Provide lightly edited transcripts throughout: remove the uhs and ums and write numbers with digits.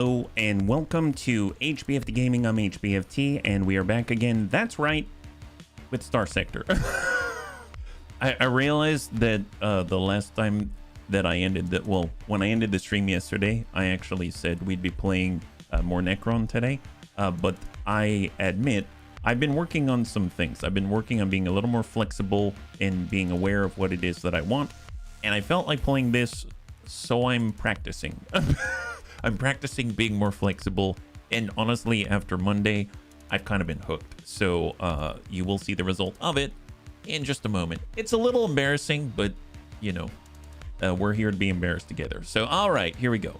Hello and welcome to HBFT Gaming. I'm HBFT and we are back again. That's right, with Starsector. I realized that the last time that I ended that, well, when I ended the stream yesterday, I actually said we'd be playing more Necron today. But I admit I've been working on some things. I've been working on being a little more flexible and being aware of what it is that I want. And I felt like playing this, so I'm practicing. I'm practicing being more flexible, and honestly, after Monday, I've kind of been hooked. So you will see the result of it in just a moment. It's a little embarrassing, but you know, we're here to be embarrassed together. So all right, here we go.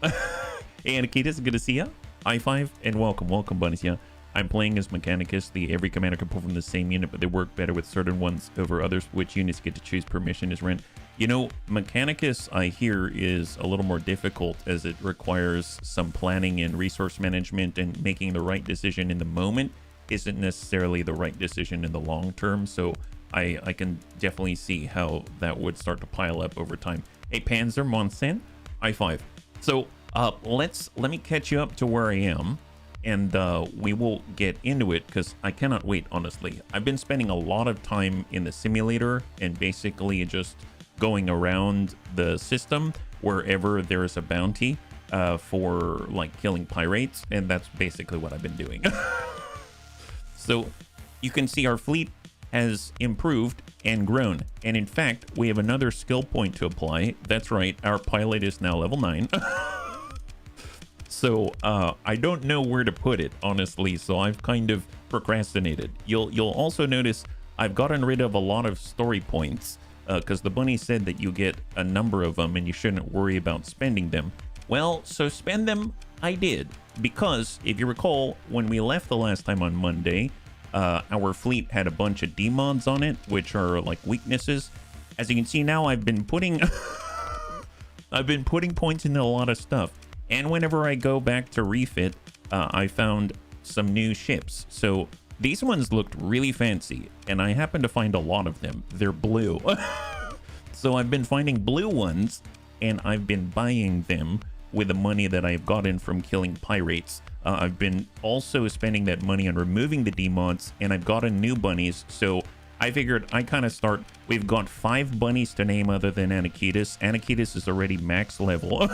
Hey, Anakitas, good to see ya. I5 and welcome, bunnies. Yeah, I'm playing as Mechanicus. Every commander can pull from the same unit, but they work better with certain ones over others. Which units get to choose per mission is rent. You know, Mechanicus, I hear, is a little more difficult as it requires some planning and resource management, and making the right decision in the moment isn't necessarily the right decision in the long term. So I can definitely see how that would start to pile up over time. Hey, Panzer Monsen, I5. So let me catch you up to where I am, and we will get into it because I cannot wait, honestly. I've been spending a lot of time in the simulator and basically just going around the system wherever there is a bounty for like killing pirates, and that's basically what I've been doing. So you can see our fleet has improved and grown, and in fact we have another skill point to apply. That's right, our pilot is now level 9. So I don't know where to put it, honestly, so I've kind of procrastinated. You'll also notice I've gotten rid of a lot of story points because the bunny said that you get a number of them and you shouldn't worry about spending them. Well, so spend them I did, because if you recall, when we left the last time on Monday, our fleet had a bunch of demods on it, which are like weaknesses. As you can see now, I've been putting I've been putting points into a lot of stuff, and whenever I go back to refit, I found some new ships. So these ones looked really fancy, and I happened to find a lot of them. They're blue. So I've been finding blue ones, and I've been buying them with the money that I've gotten from killing pirates. I've been also spending that money on removing the demods, and I've gotten new bunnies. So I figured I kind of start. We've got 5 bunnies to name other than Anakitas. Anakitas is already max level.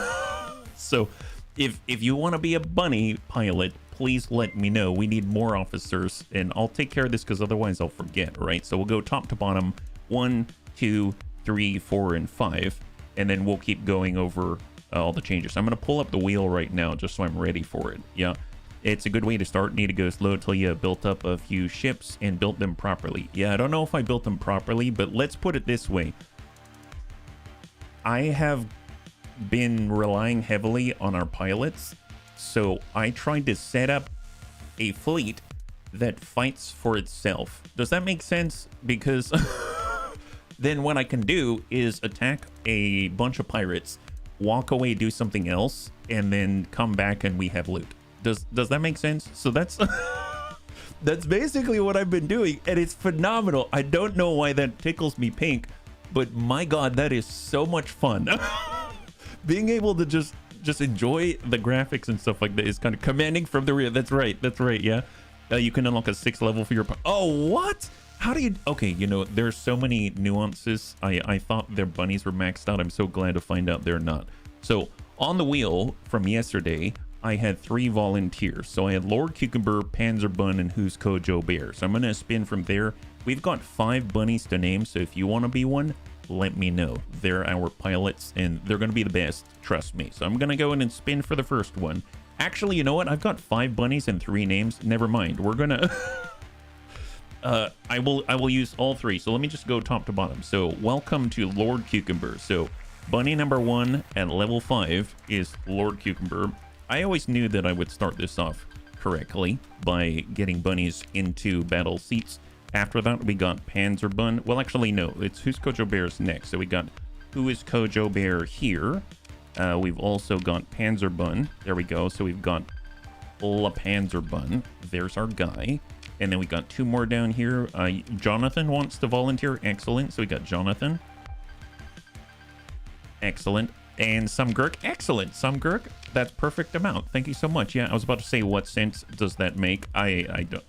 So if you want to be a bunny pilot, please let me know. We need more officers, and I'll take care of this because otherwise I'll forget, right? So we'll go top to bottom, 1, 2, 3, 4, and 5, and then we'll keep going over all the changes. I'm going to pull up the wheel right now just so I'm ready for it. Yeah, it's a good way to start. Need to go slow until you built up a few ships and built them properly. Yeah, I don't know if I built them properly, but let's put it this way. I have been relying heavily on our pilots, so I tried to set up a fleet that fights for itself. Does that make sense? Because then what I can do is attack a bunch of pirates, walk away, do something else, and then come back and we have loot. Does that make sense? So that's that's basically what I've been doing, and it's phenomenal. I don't know why that tickles me pink, but my god, that is so much fun. Being able to just enjoy the graphics and stuff like that is kind of commanding from the rear. That's right, yeah. You can unlock a 6th level for your... Oh, what? How do you... Okay, you know, there's so many nuances. I thought their bunnies were maxed out. I'm so glad to find out they're not. So on the wheel from yesterday, I had 3 volunteers. So I had Lord Cucumber, Panzer Bun, and Who's Kojo Bear. So I'm going to spin from there. We've got 5 bunnies to name, so if you want to be one, let me know. They're our pilots, and they're going to be the best, trust me. So I'm going to go in and spin for the first one. Actually, you know what? I've got 5 bunnies and 3 names. Never mind. We're going to... I will use all 3. So let me just go top to bottom. So welcome to Lord Cucumber. So bunny number 1 at level 5 is Lord Cucumber. I always knew that I would start this off correctly by getting bunnies into battle seats. After that, we got Panzer Bun. Well, actually, no. It's Who's Kojo Bear's next. So we got Who is Kojo Bear here. We've also got Panzer Bun. There we go. So we've got La Panzer Bun. There's our guy. And then we got 2 more down here. Jonathan wants to volunteer. Excellent. So we got Jonathan. Excellent. And some Gurk. Excellent. Some Gurk. that's perfect amount. Thank you so much. Yeah, I was about to say, what sense does that make? I don't.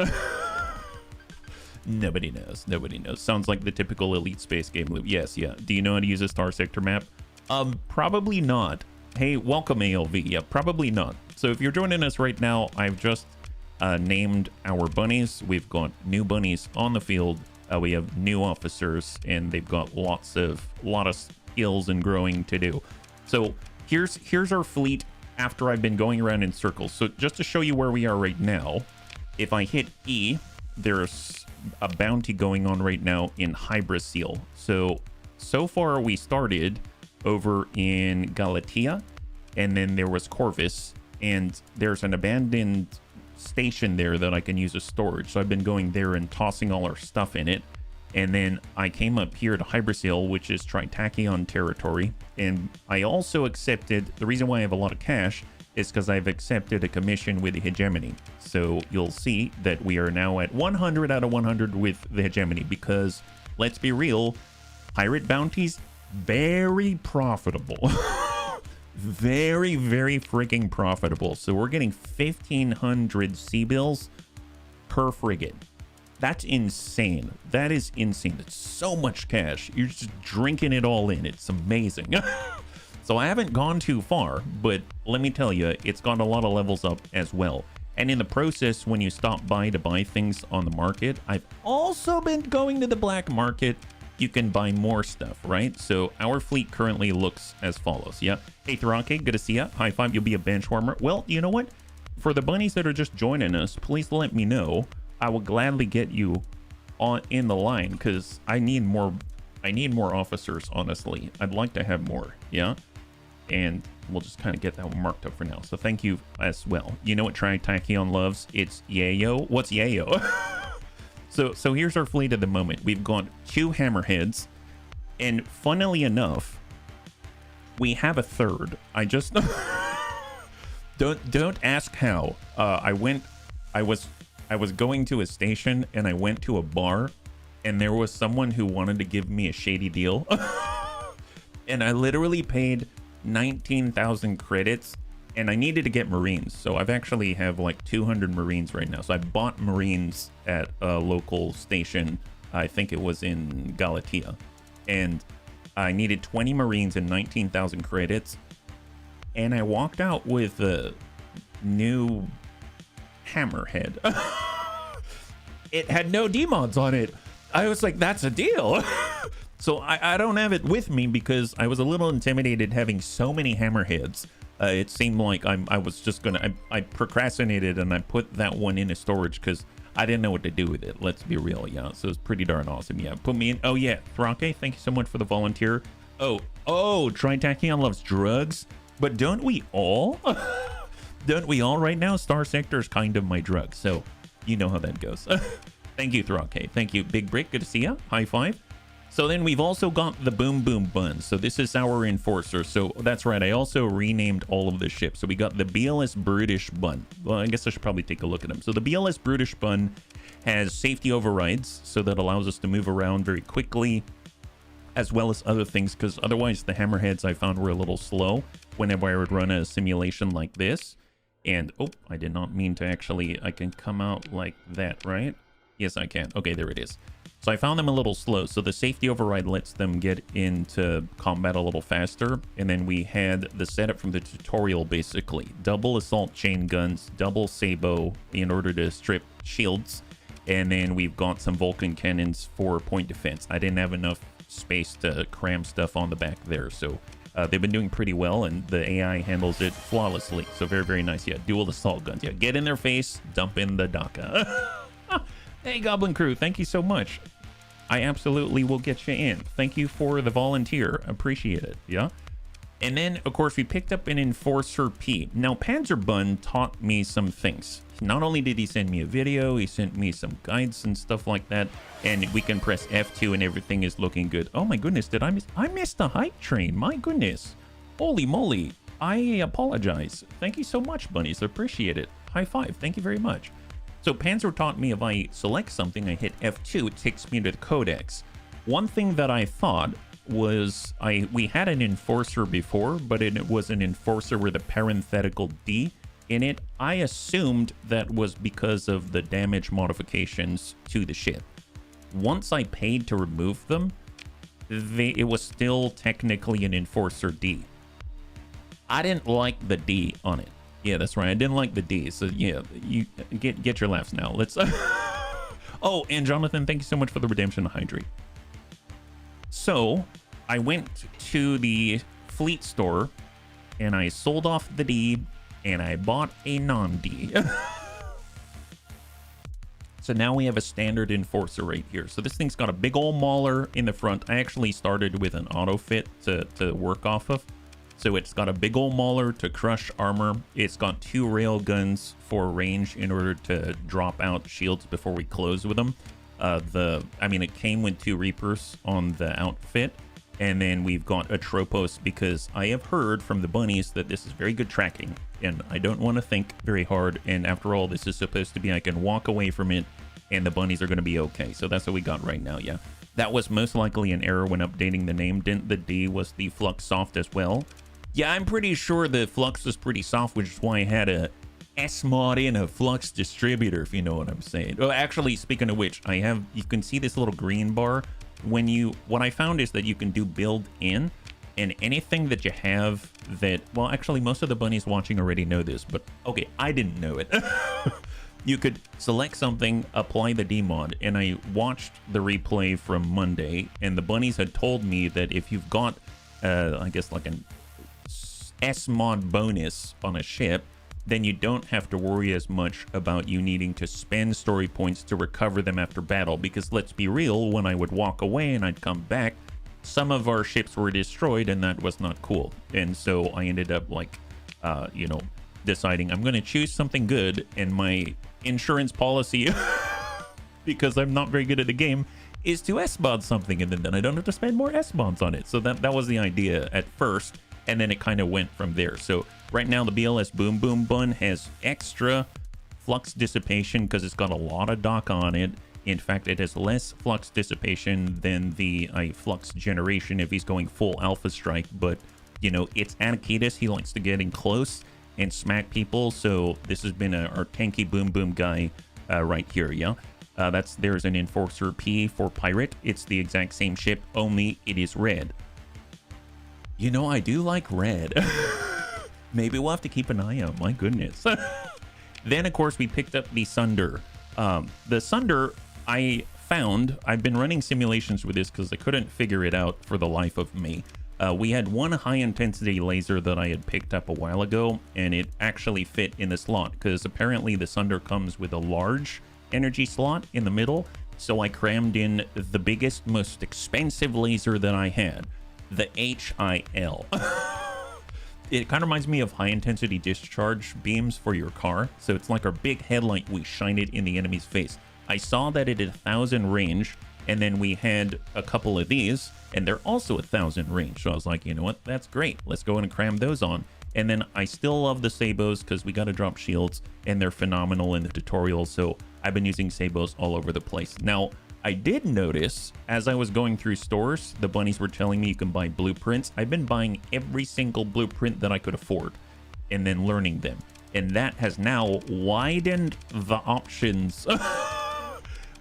Nobody knows. Nobody knows. Sounds like the typical Elite Space game loop. Yes, yeah. Do you know how to use a Starsector map? Probably not. Hey, welcome ALV. Yeah, probably not. So if you're joining us right now, I've just named our bunnies. We've got new bunnies on the field. We have new officers, and they've got a lot of skills and growing to do. So here's our fleet after I've been going around in circles. So just to show you where we are right now, if I hit E, there's a bounty going on right now in Hybrasil. So far we started over in Galatia, and then there was Corvus, and there's an abandoned station there that I can use as storage. So I've been going there and tossing all our stuff in it. And then I came up here to Hybrasil, which is Tritachyon territory. And I also accepted, the reason why I have a lot of cash is because I've accepted a commission with the Hegemony. So you'll see that we are now at 100 out of 100 with the Hegemony, because let's be real, pirate bounties, very profitable. Very, very freaking profitable. So we're getting 1,500 sea bills per frigate. That's insane. That is insane. It's so much cash. You're just drinking it all in. It's amazing. So I haven't gone too far, but let me tell you, it's got a lot of levels up as well. And in the process, when you stop by to buy things on the market, I've also been going to the black market. You can buy more stuff, right? So our fleet currently looks as follows. Yeah. Hey, Thrake, good to see ya. High five. You'll be a bench warmer. Well, you know what? For the bunnies that are just joining us, please let me know. I will gladly get you in the line, because I need more officers, honestly. I'd like to have more. Yeah. And we'll just kind of get that one marked up for now. So thank you as well. You know what Tritachyon loves? It's yayo. What's yayo? So here's our fleet at the moment. We've got 2 hammerheads, and funnily enough, we have a third. I just don't ask how. I was going to a station, and I went to a bar, and there was someone who wanted to give me a shady deal, and I literally paid 19,000 credits. And I needed to get Marines, so I've actually have like 200 Marines right now. So I bought Marines at a local station. I think it was in Galatia. And I needed 20 Marines and 19,000 credits. And I walked out with a new hammerhead. It had no demods on it. I was like, that's a deal. So I don't have it with me because I was a little intimidated having so many hammerheads. It seemed like I was just gonna, I procrastinated and I put that one in a storage because I didn't know what to do with it. Let's be real. Yeah. So it's pretty darn awesome. Yeah. Put me in. Oh yeah. Thrake, thank you so much for the volunteer. Oh, Tritachyon loves drugs, but don't we all? Don't we all right now? Starsector is kind of my drug. So you know how that goes. Thank you, Thrake. Thank you. Big Brick. Good to see ya. High five. So then we've also got the Boom Boom Bun. So this is our enforcer. So that's right. I also renamed all of the ships. So we got the BLS Brutish Bun. Well, I guess I should probably take a look at them. So the BLS Brutish Bun has safety overrides. So that allows us to move around very quickly, as well as other things. Because otherwise the hammerheads I found were a little slow whenever I would run a simulation like this. And, oh, I did not mean to actually, I can come out like that, right? Yes, I can. Okay, there it is. So I found them a little slow. So the safety override lets them get into combat a little faster. And then we had the setup from the tutorial, basically. Double assault chain guns, double sabo in order to strip shields. And then we've got some Vulcan cannons for point defense. I didn't have enough space to cram stuff on the back there. So they've been doing pretty well, and the AI handles it flawlessly. So very, very nice. Yeah, dual assault guns. Yeah, get in their face, dump in the DACA. Hey, Goblin Crew, thank you so much. I absolutely will get you in. Thank you for the volunteer. Appreciate it. Yeah. And then, of course, we picked up an Enforcer P. Now, Panzerbun taught me some things. Not only did he send me a video, he sent me some guides and stuff like that. And we can press F2 and everything is looking good. Oh my goodness, did I miss the hype train? My goodness. Holy moly. I apologize. Thank you so much, bunnies. I appreciate it. High five. Thank you very much. So Panzer taught me if I select something, I hit F2, it takes me to the codex. One thing that I thought was we had an enforcer before, but it was an enforcer with a parenthetical D in it. I assumed that was because of the damage modifications to the ship. Once I paid to remove them, it was still technically an enforcer D. I didn't like the D on it. Yeah, that's right. I didn't like the D. So yeah, you get your laughs now. Let's. Oh, and Jonathan, thank you so much for the redemption, Hydrate. So I went to the fleet store and I sold off the D and I bought a non-D. So now we have a standard enforcer right here. So this thing's got a big old mauler in the front. I actually started with an auto fit to work off of. So it's got a big old mauler to crush armor. It's got 2 rail guns for range in order to drop out shields before we close with them. It came with 2 Reapers on the outfit. And then we've got a Tropos because I have heard from the bunnies that this is very good tracking. And I don't want to think very hard. And after all, this is supposed to be I can walk away from it and the bunnies are going to be okay. So that's what we got right now, yeah. That was most likely an error when updating the name. Didn't the D was the Flux Soft as well? Yeah, I'm pretty sure the Flux was pretty soft, which is why I had a S-mod in a Flux distributor, if you know what I'm saying. Oh, actually, speaking of which, you can see this little green bar. What I found is that you can do build in, and anything that you have that, well, actually, most of the bunnies watching already know this, but okay, I didn't know it. You could select something, apply the D-mod, and I watched the replay from Monday, and the bunnies had told me that if you've got, I guess, like an S-mod bonus on a ship, then you don't have to worry as much about you needing to spend story points to recover them after battle, because let's be real, when I would walk away and I'd come back, some of our ships were destroyed and that was not cool. And so I ended up deciding I'm going to choose something good, and my insurance policy, because I'm not very good at the game, is to S-mod something, and then I don't have to spend more S-mods on it. So that was the idea at first, and then it kind of went from there. So right now the BLS Boom Boom Bun has extra flux dissipation because it's got a lot of dock on it. In fact, it has less flux dissipation than the flux generation if he's going full Alpha Strike. But, you know, it's Anakitis. He likes to get in close and smack people. So this has been our tanky Boom Boom guy right here, yeah? There's an Enforcer P for Pirate. It's the exact same ship, only it is red. You know, I do like red. Maybe we'll have to keep an eye out. My goodness. Then, of course, we picked up the Sunder. The Sunder, I've been running simulations with this because I couldn't figure it out for the life of me. We had one high-intensity laser that I had picked up a while ago, and it actually fit in the slot because apparently the Sunder comes with a large energy slot in the middle. So I crammed in the biggest, most expensive laser that I had. The HIL. It kind of reminds me of high intensity discharge beams for your car. So it's like our big headlight. We shine it in the enemy's face. I saw that it had 1,000 range, and then we had a couple of these, and they're also 1,000 range. So I was like, you know what? That's great. Let's go and cram those on. And then I still love the Sabos because we got to drop shields, and they're phenomenal in the tutorial. So I've been using Sabos all over the place. Now, I did notice as I was going through stores, the bunnies were telling me you can buy blueprints. I've been buying every single blueprint that I could afford and then learning them. And that has now widened the options.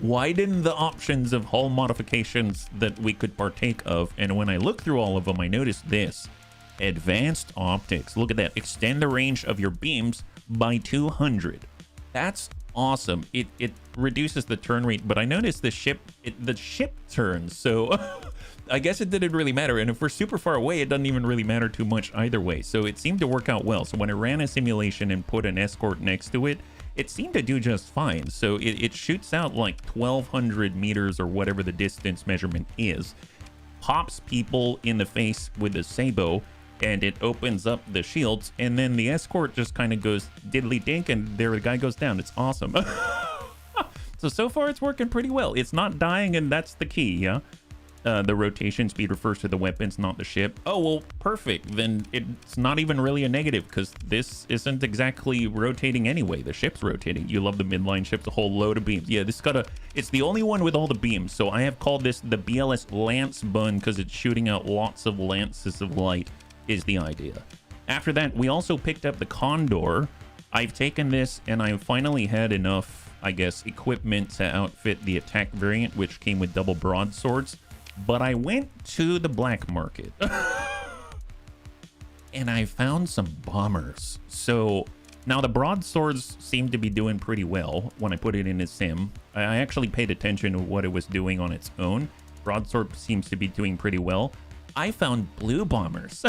Widened the options of hull modifications that we could partake of. And when I look through all of them, I noticed this. Advanced optics. Look at that. Extend the range of your beams by 200. That's awesome. It reduces the turn rate, but I noticed the ship turns, so I guess it didn't really matter. And if we're super far away, it doesn't even really matter too much either way. So it seemed to work out well. So when I ran a simulation and put an escort next to it, it seemed to do just fine. So it shoots out like 1,200 meters or whatever the distance measurement is, pops people in the face with the Sabo, and it opens up the shields, and then the escort just kind of goes diddly dink, and there the guy goes down. It's awesome. So far it's working pretty well. It's not dying, and that's the key, yeah? The rotation speed refers to the weapons, not the ship. Oh, well, perfect. Then it's not even really a negative because this isn't exactly rotating anyway. The ship's rotating. You love the midline ships, a whole load of beams. Yeah, this got it's the only one with all the beams. So I have called this the BLS Lance Bun because it's shooting out lots of lances of light is the idea. After that, we also picked up the Condor. I've taken this and I finally had enough, I guess, equipment to outfit the attack variant, which came with double broadswords. But I went to the black market and I found some bombers. So now the broadswords seem to be doing pretty well when I put it in a sim. I actually paid attention to what it was doing on its own. Broadsword seems to be doing pretty well. I found blue bombers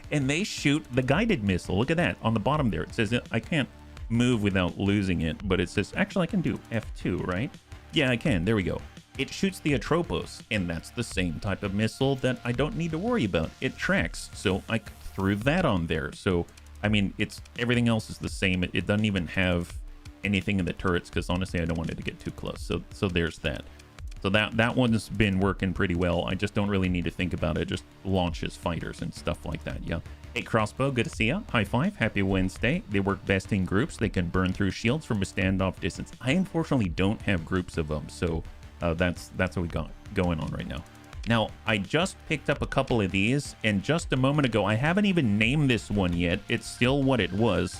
and they shoot the guided missile. Look at that on the bottom there. It says I can't move without losing it, but it says actually I can do F2, right? Yeah, I can. There we go. It shoots the Atropos, and that's the same type of missile that I don't need to worry about. It tracks, so I threw that on there. So, I mean, it's everything else is the same. It doesn't even have anything in the turrets because honestly, I don't want it to get too close. So there's that. So that one's been working pretty well. I just don't really need to think about it. It just launches fighters and stuff like that. Yeah. Hey, Crossbow, good to see ya. High five. Happy Wednesday. They work best in groups. They can burn through shields from a standoff distance. I unfortunately don't have groups of them, so that's what we got going on right now. Now, I just picked up a couple of these, and just a moment ago, I haven't even named this one yet. It's still what it was.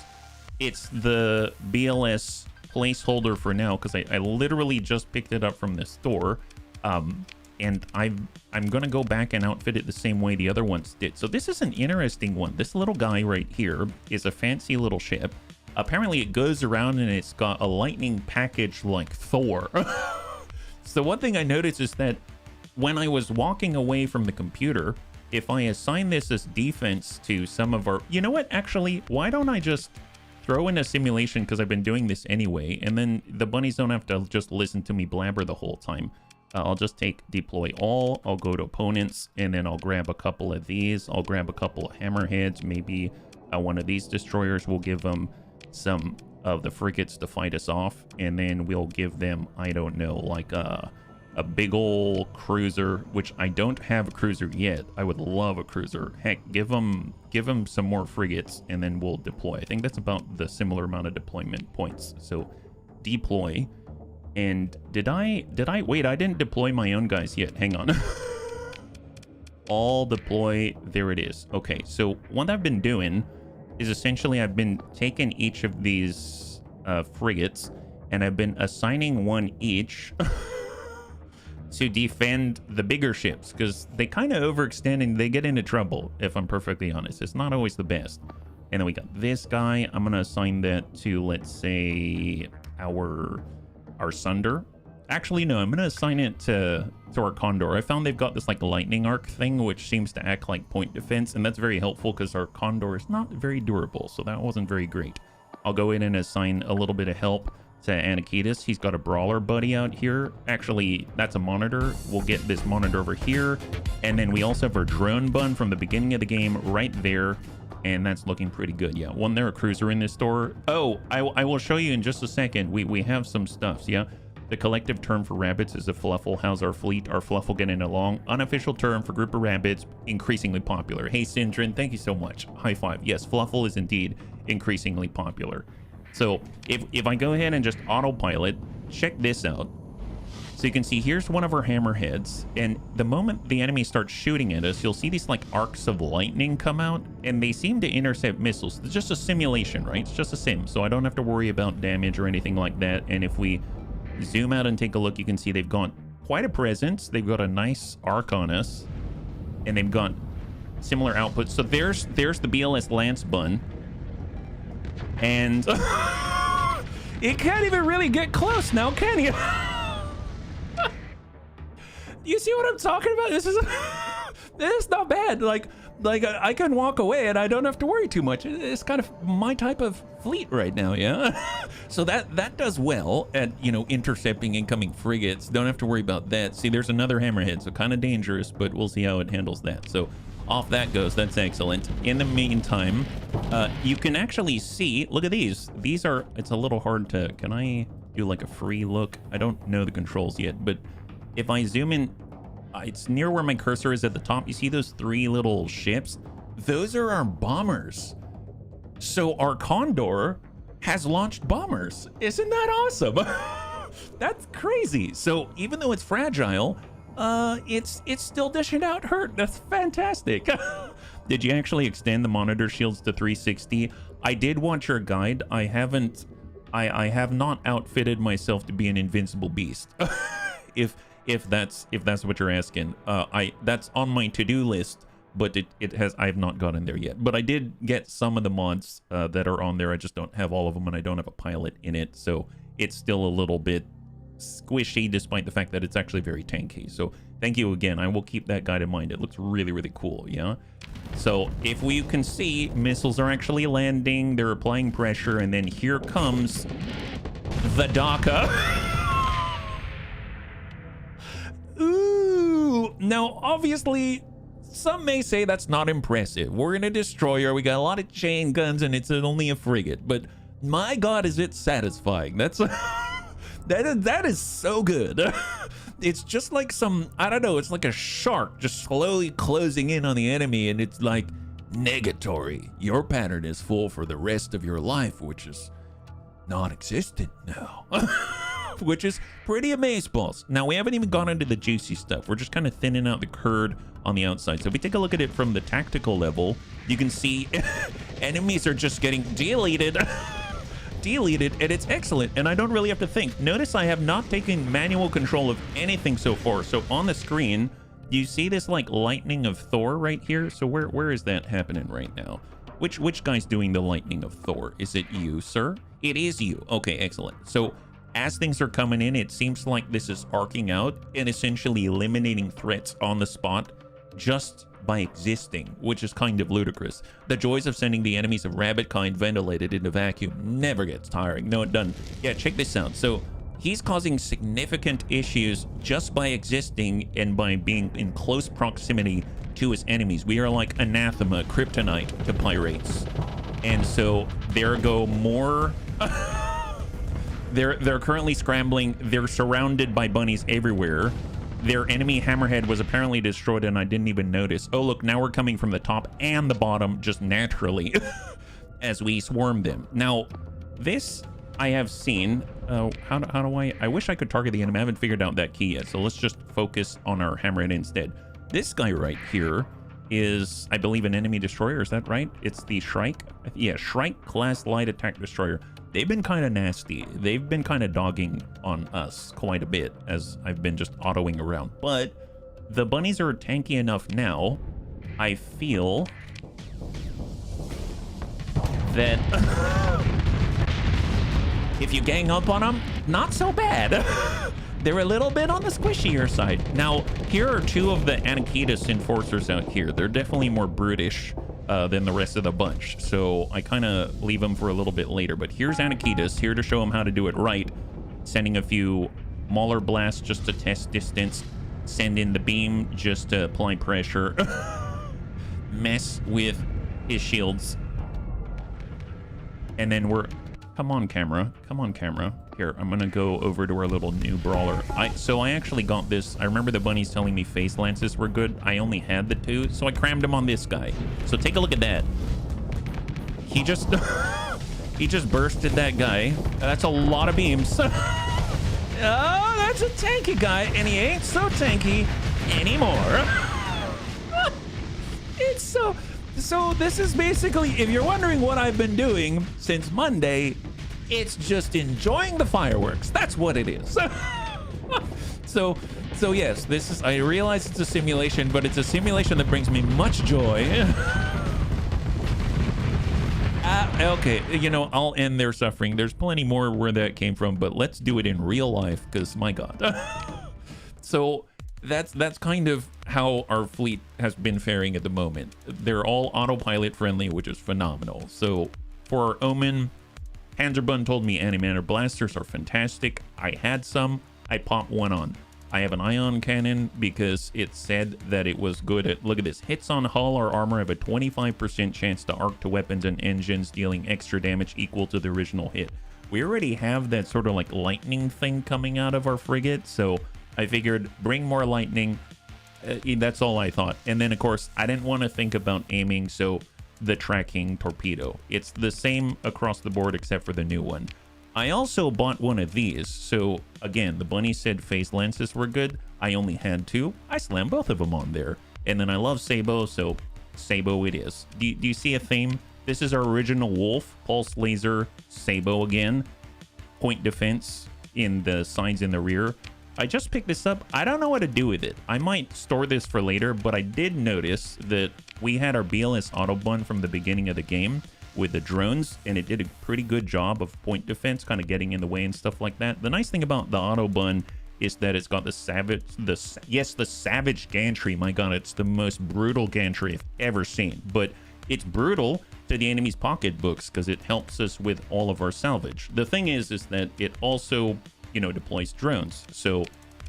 It's the BLS placeholder for now, because I literally just picked it up from the store. And I'm going to go back and outfit it the same way the other ones did. So this is an interesting one. This little guy right here is a fancy little ship. Apparently, it goes around and it's got a lightning package like Thor. So one thing I noticed is that when I was walking away from the computer, if I assign this as defense to some of our... You know what? Actually, why don't I just throw in a simulation because I've been doing this anyway, and then the bunnies don't have to just listen to me blabber the whole time. I'll just take deploy all. I'll go to opponents, and then I'll grab a couple of these. I'll grab a couple of hammerheads. Maybe one of these destroyers will give them some of the frigates to fight us off, and then we'll give them, I don't know, like a big ol' cruiser, which I don't have a cruiser yet. I would love a cruiser. Heck, give them some more frigates, and then we'll deploy. I think that's about the similar amount of deployment points. So deploy. And did I wait, I didn't deploy my own guys yet. Hang on. All deploy. There it is. Okay, so what I've been doing is essentially I've been taking each of these frigates and I've been assigning one each to defend the bigger ships because they kind of overextend and they get into trouble, if I'm perfectly honest. It's not always the best. And then we got this guy. I'm going to assign that to, let's say, our Sunder. Actually, no, I'm going to assign it to our Condor. I found they've got this like lightning arc thing, which seems to act like point defense, and that's very helpful because our Condor is not very durable, so that wasn't very great. I'll go in and assign a little bit of help to Anakitis. He's got a brawler buddy out here. Actually, that's a monitor. We'll get this monitor over here, and then we also have our drone bun from the beginning of the game right there, and that's looking pretty good. Yeah, wasn't there a cruiser in this store? Oh, I will show you in just a second. We have some stuffs, yeah? The collective term for rabbits is a fluffle. How's our fleet? Our fluffle getting along? Unofficial term for group of rabbits, increasingly popular. Hey, Sindrin, thank you so much. High five. Yes, fluffle is indeed increasingly popular. So if I go ahead and just autopilot, check this out. So you can see here's one of our hammerheads, and the moment the enemy starts shooting at us, you'll see these like arcs of lightning come out, and they seem to intercept missiles. It's just a simulation, right? It's just a sim, so I don't have to worry about damage or anything like that. And if we zoom out and take a look, you can see they've got quite a presence. They've got a nice arc on us, and they've got similar outputs. So there's the BLS Lance Bun, and it can't even really get close now, can you? You see what I'm talking about? This is not bad. Like I can walk away and I don't have to worry too much. It's kind of my type of fleet right now, yeah. So that does well at, you know, intercepting incoming frigates. Don't have to worry about that. See, there's another hammerhead, so kind of dangerous, but we'll see how it handles that. So off that goes. That's excellent. In the meantime, you can actually see, look at these. These are, it's a little hard to, can I do like a free look? I don't know the controls yet, but if I zoom in It's near where my cursor is at the top. You see those 3 little ships? Those are our bombers. So our Condor has launched bombers. Isn't that awesome? That's crazy. So even though it's fragile, it's still dishing out hurt. That's fantastic. Did you actually extend the monitor shields to 360? I did watch your guide. I have not outfitted myself to be an invincible beast. if that's what you're asking. That's on my to-do list, but I have not gotten there yet. But I did get some of the mods that are on there. I just don't have all of them, and I don't have a pilot in it, so it's still a little bit squishy, despite the fact that it's actually very tanky. So thank you again. I will keep that guide in mind. It looks really, really cool. Yeah. So if you can see, missiles are actually landing. They're applying pressure, and then here comes the DACA. Ooh. Now, obviously, some may say that's not impressive. We're in a destroyer. We got a lot of chain guns, and it's only a frigate. But my God, is it satisfying? That's that is so good. It's just like I don't know, it's like a shark just slowly closing in on the enemy, and it's like, negatory. Your pattern is full for the rest of your life, which is non-existent now. Which is pretty amazeballs. Now, we haven't even gone into the juicy stuff. We're just kind of thinning out the curd on the outside. So if we take a look at it from the tactical level, you can see enemies are just getting deleted. Deleted, and it's excellent, and I don't really have to think. Notice I have not taken manual control of anything so far. So on the screen, you see this like lightning of Thor right here? So where is that happening right now? Which guy's doing the lightning of Thor? Is it you, sir? It is you. Okay, excellent. So as things are coming in, it seems like this is arcing out and essentially eliminating threats on the spot just by existing, which is kind of ludicrous. The joys of sending the enemies of rabbit kind ventilated into vacuum never gets tiring. No, it doesn't. Yeah, check this out. So he's causing significant issues just by existing and by being in close proximity to his enemies. We are like anathema, kryptonite to pirates. And so there go more. They're currently scrambling. They're surrounded by bunnies everywhere. Their enemy hammerhead was apparently destroyed, and I didn't even notice. Oh, look, now we're coming from the top and the bottom just naturally as we swarm them. Now, this I have seen. How do I wish I could target the enemy. I haven't figured out that key yet, so let's just focus on our hammerhead instead. This guy right here is, I believe, an enemy destroyer. Is that right? It's the Shrike. Yeah, Shrike class light attack destroyer. They've been kind of nasty. They've been kind of dogging on us quite a bit as I've been just autoing around. But the bunnies are tanky enough now, I feel, that if you gang up on them, not so bad. They're a little bit on the squishier side. Now, here are 2 of the Anakitas enforcers out here. They're definitely more brutish than the rest of the bunch, so I kind of leave them for a little bit later. But here's Anakitas, here to show him how to do it right, sending a few Mauler blasts just to test distance, send in the beam just to apply pressure, mess with his shields, and then come on camera, here, I'm gonna go over to our little new brawler. So I actually got this. I remember the bunnies telling me face lances were good. I only had the 2, so I crammed them on this guy. So take a look at that. He just he just bursted that guy. That's a lot of beams. Oh, that's a tanky guy, and he ain't so tanky anymore. It's so this is basically, if you're wondering what I've been doing since Monday, it's just enjoying the fireworks. That's what it is. So yes, this is, I realize it's a simulation, but it's a simulation that brings me much joy. Okay, you know, I'll end their suffering. There's plenty more where that came from, but let's do it in real life, because my God. So that's kind of how our fleet has been faring at the moment. They're all autopilot friendly, which is phenomenal. So for our Omen, Hanserbun told me antimatter blasters are fantastic. I had some. I popped one on. I have an ion cannon because it said that it was good at, look at this, hits on hull or armor have a 25% chance to arc to weapons and engines, dealing extra damage equal to the original hit. We already have that sort of like lightning thing coming out of our frigate, so I figured bring more lightning, That's all I thought. And then, of course, I didn't want to think about aiming, so the tracking torpedo. It's the same across the board except for the new one. I also bought one of these. So, again, the bunny said phase lenses were good. I only had 2. I slammed both of them on there. And then I love Sabo, so Sabo it is. Do you see a theme? This is our original Wolf, Pulse Laser, Sabo again. Point defense in the sides and the rear. I just picked this up. I don't know what to do with it. I might store this for later, but I did notice that we had our BLS Autobahn from the beginning of the game with the drones, and it did a pretty good job of point defense, kind of getting in the way and stuff like that. The nice thing about the Autobahn is that it's got the Savage gantry. My god, it's the most brutal gantry I've ever seen. But it's brutal to the enemy's pocketbooks because it helps us with all of our salvage. The thing is that it also, you know, deploys drones. So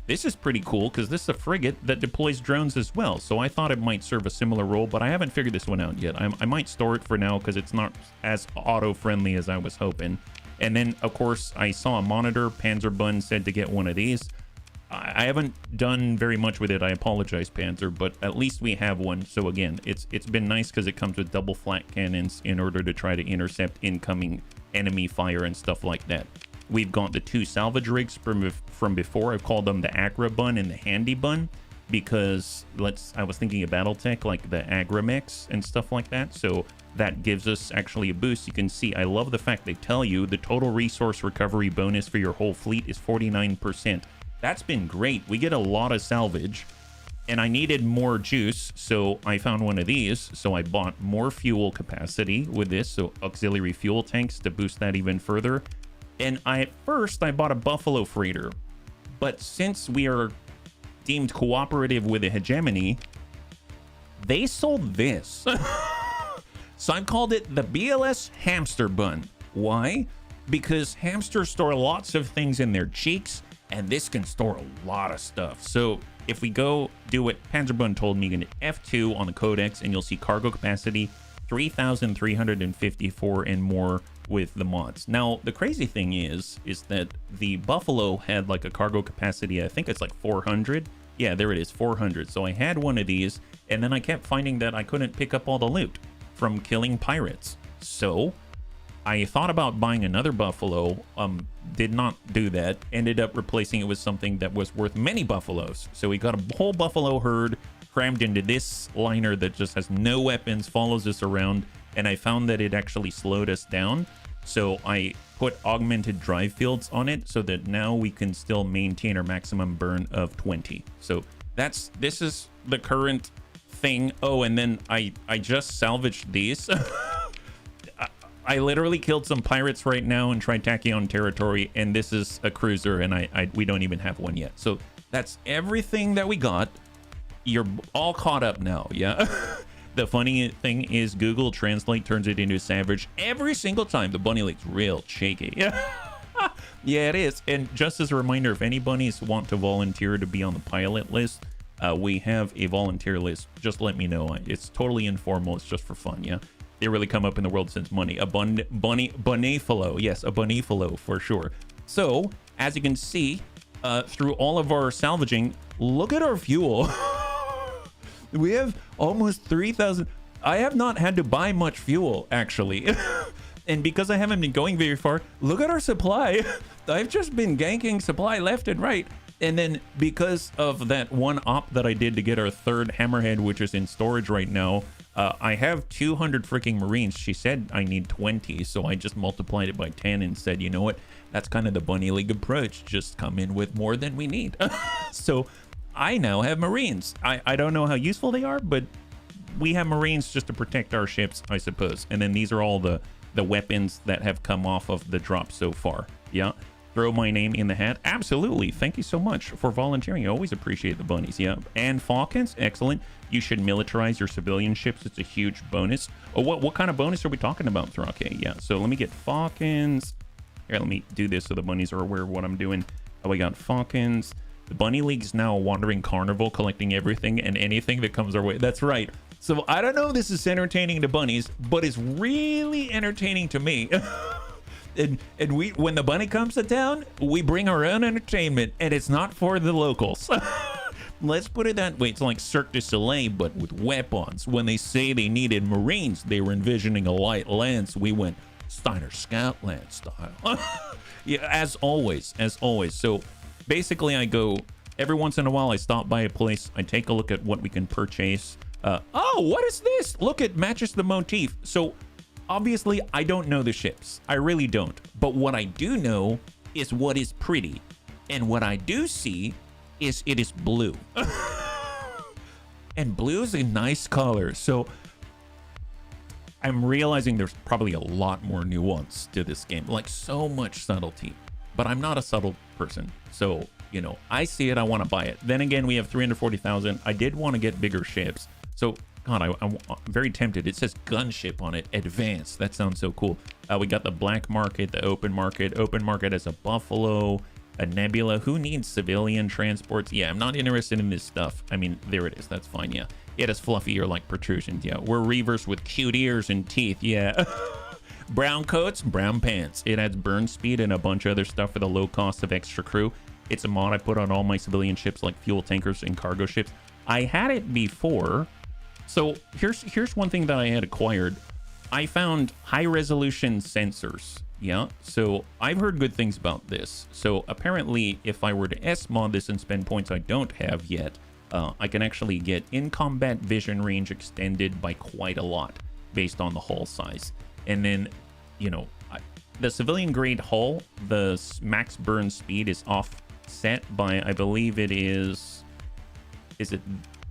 this is pretty cool because this is a frigate that deploys drones as well. So I thought it might serve a similar role, but I haven't figured this one out yet. I might store it for now because it's not as auto-friendly as I was hoping. And then, of course, I saw a monitor. Panzerbun said to get one of these. I haven't done very much with it. I apologize, Panzer, but at least we have one. So again, it's been nice because it comes with double flat cannons in order to try to intercept incoming enemy fire and stuff like that. We've got the 2 salvage rigs from before. I've called them the Agra Bun and the Handy Bun because I was thinking of Battletech, like the Agramex and stuff like that. So that gives us actually a boost. You can see, I love the fact they tell you the total resource recovery bonus for your whole fleet is 49%. That's been great. We get a lot of salvage, and I needed more juice, so I found one of these. So I bought more fuel capacity with this, so auxiliary fuel tanks to boost that even further. And at first I bought a Buffalo freighter, but since we are deemed cooperative with the hegemony, they sold this. So I've called it the BLS Hamster Bun. Why? Because hamsters store lots of things in their cheeks, and this can store a lot of stuff. So if we go do what Panzerbun told me, you can hit F2 on the codex and you'll see cargo capacity 3,354 and more with the mods. Now, the crazy thing is that the Buffalo had like a cargo capacity, I think it's like 400. Yeah, there it is, 400. So I had one of these, and then I kept finding that I couldn't pick up all the loot from killing pirates. So I thought about buying another Buffalo, did not do that, ended up replacing it with something that was worth many Buffaloes. So we got a whole Buffalo herd crammed into this liner that just has no weapons, follows us around, and I found that it actually slowed us down. So I put augmented drive fields on it so that now we can still maintain our maximum burn of 20. So this is the current thing. Oh, and then I just salvaged these. I literally killed some pirates right now and tried Tachyon territory, and this is a cruiser, and we don't even have one yet. So that's everything that we got. You're all caught up now, yeah? The funny thing is Google Translate turns it into Savage every single time. The bunny lake's real shaky. Yeah, yeah, it is. And just as a reminder, if any bunnies want to volunteer to be on the pilot list, we have a volunteer list. Just let me know. It's totally informal. It's just for fun, yeah? They really come up in the world since money. A bunnyfalo. Yes, a bunnyfalo for sure. So, as you can see, through all of our salvaging, look at our fuel. We have almost 3,000. I have not had to buy much fuel, actually. And because I haven't been going very far, look at our supply. I've just been ganking supply left and right. And then because of that one op that I did to get our third hammerhead, which is in storage right now, I have 200 freaking Marines. She said I need 20, so I just multiplied it by 10 and said, you know what? That's kind of the Bunny League approach. Just come in with more than we need. So I now have Marines. I don't know how useful they are, but we have Marines just to protect our ships, I suppose. And then these are all the weapons that have come off of the drop so far. Yeah. Throw my name in the hat. Absolutely. Thank you so much for volunteering. I always appreciate the bunnies. Yeah. And Falcons. Excellent. You should militarize your civilian ships. It's a huge bonus. Oh, what kind of bonus are we talking about, Thrake? Yeah. So let me get Falcons. Here, let me do this so the bunnies are aware of what I'm doing. Oh, we got Falcons. The Bunny League's now a wandering carnival collecting everything and anything that comes our way. That's right. So I don't know if this is entertaining to bunnies, but it's really entertaining to me. and when the bunny comes to town, we bring our own entertainment, and it's not for the locals. let's put it that way. It's like Cirque du Soleil, but with weapons. When they say they needed Marines, they were envisioning a light lance. We went Steiner Scout Lance style. Yeah, as always. So basically I go, every once in a while I stop by a place, I take a look at what we can purchase. Oh, what is this? Look, it matches the motif. So obviously I don't know the ships. I really don't. But what I do know is what is pretty. And what I do see is it is blue. And blue is a nice color. So I'm realizing there's probably a lot more nuance to this game, like so much subtlety, but I'm not a subtle person. So, you know, I see it, I want to buy it. Then again, we have 340,000. I did want to get bigger ships. So, God, I'm very tempted. It says gunship on it, advanced. That sounds so cool. We got the black market, the open market. Open market as a Buffalo, a Nebula. Who needs civilian transports? Yeah, I'm not interested in this stuff. I mean, there it is. That's fine, yeah. It has fluffy ear-like protrusions. Yeah, we're reavers with cute ears and teeth. Yeah. Brown coats, brown pants. It adds burn speed and a bunch of other stuff for the low cost of extra crew. It's a mod I put on all my civilian ships like fuel tankers and cargo ships. I had it before. So here's one thing that I had acquired. I found high-resolution sensors. Yeah, so I've heard good things about this. So apparently, if I were to S-mod this and spend points I don't have yet, I can actually get in-combat vision range extended by quite a lot based on the hull size. And then, you know, the civilian-grade hull, the max burn speed is offset by, I believe it is it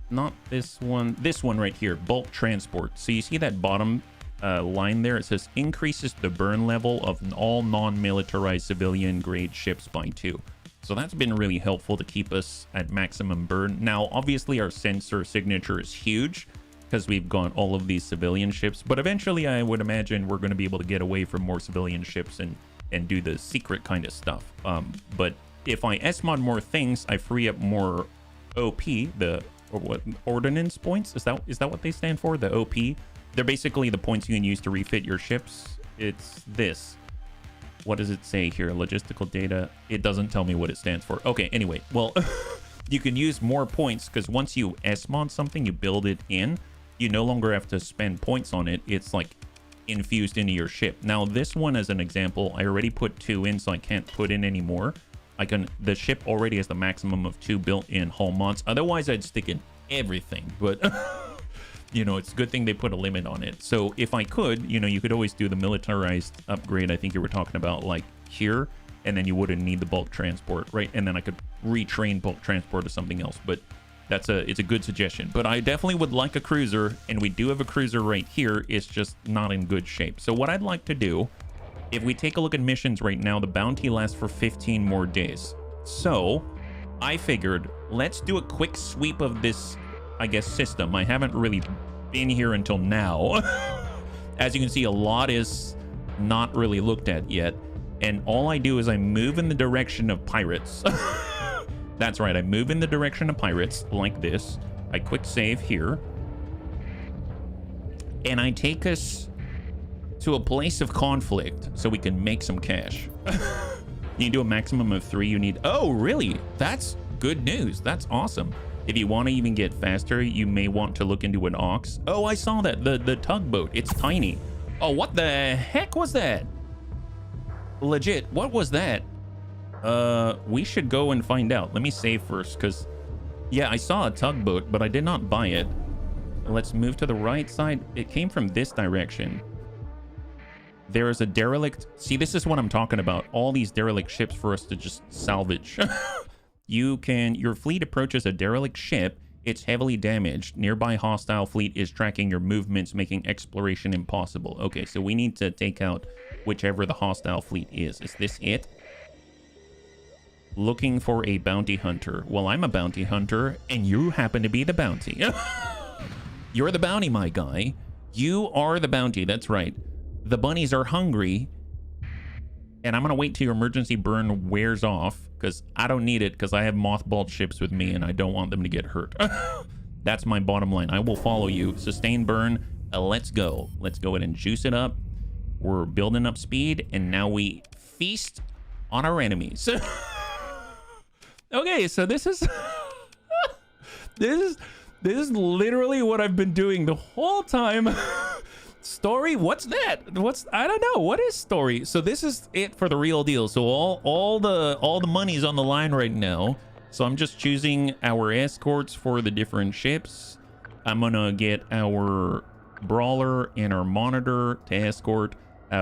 not this one? This one right here, bulk transport. So you see that bottom line there? It says increases the burn level of all non-militarized civilian-grade ships by 2. So that's been really helpful to keep us at maximum burn. Now, obviously, our sensor signature is huge because we've got all of these civilian ships. But eventually, I would imagine we're going to be able to get away from more civilian ships and do the secret kind of stuff. But if I S-mod more things, I free up more OP, ordnance points? Is that what they stand for? The OP? They're basically the points you can use to refit your ships. It's this. What does it say here? Logistical data. It doesn't tell me what it stands for. Okay, anyway. Well, you can use more points because once you S-mod something, you build it in. You no longer have to spend points on it. It's like infused into your ship. Now, this one as an example, I already put 2 in, so I can't put in any more. The ship already has the maximum of 2 built-in hull mods. Otherwise, I'd stick in everything. But you know, it's a good thing they put a limit on it. So if I could, you know, you could always do the militarized upgrade. I think you were talking about like here, and then you wouldn't need the bulk transport, right? And then I could retrain bulk transport to something else. But it's a good suggestion. But I definitely would like a cruiser, and we do have a cruiser right here. It's just not in good shape. So what I'd like to do, if we take a look at missions right now, the bounty lasts for 15 more days. So I figured, let's do a quick sweep of this, I guess, system. I haven't really been here until now. As you can see, a lot is not really looked at yet. And all I do is I move in the direction of pirates. That's right, I move in the direction of pirates like this. I quick save here. And I take us to a place of conflict so we can make some cash. You do a maximum of 3. You need... Oh, really? That's good news. That's awesome. If you want to even get faster, you may want to look into an ox. Oh, I saw that. The tugboat. It's tiny. Oh, what the heck was that? Legit, what was that? We should go and find out. Let me save first, because... Yeah, I saw a tugboat, but I did not buy it. Let's move to the right side. It came from this direction. There is a derelict. See, this is what I'm talking about. All these derelict ships for us to just salvage. Your fleet approaches a derelict ship. It's heavily damaged. Nearby hostile fleet is tracking your movements, making exploration impossible. Okay, so we need to take out whichever the hostile fleet is. Is this it? Looking for a bounty hunter. Well, I'm a bounty hunter, and you happen to be the bounty. You're the bounty, my guy. You are the bounty, that's right. The bunnies are hungry, and I'm going to wait till your emergency burn wears off, because I don't need it, because I have mothballed ships with me, and I don't want them to get hurt. That's my bottom line. I will follow you. Sustain burn. Let's go. Let's go ahead and juice it up. We're building up speed, and now we feast on our enemies. Okay, so this is... This is literally what I've been doing the whole time. Story? What's that? I don't know. What is story? So this is it for the real deal. So all the money's on the line right now. So I'm just choosing our escorts for the different ships. I'm gonna get our brawler and our monitor to escort.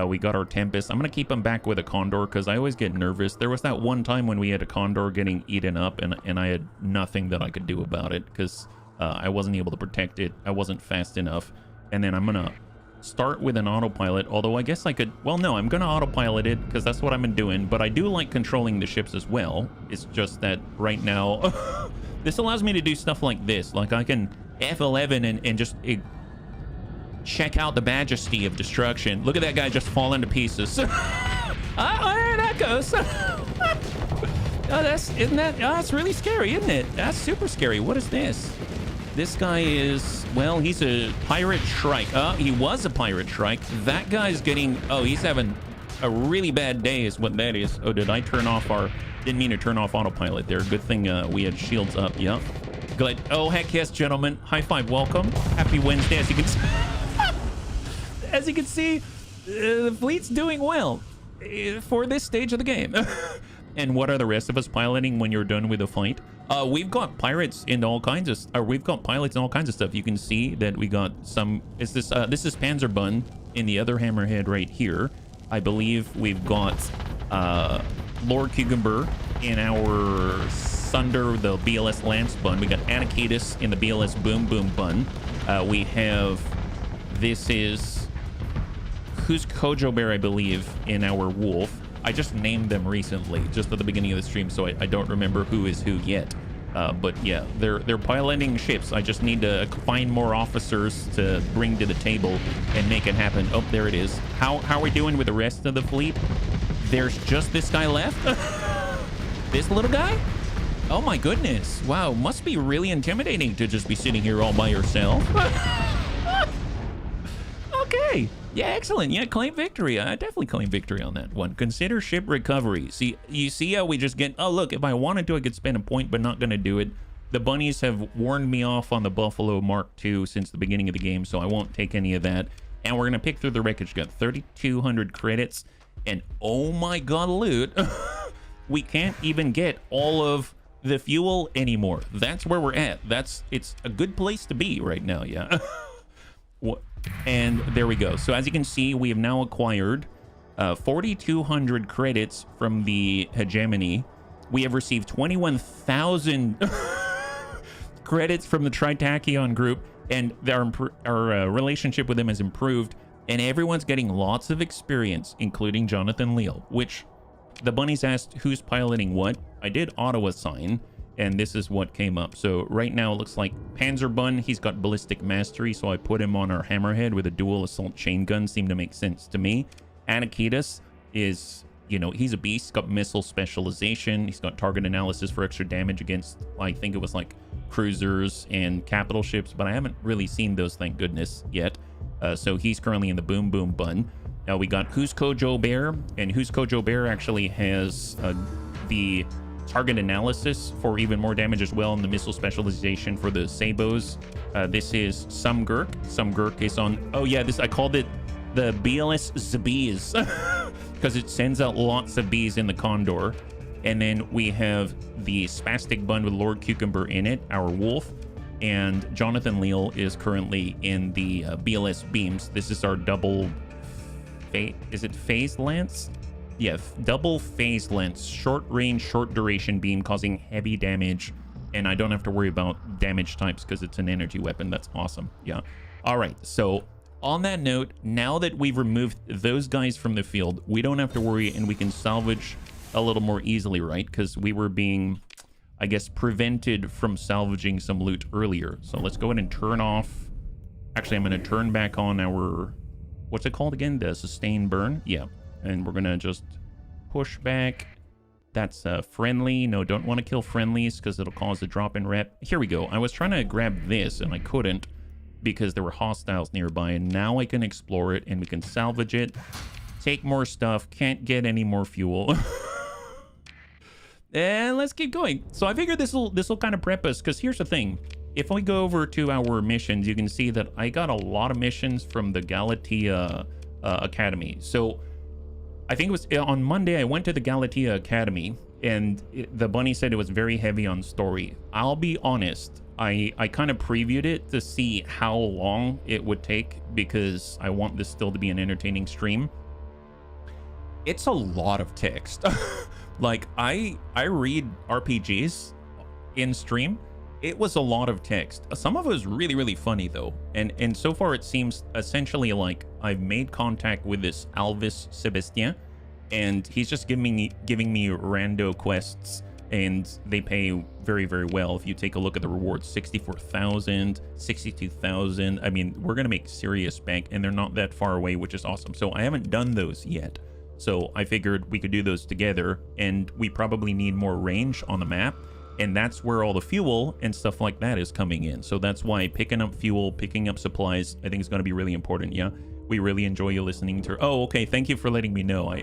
We got our Tempest. I'm gonna keep him back with a Condor because I always get nervous. There was that one time when we had a Condor getting eaten up and I had nothing that I could do about it because I wasn't able to protect it. I wasn't fast enough. And then I'm gonna start with an autopilot, although I guess I could, well, no, I'm gonna autopilot it because that's what I've been doing, but I do like controlling the ships as well. It's just that right now, this allows me to do stuff like this. Like I can F11 and just check out the majesty of destruction. Look at that guy just falling to pieces. There that goes. That's really scary, isn't it? That's super scary. What is this? This guy is, well, he's a pirate shrike. He was a pirate shrike. That guy's getting, he's having a really bad day is what that is. Oh, did I turn off didn't mean to turn off autopilot there. Good thing we had shields up. Yeah. Good. Oh, heck yes, gentlemen. High five, welcome. Happy Wednesday. As you can see, the fleet's doing well for this stage of the game. And what are the rest of us piloting when you're done with the fight? We've got pirates in all kinds of, we've got pilots and all kinds of stuff. You can see that we got some. This is Panzerbun in the other hammerhead right here. I believe we've got Lord Cucumber in our Sunder, the BLS Lance bun. We got Anakitis in the BLS Boom Boom bun. We have, this is who's Kojo Bear, I believe, in our Wolf. I just named them recently, just at the beginning of the stream, so I don't remember who is who yet. But yeah, they're piloting ships. I just need to find more officers to bring to the table and make it happen. Oh, there it is. How are we doing with the rest of the fleet? There's just this guy left? This little guy? Oh my goodness. Wow, must be really intimidating to just be sitting here all by yourself. Okay. Yeah, excellent. Yeah, claim victory. I definitely claim victory on that one. Consider ship recovery. See, you see how we just get, oh, look, if I wanted to, I could spend a point, but not going to do it. The bunnies have warned me off on the Buffalo Mark II since the beginning of the game, so I won't take any of that. And we're going to pick through the wreckage. Got 3,200 credits, and oh my god, loot. We can't even get all of the fuel anymore. That's where we're at. It's a good place to be right now, yeah. And there we go. So as you can see, we have now acquired 4,200 credits from the hegemony. We have received 21,000 credits from the Tritachyon group, and our relationship with them has improved, and everyone's getting lots of experience, including Jonathan Leal, which the bunnies asked who's piloting what. I did auto assign, and this is what came up. So right now it looks like Panzerbun, he's got ballistic mastery, so I put him on our hammerhead with a dual assault chain gun. Seemed to make sense to me. Anakitis is, you know, he's a beast. Got missile specialization. He's got target analysis for extra damage against, I think it was like cruisers and capital ships, but I haven't really seen those, thank goodness, yet. So he's currently in the Boom Boom bun. Now we got Who's Kojo Bear, and Who's Kojo Bear actually has the target analysis for even more damage as well, and the missile specialization for the Sabos. This is Some Gurk. Some Gurk is on, oh yeah, this, I called it the BLS Zabees because it sends out lots of bees in the Condor. And then we have the Spastic Bun with Lord Cucumber in it, our Wolf, and Jonathan Leal is currently in the BLS Beams. This is our double, is it phase lance? Yeah, double phase lance, short range, short duration beam causing heavy damage, and I don't have to worry about damage types because it's an energy weapon. That's awesome. Yeah. All right. So on that note, now that we've removed those guys from the field, we don't have to worry, and we can salvage a little more easily, right? Because we were being, I guess, prevented from salvaging some loot earlier. So let's go ahead and turn off. Actually, I'm going to turn back on our, what's it called again? The sustain burn. Yeah. And we're gonna just push back. That's friendly. No, don't want to kill friendlies because it'll cause a drop in rep. Here we go. I was trying to grab this and I couldn't because there were hostiles nearby, and now I can explore it and we can salvage it, take more stuff. Can't get any more fuel. And let's keep going. So I figured this will kind of prep us, because here's the thing. if we go over to our missions, you can see that I got a lot of missions from the Galatea Academy. So I think it was on Monday, I went to the Galatea Academy, and the bunny said it was very heavy on story. I'll be honest, I kind of previewed it to see how long it would take, because I want this still to be an entertaining stream. It's a lot of text. Like, I read RPGs in stream. It was a lot of text. Some of it was really, really funny though. And so far it seems essentially like I've made contact with this Alvis Sebastien, and he's just giving me rando quests, and they pay very, very well. If you take a look at the rewards, 64,000, 62,000. I mean, we're gonna make serious bank, and they're not that far away, which is awesome. So I haven't done those yet. So I figured we could do those together, and we probably need more range on the map. And that's where all the fuel and stuff like that is coming in. So that's why picking up fuel, picking up supplies, I think is going to be really important. Yeah, we really enjoy you listening to. Oh, okay. Thank you for letting me know.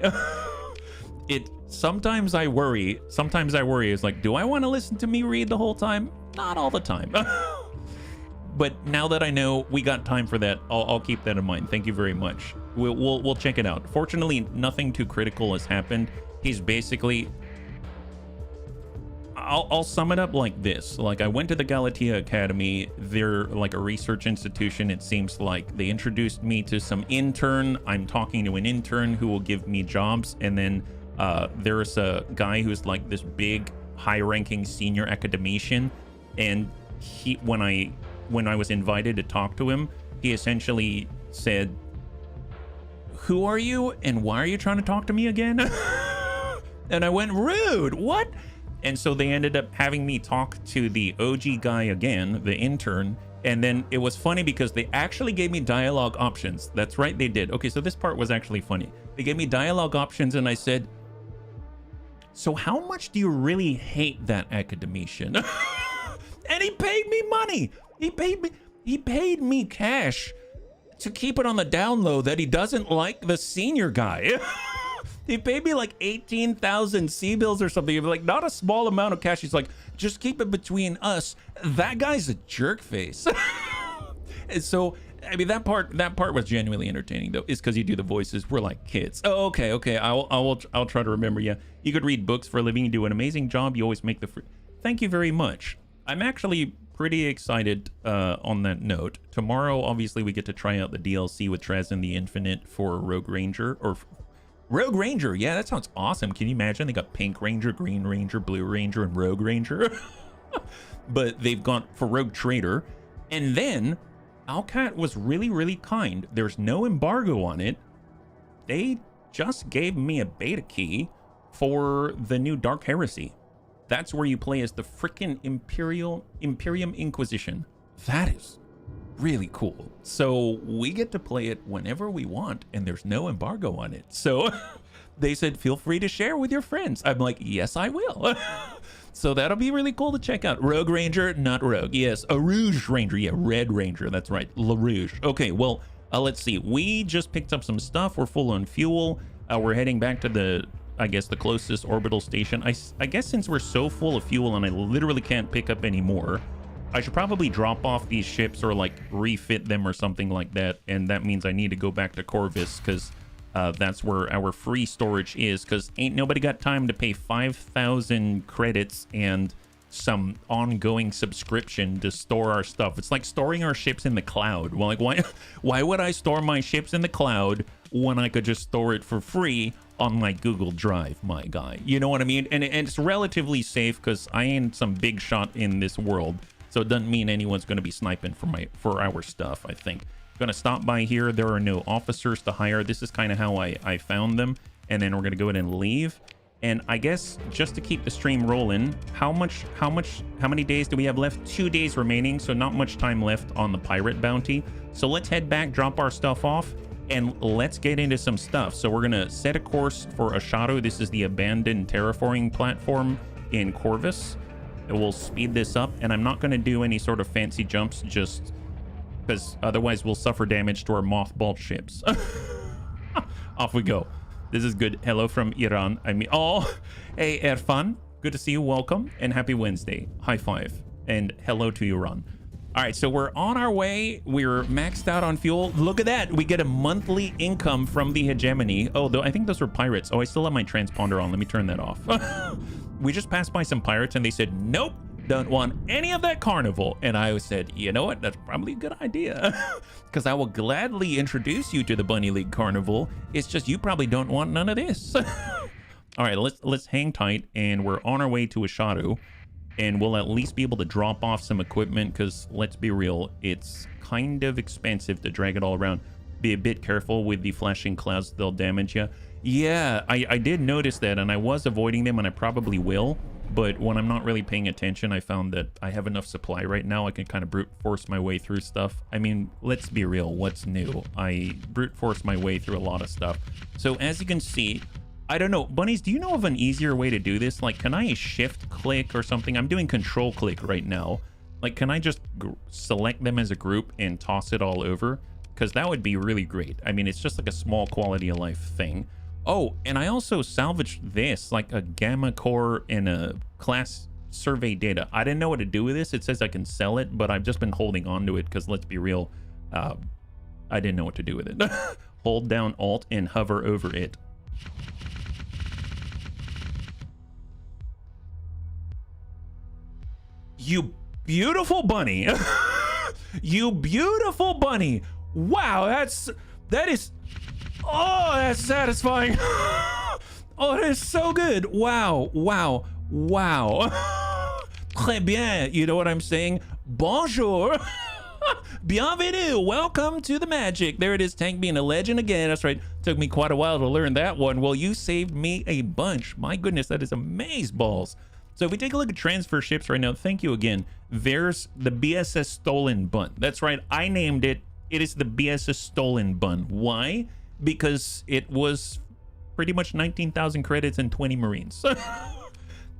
Sometimes I worry. It's like, do I want to listen to me read the whole time? Not all the time. But now that I know we got time for that, I'll keep that in mind. Thank you very much. We'll check it out. Fortunately, nothing too critical has happened. He's basically... I'll sum it up like this. Like, I went to the Galatea Academy. They're like a research institution, it seems like. They introduced me to some intern. I'm talking to an intern who will give me jobs. And then there's a guy who's like this big, high-ranking senior academician. And when I was invited to talk to him, he essentially said, "Who are you? And why are you trying to talk to me again?" And I went, "Rude, what?" And so they ended up having me talk to the OG guy again, the intern. And then it was funny because they actually gave me dialogue options. That's right, they did. Okay, so this part was actually funny. They gave me dialogue options, and I said, "So how much do you really hate that academician?" And he paid me money. He paid me cash to keep it on the down low that he doesn't like the senior guy. He paid me like 18,000 C-bills or something. Like, not a small amount of cash. He's like, "Just keep it between us. That guy's a jerk face." And so, I mean, that part was genuinely entertaining though. Is because you do the voices. We're like kids. Oh, okay. I'll try to remember. Yeah, you could read books for a living. You do an amazing job. You always make the free. Thank you very much. I'm actually pretty excited on that note. Tomorrow, obviously, we get to try out the DLC with Trez and the Infinite for Rogue Ranger, or Rogue Ranger. Yeah, that sounds awesome. Can you imagine? They got Pink Ranger, Green Ranger, Blue Ranger, and Rogue Ranger. But they've gone for Rogue Trader. And then Alcat was really, really kind. There's no embargo on it. They just gave me a beta key for the new Dark Heresy. That's where you play as the frickin' Imperium Inquisition. That is really cool. So we get to play it whenever we want, and there's no embargo on it. So they said, feel free to share with your friends. I'm like, yes, I will. So that'll be really cool to check out. Rogue Ranger, not Rogue. Yes, a Rouge Ranger. Yeah, Red Ranger. That's right. La Rouge. Okay, well, let's see. We just picked up some stuff. We're full on fuel. We're heading back to the, I guess, the closest orbital station. I guess since we're so full of fuel and I literally can't pick up any more, I should probably drop off these ships or like refit them or something like that. And that means I need to go back to Corvus, because that's where our free storage is, because ain't nobody got time to pay 5,000 credits and some ongoing subscription to store our stuff. It's like storing our ships in the cloud. Well, like, why would I store my ships in the cloud when I could just store it for free on my Google Drive, my guy? You know what I mean? And it's relatively safe because I ain't some big shot in this world. So it doesn't mean anyone's going to be sniping for our stuff, I think. Going to stop by here. There are no officers to hire. This is kind of how I found them. And then we're going to go ahead and leave. And I guess just to keep the stream rolling, how many days do we have left? 2 days remaining. So not much time left on the pirate bounty. So let's head back, drop our stuff off, and let's get into some stuff. So we're going to set a course for Ashado. This is the abandoned terraforming platform in Corvus. We'll speed this up, and I'm not going to do any sort of fancy jumps, just because otherwise we'll suffer damage to our mothballed ships. Off we go. This is good. Hello from Iran. I mean, oh, hey, Erfan. Good to see you. Welcome, and happy Wednesday. High five, and hello to Iran. All right, so we're on our way. We're maxed out on fuel. Look at that. We get a monthly income from the hegemony. Oh, though I think those were pirates. Oh, I still have my transponder on. Let me turn that off. We just passed by some pirates and they said, nope, don't want any of that carnival. And I said, you know what? That's probably a good idea because I will gladly introduce you to the Bunny League Carnival. It's just you probably don't want none of this. All right, let's hang tight, and we're on our way to Ashado, and we'll at least be able to drop off some equipment because let's be real, it's kind of expensive to drag it all around. Be a bit careful with the flashing clouds, they'll damage you. Yeah, I did notice that, and I was avoiding them, and I probably will, but when I'm not really paying attention, I found that I have enough supply right now. I can kind of brute force my way through stuff. I mean, let's be real, what's new? I brute force my way through a lot of stuff. So as you can see, I don't know, bunnies, do you know of an easier way to do this? Like, can I shift click or something? I'm doing control click right now. Like, can I just select them as a group and toss it all over? Because that would be really great. I mean, it's just like a small quality of life thing. Oh, and I also salvaged this, like a gamma core and a class survey data. I didn't know what to do with this. It says I can sell it, but I've just been holding on to it because let's be real, I didn't know what to do with it. Hold down Alt and hover over it. You beautiful bunny. You beautiful bunny. Wow, that is, oh, that's satisfying. Oh, that is so good. Wow, wow, wow. Très bien. You know what I'm saying? Bonjour. Bienvenue. Welcome to the magic. There it is, Tank being a legend again. That's right. Took me quite a while to learn that one. Well, you saved me a bunch. My goodness, that is amazeballs. So if we take a look at transfer ships right now, thank you again. There's the BSS Stolen Bun. That's right, I named it. It is the BSS Stolen Bun. Why? Because it was pretty much 19,000 credits and 20 Marines.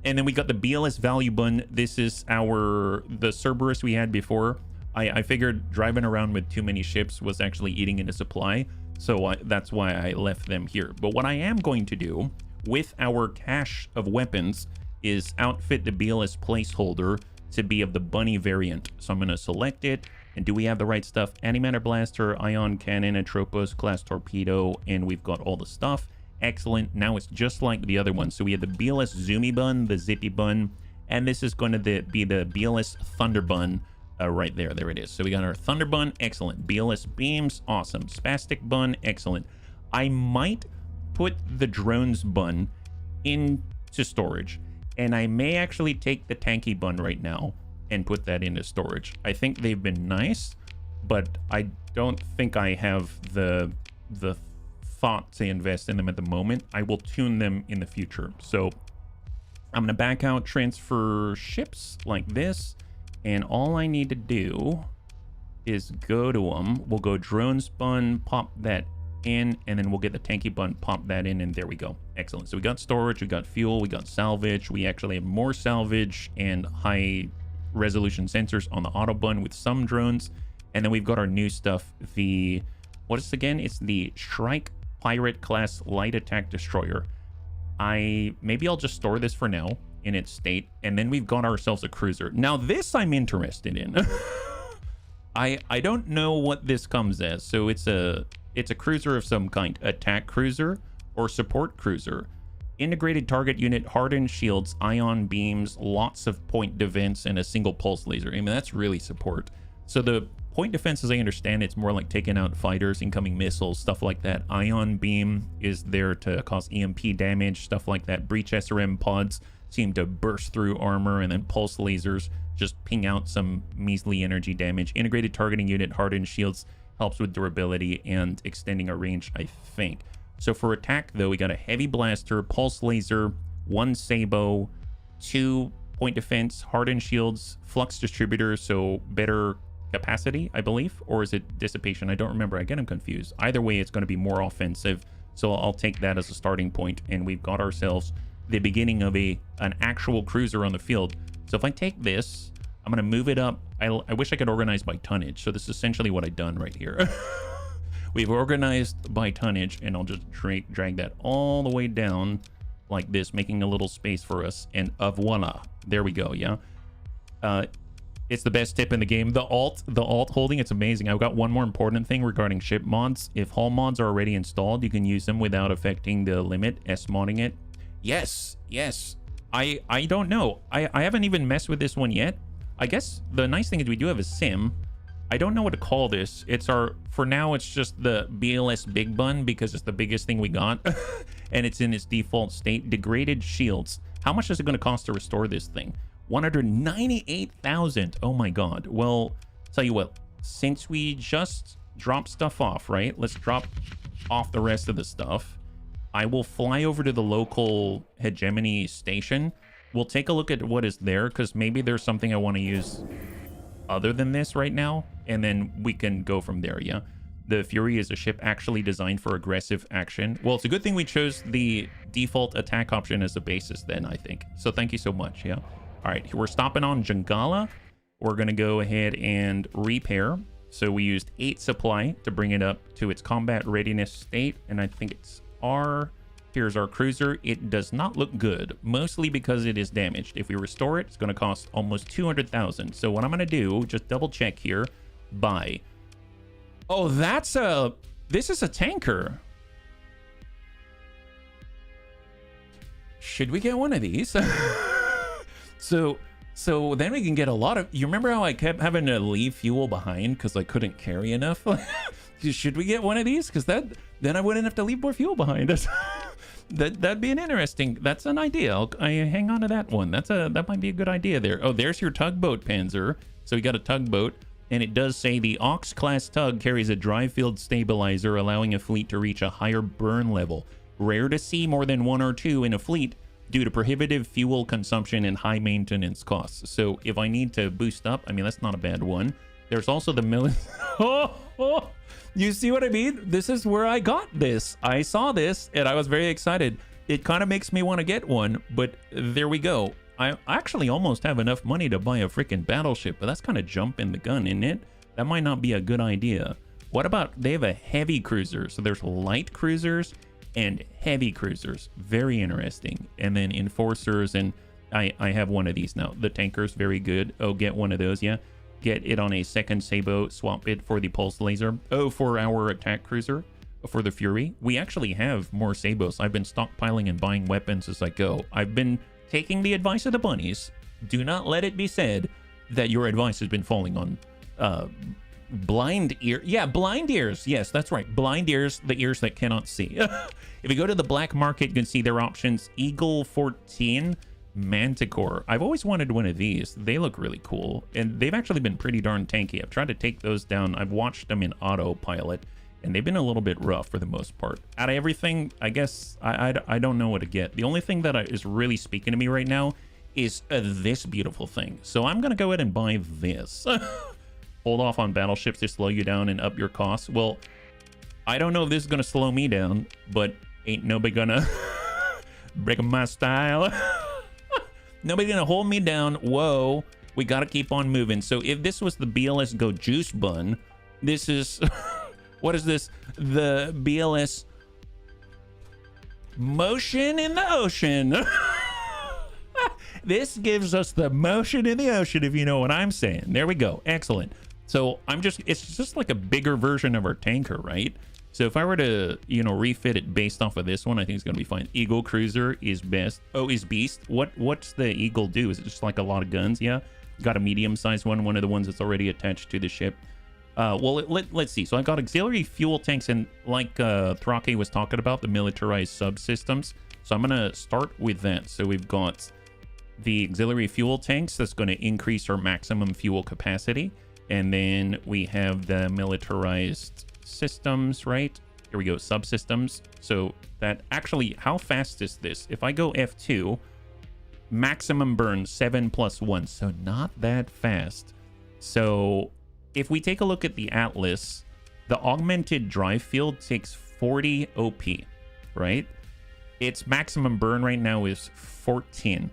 And then we got the BLS Value Bun. This is the Cerberus we had before. I figured driving around with too many ships was actually eating into supply. So that's why I left them here. But what I am going to do with our cache of weapons is outfit the BLS placeholder to be of the bunny variant. So I'm going to select it. And do we have the right stuff? Antimatter blaster, ion cannon, Atropos, class torpedo, and we've got all the stuff. Excellent. Now it's just like the other one. So we have the BLS Zoomy Bun, the Zippy Bun, and this is going to be the BLS Thunder Bun right there. There it is. So we got our Thunder Bun. Excellent. BLS Beams. Awesome. Spastic Bun. Excellent. I might put the Drones Bun into storage. And I may actually take the Tanky Bun right now and put that into storage. I think they've been nice, but I don't think I have the thought to invest in them at the moment. I will tune them in the future. So I'm gonna back out transfer ships like this, and all I need to do is go to them. We'll go Drones Bun, pop that in, and then we'll get the Tanky Bun, pop that in, and there we go. Excellent. So we got storage, we got fuel, we got salvage. We actually have more salvage and high resolution sensors on the auto bun with some drones. And then we've got our new stuff. What is it again? It's the Shrike Pirate class light attack destroyer. Maybe I'll just store this for now in its state, and then we've got ourselves a cruiser. Now this I'm interested in. I don't know what this comes as. So it's a cruiser of some kind. Attack cruiser or support cruiser. Integrated target unit, hardened shields, ion beams, lots of point defense, and a single pulse laser. I mean, that's really support. So the point defense, as I understand, it's more like taking out fighters, incoming missiles, stuff like that. Ion beam is there to cause EMP damage, stuff like that. Breach SRM pods seem to burst through armor, and then pulse lasers just ping out some measly energy damage. Integrated targeting unit, hardened shields, helps with durability and extending our range, I think. So for attack, though, we got a heavy blaster, pulse laser, 1 Sabo, 2 point defense, hardened shields, flux distributor, so better capacity, I believe, or is it dissipation? I don't remember. I get them confused. Either way, it's going to be more offensive, so I'll take that as a starting point, and we've got ourselves the beginning of an actual cruiser on the field. So if I take this, I'm going to move it up. I wish I could organize by tonnage, so this is essentially what I've done right here. We've organized by tonnage, and I'll just drag that all the way down like this, making a little space for us, and voila, there we go. Yeah. It's the best tip in the game. The alt holding, it's amazing. I've got one more important thing regarding ship mods. If hull mods are already installed, you can use them without affecting the limit, S-modding it. Yes. I don't know. I haven't even messed with this one yet. I guess the nice thing is we do have a sim. I don't know what to call this. For now, it's just the BLS Big Bun because it's the biggest thing we got. And it's in its default state. Degraded shields. How much is it going to cost to restore this thing? 198,000. Oh my god. Well, tell you what, since we just dropped stuff off, right? Let's drop off the rest of the stuff. I will fly over to the local hegemony station. We'll take a look at what is there, because maybe there's something I want to use other than this right now, and then we can go from there. Yeah, the Fury is a ship actually designed for aggressive action. Well, it's a good thing we chose the default attack option as a basis then, I think. So thank you so much. Yeah. All right, we're stopping on Jangala. We're going to go ahead and repair. So we used 8 supply to bring it up to its combat readiness state. And I think it's R. Here's our cruiser. It does not look good, mostly because it is damaged. If we restore it, it's going to cost almost 200,000. So what I'm going to do, just double check here. Buy. Oh, this is a tanker. Should we get one of these? So then we can get a lot of... You remember how I kept having to leave fuel behind because I couldn't carry enough? Should we get one of these? Because then I wouldn't have to leave more fuel behind. That'd be an interesting... That's an idea. I hang on to that one. That might be a good idea there. Oh, there's your tugboat, Panzer. So we got a tugboat, and it does say the Ox class tug carries a drive field stabilizer, allowing a fleet to reach a higher burn level. Rare to see more than 1 or 2 in a fleet, due to prohibitive fuel consumption and high maintenance costs. So if I need to boost up, I mean, that's not a bad one. There's also the you see what I mean? This is where I got this. I saw this and I was very excited. It kind of makes me want to get one, but there we go. I actually almost have enough money to buy a freaking battleship, but that's kind of jumping the gun, isn't it? That might not be a good idea. What about, they have a heavy cruiser. So there's light cruisers and heavy cruisers. Very interesting. And then enforcers, and I have one of these now. The tanker's very good. Oh, get one of those. Yeah, get it on a second Sabo. Swap it for the pulse laser. Oh, for our attack cruiser, for the Fury. We actually have more Sabos. I've been stockpiling and buying weapons as I go. I've been taking the advice of the bunnies. Do not let it be said that your advice has been falling on blind ear. Yeah, blind ears. Yes, that's right. Blind ears, the ears that cannot see. If you go to the black market, you can see their options. Eagle 14, Manticore. I've always wanted one of these. They look really cool, and they've actually been pretty darn tanky. I've tried to take those down. I've watched them in autopilot, and they've been a little bit rough for the most part. Out of everything, I guess I don't know what to get. The only thing that is really speaking to me right now is this beautiful thing. So I'm gonna go ahead and buy this. Hold off on battleships to slow you down and up your costs. Well, I don't know if this is gonna slow me down, but ain't nobody gonna break my style. Nobody gonna hold me down. Whoa, we gotta keep on moving. So if this was the BLS Go Juice Bun, this is what is this? The BLS Motion in the Ocean. This gives us the motion in the ocean, if you know what I'm saying. There we go. Excellent. So it's just like a bigger version of our tanker, right? So if I were to, refit it based off of this one, I think it's going to be fine. Eagle Cruiser is best. Oh, is Beast. What's the Eagle do? Is it just like a lot of guns? Yeah. Got a medium-sized one of the ones that's already attached to the ship. Well, let's see. So I got auxiliary fuel tanks, and like Thrake was talking about, the militarized subsystems. So I'm going to start with that. So we've got the auxiliary fuel tanks. That's going to increase our maximum fuel capacity. And then we have the militarized systems, right? Here we go, subsystems. So that actually, how fast is this? If I go F2, maximum burn 7+1, so not that fast. So if we take a look at the Atlas, the augmented drive field takes 40 OP, right? Its maximum burn right now is 14.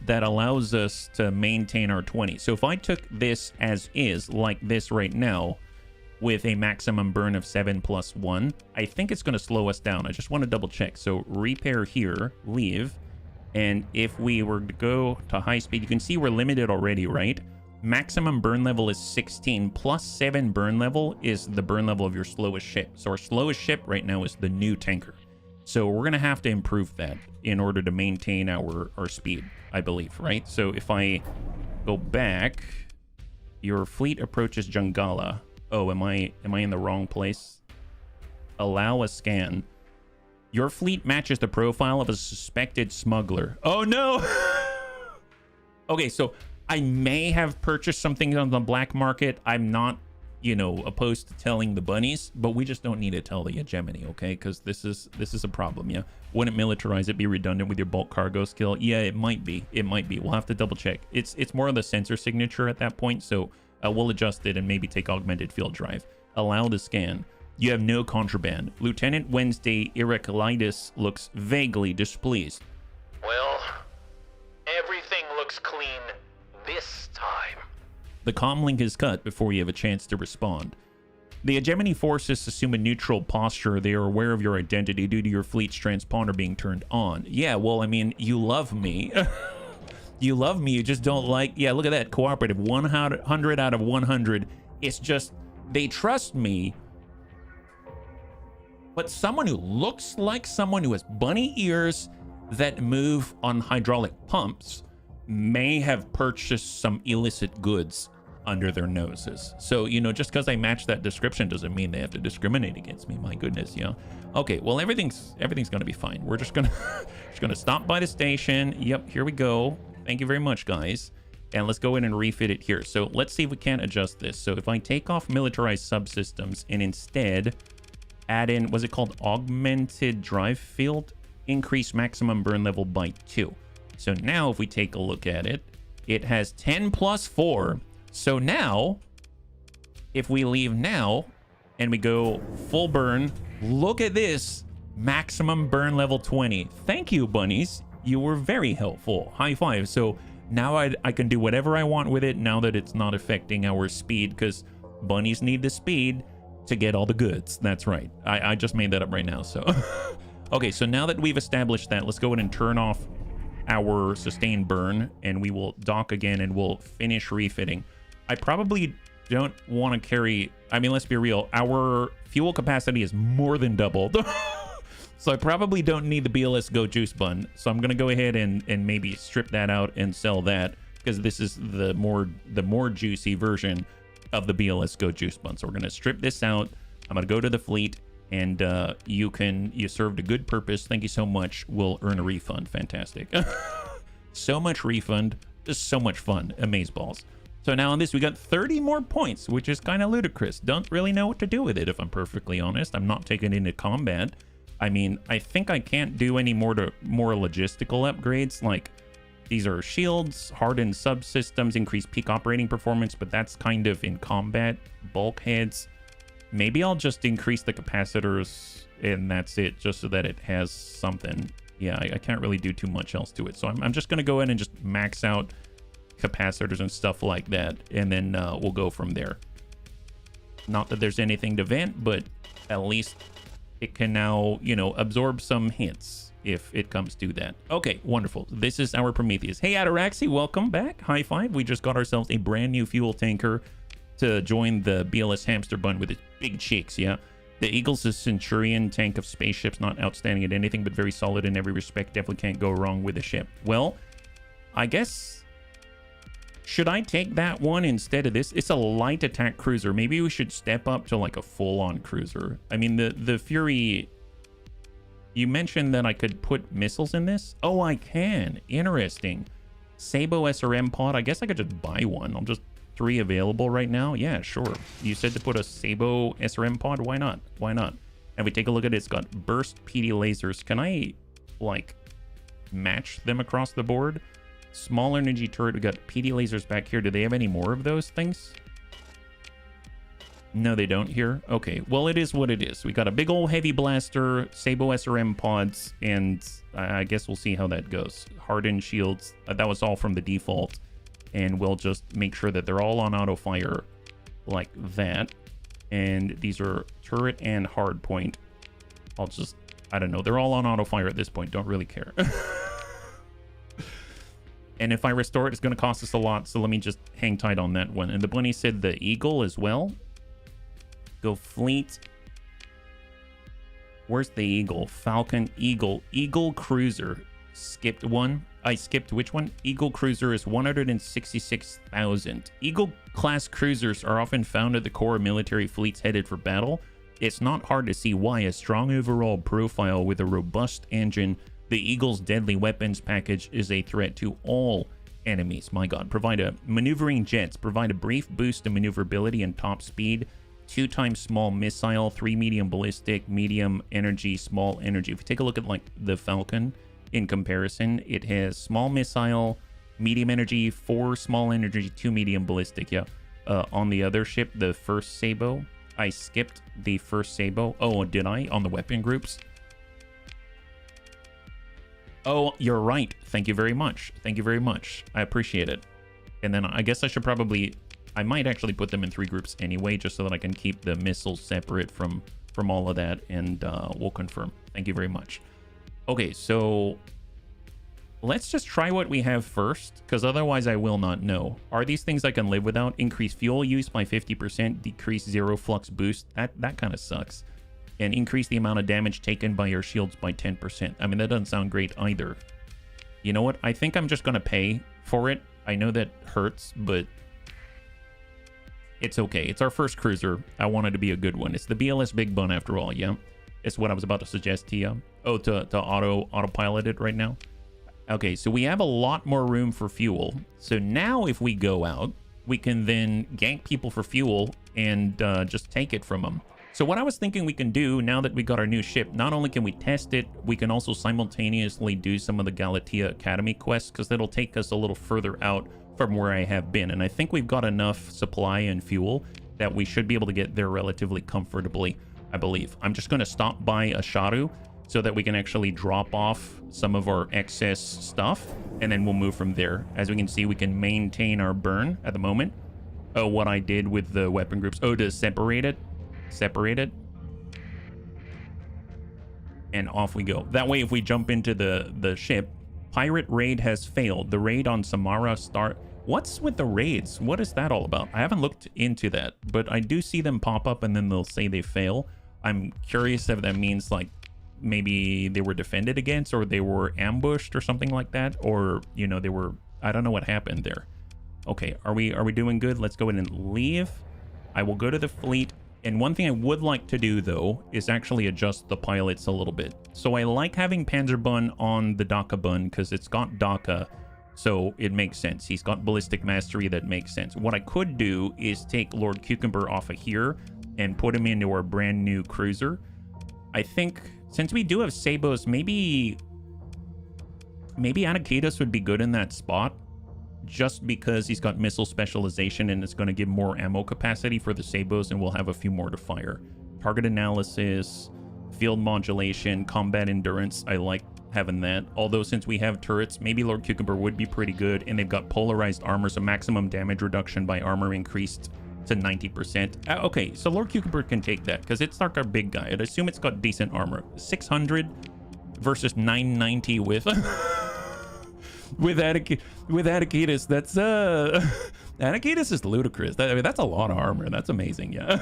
That allows us to maintain our 20. So if I took this as is, like this right now, with a maximum burn of 7+1, I think it's going to slow us down. I just want to double check. So repair here, leave. And if we were to go to high speed, you can see we're limited already, right? Maximum burn level is 16, plus 7 burn level is the burn level of your slowest ship. So our slowest ship right now is the new tanker. So we're going to have to improve that in order to maintain our speed, I believe, right? So if I go back, your fleet approaches Jungala. Oh, am I in the wrong place? Allow a scan. Your fleet matches the profile of a suspected smuggler. Oh no! Okay, so I may have purchased something on the black market. I'm not, you know, opposed to telling the bunnies, but we just don't need to tell the hegemony, okay? Because this is a problem, yeah? Wouldn't militarize it be redundant with your bulk cargo skill? Yeah, it might be. It might be. We'll have to double check. It's more of the sensor signature at that point, so we'll adjust it and maybe take augmented field drive. Allow the scan. You have no contraband. Lieutenant Wednesday Iracolitis looks vaguely displeased. Well, everything looks clean this time. The comm link is cut before you have a chance to respond. The hegemony forces assume a neutral posture. They are aware of your identity due to your fleet's transponder being turned on. Yeah, well, I mean, you love me. You love me, you just don't like... Yeah, look at that. Cooperative. 100 out of 100. It's just, they trust me. But someone who looks like someone who has bunny ears that move on hydraulic pumps may have purchased some illicit goods under their noses. So, you know, just because I match that description doesn't mean they have to discriminate against me. My goodness, yeah. Okay, well, everything's gonna be fine. We're just gonna stop by the station. Yep, here we go. Thank you very much, guys. And let's go in and refit it here. So let's see if we can't adjust this. So if I take off militarized subsystems and instead add in, was it called augmented drive field? Increase maximum burn level by 2. So now if we take a look at it, it has 10 plus 4. So now, if we leave now and we go full burn, look at this, maximum burn level 20. Thank you, bunnies. You were very helpful. High five. So now I can do whatever I want with it now that it's not affecting our speed, because bunnies need the speed to get all the goods. That's right. I just made that up right now. So okay, so now that we've established that, let's go ahead and turn off our sustained burn and we will dock again and we'll finish refitting. I probably don't want to carry, I mean, let's be real, our fuel capacity is more than doubled. So I probably don't need the BLS Go Juice Bun. So I'm gonna go ahead and maybe strip that out and sell that, because this is the more juicy version of the BLS Go Juice Bun. So we're gonna strip this out. I'm gonna go to the fleet, and you served a good purpose. Thank you so much. We'll earn a refund. Fantastic. So much refund. Just so much fun. Amazeballs. So now on this, we got 30 more points, which is kind of ludicrous. Don't really know what to do with it, if I'm perfectly honest. I'm not taking it into combat. I mean, I think I can't do any more logistical upgrades. Like, these are shields, hardened subsystems, increase peak operating performance, but that's kind of in combat. Bulkheads. Maybe I'll just increase the capacitors and that's it, just so that it has something. Yeah, I can't really do too much else to it. So I'm just going to go in and just max out capacitors and stuff like that, and then we'll go from there. Not that there's anything to vent, but at least it can now, you know, absorb some hits if it comes to that. Okay, wonderful. This is our Prometheus. Hey, Ataraxi, welcome back. High five. We just got ourselves a brand new fuel tanker to join the BLS hamster bun with its big cheeks, yeah? The Eagle's a Centurion tank of spaceships, not outstanding at anything, but very solid in every respect. Definitely can't go wrong with the ship. Well, I guess... should I take that one instead of this? It's a light attack cruiser. Maybe we should step up to like a full-on cruiser. I mean, the Fury... You mentioned that I could put missiles in this? Oh, I can. Interesting. Sabo SRM pod. I guess I could just buy one. I'll just... 3 available right now? Yeah, sure. You said to put a Sabo SRM pod? Why not? Why not? And we take a look at it. It's got burst PD lasers. Can I, like, match them across the board? Small energy turret. We got PD lasers back here. Do they have any more of those things? No, they don't here. Okay, well, it is what it is. We got a big old heavy blaster, Sabo SRM pods, and I guess we'll see how that goes. Hardened shields. That was all from the default. And we'll just make sure that they're all on auto fire like that. And these are turret and hard point. I'll just, I don't know. They're all on auto fire at this point. Don't really care. And if I restore it, it's going to cost us a lot. So let me just hang tight on that one. And the bunny said the Eagle as well. Go fleet. Where's the Eagle? Falcon, Eagle, Eagle Cruiser. Skipped one. I skipped which one? Eagle Cruiser is 166,000. Eagle class cruisers are often found at the core of military fleets headed for battle. It's not hard to see why a strong overall profile with a robust engine, the Eagle's deadly weapons package is a threat to all enemies. My god. Provide a maneuvering jets. Provide a brief boost to maneuverability and top speed. 2 times small missile, 3 medium ballistic, medium energy, small energy. If you take a look at like the Falcon in comparison, it has small missile, medium energy, 4 small energy, 2 medium ballistic. Yeah. On the other ship, the first Sabo, I skipped the first Sabo. Oh, did I? On the weapon groups? Oh, you're right. Thank you very much. Thank you very much. I appreciate it. And then I guess I should probably... I might actually put them in 3 groups anyway, just so that I can keep the missiles separate from all of that, and we'll confirm. Thank you very much. Okay, so let's just try what we have first, because otherwise I will not know. Are these things I can live without? Increase fuel use by 50%, decrease 0 flux boost. That kind of sucks. And increase the amount of damage taken by your shields by 10%. I mean, that doesn't sound great either. You know what? I think I'm just going to pay for it. I know that hurts, but it's okay. It's our first cruiser. I want it to be a good one. It's the BLS Big Bun after all, yeah? It's what I was about to suggest to you. Oh, to autopilot it right now? Okay, so we have a lot more room for fuel. So now if we go out, we can then gank people for fuel and just take it from them. So what I was thinking we can do now that we got our new ship, not only can we test it, we can also simultaneously do some of the Galatea Academy quests, because that'll take us a little further out from where I have been. And I think we've got enough supply and fuel that we should be able to get there relatively comfortably, I believe. I'm just going to stop by Asharu so that we can actually drop off some of our excess stuff, and then we'll move from there. As we can see, we can maintain our burn at the moment. Oh, what I did with the weapon groups. Oh, to separate it. And off we go. That way, if we jump into the ship, pirate raid has failed. The raid on Samara Star... What's with the raids? What is that all about? I haven't looked into that, but I do see them pop up and then they'll say they fail. I'm curious if that means like maybe they were defended against, or they were ambushed or something like that, or you know, they were... I don't know what happened there. Okay, are we doing good? Let's go ahead and leave. I will go to the fleet. And one thing I would like to do, though, is actually adjust the pilots a little bit. So I like having Panzerbun on the Daka Bun because it's got Daka, so it makes sense. He's got Ballistic Mastery, that makes sense. What I could do is take Lord Cucumber off of here and put him into our brand new cruiser. I think, since we do have Sabos, maybe Anakitas would be good in that spot, just because he's got missile specialization and it's going to give more ammo capacity for the Sabos, and we'll have a few more to fire. Target analysis, field modulation, combat endurance. I like having that. Although since we have turrets, maybe Lord Cucumber would be pretty good. And they've got polarized armor, so maximum damage reduction by armor increased to 90%. Okay, so Lord Cucumber can take that because it's like our big guy. I'd assume it's got decent armor. 600 versus 990 with... with Anakitas, that's Anakitas is ludicrous. I mean, that's a lot of armor. That's amazing. Yeah.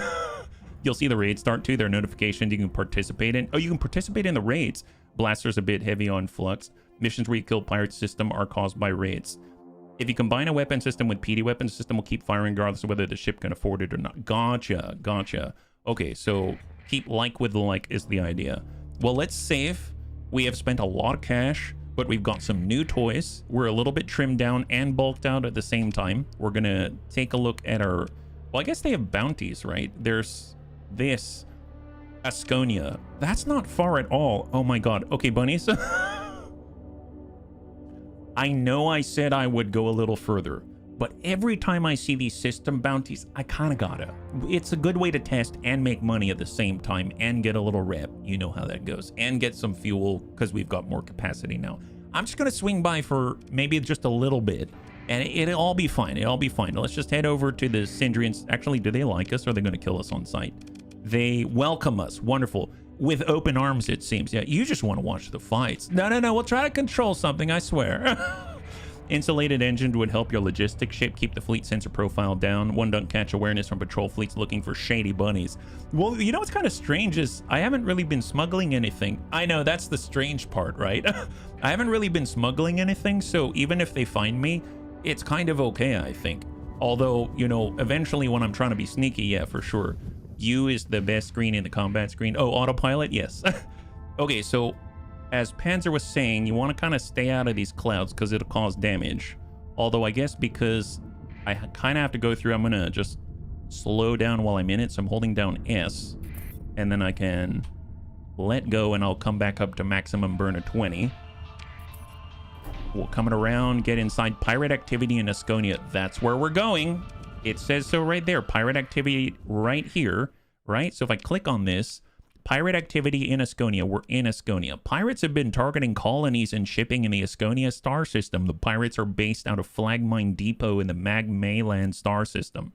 You'll see the raids start too. There are notifications you can participate in. Oh, you can participate in the raids. Blaster's a bit heavy on flux. Missions where you kill pirate system are caused by raids. If you combine a weapon system with PD weapon, the system will keep firing regardless of whether the ship can afford it or not. Gotcha. Okay, so keep like with like is the idea. Well, let's save. We have spent a lot of cash, but we've got some new toys. We're a little bit trimmed down and bulked out at the same time. We're gonna take a look at our... Well, I guess they have bounties, right? There's this Asconia. That's not far at all. Oh my god. Okay, bunnies. I know I said I would go a little further, but every time I see these system bounties, I kind of gotta. It's a good way to test and make money at the same time and get a little rep. You know how that goes. And get some fuel because we've got more capacity now. I'm just going to swing by for maybe just a little bit and it'll all be fine. It'll all be fine. Let's just head over to the Syndrians. Actually, do they like us or are they going to kill us on sight? They welcome us. Wonderful. With open arms, it seems. Yeah, you just want to watch the fights. No. We'll try to control something, I swear. Insulated engine would help your logistics ship keep the fleet sensor profile down. One don't catch awareness from patrol fleets looking for shady bunnies. Well, you know what's kind of strange is I haven't really been smuggling anything. I know, that's the strange part, right? I haven't really been smuggling anything, so even if they find me, it's kind of okay, I think. Although, you know, eventually when I'm trying to be sneaky, yeah, for sure. U is the best screen in the combat screen. Oh, autopilot? Yes. Okay, so as Panzer was saying, you want to kind of stay out of these clouds because it'll cause damage. Although I guess because I kind of have to go through, I'm going to just slow down while I'm in it. So I'm holding down S, and then I can let go and I'll come back up to maximum burn of 20. We'll coming around, get inside pirate activity in Asconia. That's where we're going. It says so right there. Pirate activity right here, right? So if I click on this, pirate activity in Asconia. We're in Asconia. Pirates have been targeting colonies and shipping in the Asconia star system. The pirates are based out of Flagmine Depot in the Magmayland star system.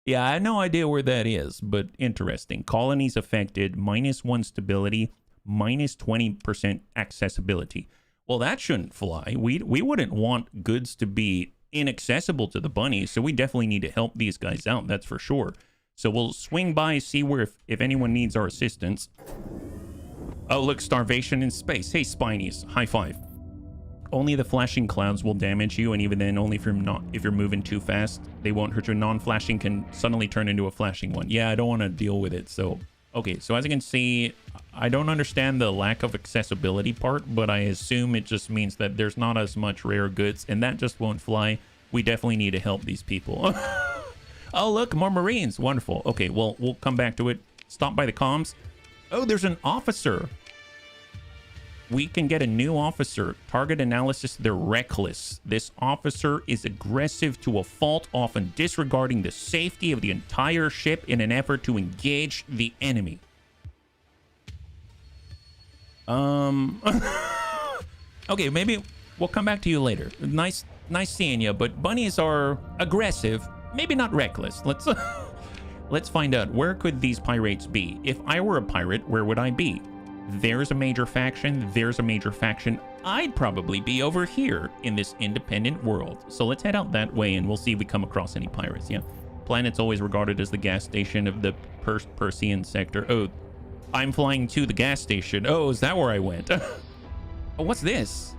Yeah, I have no idea where that is, but interesting. Colonies affected, -1 stability, -20% accessibility. Well, that shouldn't fly. We wouldn't want goods to be inaccessible to the bunnies, so we definitely need to help these guys out, that's for sure. So we'll swing by, see where if anyone needs our assistance. Oh, look, starvation in space. Hey, Spinies, high five. Only the flashing clouds will damage you, and even then, only if you're moving too fast. They won't hurt you. Non-flashing can suddenly turn into a flashing one. Yeah, I don't want to deal with it. So, okay, so as you can see, I don't understand the lack of accessibility part, but I assume it just means that there's not as much rare goods, and that just won't fly. We definitely need to help these people. Oh, look, more Marines. Wonderful. Okay, well, we'll come back to it. Stop by the comms. Oh, there's an officer. We can get a new officer. Target analysis, they're reckless. This officer is aggressive to a fault, often disregarding the safety of the entire ship in an effort to engage the enemy. Okay, maybe we'll come back to you later. Nice seeing you, but bunnies are aggressive. Maybe not reckless. Let's find out. Where could these pirates be? If I were a pirate, where would I be? There's a major faction. There's a major faction. I'd probably be over here in this independent world. So let's head out that way and we'll see if we come across any pirates. Yeah. Planet's always regarded as the gas station of the Persian sector. Oh, I'm flying to the gas station. Oh, is that where I went? Oh, what's this?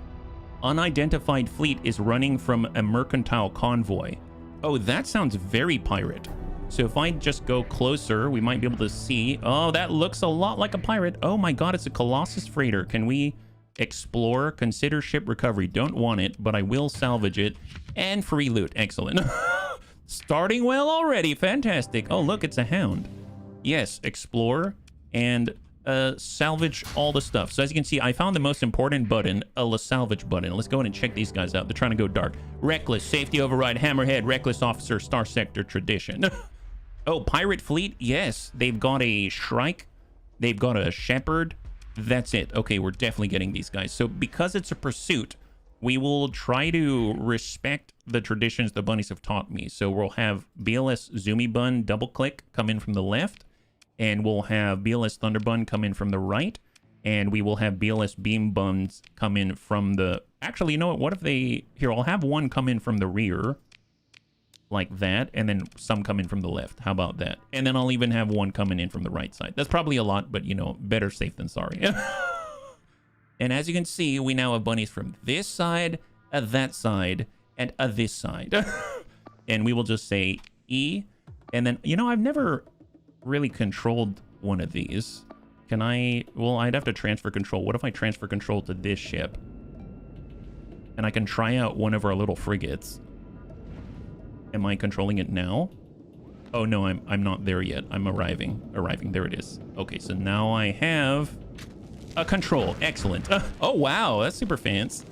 Unidentified fleet is running from a mercantile convoy. Oh, that sounds very pirate. So if I just go closer, we might be able to see. Oh, that looks a lot like a pirate. Oh my god, it's a Colossus freighter. Can we explore? Consider ship recovery. Don't want it, but I will salvage it. And free loot. Excellent. Starting well already. Fantastic. Oh, look, it's a hound. Yes, explore and salvage all the stuff. So as you can see, I found the most important button, a salvage button. Let's go in and check these guys out. They're trying to go dark. Reckless, safety override, hammerhead, reckless officer, Starsector, tradition. Oh, pirate fleet. Yes, they've got a Shrike. They've got a Shepherd. That's it. Okay, we're definitely getting these guys. So because it's a pursuit, we will try to respect the traditions the bunnies have taught me. So we'll have BLS Zoomy Bun double click come in from the left. And we'll have BLS Thunderbun come in from the right. And we will have BLS Beam Buns come in from the... Actually, you know what? What if they... Here, I'll have one come in from the rear. Like that. And then some come in from the left. How about that? And then I'll even have one coming in from the right side. That's probably a lot, but, you know, better safe than sorry. And as you can see, we now have bunnies from this side, that side, and this side. And we will just say E. And then, you know, I've never... really controlled one of these. Can I... Well, I'd have to transfer control. What if I transfer control to this ship? And I can try out one of our little frigates. Am I controlling it now? Oh, no, I'm not there yet. I'm arriving. There it is. Okay, so now I have a control. Excellent. Oh, wow. That's super fancy.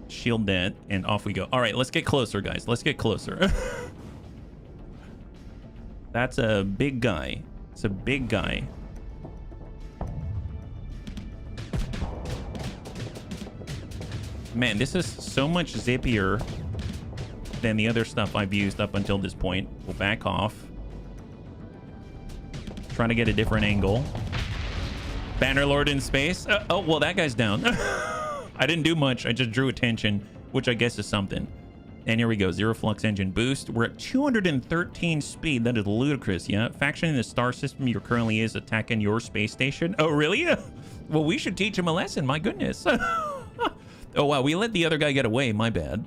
Shield that, and off we go. All right, let's get closer, guys. Let's get closer. That's a big guy. It's a big guy. Man, this is so much zippier than the other stuff I've used up until this point. We'll back off. Trying to get a different angle. Bannerlord in space. Oh, well, that guy's down. I didn't do much. I just drew attention, which I guess is something. And here we go. Zero flux engine boost. We're at 213 speed. That is ludicrous, yeah? Faction in the star system you're currently is attacking your space station. Oh, really? Well, we should teach him a lesson. My goodness. Oh, wow. We let the other guy get away. My bad.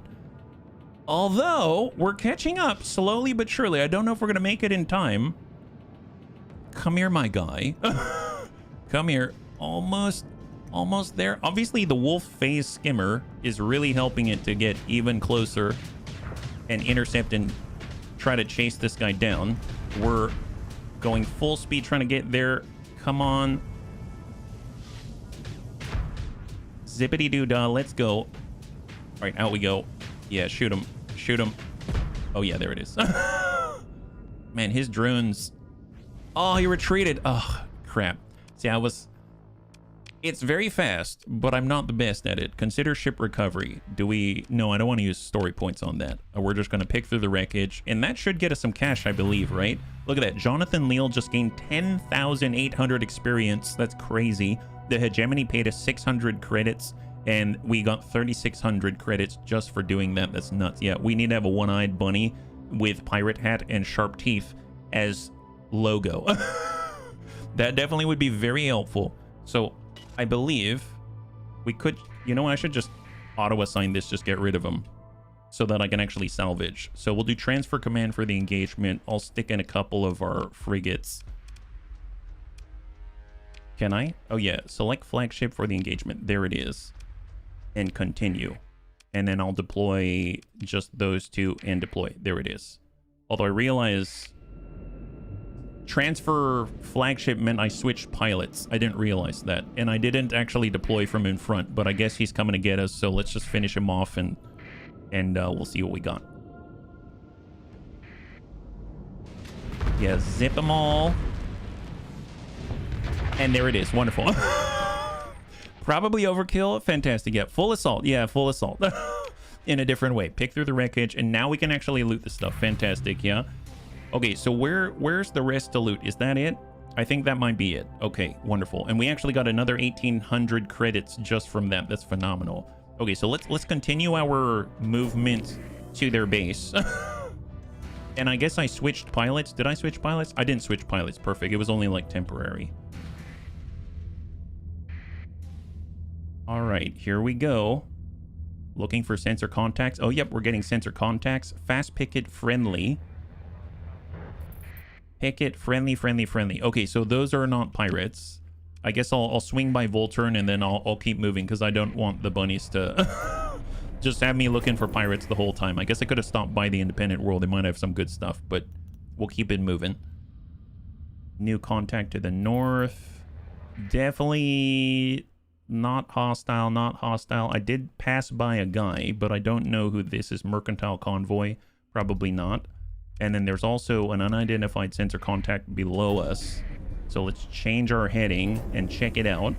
Although, we're catching up slowly but surely. I don't know if we're going to make it in time. Come here, my guy. Come here. Almost there. Obviously, the wolf phase skimmer is really helping it to get even closer and intercept and try to chase this guy down. We're going full speed trying to get there. Come on. Zippity doo dah. Let's go. All right, out we go. Yeah, shoot him. Shoot him. Oh, yeah, there it is. Man, his drones. Oh, he retreated. Oh, crap. See, it's very fast, but I'm not the best at it. Consider ship recovery. No, I don't want to use story points on that. We're just going to pick through the wreckage, and that should get us some cash, I believe, right? Look at that. Jonathan Leal just gained 10,800 experience. That's crazy. The hegemony paid us 600 credits, and we got 3,600 credits just for doing that. That's nuts. Yeah, we need to have a one-eyed bunny with pirate hat and sharp teeth as logo. That definitely would be very helpful. So I believe we could, you know, I should just auto-assign this, just get rid of them so that I can actually salvage. So we'll do transfer command for the engagement. I'll stick in a couple of our frigates. Can I? Oh yeah, select flagship for the engagement. There it is. And continue. And then I'll deploy just those two and deploy. There it is. Although I realize transfer flagship meant I switched pilots. I didn't realize that. And I didn't actually deploy from in front, but I guess he's coming to get us, so let's just finish him off and we'll see what we got. Yeah, zip them all. And there it is. Wonderful. Probably overkill. Fantastic. Yeah, full assault. Yeah, full assault. In a different way. Pick through the wreckage, and now we can actually loot the stuff. Fantastic, yeah. Okay, so where's the rest to loot? Is that it? I think that might be it. Okay, wonderful. And we actually got another 1,800 credits just from that. That's phenomenal. Okay, so let's continue our movement to their base. And I guess I switched pilots. Did I switch pilots? I didn't switch pilots. Perfect. It was only like temporary. All right, here we go. Looking for sensor contacts. Oh, yep, we're getting sensor contacts. Fast picket friendly. Picket friendly. Okay, so those are not pirates. I guess I'll swing by Volturn and then I'll keep moving because I don't want the bunnies to just have me looking for pirates the whole time. I guess I could have stopped by the independent world. They might have some good stuff, but we'll keep it moving. New contact to the north. Definitely not hostile, not hostile. I did pass by a guy, but I don't know who this is. Mercantile convoy. Probably not. And then there's also an unidentified sensor contact below us. So let's change our heading and check it out.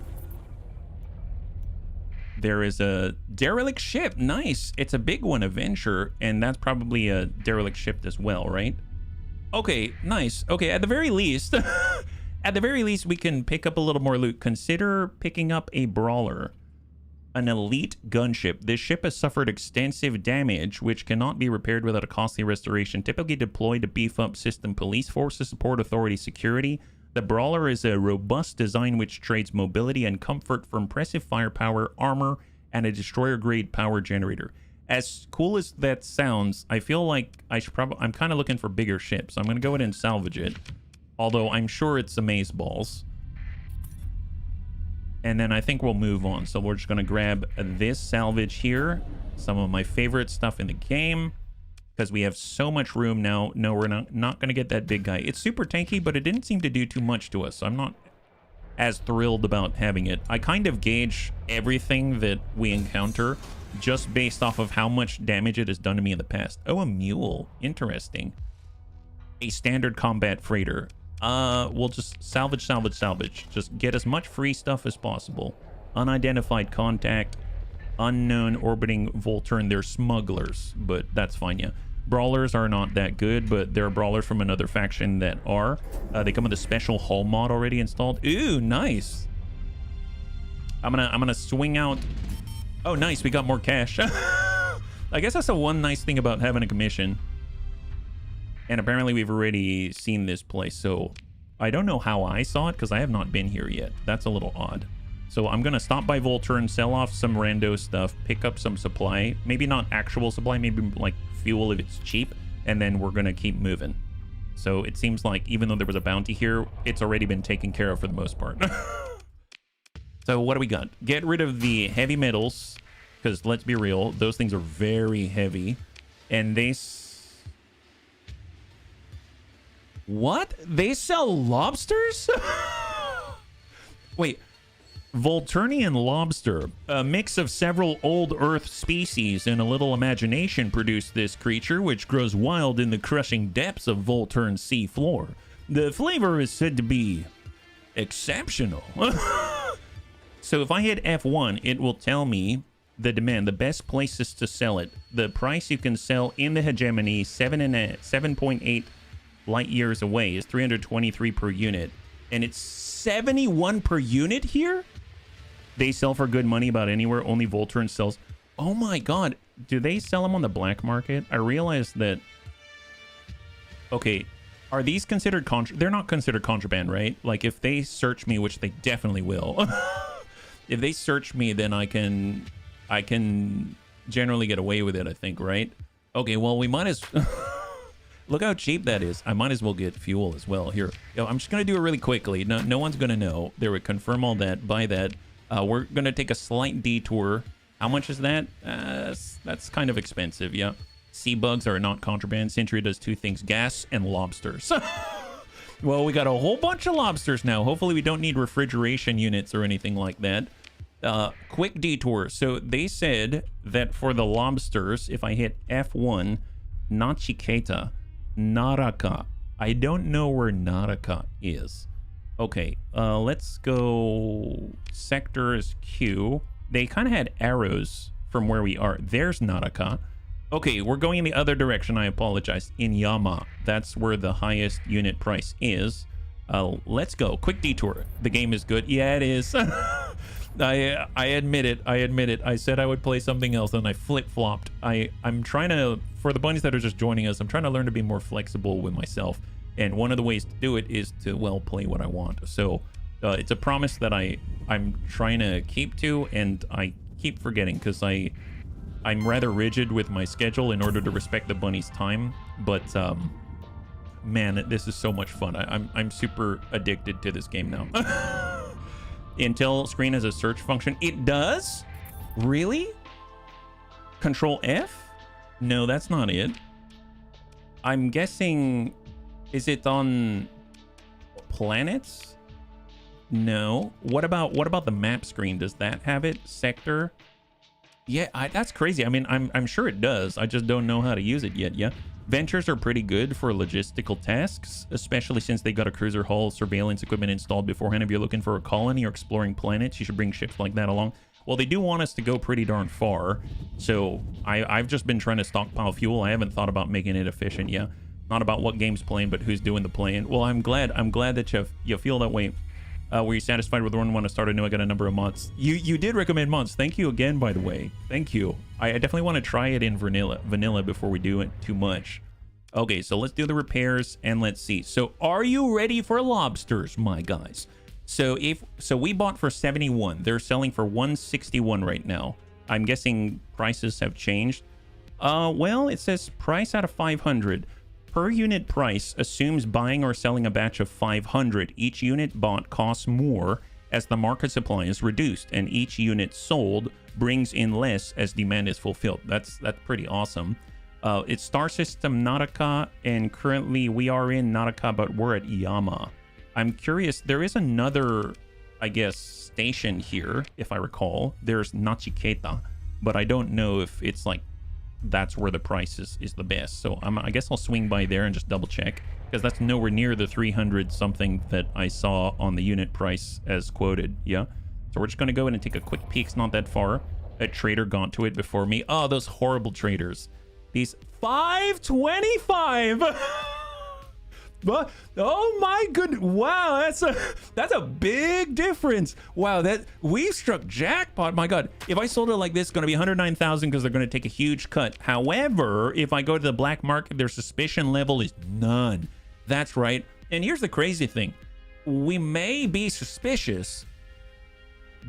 There is a derelict ship. Nice. It's a big one, a Venture, and that's probably a derelict ship as well, right? Okay, nice. Okay, at the very least, at the very least, we can pick up a little more loot. Consider picking up a Brawler, an elite gunship. This ship has suffered extensive damage, which cannot be repaired without a costly restoration. Typically deployed to beef up system police forces, support authority security. The Brawler is a robust design which trades mobility and comfort for impressive firepower, armor, and a destroyer-grade power generator. As cool as that sounds, I feel like I'm kind of looking for bigger ships. I'm going to go ahead and salvage it, although I'm sure it's amazeballs. And then I think we'll move on. So we're just going to grab this salvage here. Some of my favorite stuff in the game, because we have so much room now. No, we're not going to get that big guy. It's super tanky, but it didn't seem to do too much to us. So I'm not as thrilled about having it. I kind of gauge everything that we encounter just based off of how much damage it has done to me in the past. Oh, a mule. Interesting. A standard combat freighter. We'll just salvage. Just get as much free stuff as possible. Unidentified contact. Unknown orbiting Volturn. They're smugglers, but that's fine, yeah. Brawlers are not that good, but there are brawlers from another faction that are. They come with a special hull mod already installed. Ooh, nice. I'm gonna swing out. Oh, nice. We got more cash. I guess that's the one nice thing about having a commission. And apparently we've already seen this place, so I don't know how I saw it because I have not been here yet. That's a little odd. So I'm gonna stop by Volturn, sell off some rando stuff, pick up some supply. Maybe not actual supply, maybe like fuel if it's cheap, and then we're gonna keep moving. So it seems like even though there was a bounty here, it's already been taken care of for the most part. So what do we got? Get rid of the heavy metals, because let's be real, those things are very heavy. And they... What? They sell lobsters? Wait. Volturnian lobster, a mix of several old Earth species and a little imagination produced this creature, which grows wild in the crushing depths of Volturn's sea floor. The flavor is said to be exceptional. So if I hit F1, it will tell me the demand, the best places to sell it, the price you can sell in the hegemony, 7.8 light years away is 323 per unit, and it's 71 per unit here. They sell for good money about anywhere. Only Volturn sells. Oh my god, do they sell them on the black market? I realized that. Okay, are these considered they're not considered contraband, right? Like if they search me, which they definitely will. If they search me, then I can generally get away with it, I think, right? Okay, well, we might as... Look how cheap that is. I might as well get fuel as well. Here, I'm just going to do it really quickly. No one's going to know. There, we confirm all that, buy that. We're going to take a slight detour. How much is that? That's kind of expensive, yeah. Sea bugs are not contraband. Century does two things, gas and lobsters. Well, we got a whole bunch of lobsters now. Hopefully we don't need refrigeration units or anything like that. Quick detour. So they said that for the lobsters, if I hit F1, Nachiketa, Naraka. I don't know where Naraka is. Okay, let's go sectors Q. They kind of had arrows from where we are. There's Naraka. Okay, we're going in the other direction. I apologize. In Yama. That's where the highest unit price is. Let's go. Quick detour. The game is good. Yeah, it is. I admit it. I admit it. I said I would play something else and I flip-flopped. I'm trying to, for the bunnies that are just joining us, I'm trying to learn to be more flexible with myself. And one of the ways to do it is to, well, play what I want. So it's a promise that I'm trying to keep to, and I keep forgetting because I'm rather rigid with my schedule in order to respect the bunny's time. But man, this is so much fun. I'm super addicted to this game now. Intel screen has a search function. It does? Really? Control F? No, that's not it. I'm guessing, is it on planets? No. What about the map screen? Does that have it? Sector? Yeah, that's crazy. I mean, I'm sure it does. I just don't know how to use it yet. Yeah. Ventures are pretty good for logistical tasks, especially since they got a cruiser hull surveillance equipment installed beforehand. If you're looking for a colony or exploring planets, you should bring ships like that along. Well, they do want us to go pretty darn far, so I've just been trying to stockpile fuel. I haven't thought about making it efficient yet. Not about what game's playing, but who's doing the playing. Well, I'm glad that you feel that way. Were you satisfied with the one when I started? I know I got a number of mods. You did recommend mods. Thank you again, by the way. Thank you. I definitely want to try it in vanilla before we do it too much. Okay, so let's do the repairs and let's see. So are you ready for lobsters, my guys? So we bought for 71. They're selling for 161 right now. I'm guessing prices have changed. Well, it says price out of 500. Per unit price assumes buying or selling a batch of 500. Each unit bought costs more as the market supply is reduced, and each unit sold brings in less as demand is fulfilled. That's pretty awesome. It's Star System Naraka, and currently we are in Naraka, but we're at Yama. I'm curious, there is another, I guess, station here, if I recall. There's Nachiketa, but I don't know if it's like that's where the price is the best. So I guess I'll swing by there and just double check, because that's nowhere near the 300 something that I saw on the unit price as quoted. Yeah, so we're just going to go in and take a quick peek. It's not that far. A trader got to it before me. Oh, those horrible traders. These 525. Oh my goodness. Wow, that's a big difference. Wow, that we struck jackpot. My God. If I sold it like this, it's going to be 109,000 because they're going to take a huge cut. However, if I go to the black market, their suspicion level is none. That's right. And here's the crazy thing. We may be suspicious,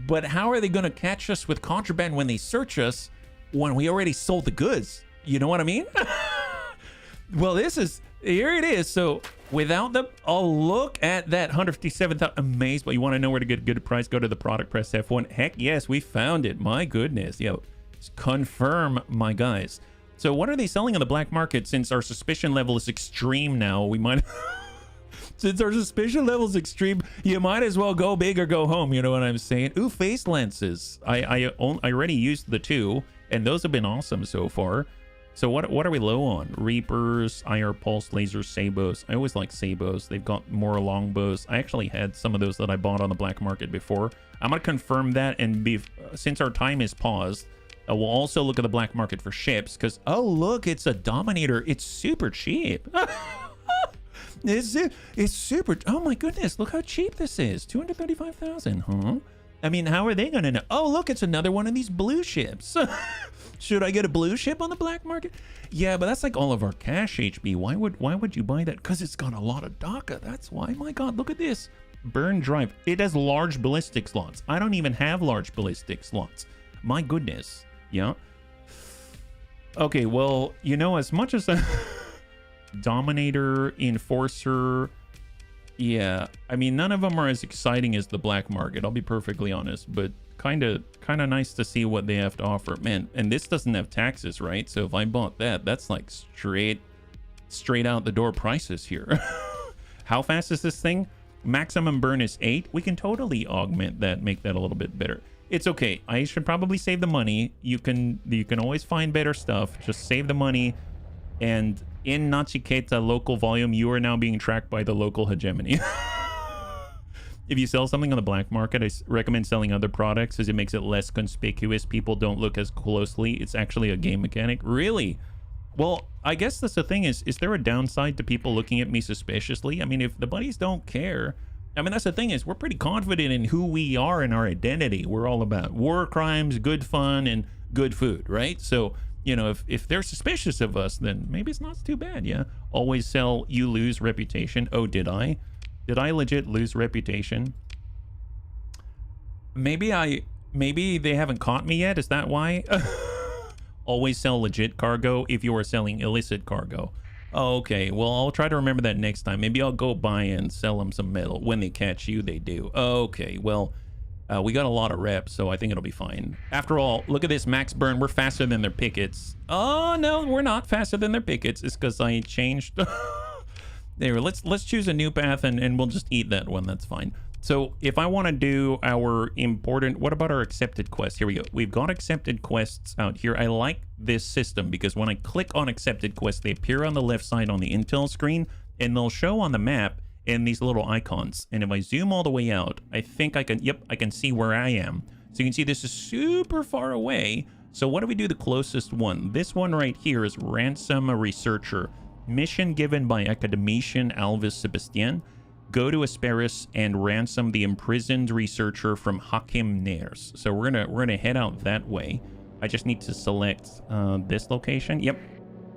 but how are they going to catch us with contraband when they search us when we already sold the goods? You know what I mean? Well, here it is. So without the, oh, look at that 157,000. Amazed. But you want to know where to get a good price? Go to the product, press F1. Heck yes, we found it. My goodness. Yo, confirm, my guys. So what are they selling on the black market? Since our suspicion level is extreme now, we might... Since our suspicion level is extreme, you might as well go big or go home. You know what I'm saying? Ooh, face lenses. I already used the 2, and those have been awesome so far. So what are we low on? Reapers, IR pulse, laser, sabos. I always like sabos. They've got more longbows. I actually had some of those that I bought on the black market before. I'm gonna confirm that, and since our time is paused, we'll also look at the black market for ships. Because oh look, it's a Dominator. It's super cheap. It's super. Oh my goodness, look how cheap this is. 235,000, huh? I mean, how are they gonna know? Oh look, it's another one of these blue ships. Should I get a blue ship on the black market? Yeah, but that's like all of our cash, HB. Why would you buy that? Because it's got a lot of DACA. That's why. My God, look at this. Burn drive. It has large ballistic slots. I don't even have large ballistic slots. My goodness. Yeah. Okay, well, you know, as much as Dominator, Enforcer, yeah, I mean, none of them are as exciting as the black market, I'll be perfectly honest, but kind of nice to see what they have to offer. Man, and this doesn't have taxes, right? So if I bought that, that's like straight out the door prices here. How fast is this thing? Maximum burn is 8. We can totally augment that, make that a little bit better. It's okay. I should probably save the money. You can always find better stuff. Just save the money. And in Nachiketa local volume, you are now being tracked by the local hegemony. If you sell something on the black market, I recommend selling other products as it makes it less conspicuous. People don't look as closely. It's actually a game mechanic. Really? Well, I guess that's the thing is there a downside to people looking at me suspiciously? I mean, if the buddies don't care, I mean, that's the thing is we're pretty confident in who we are and our identity. We're all about war crimes, good fun, and good food, right? So, you know, if they're suspicious of us, then maybe it's not too bad, yeah? Always sell, you lose reputation. Oh, did I? Did I legit lose reputation? Maybe they haven't caught me yet. Is that why? Always sell legit cargo if you are selling illicit cargo. Oh, okay, well, I'll try to remember that next time. Maybe I'll go buy and sell them some metal. When they catch you, they do. Okay, well, we got a lot of reps, so I think it'll be fine. After all, look at this max burn. We're faster than their pickets. Oh, no, we're not faster than their pickets. It's because I changed... There, let's choose a new path and we'll just eat that one. That's fine. So if I want to do our important, what about our accepted quests? Here we go. We've got accepted quests out here. I like this system because when I click on accepted quests, they appear on the left side on the intel screen and they'll show on the map in these little icons. And if I zoom all the way out, I think I can, yep, I can see where I am. So you can see this is super far away. So what do we do the closest one? This one right here is Ransom a Researcher. Mission given by academician Alvis Sebastien. Go to Asperis and ransom the imprisoned researcher from Hakim Ners. So we're gonna head out that way. I just need to select this location. Yep,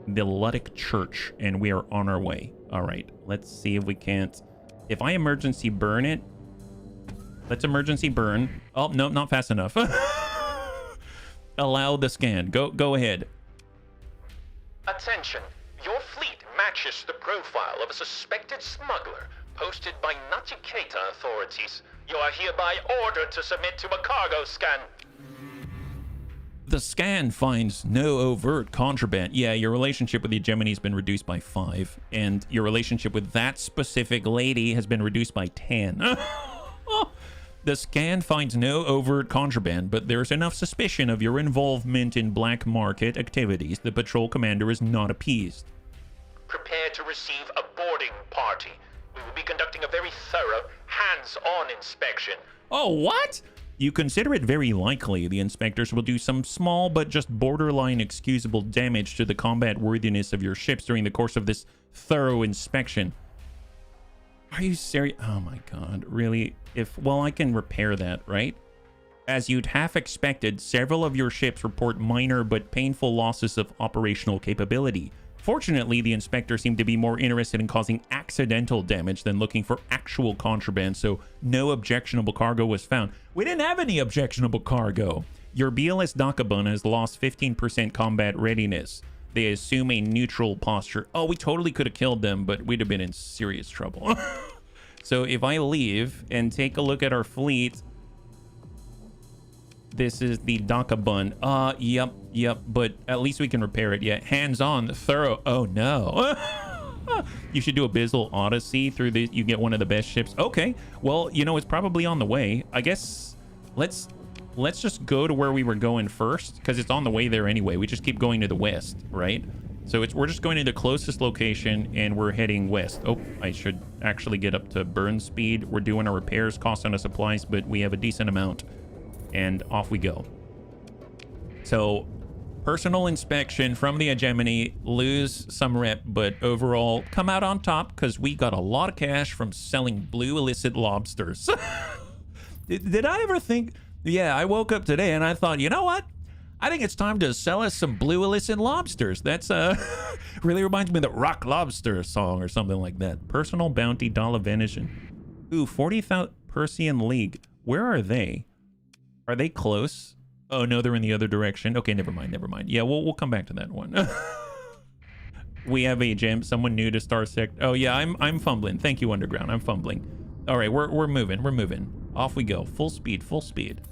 the Luddic Church, and we are on our way. All right, let's see if we can't. If I emergency burn it, let's emergency burn. Oh no, not fast enough. Allow the scan. Go ahead. Attention. Your fleet matches the profile of a suspected smuggler posted by Nachiketa authorities. You are hereby ordered to submit to a cargo scan. The scan finds no overt contraband. Yeah, your relationship with the hegemony has been reduced by 5, and your relationship with that specific lady has been reduced by 10. The scan finds no overt contraband, but there's enough suspicion of your involvement in black market activities. The patrol commander is not appeased. Prepare to receive a boarding party. We will be conducting a very thorough, hands-on inspection. Oh, what? You consider it very likely the inspectors will do some small but just borderline excusable damage to the combat worthiness of your ships during the course of this thorough inspection. Are you serious? Oh my god, really? Well, I can repair that, right? As you'd half expected, several of your ships report minor but painful losses of operational capability. Fortunately, the inspector seemed to be more interested in causing accidental damage than looking for actual contraband, so no objectionable cargo was found. We didn't have any objectionable cargo. Your BLS Dakabun has lost 15% combat readiness. They assume a neutral posture. Oh, we totally could have killed them, but we'd have been in serious trouble. So if I leave and take a look at our fleet, this is the Dakabun. Yep, but at least we can repair it. Yeah, hands-on, thorough. Oh no. You should do Abyssal Odyssey through the, you get one of the best ships. Okay, well, you know, it's probably on the way. I guess let's just go to where we were going first, because it's on the way there anyway. We just keep going to the west, right? So we're just going to the closest location and we're heading west. Oh, I should actually get up to burn speed. We're doing our repairs, costing us supplies, but we have a decent amount. And off we go. So personal inspection from the hegemony, lose some rep, but overall come out on top because we got a lot of cash from selling blue illicit lobsters. Did I ever think? Yeah, I woke up today and I thought, you know what? I think it's time to sell us some blue illicit lobsters. That's really reminds me of the Rock Lobster song or something like that. Personal bounty, dollar venison. Ooh, 40,000 Persian League. Where are they? Are they close? Oh no, they're in the other direction. Okay, never mind. Yeah, we'll come back to that one. We have a gem. Someone new to Starsector. Oh yeah, I'm fumbling. Thank you, Underground. I'm fumbling. All right, we're moving. Off we go. Full speed.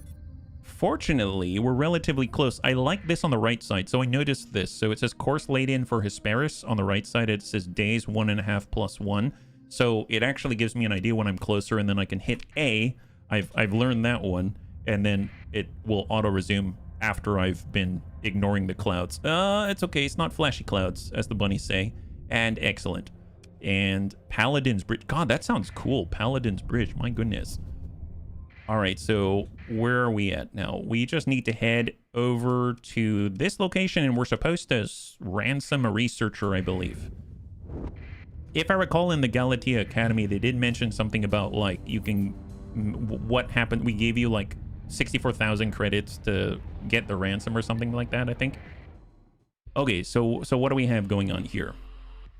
Fortunately, we're relatively close. I like this on the right side. So I noticed this. So it says course laid in for Hesperus. On the right side, it says days 1.5 + 1. So it actually gives me an idea when I'm closer, and then I can hit A. I've learned that one. And then it will auto-resume after I've been ignoring the clouds. It's okay. It's not flashy clouds, as the bunnies say. And excellent. And Paladin's Bridge. God, that sounds cool. Paladin's Bridge. My goodness. All right, so where are we at now? We just need to head over to this location, and we're supposed to ransom a researcher, I believe. If I recall, in the Galatea Academy, they did mention something about, like, you can... What happened? We gave you, like, 64,000 credits to get the ransom or something like that, I think. Okay, so what do we have going on here?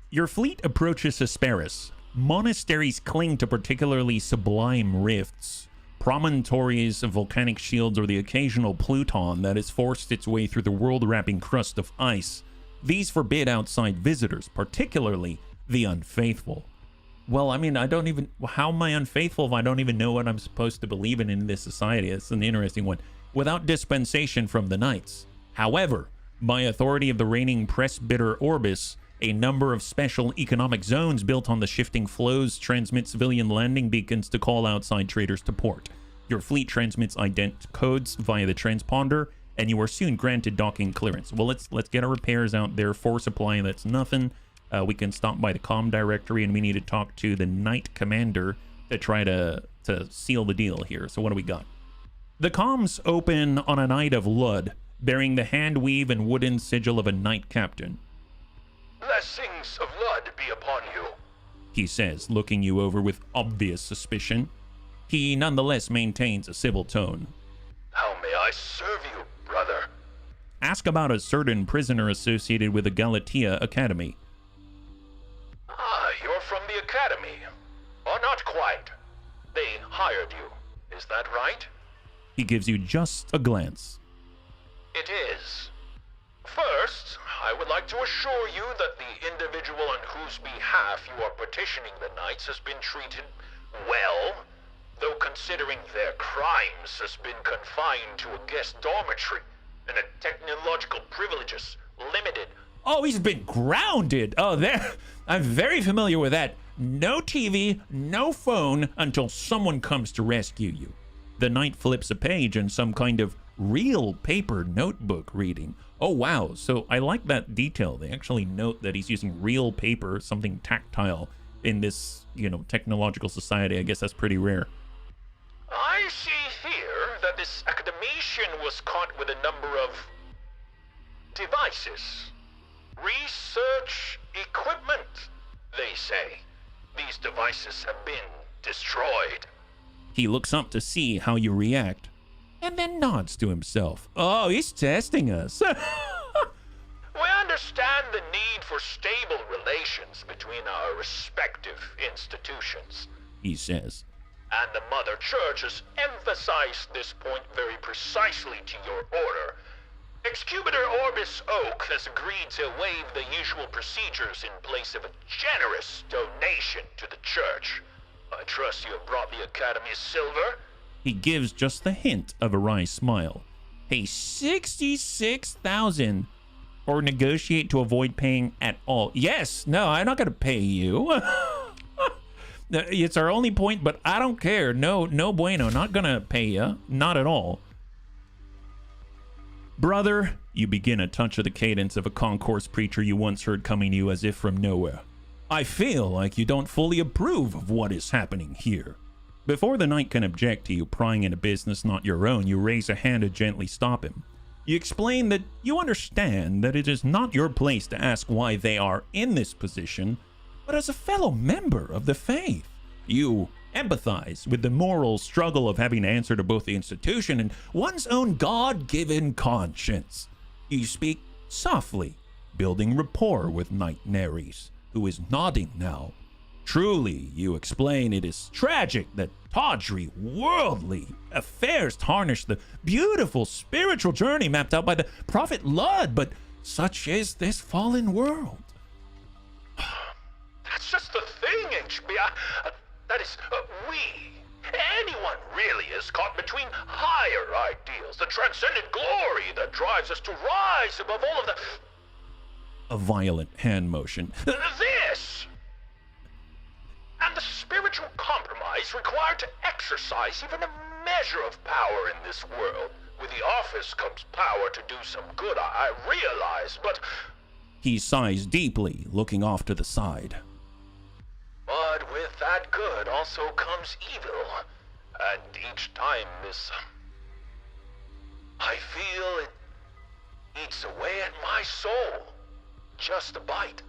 Your fleet approaches Hesperus. Monasteries cling to particularly sublime rifts. Promontories of volcanic shields, or the occasional Pluton that has forced its way through the world-wrapping crust of ice. These forbid outside visitors, particularly the unfaithful. Well, I mean, how am I unfaithful if I don't even know what I'm supposed to believe in this society? It's an interesting one. Without dispensation from the knights. However, by authority of the reigning presbyter Orbis, a number of special economic zones built on the shifting flows transmit civilian landing beacons to call outside traders to port. Your fleet transmits ident codes via the transponder, and you are soon granted docking clearance. Well, let's get our repairs out there. For supply, that's nothing. We can stop by the comm directory, and we need to talk to the Knight Commander to try to seal the deal here. So what do we got? The comms open on a Knight of Lud, bearing the hand weave and wooden sigil of a Knight Captain. Blessings of Lud be upon you, he says, looking you over with obvious suspicion. He nonetheless maintains a civil tone. How may I serve you, brother? Ask about a certain prisoner associated with the Galatea Academy. Ah, you're from the Academy. Or not quite. They hired you. Is that right? He gives you just a glance. It is. First, I would like to assure you that the individual on whose behalf you are petitioning the Knights has been treated well, though considering their crimes has been confined to a guest dormitory and a technological privileges limited. Oh, he's been grounded. Oh, there. I'm very familiar with that. No TV, no phone until someone comes to rescue you. The Knight flips a page in some kind of real paper notebook reading. Oh, wow. So I like that detail. They actually note that he's using real paper, something tactile in this, technological society. I guess that's pretty rare. I see here that this academician was caught with a number of devices. Research equipment, they say. these devices have been destroyed. He looks up to see how you react, and then nods to himself. Oh, he's testing us. We understand the need for stable relations between our respective institutions, he says. and the Mother Church has emphasized this point very precisely to your order. Excubitor Orbis Oak has agreed to waive the usual procedures in place of a generous donation to the Church. I trust you have brought the Academy's silver? He gives just the hint of a wry smile. Hey, 66,000 or negotiate to avoid paying at all. Yes, no, I'm not going to pay you. It's our only point, but I don't care. No bueno, not going to pay you. Not at all. Brother, you begin a touch of the cadence of a concourse preacher you once heard coming to you as if from nowhere. I feel like you don't fully approve of what is happening here. Before the knight can object to you prying into business not your own, you raise a hand to gently stop him. You explain that you understand that it is not your place to ask why they are in this position, but as a fellow member of the faith, you empathize with the moral struggle of having to answer to both the institution and one's own God-given conscience. You speak softly, building rapport with Knight Neres, who is nodding now. Truly, you explain, it is tragic that tawdry, worldly affairs tarnish the beautiful spiritual journey mapped out by the Prophet Lud, but such is this fallen world. That's just the thing, HB. That is, anyone really is caught between higher ideals, the transcendent glory that drives us to rise above all of the... A violent hand motion. This! And the spiritual compromise required to exercise even a measure of power in this world. With the office comes power to do some good, I realize, but... He sighs deeply, looking off to the side. But with that good also comes evil. And each time this... I feel it eats away at my soul. Just a bite.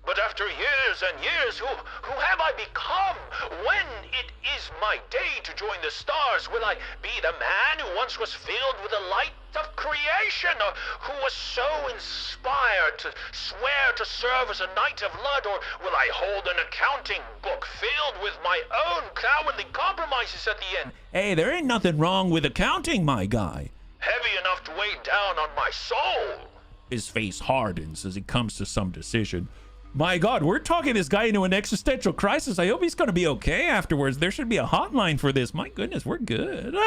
But after years and years, who have I become? When it is my day to join the stars, will I be the man who once was filled with the light of creation, or who was so inspired to swear to serve as a knight of Lud, or will I hold an accounting book filled with my own cowardly compromises at the end? Hey, there ain't nothing wrong with accounting, my guy. Heavy enough to weigh down on my soul. His face hardens as he comes to some decision. My God, we're talking this guy into an existential crisis. I hope he's going to be okay afterwards. There should be a hotline for this. My goodness, we're good.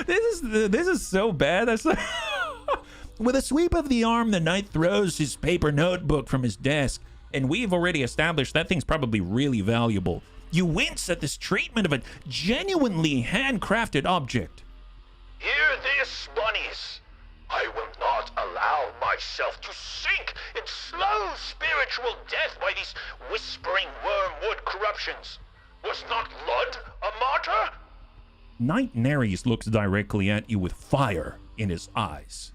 This is so bad. That's With a sweep of the arm, the knight throws his paper notebook from his desk, and we've already established that thing's probably really valuable. You wince at this treatment of a genuinely handcrafted object. Hear this, bunnies. I will not allow myself to sink in slow spiritual death by these whispering wormwood corruptions. Was not Lud a martyr? Knight Neres looks directly at you with fire in his eyes.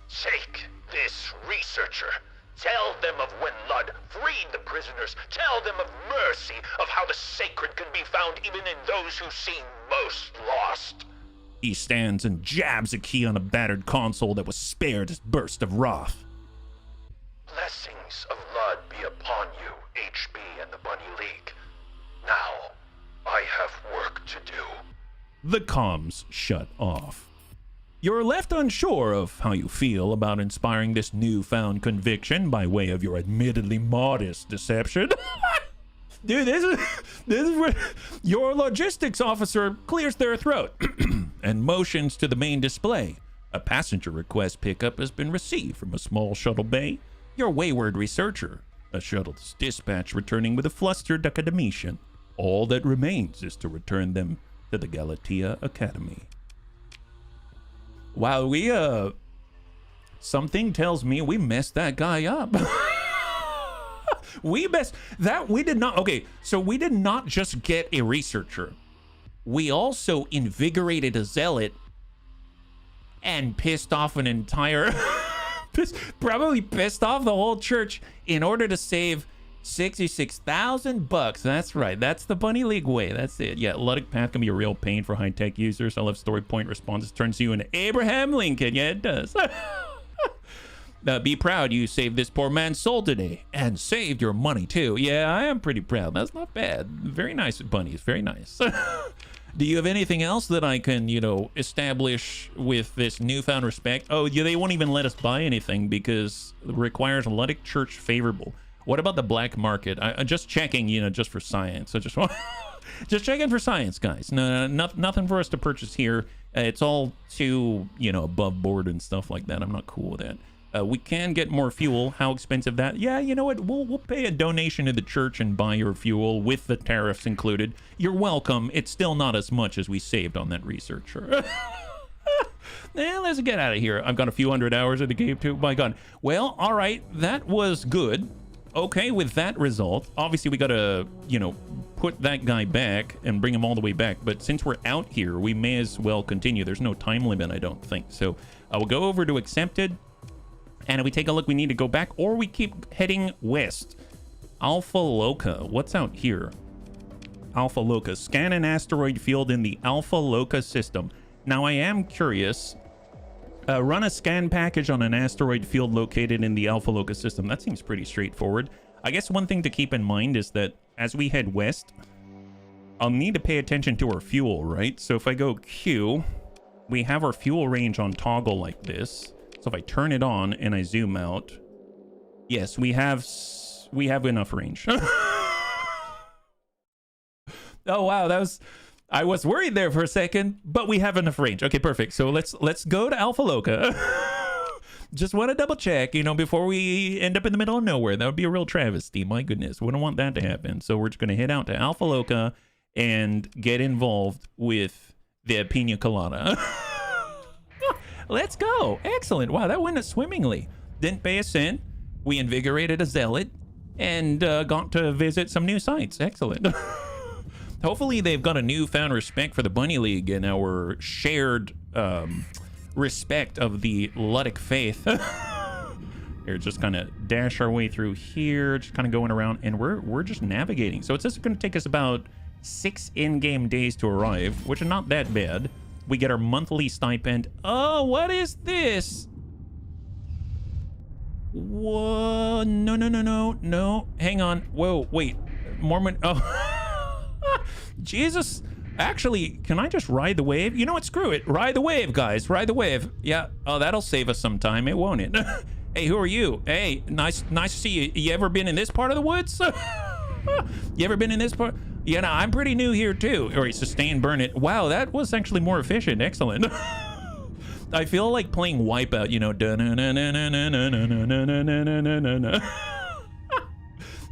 Take this researcher. Tell them of when Lud freed the prisoners. Tell them of mercy, of how the sacred can be found even in those who seem most lost. He stands and jabs a key on a battered console that was spared his burst of wrath. Blessings of Lud be upon you, HB and the Bunny League. Now, I have work to do. The comms shut off. You're left unsure of how you feel about inspiring this newfound conviction by way of your admittedly modest deception. Dude, this is where your logistics officer clears their throat and motions to the main display. A passenger request pickup has been received from a small shuttle bay. Your wayward researcher. A shuttle's dispatch returning with a flustered academician. All that remains is to return them to the Galatea Academy. Wow, something tells me we messed that guy up. We did not. Okay, so we did not just get a researcher. We also invigorated a zealot and pissed off an entire, probably pissed off the whole church in order to save $66,000. That's right. That's the Bunny League way. That's it. Yeah, Luddic Path can be a real pain for high-tech users. I love story point responses. Turns you into Abraham Lincoln. Yeah, it does. Be proud you saved this poor man's soul today. And saved your money, too. Yeah, I am pretty proud. That's not bad. Very nice, bunnies. Very nice. Do you have anything else that I can, you know, establish with this newfound respect? Oh, yeah, they won't even let us buy anything because it requires Luddic Church favorable. What about the black market? I'm just checking, you know, just for science. I just want, just checking for science, guys. Nothing for us to purchase here. It's all too, you know, above board and stuff like that. I'm not cool with that. We can get more fuel. How expensive that? Yeah, you know what? We'll pay a donation to the church and buy your fuel with the tariffs included. You're welcome. It's still not as much as we saved on that researcher. Let's get out of here. I've got a few hundred hours in the game too. My God. Well, all right. That was good. Okay, with that result, obviously we gotta, you know, put that guy back and bring him all the way back. But since we're out here, we may as well continue. There's no time limit, I don't think. So I will go over to accepted. And if we take a look, we need to go back or we keep heading west. Alpha Loca. What's out here? Alpha Loca. Scan an asteroid field in the Alpha Loca system. Now, I am curious. Run a scan package on an asteroid field located in the Alpha Loca system. That seems pretty straightforward. I guess one thing to keep in mind is that as we head west, I'll need to pay attention to our fuel, right? So if I go Q, we have our fuel range on toggle like this. So if I turn it on and I zoom out, yes, we have enough range. Oh wow, I was worried there for a second, but we have enough range. Okay, perfect. So let's go to Alpha Loca. Just want to double check, you know, before we end up in the middle of nowhere. That would be a real travesty. My goodness, we don't want that to happen. So we're just going to head out to Alpha Loca and get involved with the Pina Colada. Let's go. Excellent. Wow, that went swimmingly. Didn't pay a cent. We invigorated a zealot and got to visit some new sites. Excellent. Hopefully they've got a newfound respect for the Bunny League and our shared respect of the Luddic faith. Here, just kind of dash our way through here, just kind of going around, and we're just navigating. So it's just going to take us about 6 in-game days to arrive, which is not that bad. We get our monthly stipend. Oh, what is this? Whoa, no. Hang on. Whoa, wait. Mormon. Oh, Jesus. Actually, can I just ride the wave? You know what? Screw it. Ride the wave, guys. Ride the wave. Yeah. Oh, that'll save us some time, won't it? Hey, who are you? Hey, nice to see you. You ever been in this part of the woods? You ever been in this part? Yeah, no, I'm pretty new here too. All right, sustain, burn it. Wow, that was actually more efficient. Excellent. I feel like playing Wipeout, you know.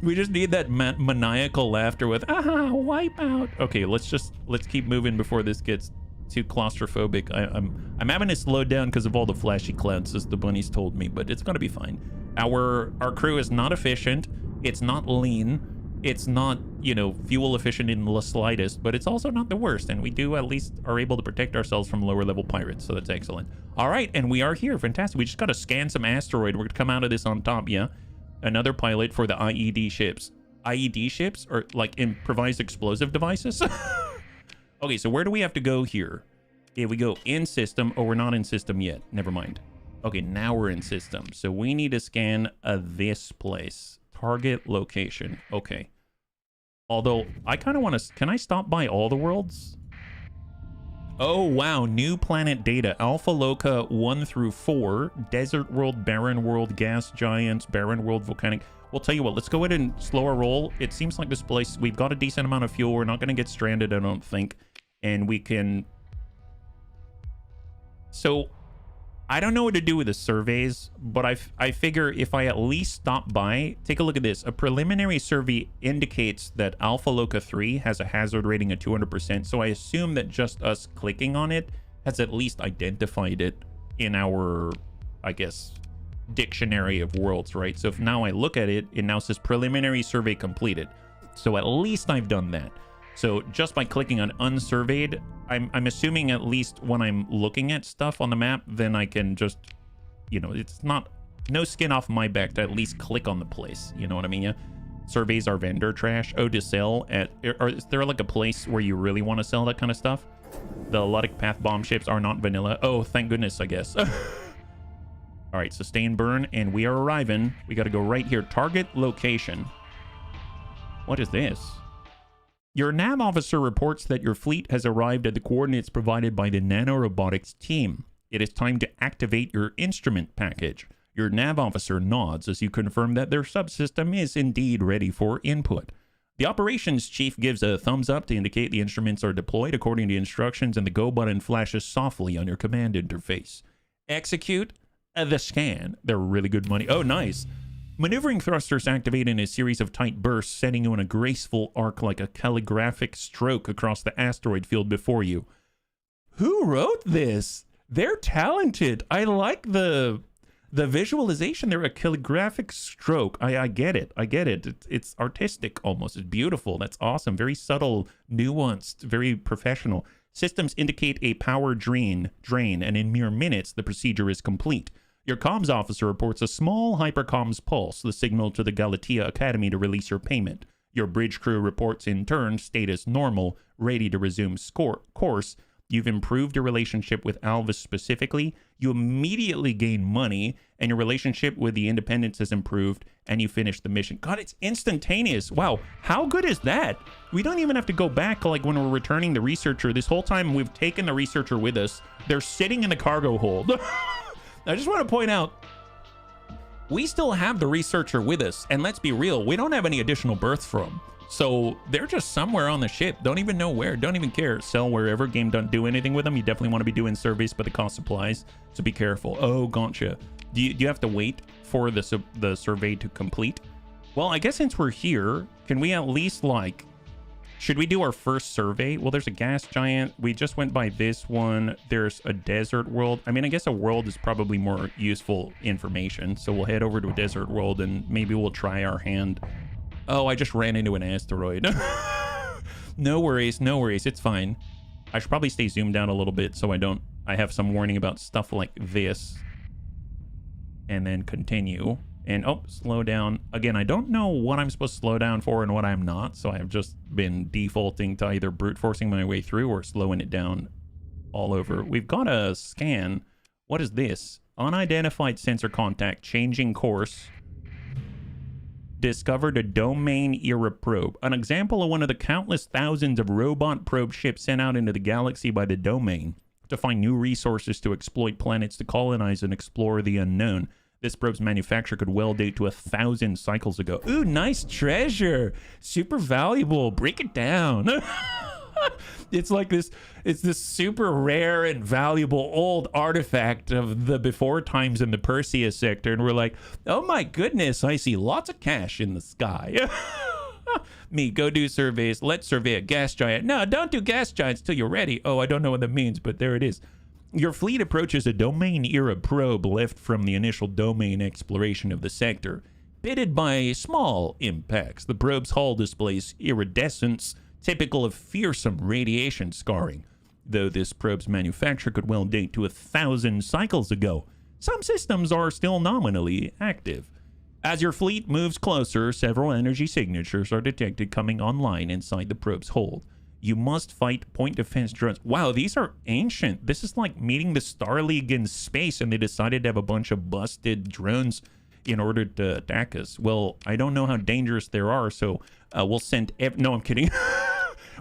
We just need that maniacal laughter with Wipeout. Okay, let's keep moving before this gets too claustrophobic. I'm having to slow down because of all the flashy clouds, as the bunnies told me, but it's gonna be fine. Our crew is not efficient. It's not lean. It's not, you know, fuel efficient in the slightest, but it's also not the worst. And we do at least are able to protect ourselves from lower level pirates. So that's excellent. All right. And we are here. Fantastic. We just got to scan some asteroid. We're going to come out of this on top. Yeah. Another pilot for the IED ships. IED ships are like improvised explosive devices. Okay. So where do we have to go here? If we go in system, oh, we're not in system yet. Never mind. Okay. Now we're in system. So we need to scan this place. Target location. Okay. Although I kind of want to, can I stop by all the worlds? Oh, wow. New planet data. Alpha Loca 1 through 4. Desert world, barren world, gas giants, barren world, volcanic. We'll tell you what, let's go ahead and slow our roll. It seems like this place, we've got a decent amount of fuel. We're not going to get stranded, I don't think. And we can... So... I don't know what to do with the surveys, but I figure if I at least stop by, take a look at this. A preliminary survey indicates that Alpha Loca 3 has a hazard rating of 200%. So I assume that just us clicking on it has at least identified it in our, I guess, dictionary of worlds, right? So if now I look at it, it now says preliminary survey completed. So at least I've done that. So just by clicking on unsurveyed, I'm assuming at least when I'm looking at stuff on the map, then I can just, you know, it's not, no skin off my back to at least click on the place. You know what I mean? Yeah. surveys our vendor trash. Oh, to sell at... Or is there like a place where you really want to sell that kind of stuff? The Ludic Path bomb ships are not vanilla. Oh, thank goodness, I guess. All right, sustain burn, and we are arriving. We got to go right here. Target location. What is this? Your nav officer reports that your fleet has arrived at the coordinates provided by the nanorobotics team. It is time to activate your instrument package. Your nav officer nods as you confirm that their subsystem is indeed ready for input. The operations chief gives a thumbs up to indicate the instruments are deployed according to instructions, and the go button flashes softly on your command interface. Execute the scan. They're really good money. Oh, nice. Maneuvering thrusters activate in a series of tight bursts, setting you in a graceful arc like a calligraphic stroke across the asteroid field before you. Who wrote this? They're talented. I like the visualization. They're a calligraphic stroke. I get it. I get it. It's artistic almost. It's beautiful. That's awesome. Very subtle, nuanced, very professional. Systems indicate a power drain, and in mere minutes, the procedure is complete. Your comms officer reports a small hypercomms pulse, the signal to the Galatea Academy to release your payment. Your bridge crew reports in turn, status normal, ready to resume course. You've improved your relationship with Alvis specifically. You immediately gain money, and your relationship with the Independents has improved, and you finish the mission. God, it's instantaneous. Wow, how good is that? We don't even have to go back like when we're returning the researcher. This whole time we've taken the researcher with us. They're sitting in the cargo hold. I just want to point out, we still have the researcher with us, and let's be real, we don't have any additional berths for them. So they're just somewhere on the ship. Don't even know where. Don't even care. Sell wherever. Game don't do anything with them. You definitely want to be doing surveys, but the cost supplies. So be careful. Oh, gotcha. Do you have to wait for the survey to complete? Well, I guess since we're here, can we at least like... Should we do our first survey? Well, there's a gas giant. We just went by this one. There's a desert world. I mean, I guess a world is probably more useful information. So we'll head over to a desert world and maybe we'll try our hand. Oh, I just ran into an asteroid. No worries, no worries. It's fine. I should probably stay zoomed out a little bit so I have some warning about stuff like this. And then continue. And, oh, slow down. Again, I don't know what I'm supposed to slow down for and what I'm not. So I've just been defaulting to either brute forcing my way through or slowing it down all over. We've got a scan. What is this? Unidentified sensor contact. Changing course. Discovered a domain era probe, an example of one of the countless thousands of robot probe ships sent out into the galaxy by the domain to find new resources to exploit planets to colonize and explore the unknown. This probe's manufacture could well date to 1,000 cycles ago. Ooh, nice treasure. Super valuable. Break it down. It's like this, it's this super rare and valuable old artifact of the before times in the Perseus sector. And we're like, oh my goodness, I see lots of cash in the sky. Me, go do surveys. Let's survey a gas giant. No, don't do gas giants till you're ready. Oh, I don't know what that means, but there it is. Your fleet approaches a domain-era probe left from the initial domain exploration of the sector. Pitted by small impacts, the probe's hull displays iridescence, typical of fearsome radiation scarring. Though this probe's manufacture could well date to 1,000 cycles ago, some systems are still nominally active. As your fleet moves closer, several energy signatures are detected coming online inside the probe's hold. You must fight point defense drones. Wow, these are ancient. This is like meeting the Star League in space, and they decided to have a bunch of busted drones in order to attack us. Well, I don't know how dangerous there are, so we'll send... No, I'm kidding.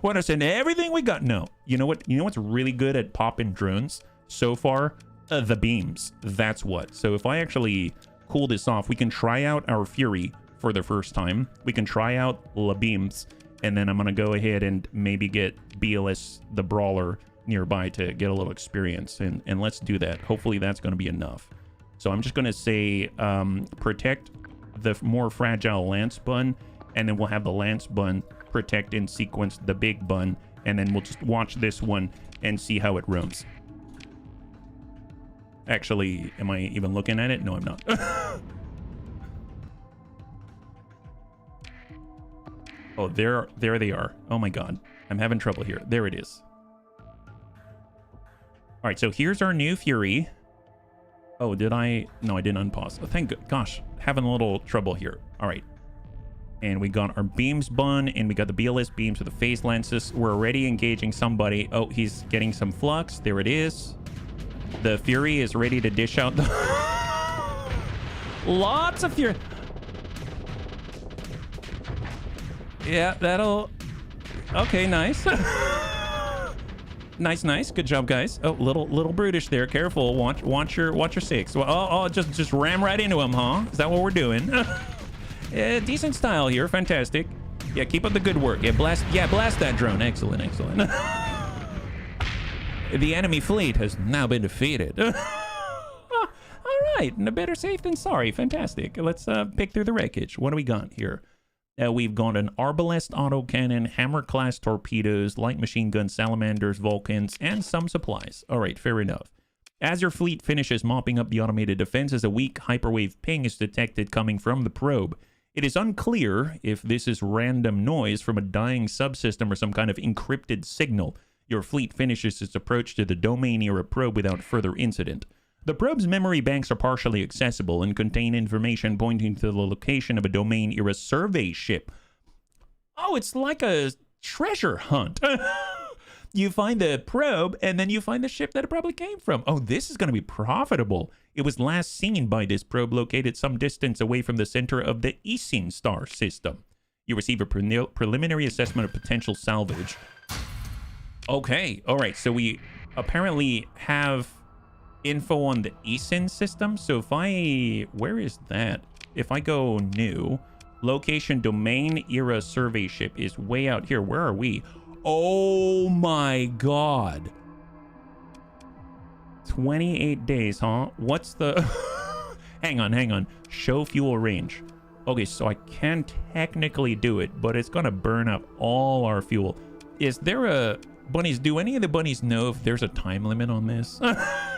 Want to send everything we got? No. You know what? You know what's really good at popping drones so far? The beams. That's what. So if I actually cool this off, we can try out our Fury for the first time. We can try out La Beams, and then I'm going to go ahead and maybe get BLS the Brawler nearby to get a little experience, and let's do that. Hopefully that's going to be enough. So I'm just going to say protect the more fragile Lance Bun, and then we'll have the Lance Bun protect in sequence the big bun, and then we'll just watch this one and see how it roams. Actually, am I even looking at it? No, I'm not. Oh, there they are. Oh my god, I'm having trouble here. There it is. All right, so here's our new Fury. Oh, did I? No, I didn't unpause. Oh, thank gosh, having a little trouble here. All right. And we got our beams bun, and we got the BLS beams with the phase lenses. We're already engaging somebody. Oh, he's getting some flux. There it is. The Fury is ready to dish out the... Lots of Fury. Yeah, that'll... Okay, nice. Nice. Good job, guys. Oh, little brutish there. Careful. Watch your six. Oh, just ram right into him, huh? Is that what we're doing? Decent style here. Fantastic. Yeah, keep up the good work. Yeah, blast that drone. Excellent. The enemy fleet has now been defeated. All right, no better safe than sorry. Fantastic. Let's pick through the wreckage. What do we got here? We've got an Arbalest autocannon, hammer-class torpedoes, light machine guns, salamanders, Vulcans, and some supplies. All right, fair enough. As your fleet finishes mopping up the automated defenses, a weak hyperwave ping is detected coming from the probe. It is unclear if this is random noise from a dying subsystem or some kind of encrypted signal. Your fleet finishes its approach to the domain-era probe without further incident. The probe's memory banks are partially accessible and contain information pointing to the location of a domain-era survey ship. Oh, it's like a treasure hunt. You find the probe, and then you find the ship that it probably came from. Oh, this is going to be profitable. It was last seen by this probe located some distance away from the center of the Esin star system. You receive a preliminary assessment of potential salvage. Okay, all right, so we apparently have info on the Esin system. So if where is that? If I go new, location domain era survey ship is way out here. Where are we? Oh my God. 28 days, huh? What's the... hang on. Show fuel range. Okay, so I can technically do it, but it's gonna burn up all our fuel. Is there a... Bunnies, do any of the bunnies know if there's a time limit on this?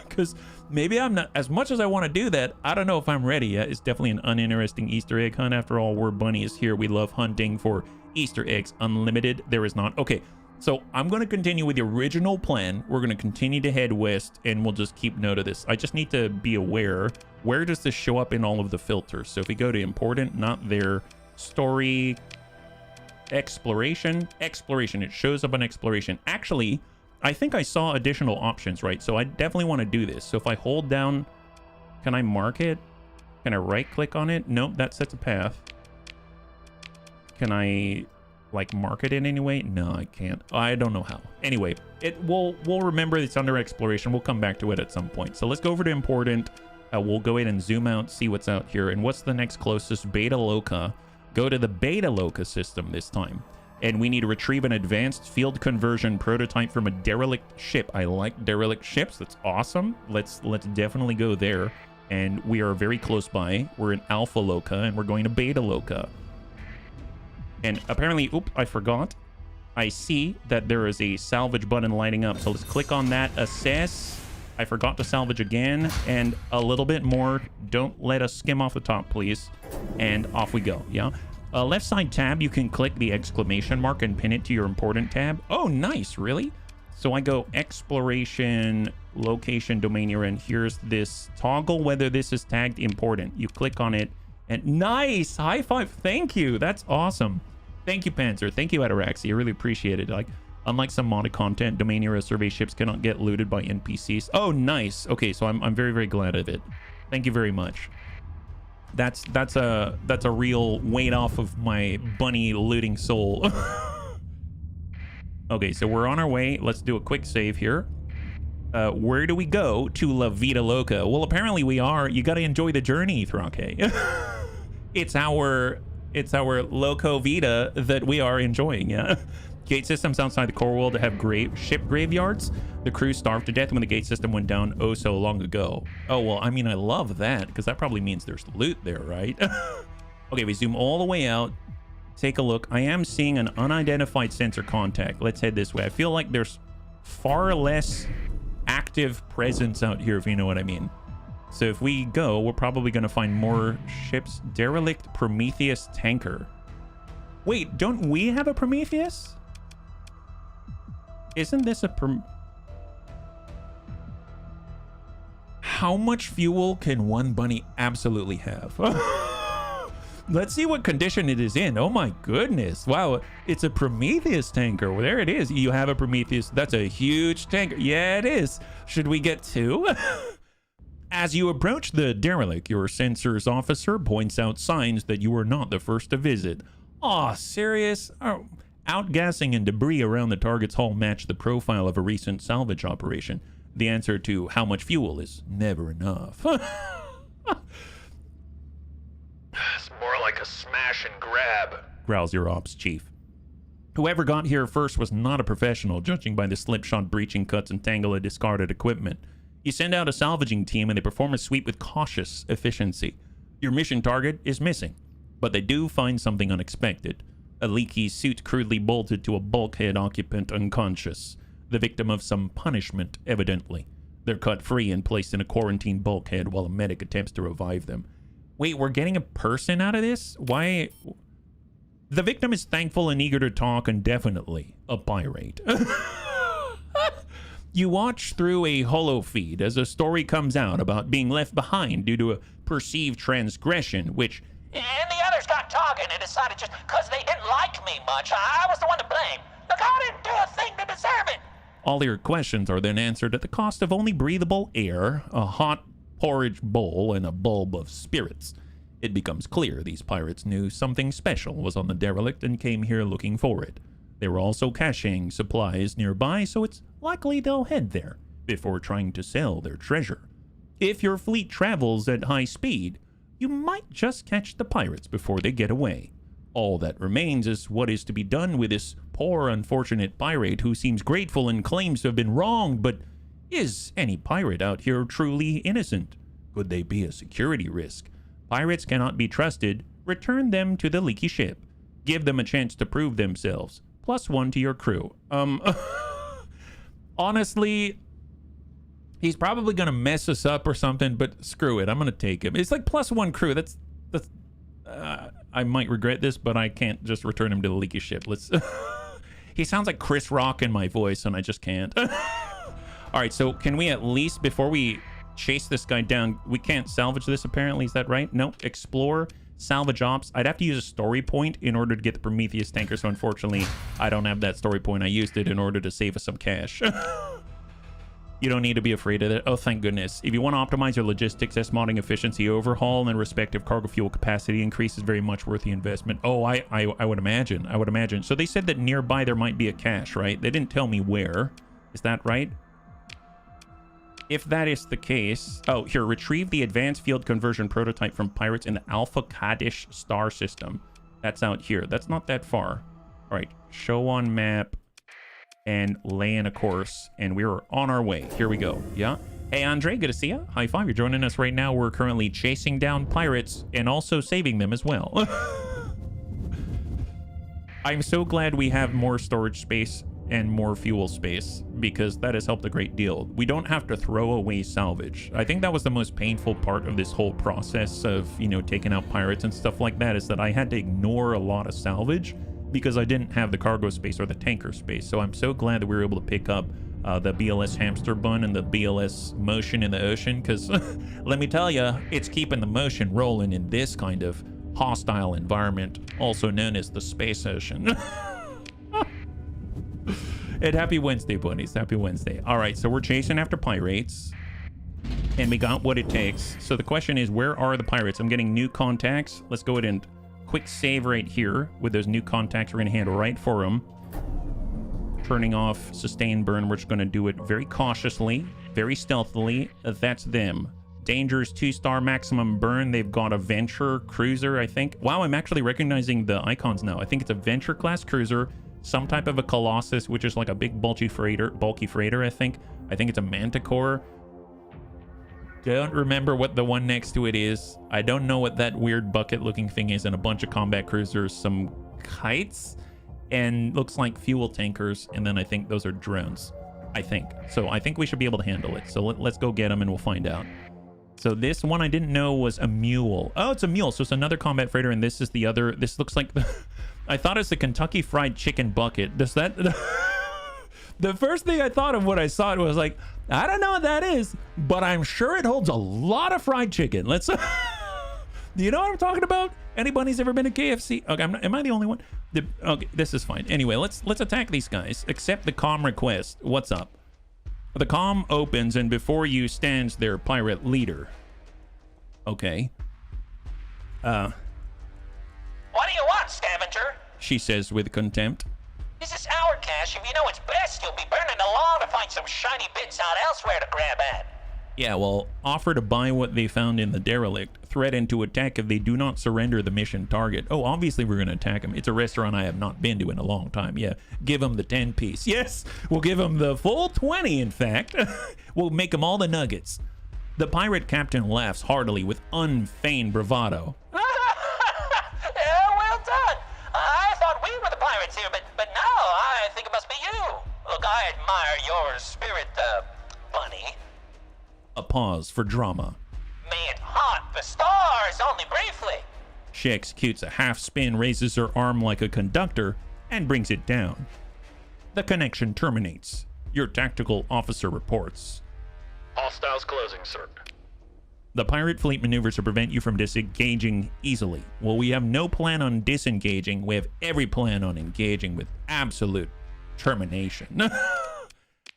Because maybe I'm not, as much as I want to do that, I don't know if I'm ready yet. It's definitely an uninteresting Easter egg hunt. After all, we're bunnies here. We love hunting for Easter eggs. Unlimited, there is not. Okay, so I'm going to continue with the original plan. We're going to continue to head west, and we'll just keep note of this. I just need to be aware, where does this show up in all of the filters? So if we go to important, not there, story... Exploration, it shows up on exploration. Actually, I think I saw additional options, right? So I definitely want to do this. So if I hold down, can I mark it? Can I right click on it? Nope, that sets a path. Can I like mark it in any way? No, I can't. I don't know how. Anyway, we'll remember it's under exploration. We'll come back to it at some point. So let's go over to important. We'll go ahead and zoom out, see what's out here. And what's the next closest? Beta Loca. Go to the Beta Loca system this time. And we need to retrieve an advanced field conversion prototype from a derelict ship. I like derelict ships. That's awesome. Let's definitely go there. And we are very close by. We're in Alpha Loca, and we're going to Beta Loca. And apparently, oops, I forgot. I see that there is a salvage button lighting up. So let's click on that. Assess. I forgot to salvage again. And a little bit more. Don't let us skim off the top, please. And off we go. Yeah. Left side tab, you can click the exclamation mark and pin it to your important tab. Oh, nice. Really? So I go exploration, location, domain era, and here's this toggle whether this is tagged important. You click on it and nice. High five. Thank you. That's awesome. Thank you, Panzer. Thank you, Ataraxi. I really appreciate it. Like, unlike some modded content, domain era survey ships cannot get looted by NPCs. Oh, nice. Okay, so I'm very, very glad of it. Thank you very much. That's a real weight off of my bunny looting soul. Okay, so we're on our way. Let's do a quick save here. Where do we go? To La Vida Loca. Well, apparently we are. You got to enjoy the journey, Thrake. It's our Loco Vida that we are enjoying. Yeah. Gate systems outside the core world have ship graveyards. The crew starved to death when the gate system went down oh so long ago. Oh, well, I mean, I love that because that probably means there's loot there, right? Okay, we zoom all the way out. Take a look. I am seeing an unidentified sensor contact. Let's head this way. I feel like there's far less active presence out here, if you know what I mean. So if we go, we're probably going to find more ships. Derelict Prometheus tanker. Wait, don't we have a Prometheus? Isn't this a How much fuel can one bunny absolutely have? Let's see what condition it is in. Oh my goodness. Wow. It's a Prometheus tanker. Well, there it is. You have a Prometheus. That's a huge tanker. Yeah, it is. Should we get two? As you approach the derelict, your sensors officer points out signs that you are not the first to visit. Aw, serious? Oh, outgassing and debris around the target's hull match the profile of a recent salvage operation. The answer to how much fuel is never enough. It's more like a smash and grab, growls your ops chief. Whoever got here first was not a professional, judging by the slipshod breaching cuts and tangle of discarded equipment. You send out a salvaging team and they perform a sweep with cautious efficiency. Your mission target is missing, but they do find something unexpected. A leaky suit crudely bolted to a bulkhead occupant unconscious, the victim of some punishment, evidently. They're cut free and placed in a quarantine bulkhead while a medic attempts to revive them. Wait, we're getting a person out of this? Why? The victim is thankful and eager to talk and definitely a pirate. You watch through a holo feed as a story comes out about being left behind due to a perceived transgression, which... And the others got talking and decided just because they didn't like me much, I was the one to blame. Look, I didn't do a thing to deserve it. All your questions are then answered at the cost of only breathable air, a hot porridge bowl, and a bulb of spirits. It becomes clear these pirates knew something special was on the derelict and came here looking for it. They were also caching supplies nearby, so it's likely they'll head there before trying to sell their treasure. If your fleet travels at high speed, you might just catch the pirates before they get away. All that remains is what is to be done with this poor, unfortunate pirate who seems grateful and claims to have been wronged, but is any pirate out here truly innocent? Could they be a security risk? Pirates cannot be trusted. Return them to the leaky ship. Give them a chance to prove themselves. +1 to your crew. Honestly, he's probably gonna mess us up or something, but screw it, I'm gonna take him. It's like +1 crew. That's I might regret this, but I can't just return him to the leaky ship. Let's he sounds like Chris Rock in my voice and I just can't. All right, so can we at least, before we chase this guy down, we can't salvage this apparently, is that right? Nope. Explore, salvage ops. I'd have to use a story point in order to get the Prometheus tanker, so unfortunately I don't have that story point. I used it in order to save us some cash. You don't need to be afraid of that. Oh, thank goodness. If you want to optimize your logistics, S-modding efficiency overhaul and respective cargo fuel capacity increase is very much worth the investment. Oh, I would imagine. I would imagine. So they said that nearby there might be a cache, right? They didn't tell me where. Is that right? If that is the case... Oh, here. Retrieve the advanced field conversion prototype from pirates in the Alpha Kaddish star system. That's out here. That's not that far. All right. Show on map. And lay in a course, and we're on our way. Here we go. Yeah. Hey, Andre, good to see you. High five. You're joining us right now. We're currently chasing down pirates and also saving them as well. I'm so glad we have more storage space and more fuel space, because that has helped a great deal. We don't have to throw away salvage. I think that was the most painful part of this whole process of, you know, taking out pirates and stuff like that, is that I had to ignore a lot of salvage because I didn't have the cargo space or the tanker space. So I'm so glad that we were able to pick up the BLS hamster bun and the BLS motion in the ocean, because let me tell you, it's keeping the motion rolling in this kind of hostile environment, also known as the space ocean. And happy Wednesday, bunnies. Happy Wednesday. All right, so we're chasing after pirates, and we got what it takes. So the question is, where are the pirates? I'm getting new contacts. Let's go ahead and quick save right here with those new contacts we're going to handle right for them. Turning off sustain burn. We're just going to do it very cautiously, very stealthily. That's them. Danger's 2-star maximum burn. They've got a Venture cruiser, I think. Wow, I'm actually recognizing the icons now. I think it's a Venture class cruiser, some type of a Colossus, which is like a big bulky freighter, I think. I think it's a Manticore. Don't remember what the one next to it is. I don't know what that weird bucket looking thing is, and a bunch of combat cruisers, some kites, and looks like fuel tankers, and then I think those are drones. I think. So I think we should be able to handle it. So let's go get them and we'll find out. So this one I didn't know was a mule. Oh, it's a mule. So it's another combat freighter, and this is the other. This looks like the... I thought it's the Kentucky Fried Chicken bucket. Does that... The first thing I thought of when I saw it was like, I don't know what that is, but I'm sure it holds a lot of fried chicken. Let's Do you know what I'm talking about? Anybody's ever been to KFC? Okay, am I the only one? Okay, this is fine. Anyway, let's attack these guys. Accept the comm request. What's up? The comm opens, and before you stands their pirate leader. Okay. What do you want, scavenger? She says with contempt. This is our cash. If you know it's best, you'll be burning the law to find some shiny bits out elsewhere to grab at. Yeah, well, offer to buy what they found in the derelict. Threaten to attack if they do not surrender the mission target. Oh, obviously we're going to attack them. It's a restaurant I have not been to in a long time. Yeah, give them the 10 piece. Yes, we'll give them the full 20, in fact. We'll make them all the nuggets. The pirate captain laughs heartily with unfeigned bravado. Yeah, well done. I thought we were the pirates here, but now I think it must be you. Look, I admire your spirit, bunny. A pause for drama. May it haunt the stars only briefly. She executes a half spin, raises her arm like a conductor, and brings it down. The connection terminates. Your tactical officer reports. Hostiles closing, sir. The pirate fleet maneuvers to prevent you from disengaging easily. Well, we have no plan on disengaging. We have every plan on engaging with absolute termination.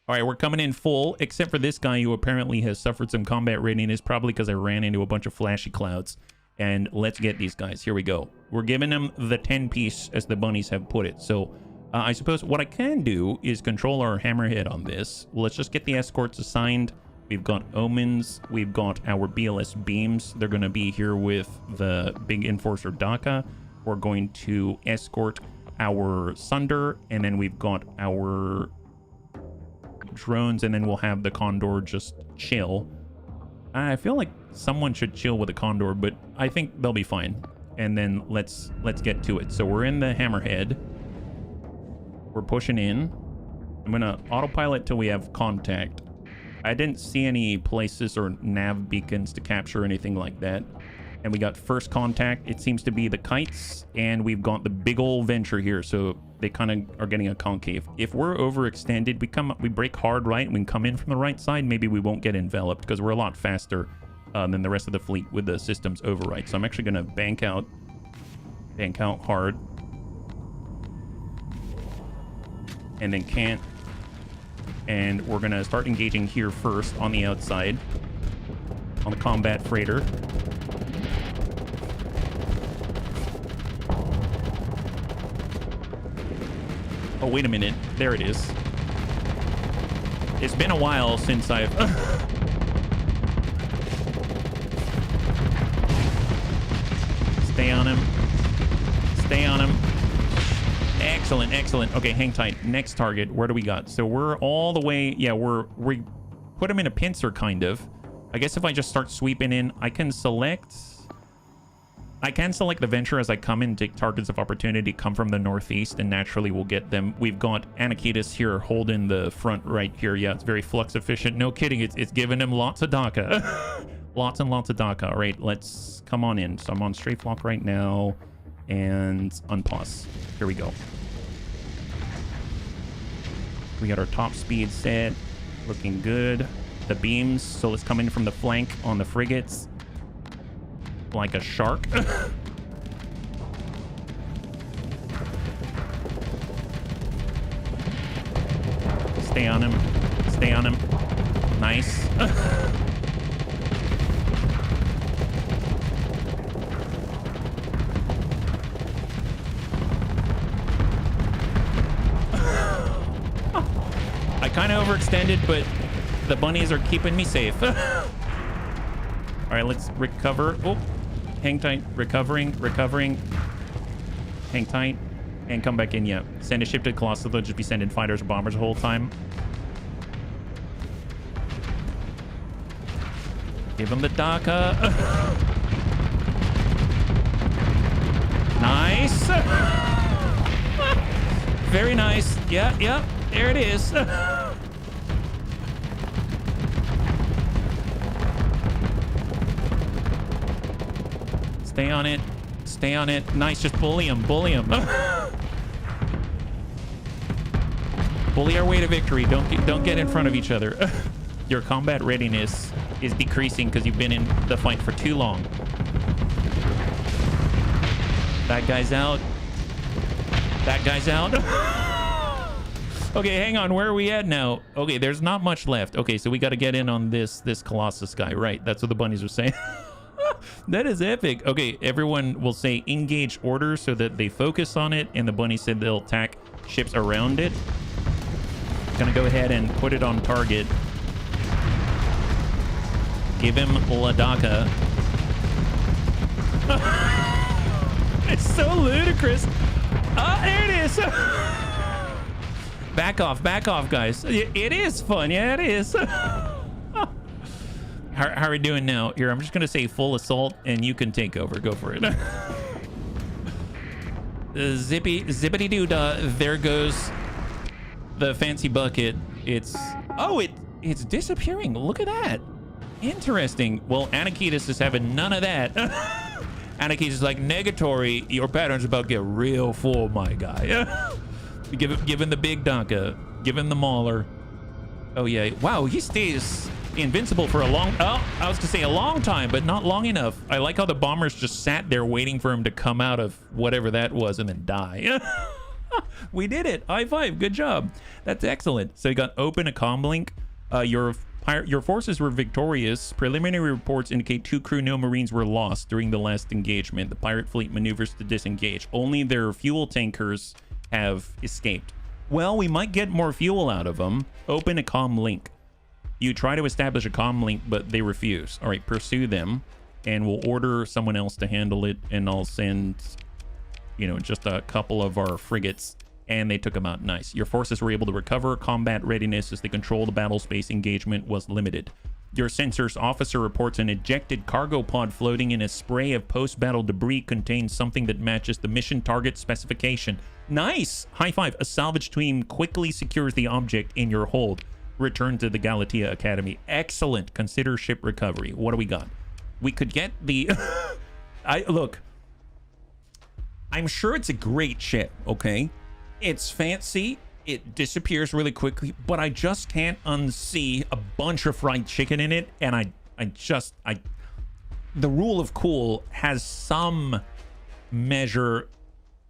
All right, we're coming in full, except for this guy who apparently has suffered some combat readiness, probably because I ran into a bunch of flashy clouds. And let's get these guys. Here we go. We're giving them the 10 piece, as the bunnies have put it. So I suppose what I can do is control our hammerhead on this. Let's just get the escorts assigned. We've got omens. We've got our BLS beams. They're going to be here with the big enforcer Daka. We're going to escort our Sunder, and then we've got our drones, and then we'll have the Condor just chill. I feel like someone should chill with the Condor, but I think they'll be fine. And then let's get to it. So we're in the hammerhead. We're pushing in. I'm gonna autopilot till we have contact. I didn't see any places or nav beacons to capture or anything like that. And we got first contact. It seems to be the kites, and we've got the big old venture here. So they kind of are getting a concave. If we're overextended, we break hard right, and we can come in from the right side. Maybe we won't get enveloped because we're a lot faster than the rest of the fleet with the systems override. So I'm actually going to bank out hard, and then can't. And we're going to start engaging here first on the outside on the combat freighter. Oh, wait a minute. There it is. It's been a while since I've... Stay on him. Stay on him. Excellent, excellent. Okay, hang tight. Next target. Where do we got? So we're all the way... Yeah, we put him in a pincer, kind of. I guess if I just start sweeping in, I can select the venture as I come in, take targets of opportunity, come from the northeast, and naturally we'll get them. We've got Anakitas here holding the front right here. Yeah, it's very flux efficient. No kidding, it's giving him lots of Daka. Lots and lots of Daka. All right, let's come on in. So I'm on strafe lock right now, and unpause. Here we go. We got our top speed set, looking good. The beams, so let's come in from the flank on the frigates. Like a shark. Stay on him. Stay on him. Nice. I kind of overextended, but the bunnies are keeping me safe. All right, let's recover. Oh. Hang tight, recovering. Hang tight, and come back in, yeah. Send a ship to Colossus, they'll just be sending fighters or bombers the whole time. Give them the Daka. Nice. Very nice. Yeah, there it is. Stay on it. Stay on it. Nice. Just bully him. Bully him. Bully our way to victory. Don't get in front of each other. Your combat readiness is decreasing because you've been in the fight for too long. That guy's out. That guy's out. Okay, hang on. Where are we at now? Okay, there's not much left. Okay, so we got to get in on this Colossus guy. Right, that's what the bunnies are saying. That is epic. Okay, everyone will say engage order so that they focus on it, and the bunny said they'll attack ships around it. Gonna go ahead and put it on target. Give him Ladaka. It's so ludicrous. There it is. Back off, guys. It is fun. Yeah, it is. How are we doing now? Here, I'm just gonna say full assault, and you can take over. Go for it. Zippity doo dah. There goes the fancy bucket. It's disappearing. Look at that. Interesting. Well, Anakitas is having none of that. Anakitas is like, negatory. Your pattern's about to get real full, my guy. Give him the big donka. Give him the mauler. Oh yeah. Wow, he stays invincible for a long, I was gonna say a long time, but not long enough. I like how the bombers just sat there waiting for him to come out of whatever that was and then die. We did it. High five. Good job. That's excellent. So you got open a comm link. Your forces were victorious. Preliminary reports indicate 2 crew, no Marines were lost during the last engagement. The pirate fleet maneuvers to disengage. Only their fuel tankers have escaped. Well, we might get more fuel out of them. Open a comm link. You try to establish a comm link, but they refuse. All right, pursue them, and we'll order someone else to handle it, and I'll send, you know, just a couple of our frigates, and they took them out. Nice. Your forces were able to recover. Combat readiness as they control the battle space engagement was limited. Your sensors officer reports an ejected cargo pod floating in a spray of post-battle debris contains something that matches the mission target specification. Nice. High five. A salvage team quickly secures the object in your hold. Return to the Galatea Academy. Excellent. Consider ship recovery. What do we got? We could get the... Look, I'm sure it's a great ship, okay? It's fancy. It disappears really quickly, but I just can't unsee a bunch of fried chicken in it, and the rule of cool has some measure.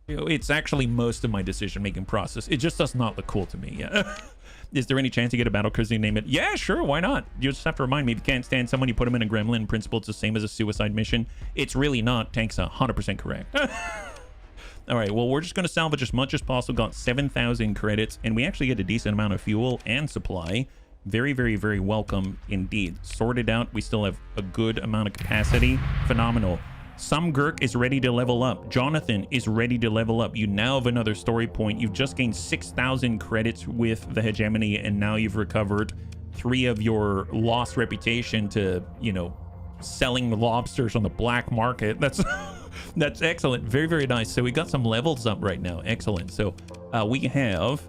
You know, it's actually most of my decision-making process. It just does not look cool to me. Yeah. Is there any chance you get a battle cruiser and name it? Yeah, sure, why not? You just have to remind me, if you can't stand someone, you put them in a gremlin. In principle, it's the same as a suicide mission. It's really not. Tank's 100% correct. All right, well, we're just going to salvage as much as possible. Got 7,000 credits, and we actually get a decent amount of fuel and supply. Very, very, very welcome indeed. Sorted out. We still have a good amount of capacity. Phenomenal. Some Gurk is ready to level up. Jonathan is ready to level up. You now have another story point. You've just gained 6,000 credits with the hegemony, and now you've recovered 3 of your lost reputation to, you know, selling lobsters on the black market. That's excellent. Very, very nice. So we got some levels up right now. Excellent. So we have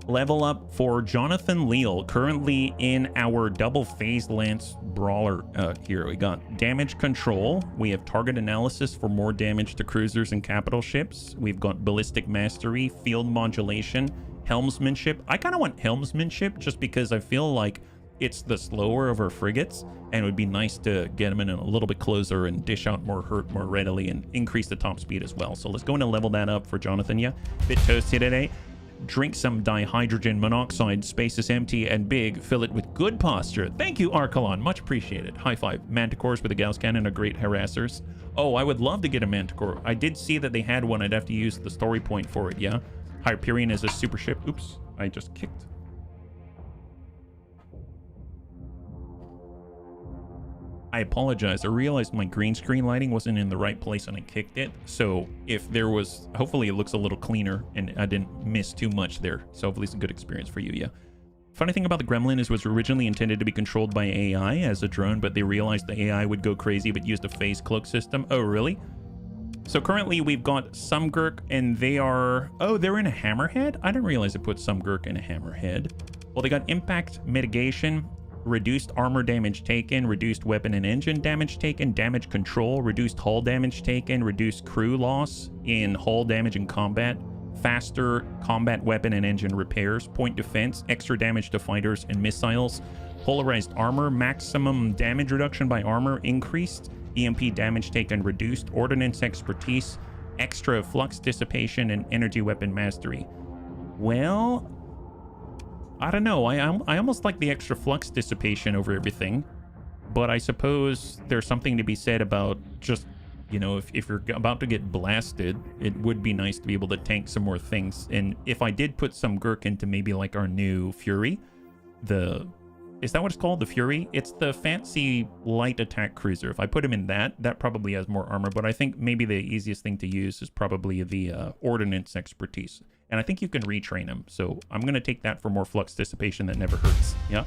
level up for Jonathan Leal, currently in our double phase lance brawler. Here we got damage control. We have target analysis for more damage to cruisers and capital ships. We've got ballistic mastery, field modulation, helmsmanship. I kind of want helmsmanship just because I feel like it's the slower of our frigates, and it would be nice to get them in a little bit closer and dish out more hurt more readily and increase the top speed as well. So let's go in and level that up for Jonathan. Yeah, bit toasty today. Drink some dihydrogen monoxide. Space is empty and big. Fill it with good posture. Thank you, Archelon. Much appreciated. High five. Manticores with a Gauss cannon are great harassers. Oh, I would love to get a Manticore. I did see that they had one. I'd have to use the story point for it, yeah? Hyperion is a super ship. Oops, I just kicked. I apologize. I realized my green screen lighting wasn't in the right place and I kicked it. So if there was, hopefully it looks a little cleaner and I didn't miss too much there. So hopefully it's a good experience for you, yeah. Funny thing about the Gremlin is it was originally intended to be controlled by AI as a drone, but they realized the AI would go crazy but used a phase cloak system. Oh, really? So currently we've got some Gurk and they are, oh, they're in a Hammerhead? I didn't realize it put some Gurk in a Hammerhead. Well, they got impact mitigation, reduced armor damage taken, reduced weapon and engine damage taken, damage control, reduced hull damage taken, reduced crew loss in hull damage and combat, faster combat weapon and engine repairs, point defense, extra damage to fighters and missiles, polarized armor, maximum damage reduction by armor increased, EMP damage taken reduced, ordnance expertise, extra flux dissipation and energy weapon mastery. Well, I don't know. I almost like the extra flux dissipation over everything, but I suppose there's something to be said about just, you know, if you're about to get blasted, it would be nice to be able to tank some more things. And if I did put some Gurk into maybe like our new Fury, is that what it's called? The Fury? It's the fancy light attack cruiser. If I put him in that probably has more armor, but I think maybe the easiest thing to use is probably the ordnance expertise. And I think you can retrain him. So I'm going to take that for more flux dissipation that never hurts. Yeah.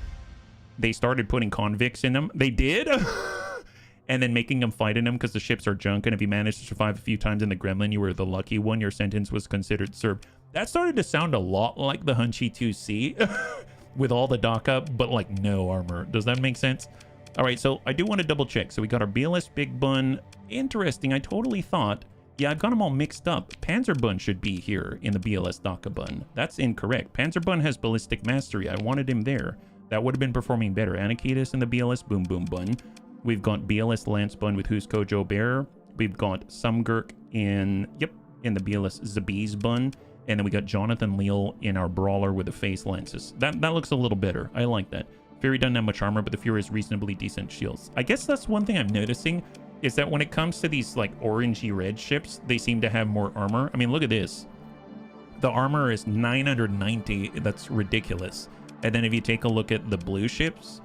They started putting convicts in them. They did? And then making them fight in them because the ships are junk. And if you managed to survive a few times in the Gremlin, you were the lucky one. Your sentence was considered served. That started to sound a lot like the Hunchy 2C with all the dock up, but like no armor. Does that make sense? All right, so I do want to double check. So we got our BLS Big Bun. Interesting. I totally thought, yeah, I've got them all mixed up. Panzer Bun should be here in the BLS Daka Bun. That's incorrect. Panzer Bun has Ballistic Mastery. I wanted him there. That would have been performing better. Anakitas in the BLS Boom Boom Bun. We've got BLS Lance Bun with Who's Kojo Bear. We've got some Gurk in the BLS Zabiz Bun. And then we got Jonathan Leal in our Brawler with the face lances. That looks a little better. I like that. Fury doesn't have much armor, but the Fury has reasonably decent shields. I guess that's one thing I'm noticing is that when it comes to these like orangey red ships, they seem to have more armor. I mean, look at this. The armor is 990. That's ridiculous. And then if you take a look at the blue ships,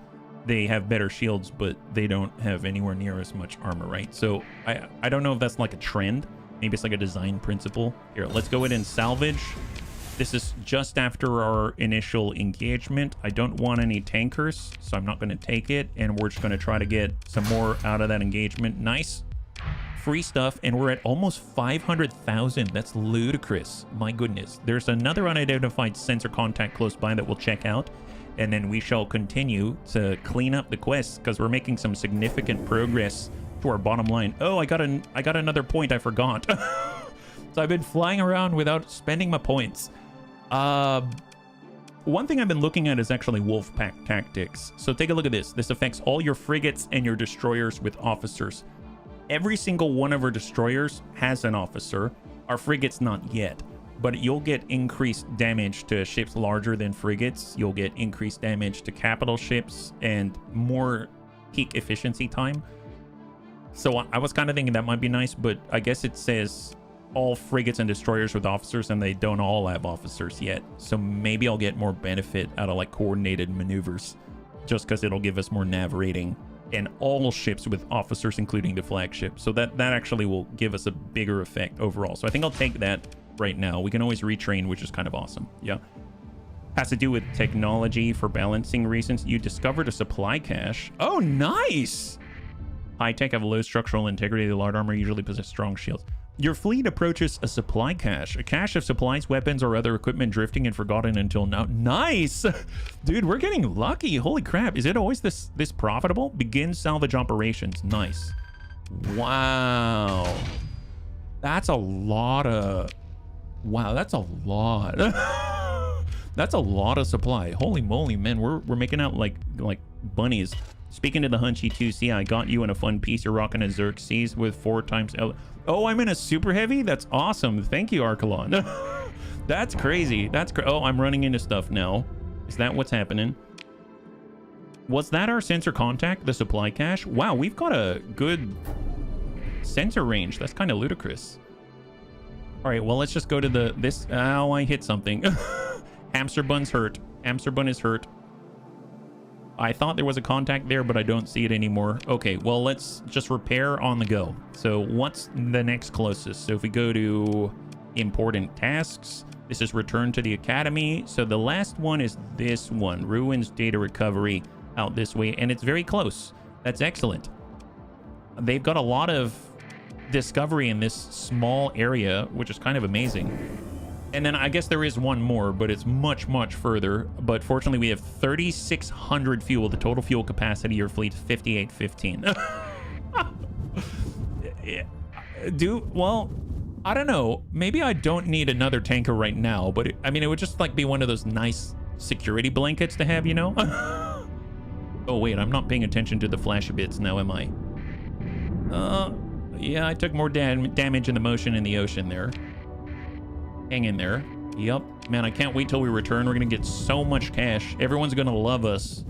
they have better shields, but they don't have anywhere near as much armor, right? So I don't know if that's like a trend. Maybe it's like a design principle. Here, let's go ahead and salvage. This is just after our initial engagement. I don't want any tankers, so I'm not going to take it. And we're just going to try to get some more out of that engagement. Nice. Free stuff. And we're at almost 500,000. That's ludicrous. My goodness. There's another unidentified sensor contact close by that we'll check out. And then we shall continue to clean up the quests because we're making some significant progress to our bottom line. Oh, I got another point I forgot. So I've been flying around without spending my points. One thing I've been looking at is actually Wolfpack tactics. So take a look at this. This affects all your frigates and your destroyers with officers. Every single one of our destroyers has an officer. Our frigates not yet. But you'll get increased damage to ships larger than frigates. You'll get increased damage to capital ships and more peak efficiency time. So I was kind of thinking that might be nice, but I guess it says all frigates and destroyers with officers, and they don't all have officers yet. So maybe I'll get more benefit out of like coordinated maneuvers, just because it'll give us more nav rating. And all ships with officers, including the flagship. So that actually will give us a bigger effect overall. So I think I'll take that right now. We can always retrain, which is kind of awesome. Yeah. Has to do with technology for balancing reasons. You discovered a supply cache. Oh, nice. High tech have low structural integrity. The light armor usually possess strong shields. Your fleet approaches a supply cache. A cache of supplies, weapons, or other equipment drifting and forgotten until now. Nice! Dude, we're getting lucky. Holy crap. Is it always this profitable? Begin salvage operations. Nice. Wow. That's a lot of... Wow, that's a lot. That's a lot of supply. Holy moly, man. We're making out like bunnies. Speaking to the Hunchy 2C, I got you in a fun piece. You're rocking a Xerxes with 4 times L. Oh, I'm in a super heavy? That's awesome. Thank you, Archelon. That's crazy. Oh, I'm running into stuff now. Is that what's happening? Was that our sensor contact, the supply cache? Wow, we've got a good sensor range. That's kind of ludicrous. All right, well, let's just go to this. Oh, I hit something. Hamster Bun's hurt. Hamster Bun is hurt. I thought there was a contact there, but I don't see it anymore. Okay, well, let's just repair on the go. So what's the next closest? So if we go to important tasks, this is return to the academy. So the last one is this one, ruins data recovery out this way, and it's very close. That's excellent. They've got a lot of discovery in this small area, which is kind of amazing. And then I guess there is one more, but it's much, much further. But fortunately, we have 3,600 fuel. The total fuel capacity of your fleet, 5,815. Yeah. Well, I don't know. Maybe I don't need another tanker right now. But I mean, it would just like be one of those nice security blankets to have, you know? Oh, wait, I'm not paying attention to the flash bits now, am I? Yeah, I took more damage in the motion in the ocean there. Hang in there. Yep. Man, I can't wait till we return. We're going to get so much cash. Everyone's going to love us.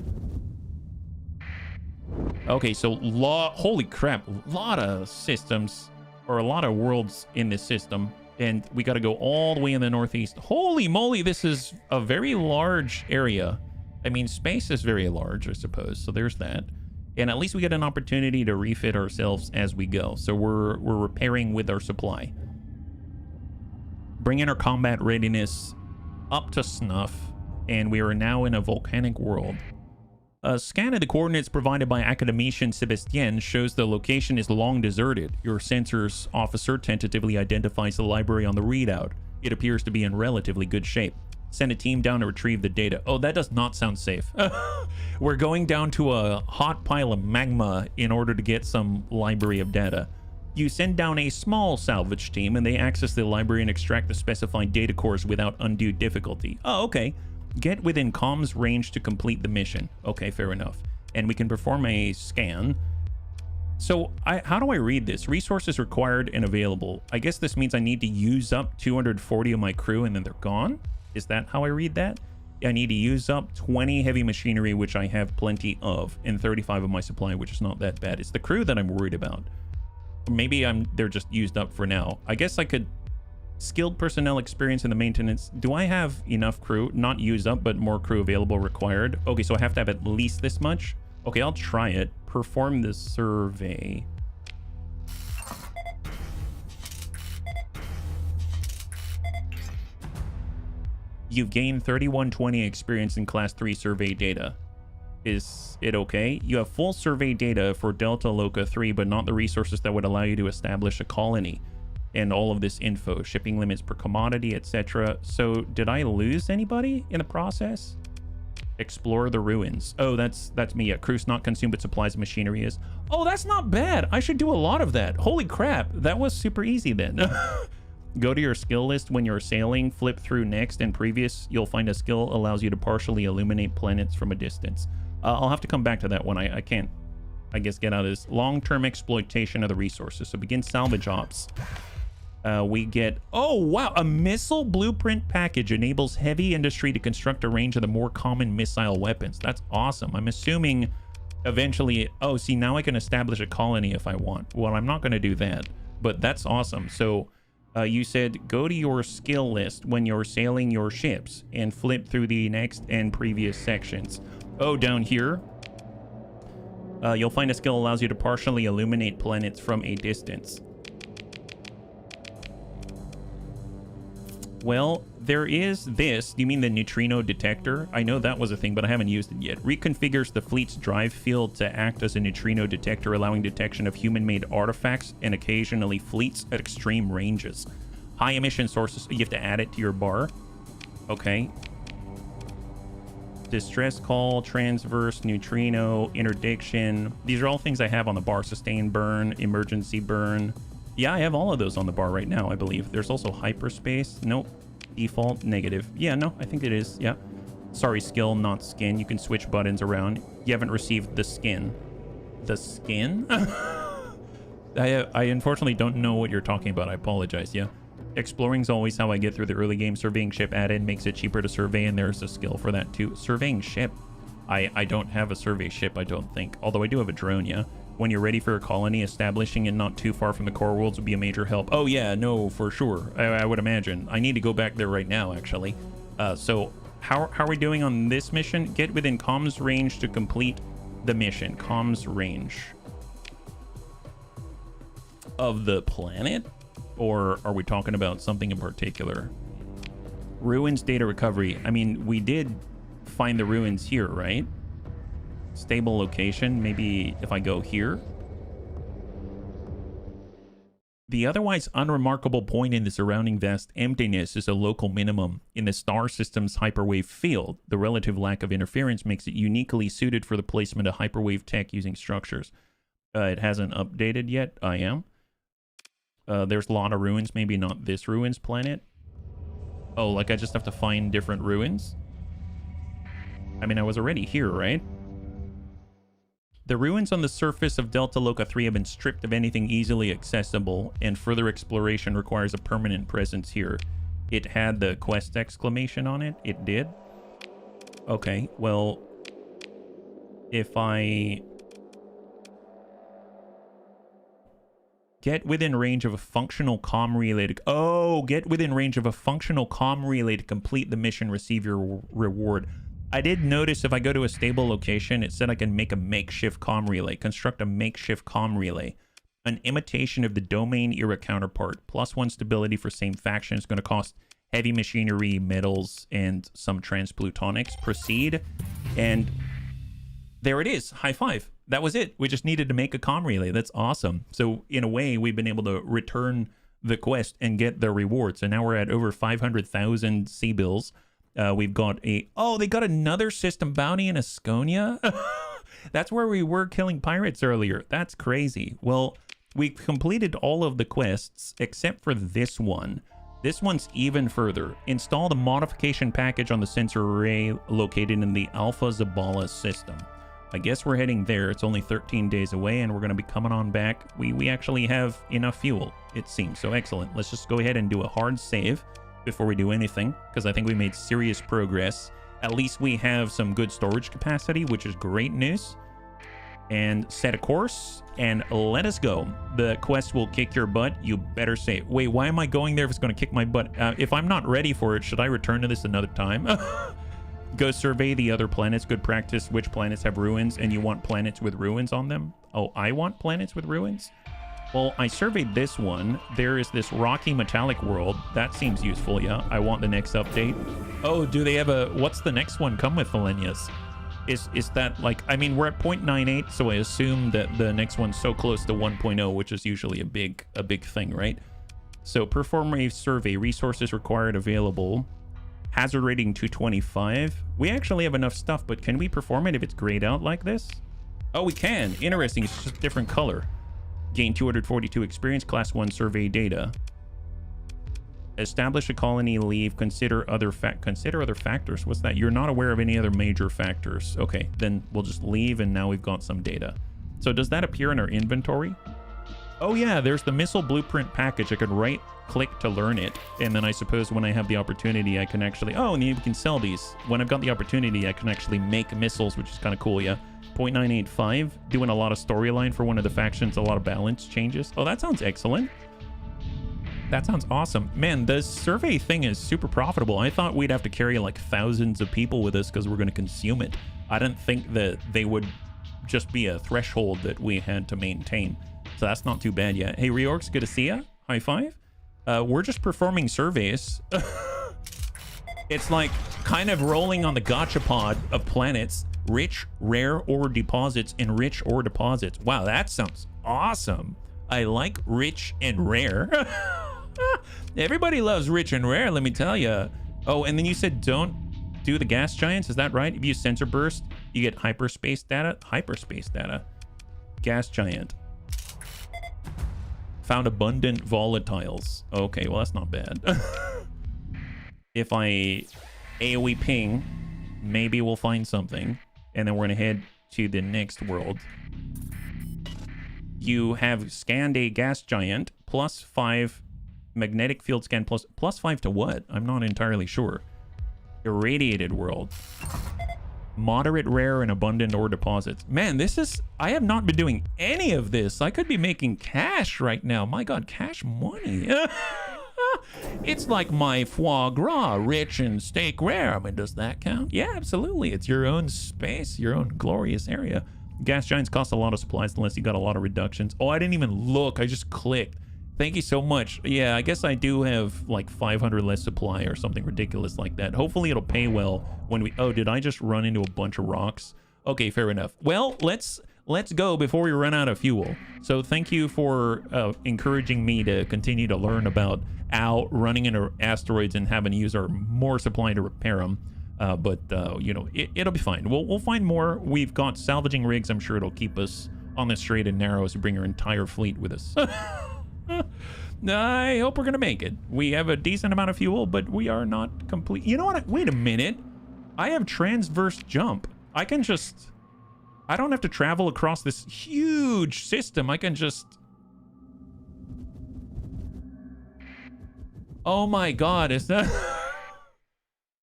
Okay, so holy crap. A lot of systems, or a lot of worlds in this system. And we got to go all the way in the northeast. Holy moly, this is a very large area. I mean, space is very large, I suppose. So there's that. And at least we get an opportunity to refit ourselves as we go. So we're repairing with our supply. Bringing our combat readiness up to snuff. And we are now in a volcanic world. A scan of the coordinates provided by Academician Sebastien shows the location is long deserted. Your sensors officer tentatively identifies the library on the readout. It appears to be in relatively good shape. Send a team down to retrieve the data. Oh, that does not sound safe. We're going down to a hot pile of magma in order to get some library of data. You send down a small salvage team and they access the library and extract the specified data cores without undue difficulty. Oh, okay. Get within comms range to complete the mission. Okay, fair enough. And we can perform a scan. So how do I read this? Resources required and available. I guess this means I need to use up 240 of my crew and then they're gone? Is that how I read that? I need to use up 20 heavy machinery, which I have plenty of, and 35 of my supply, which is not that bad. It's the crew that I'm worried about. Maybe they're just used up for now. I guess I could... Skilled personnel experience in the maintenance. Do I have enough crew? Not used up, but more crew available required. Okay, so I have to have at least this much. Okay, I'll try it. Perform the survey. You've gained 3120 experience in Class 3 survey data. Is it okay? You have full survey data for Delta Loca 3, but not the resources that would allow you to establish a colony. And all of this info, shipping limits per commodity, etc. So did I lose anybody in the process? Explore the ruins. Oh, that's me. Yeah, cruise not consumed, but supplies and machinery is. Oh, that's not bad. I should do a lot of that. Holy crap. That was super easy then. Go to your skill list when you're sailing, flip through next and previous. You'll find a skill allows you to partially illuminate planets from a distance. I'll have to come back to that one. I can't, I guess, get out of this. Long-term exploitation of the resources. So begin salvage ops. We get, oh wow, a missile blueprint package enables heavy industry to construct a range of the more common missile weapons. That's awesome. I'm assuming eventually, oh, see, now I can establish a colony if I want. Well, I'm not going to do that, but that's awesome. So you said go to your skill list when you're sailing your ships and flip through the next and previous sections. Oh, down here, you'll find a skill allows you to partially illuminate planets from a distance. Well, there is this. You mean the neutrino detector? I know that was a thing, but I haven't used it yet. Reconfigures the fleet's drive field to act as a neutrino detector, allowing detection of human-made artifacts and occasionally fleets at extreme ranges. High emission sources. You have to add it to your bar. Okay. Distress call, transverse, neutrino, interdiction. These are all things I have on the bar. Sustain burn, emergency burn. Yeah, I have all of those on the bar right now, I believe. There's also hyperspace. Nope. Default, negative. Yeah, no, I think it is. Yeah. Sorry, skill, not skin. You can switch buttons around. You haven't received the skin. The skin? I unfortunately don't know what you're talking about. I apologize, yeah. Exploring's always how I get through the early game. Surveying ship added makes it cheaper to survey, and there's a skill for that too. Surveying ship. I don't have a survey ship, I don't think. Although I do have a drone, yeah. When you're ready for a colony, establishing it not too far from the core worlds would be a major help. Oh yeah, no, for sure. I would imagine. I need to go back there right now, actually. So how are we doing on this mission? Get within comms range to complete the mission. Comms range of the planet? Or are we talking about something in particular? Ruins data recovery. I mean, we did find the ruins here, right? Stable location. Maybe if I go here. The otherwise unremarkable point in the surrounding vast emptiness is a local minimum in the star system's hyperwave field. The relative lack of interference makes it uniquely suited for the placement of hyperwave tech using structures. It hasn't updated yet. I am. There's a lot of ruins. Maybe not this ruins planet. Oh, like I just have to find different ruins? I mean, I was already here, right? The ruins on the surface of Delta Loca 3 have been stripped of anything easily accessible, and further exploration requires a permanent presence here. It had the quest exclamation on it. It did. Okay, well, if I get within range of a functional comm relay to... Oh, get within range of a functional comm relay to complete the mission, receive your reward. I did notice if I go to a stable location, it said I can make a makeshift comm relay. Construct a makeshift comm relay. An imitation of the domain era counterpart. +1 stability for same faction. It's going to cost heavy machinery, metals, and some transplutonics. Proceed. And there it is. High five. That was it. We just needed to make a comm relay. That's awesome. So in a way, we've been able to return the quest and get the reward. So now we're at over 500,000 C-bills. We've got a... Oh, they got another system bounty in Asconia? That's where we were killing pirates earlier. That's crazy. Well, we've completed all of the quests except for this one. This one's even further. Install the modification package on the sensor array located in the Alpha Zabala system. I guess we're heading there. It's only 13 days away, and we're going to be coming on back. We actually have enough fuel, it seems. So excellent. Let's just go ahead and do a hard save before we do anything, because I think we made serious progress. At least we have some good storage capacity, which is great news. And set a course, and let us go. The quest will kick your butt. You better save. Wait, why am I going there if it's going to kick my butt? If I'm not ready for it, should I return to this another time? Go survey the other planets. Good practice. Which planets have ruins, and you want planets with ruins on them? Oh, I want planets with ruins? Well, I surveyed this one. There is this rocky metallic world. That seems useful, yeah. I want the next update. Oh, do they have a... What's the next one come with, Valenius? Is that like... I mean, we're at 0.98, so I assume that the next one's so close to 1.0, which is usually a big thing, right? So, perform a survey. Resources required available. Hazard rating 225. We actually have enough stuff, but can we perform it if it's grayed out like this? Oh, we can. Interesting. It's just a different color. Gain 242 experience, class 1 survey data. Establish a colony, leave, consider other factors. What's that? You're not aware of any other major factors. Okay, then we'll just leave, and now we've got some data. So does that appear in our inventory? Oh yeah, there's the missile blueprint package. I could right click to learn it, and then I suppose when I have the opportunity I can actually... Oh, and you can sell these. When I've got the opportunity I can actually make missiles, which is kind of cool, yeah. 0.985, doing a lot of storyline for one of the factions, a lot of balance changes. Oh, that sounds excellent. That sounds awesome. Man, the survey thing is super profitable. I thought we'd have to carry like thousands of people with us because we're going to consume it. I didn't think that they would just be a threshold that we had to maintain. So that's not too bad yet. Hey, Reorgs, good to see ya. High five. We're just performing surveys. It's like kind of rolling on the gachapon of planets. Rich, rare ore deposits, and rich ore deposits. Wow, that sounds awesome. I like rich and rare. Everybody loves rich and rare, let me tell you. Oh, and then you said don't do the gas giants. Is that right? If you use sensor burst, you get hyperspace data. Hyperspace data. Gas giant. Found abundant volatiles. Okay, well, that's not bad. If I AoE ping, maybe we'll find something. And then we're going to head to the next world. You have scanned a gas giant, +5 magnetic field scan, +5 to what? I'm not entirely sure. Irradiated world. Moderate, rare, and abundant ore deposits. Man, this is... I have not been doing any of this. I could be making cash right now. My God, cash money. It's like my foie gras, rich and steak rare. I mean, does that count? Yeah, absolutely. It's your own space, your own glorious area. Gas giants cost a lot of supplies unless you got a lot of reductions. Oh, I didn't even look. I just clicked. Thank you so much. Yeah, I guess I do have like 500 less supply or something ridiculous like that. Hopefully it'll pay well when we... Oh, did I just run into a bunch of rocks? Okay, fair enough. Well, let's go before we run out of fuel. So thank you for encouraging me to continue to learn about running into asteroids and having to use our more supply to repair them. But you know, it'll be fine. We'll find more. We've got salvaging rigs. I'm sure it'll keep us on the straight and narrow as we bring our entire fleet with us. I hope we're gonna make it. We have a decent amount of fuel, but we are not complete. You know what? Wait a minute. I have transverse jump. I can I don't have to travel across this huge system. I can just... Oh my god, is that...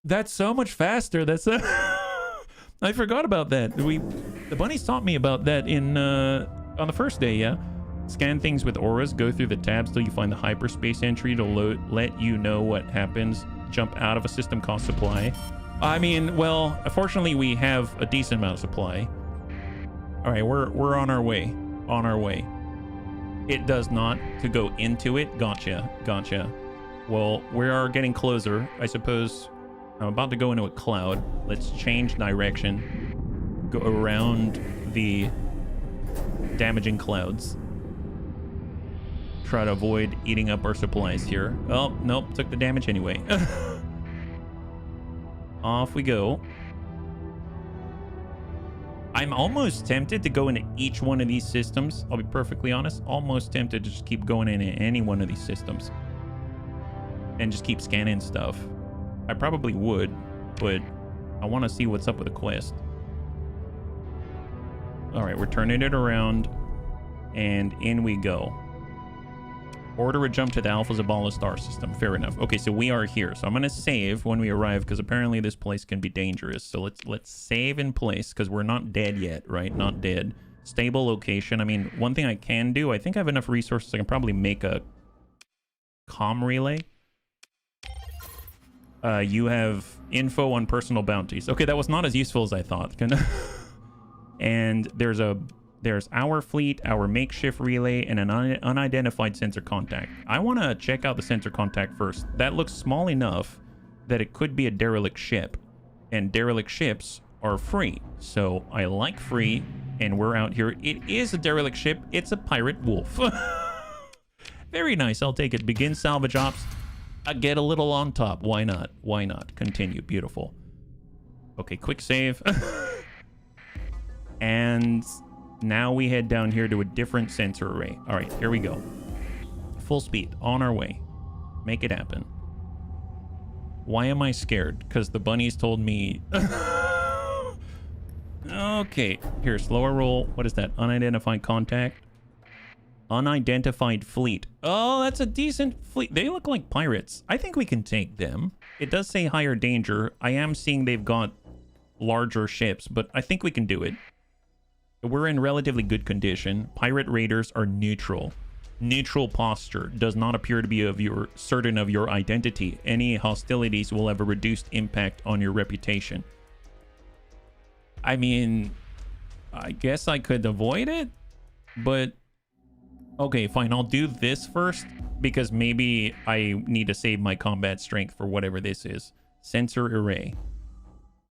That's so much faster. That's... I forgot about that. The bunnies taught me about that in on the first day, yeah? Scan things with auras, go through the tabs till you find the hyperspace entry to let you know what happens. Jump out of a system cost supply. I mean, well, fortunately we have a decent amount of supply. All right, we're on our way. On our way. It does not to go into it. Gotcha. Gotcha. Well, we are getting closer. I suppose I'm about to go into a cloud. Let's change direction. Go around the damaging clouds. Try to avoid eating up our supplies here. Oh, nope, took the damage anyway. Off we go. I'm almost tempted to go into each one of these systems. I'll be perfectly honest. Almost tempted to just keep going into any one of these systems. And just keep scanning stuff. I probably would, but I want to see what's up with the quest. Alright, we're turning it around. And in we go. Order a jump to the Alpha Zabala star system. Fair enough. Okay, so we are here. So I'm going to save when we arrive because apparently this place can be dangerous. So let's save in place because we're not dead yet, right? Not dead. Stable location. I mean, one thing I can do, I think I have enough resources. I can probably make a comm relay. You have info on personal bounties. Okay, that was not as useful as I thought. And there's our fleet, our makeshift relay, and an unidentified sensor contact. I want to check out the sensor contact first. That looks small enough that it could be a derelict ship. And derelict ships are free. So I like free, and we're out here. It is a derelict ship. It's a pirate wolf. Very nice. I'll take it. Begin salvage ops. I get a little on top. Why not? Why not? Continue. Beautiful. Okay, quick save. And... now we head down here to a different sensor array. All right, here we go. Full speed, on our way. Make it happen. Why am I scared? Because the bunnies told me... Okay, here, slower roll. What is that? Unidentified contact. Unidentified fleet. Oh, that's a decent fleet. They look like pirates. I think we can take them. It does say higher danger. I am seeing they've got larger ships, but I think we can do it. We're in relatively good condition. Pirate raiders are neutral. Neutral posture. Does not appear to be certain of your identity. Any hostilities will have a reduced impact on your reputation. I mean, I guess I could avoid it, but okay, fine. I'll do this first because maybe I need to save my combat strength for whatever this is. Sensor array.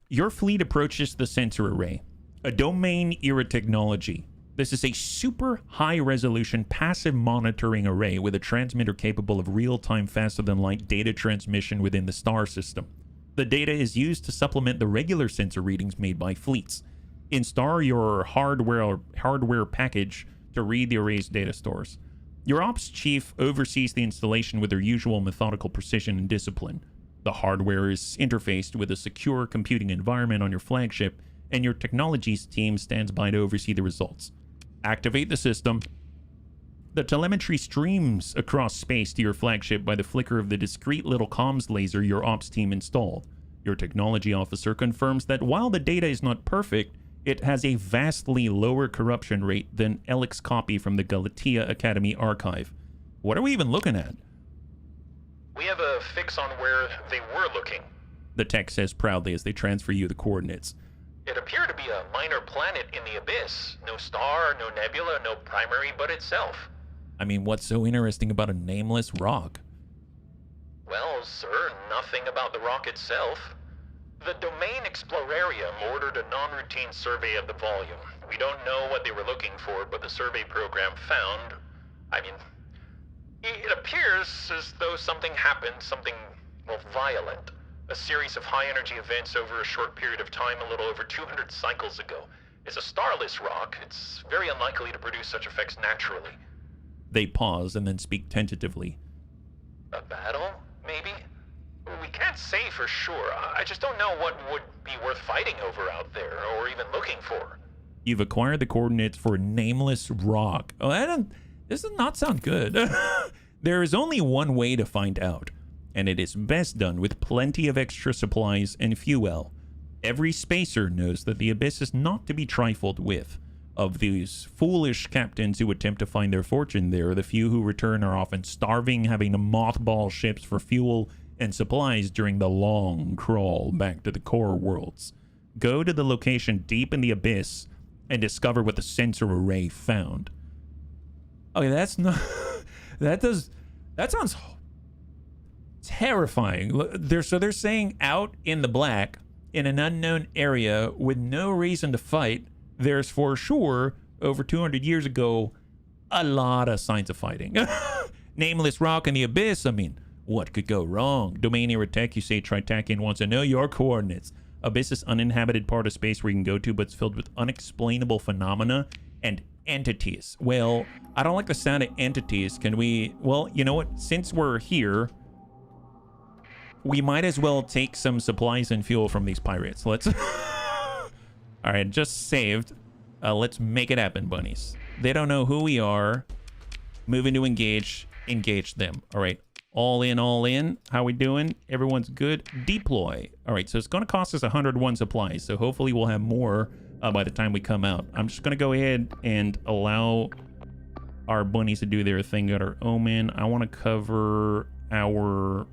Your fleet approaches the sensor array. A domain era technology. This is a super high resolution passive monitoring array with a transmitter capable of real-time faster than light data transmission within the star system. The data is used to supplement the regular sensor readings made by fleets. Install your hardware package to read the array's data stores. Your ops chief oversees the installation with their usual methodical precision and discipline. The hardware is interfaced with a secure computing environment on your flagship, and your technologies team stands by to oversee the results. Activate the system. The telemetry streams across space to your flagship by the flicker of the discrete little comms laser your ops team installed. Your technology officer confirms that while the data is not perfect, it has a vastly lower corruption rate than Elix's copy from the Galatea Academy archive. What are we even looking at? We have a fix on where they were looking. The tech says proudly as they transfer you the coordinates. It appeared to be a minor planet in the abyss. No star, no nebula, no primary but itself. I mean, what's so interesting about a nameless rock? Well, sir, nothing about the rock itself. The Domain Explorarium ordered a non-routine survey of the volume. We don't know what they were looking for, but the survey program found... it appears as though something happened, something, well, violent. A series of high-energy events over a short period of time, a little over 200 cycles ago. It's a starless rock. It's very unlikely to produce such effects naturally. They pause and then speak tentatively. A battle, maybe? We can't say for sure. I just don't know what would be worth fighting over out there, or even looking for. You've acquired the coordinates for Nameless Rock. Oh, this does not sound good. There is only one way to find out, and it is best done with plenty of extra supplies and fuel. Every spacer knows that the Abyss is not to be trifled with. Of these foolish captains who attempt to find their fortune there, the few who return are often starving, having to mothball ships for fuel and supplies during the long crawl back to the core worlds. Go to the location deep in the Abyss and discover what the sensor array found. Okay, that's not... that sounds terrifying. They're saying out in the black, in an unknown area with no reason to fight, there's for sure, over 200 years ago, a lot of signs of fighting. Nameless Rock and the Abyss, I mean, what could go wrong? Domain error tech, you say Tritakian wants to know your coordinates. Abyss is uninhabited part of space where you can go to, but it's filled with unexplainable phenomena and entities. Well, I don't like the sound of entities. Can we... Well, you know what? Since we're here, we might as well take some supplies and fuel from these pirates. Let's... All right, just saved. Let's make it happen, bunnies. They don't know who we are. Moving to engage. Engage them. All right. All in, all in. How we doing? Everyone's good. Deploy. All right, so it's going to cost us 101 supplies. So hopefully we'll have more by the time we come out. I'm just going to go ahead and allow our bunnies to do their thing. Got our Omen. I want to cover our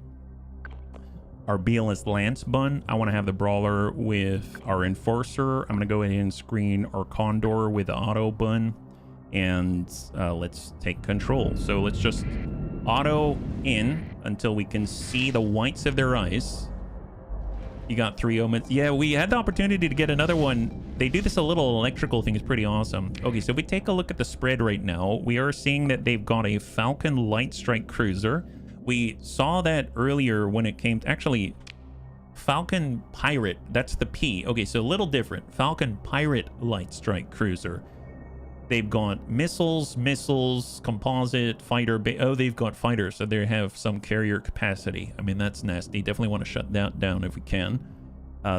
BLS Lance bun. I want to have the Brawler with our Enforcer. I'm going to go ahead and screen our Condor with the Auto bun. And let's take control. So let's just auto in until we can see the whites of their eyes. You got 3 omens. Yeah, we had the opportunity to get another one. They do this a little electrical thing. It's pretty awesome. Okay, so if we take a look at the spread right now, we are seeing that they've got a Falcon Light Strike Cruiser. We saw that earlier when it came to... Actually, Falcon Pirate. That's the P. Okay, so a little different. Falcon Pirate Light Strike Cruiser. They've got missiles, composite, fighter... Oh, they've got fighters, so they have some carrier capacity. I mean, that's nasty. Definitely want to shut that down if we can.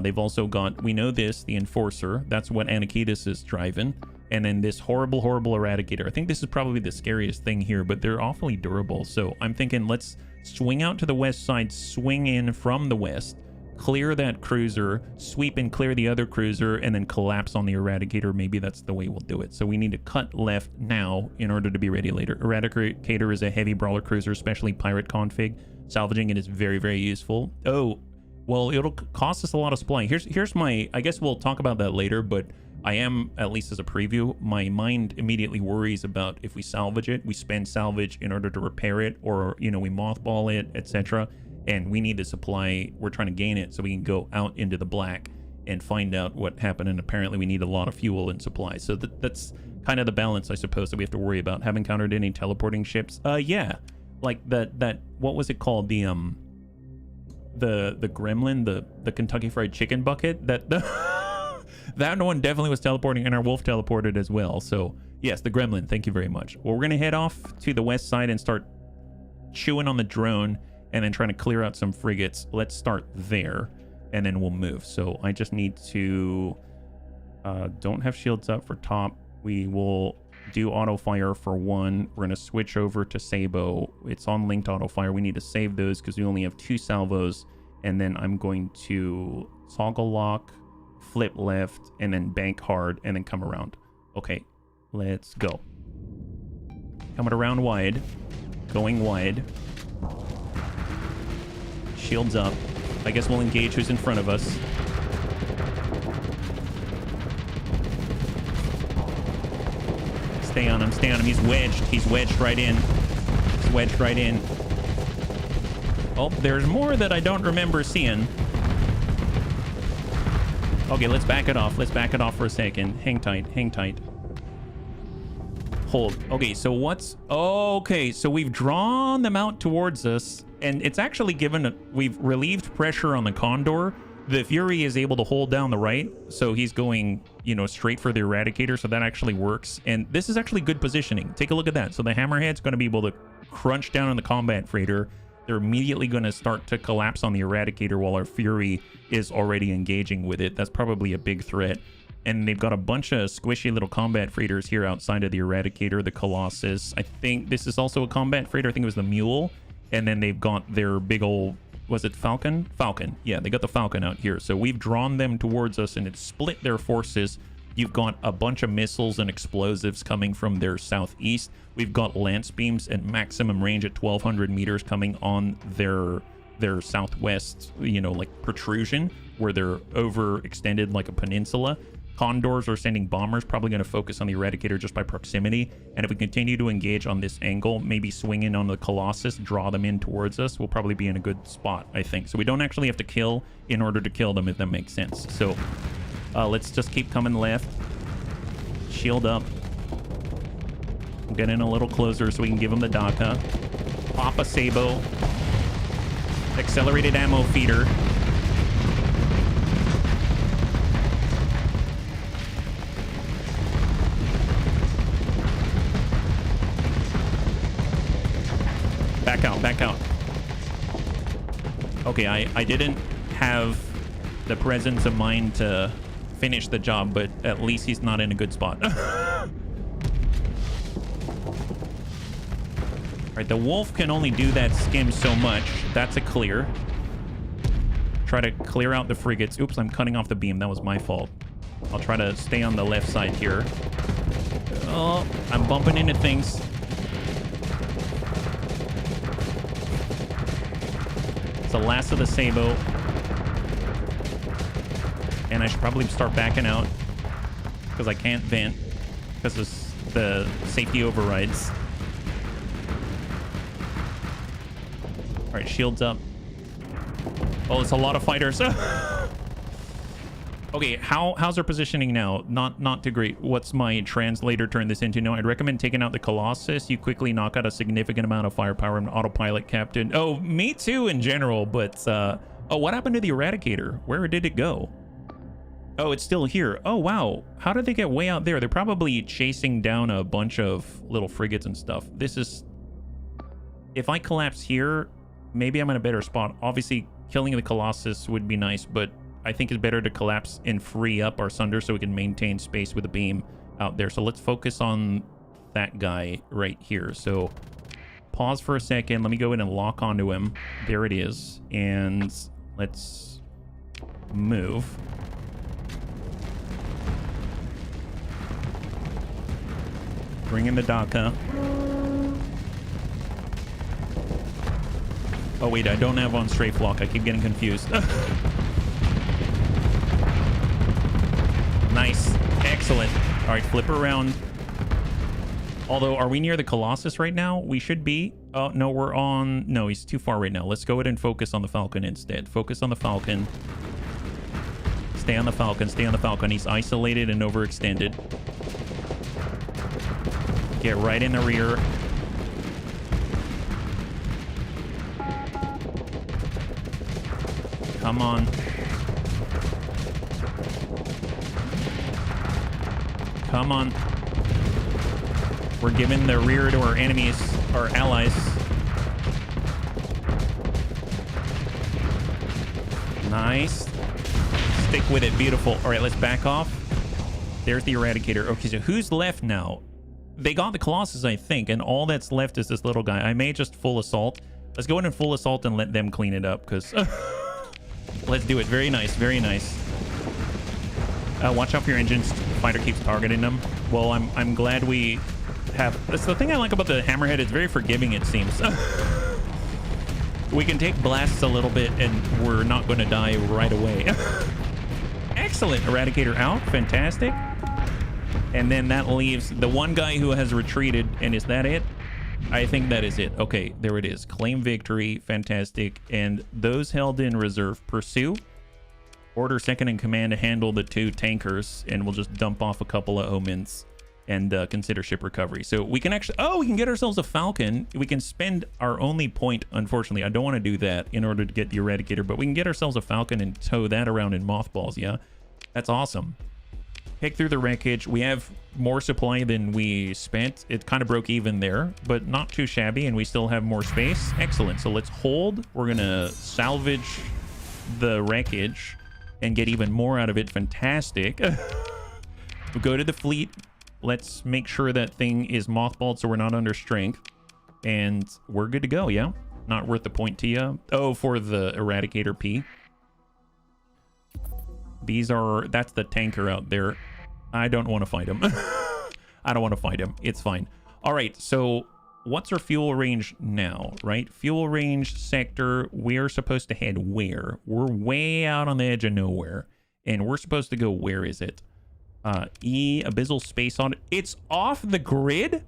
They've also got... We know this, the Enforcer. That's what Anakitis is driving. And then this horrible Eradicator. I think this is probably the scariest thing here, but they're awfully durable. So I'm thinking let's swing out to the west side, swing in from the west, clear that cruiser, sweep and clear the other cruiser, and then collapse on the Eradicator. Maybe that's the way we'll do it. So we need to cut left now in order to be ready later. Eradicator is a heavy brawler cruiser, especially pirate config. Salvaging it is very, very useful. Oh, well, it'll cost us a lot of supply. Here's my... I guess we'll talk about that later, but... I am, at least as a preview, my mind immediately worries about if we salvage it, we spend salvage in order to repair it, or, you know, we mothball it, etc. And we need the supply, we're trying to gain it so we can go out into the black and find out what happened. And apparently we need a lot of fuel and supplies. So that's kind of the balance, I suppose, that we have to worry about. Haven't encountered any teleporting ships. Yeah, like that, what was it called? The gremlin, the Kentucky Fried Chicken bucket, that one definitely was teleporting, and our wolf teleported as well. So, yes, the gremlin. Thank you very much. Well, we're going to head off to the west side and start chewing on the drone and then trying to clear out some frigates. Let's start there, and then we'll move. So I just need to... don't have shields up for top. We will do auto fire for one. We're going to switch over to Sabo. It's on linked auto fire. We need to save those because we only have 2 salvos. And then I'm going to toggle lock, flip left, and then bank hard, and then come around. Okay, let's go. Coming around wide. Going wide. Shields up. I guess we'll engage who's in front of us. Stay on him, stay on him. He's wedged. He's wedged right in. He's wedged right in. Oh, there's more that I don't remember seeing. Okay, let's back it off. Let's back it off for a second. Hang tight. Hang tight. Hold. Okay, so what's... Okay, so we've drawn them out towards us, and it's actually given... We've relieved pressure on the Condor. The Fury is able to hold down the right, so he's going, you know, straight for the Eradicator, so that actually works. And this is actually good positioning. Take a look at that. So the Hammerhead's going to be able to crunch down on the Combat Freighter. They're immediately going to start to collapse on the Eradicator while our Fury is already engaging with it. That's probably a big threat. And they've got a bunch of squishy little combat freighters here outside of the Eradicator, the Colossus. I think this is also a combat freighter. I think it was the Mule. And then they've got their big old, was it Falcon? Falcon. Yeah, they got the Falcon out here. So we've drawn them towards us and it's split their forces. You've got a bunch of missiles and explosives coming from their southeast. We've got lance beams at maximum range at 1,200 meters coming on their southwest, you know, like protrusion, where they're overextended like a peninsula. Condors are sending bombers, probably going to focus on the Eradicator just by proximity. And if we continue to engage on this angle, maybe swing in on the Colossus, draw them in towards us, we'll probably be in a good spot, I think. So we don't actually have to kill in order to kill them, if that makes sense. So let's just keep coming left. Shield up. Get in a little closer so we can give them the Daka. Pop a Sabo. Accelerated ammo feeder. Back out, back out. Okay, I didn't have the presence of mind to finish the job, but at least he's not in a good spot. All right, the wolf can only do that skim so much. That's a clear. Try to clear out the frigates. Oops, I'm cutting off the beam. That was my fault. I'll try to stay on the left side here. Oh, I'm bumping into things. It's the last of the Sabo. And I should probably start backing out because I can't vent because of the safety overrides. All right, shields up. Oh, it's a lot of fighters. Okay, how's our positioning now? Not too great. What's my translator turn this into? No, I'd recommend taking out the Colossus. You quickly knock out a significant amount of firepower and autopilot, Captain. Oh, me too in general, but oh, what happened to the Eradicator? Where did it go? Oh, it's still here. Oh, wow. How did they get way out there? They're probably chasing down a bunch of little frigates and stuff. This is... If I collapse here, maybe I'm in a better spot. Obviously, killing the Colossus would be nice, but I think it's better to collapse and free up our Sunder so we can maintain space with a beam out there. So let's focus on that guy right here. So pause for a second. Let me go in and lock onto him. There it is. And let's move. Bring in the Daka. Oh, wait, I don't have on strafe lock. I keep getting confused. Nice. Excellent. All right, flip around. Although, are we near the Colossus right now? We should be. Oh, no, we're on... No, he's too far right now. Let's go ahead and focus on the Falcon instead. Focus on the Falcon. Stay on the Falcon. Stay on the Falcon. He's isolated and overextended. Get right in the rear. Come on. Come on. We're giving the rear to our enemies, our allies. Nice. Stick with it. Beautiful. All right, let's back off. There's the Eradicator. Okay, so who's left now? They got the Colossus, I think, and all that's left is this little guy. I may just full assault. Let's go in and full assault and let them clean it up, because... Let's do it. Very nice. Very nice. Watch out for your engines. Fighter keeps targeting them. Well, I'm glad we have... That's the thing I like about the Hammerhead. It's very forgiving, it seems. We can take blasts a little bit, and we're not going to die right away. Excellent. Eradicator out. Fantastic. And then that leaves the one guy who has retreated. And is that it? I think that is it. Okay, there it is. Claim victory. Fantastic. And those held in reserve. Pursue. Order second in command to handle the 2 tankers. And we'll just dump off a couple of omens and consider ship recovery. So we can actually... Oh, we can get ourselves a Falcon. We can spend our only point. Unfortunately, I don't want to do that in order to get the Eradicator. But we can get ourselves a Falcon and tow that around in mothballs. Yeah, that's awesome. Pick through the wreckage. We have more supply than we spent. It kind of broke even there, but not too shabby, and we still have more space. Excellent. So let's hold. We're gonna salvage the wreckage and get even more out of it. Fantastic. We'll go to the fleet. Let's make sure that thing is mothballed so we're not under strength. And we're good to go, yeah? Not worth the point to you. Oh, for the Eradicator P. That's the tanker out there. I don't want to fight him. I don't want to fight him. It's fine. All right, so what's our fuel range now, right? Fuel range sector, we're supposed to head where? We're way out on the edge of nowhere. And we're supposed to go, where is it? Abyssal Space on. It's off the grid?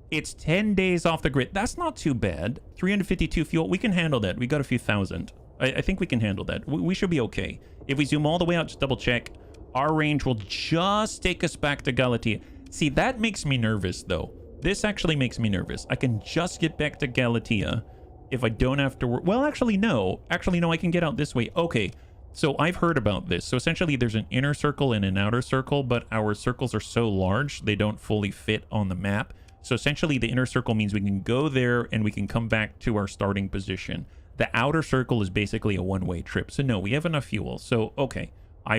It's 10 days off the grid. That's not too bad. 352 fuel. We can handle that. We got a few thousand. I think we can handle that. We should be okay. If we zoom all the way out, just double check. Our range will just take us back to Galatea. See, that makes me nervous, though. This actually makes me nervous. I can just get back to Galatea if I don't have to work. Well, actually, no. Actually, no, I can get out this way. Okay. So I've heard about this. So essentially, there's an inner circle and an outer circle, but our circles are so large, they don't fully fit on the map. So essentially, the inner circle means we can go there and we can come back to our starting position. The outer circle is basically a one-way trip. So no, we have enough fuel. So, okay. I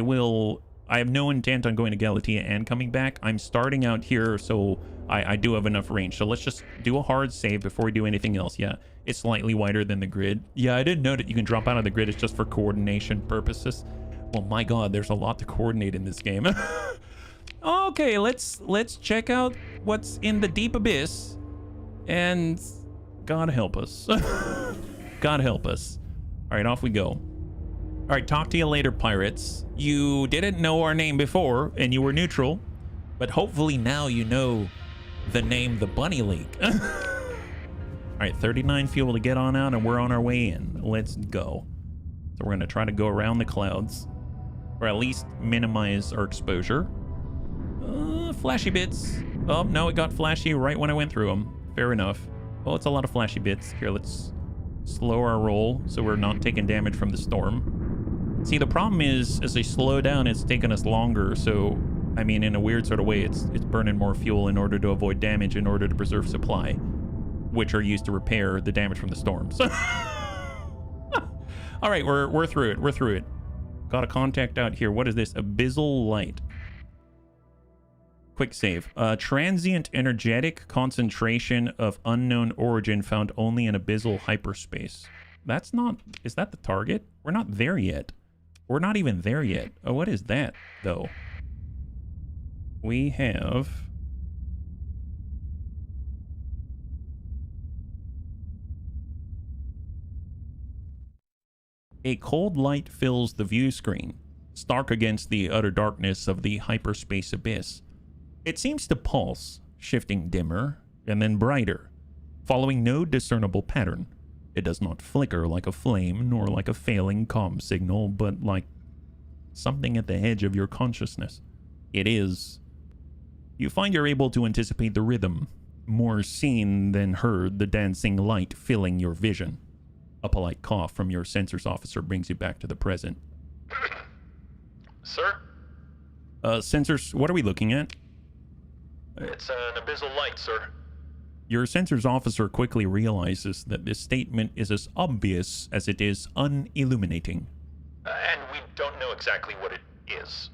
have no intent on going to Galatea and coming back. I'm starting out here, so I do have enough range. So let's just do a hard save before we do anything else. Yeah, it's slightly wider than the grid. Yeah, I didn't know that you can drop out of the grid. It's just for coordination purposes. Well, my God, there's a lot to coordinate in this game. Okay, let's check out what's in the deep abyss. And God help us. God help us. All right, off we go. All right, talk to you later, pirates. You didn't know our name before, and you were neutral. But hopefully now you know the name the Bunny Leak. All right, 39 fuel to get on out, and we're on our way in. Let's go. So we're going to try to go around the clouds, or at least minimize our exposure. Flashy bits. Oh, no, it got flashy right when I went through them. Fair enough. Oh, it's a lot of flashy bits. Here, let's slow our roll so we're not taking damage from the storm. See, the problem is, as they slow down, it's taking us longer. So, I mean, in a weird sort of way, it's burning more fuel in order to avoid damage, in order to preserve supply, which are used to repair the damage from the storms. All right, we're through it. We're through it. Got a contact out here. What is this? Abyssal Light. Quick save. Transient energetic concentration of unknown origin found only in abyssal hyperspace. That's not... Is that the target? We're not there yet. We're not even there yet. Oh, what is that, though? We have... A cold light fills the view screen, stark against the utter darkness of the hyperspace abyss. It seems to pulse, shifting dimmer and then brighter, following no discernible pattern. It does not flicker like a flame nor like a failing comm signal, but like something at the edge of your consciousness. It is. You find you're able to anticipate the rhythm, more seen than heard, the dancing light filling your vision. A polite cough from your sensors officer brings you back to the present. Sir? Sensors, what are we looking at? It's an abyssal light, sir. Your sensors officer quickly realizes that this statement is as obvious as it is unilluminating. And we don't know exactly what it is.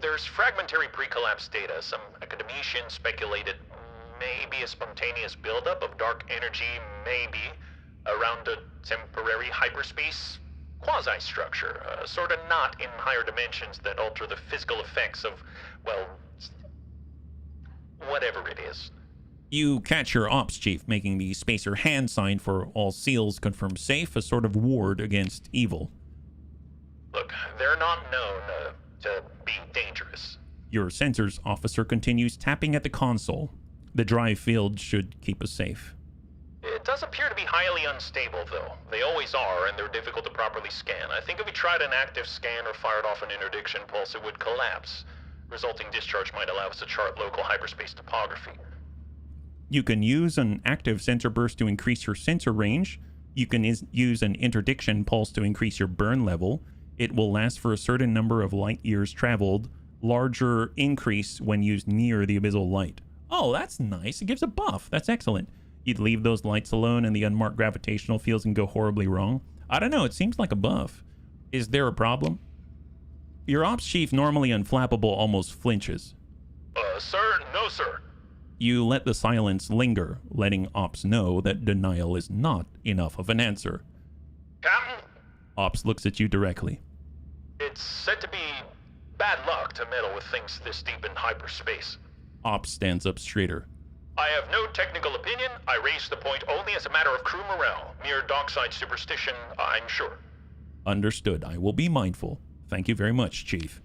There's fragmentary pre-collapse data. Some academicians speculated maybe a spontaneous buildup of dark energy, maybe around a temporary hyperspace quasi-structure, a sort of knot in higher dimensions that alter the physical effects of, well, whatever it is. You catch your ops chief making the spacer hand sign for all seals confirmed safe, a sort of ward against evil. Look, they're not known to be dangerous. Your sensors officer continues tapping at the console. The drive field should keep us safe. It does appear to be highly unstable, though. They always are, and they're difficult to properly scan. I think if we tried an active scan or fired off an interdiction pulse, it would collapse. Resulting discharge might allow us to chart local hyperspace topography. You can use an active sensor burst to increase your sensor range. You can use an interdiction pulse to increase your burn level. It will last for a certain number of light years traveled. Larger increase when used near the abyssal light. Oh, that's nice. It gives a buff. That's excellent. You'd leave those lights alone and the unmarked gravitational fields can go horribly wrong. I don't know. It seems like a buff. Is there a problem? Your ops chief, normally unflappable, almost flinches. Sir? No, sir. You let the silence linger, letting Ops know that denial is not enough of an answer. Captain? Ops looks at you directly. It's said to be bad luck to meddle with things this deep in hyperspace. Ops stands up straighter. I have no technical opinion. I raised the point only as a matter of crew morale. Mere dockside superstition, I'm sure. Understood. I will be mindful. Thank you very much, Chief.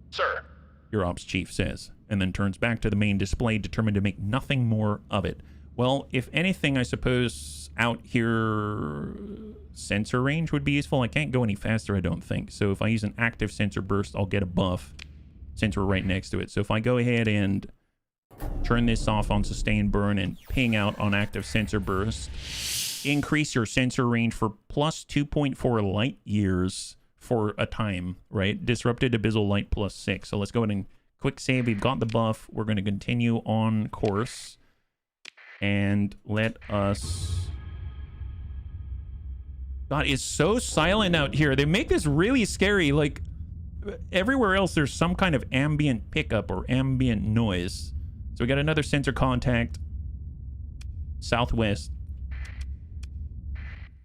Sir. Your Ops Chief says, and then turns back to the main display, determined to make nothing more of it. Well, if anything, I suppose out here sensor range would be useful. I can't go any faster, I don't think. So if I use an active sensor burst, I'll get a buff since we're right next to it. So if I go ahead and turn this off on sustained burn and ping out on active sensor burst, increase your sensor range for plus 2.4 light years for a time, right? Disrupted abyssal light plus 6. So let's go ahead and quick save. We've got the buff. We're going to continue on course. And let us... God, it's so silent out here. They make this really scary. Like, everywhere else, there's some kind of ambient pickup or ambient noise. So we got another sensor contact. Southwest.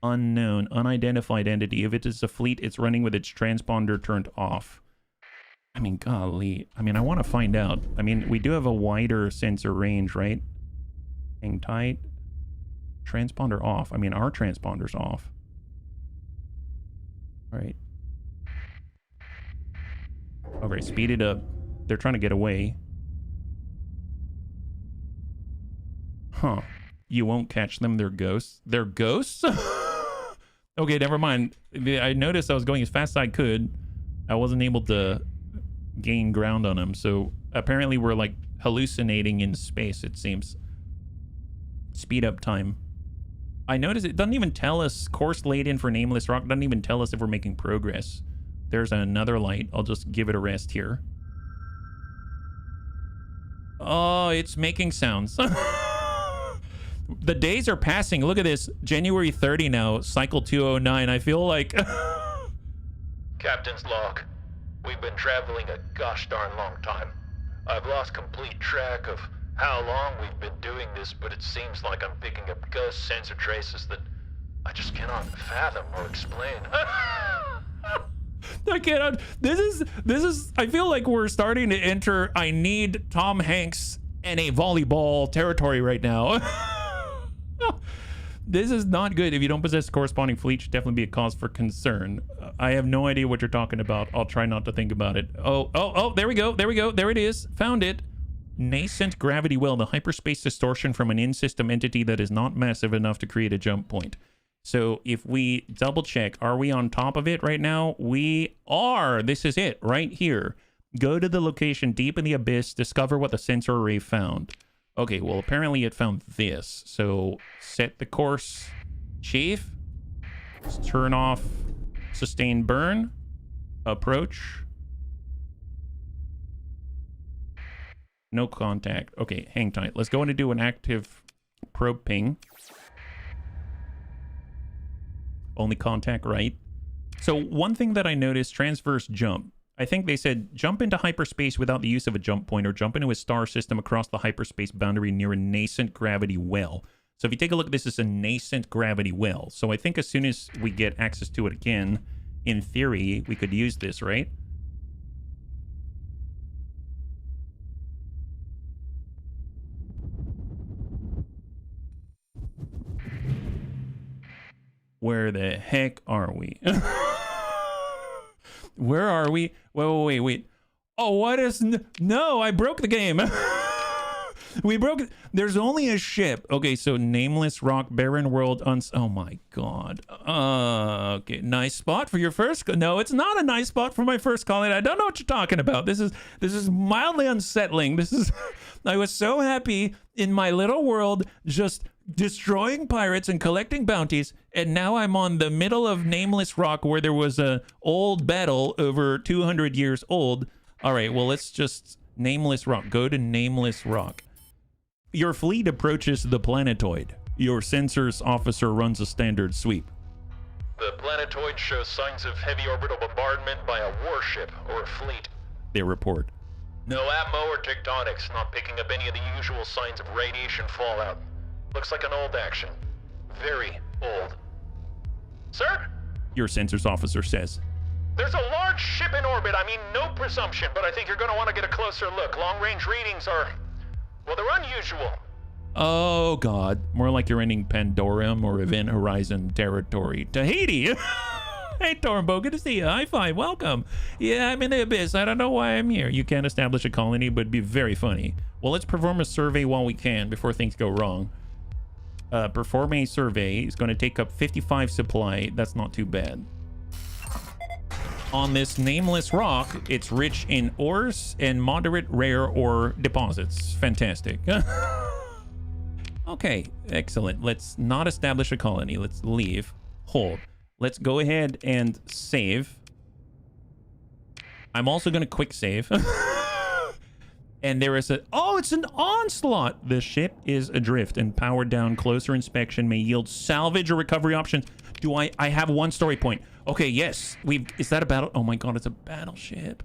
Unknown, unidentified entity. If it is a fleet, it's running with its transponder turned off. I mean, golly. I mean, I want to find out. I mean, we do have a wider sensor range, right? Hang tight. Transponder off. I mean, our transponder's off. All right. Okay, speed it up. They're trying to get away. Huh. You won't catch them. They're ghosts. They're ghosts? Okay, never mind. I noticed I was going as fast as I could. I wasn't able to gain ground on them. So apparently we're like hallucinating in space, it seems. Speed up time. I noticed it doesn't even tell us course laid in for Nameless Rock. Doesn't even tell us if we're making progress. There's another light. I'll just give it a rest here. Oh, it's making sounds. The days are passing. Look at this. January 30 now. Cycle 209. I feel like... Captain's log. We've been traveling a gosh darn long time. I've lost complete track of how long we've been doing this, but it seems like I'm picking up ghost sensor traces that I just cannot fathom or explain. I cannot. This is, I feel like we're starting to enter I need Tom Hanks and a volleyball territory right now. This is not good. If you don't possess corresponding fleet, should definitely be a cause for concern. I have no idea what you're talking about. I'll try not to think about it. Oh, there we go. There it is. Found it. Nascent gravity well, the hyperspace distortion from an in-system entity that is not massive enough to create a jump point. So if we double check, are we on top of it right now? We are. This is it right here. Go to the location deep in the abyss, discover what the sensor array found. Okay, well, apparently it found this. So set the course, Chief. Let's turn off sustained burn. Approach. No contact. Okay, hang tight. Let's go in and do an active probe ping. Only contact right. So one thing that I noticed, transverse jump. I think they said jump into hyperspace without the use of a jump point or jump into a star system across the hyperspace boundary near a nascent gravity well. So if you take a look, this is a nascent gravity well. So I think as soon as we get access to it again, in theory, we could use this, right? Where the heck are we? Where are we? Wait. Oh, what is... No, I broke the game. We broke it. There's only a ship. Okay, so Nameless Rock, Barren World, oh my god. Okay, nice spot for your first... No, it's not a nice spot for my first calling. I don't know what you're talking about. This is mildly unsettling. This is... I was so happy in my little world just destroying pirates and collecting bounties, and now I'm on the middle of Nameless Rock where there was a old battle over 200 years old. All right, well, let's just... Nameless Rock. Go to Nameless Rock. Your fleet approaches the planetoid. Your sensors officer runs a standard sweep. The planetoid shows signs of heavy orbital bombardment by a warship or a fleet. They report. No atmo or tectonics, not picking up any of the usual signs of radiation fallout. Looks like an old action. Very old. Sir? Your sensors officer says. There's a large ship in orbit. I mean, no presumption, but I think you're going to want to get a closer look. Long-range readings are, well, they're unusual. Oh, God. More like you're ending Pandorum or Event Horizon territory. Tahiti! Hey, Tormbo, good to see you. High five, welcome. Yeah, I'm in the abyss. I don't know why I'm here. You can't establish a colony, but it'd be very funny. Well, let's perform a survey while we can before things go wrong. Perform a survey is going to take up 55 supply. That's not too bad. On this nameless rock, it's rich in ores and moderate rare ore deposits. Fantastic. Okay, excellent. Let's not establish a colony. Let's leave. Hold. Let's go ahead and save. I'm also going to quick save. And there is a... Oh, it's an onslaught! The ship is adrift and powered down. Closer inspection may yield salvage or recovery options. Do I have one story point. Okay, yes. Is that a battle? Oh my god, it's a battleship.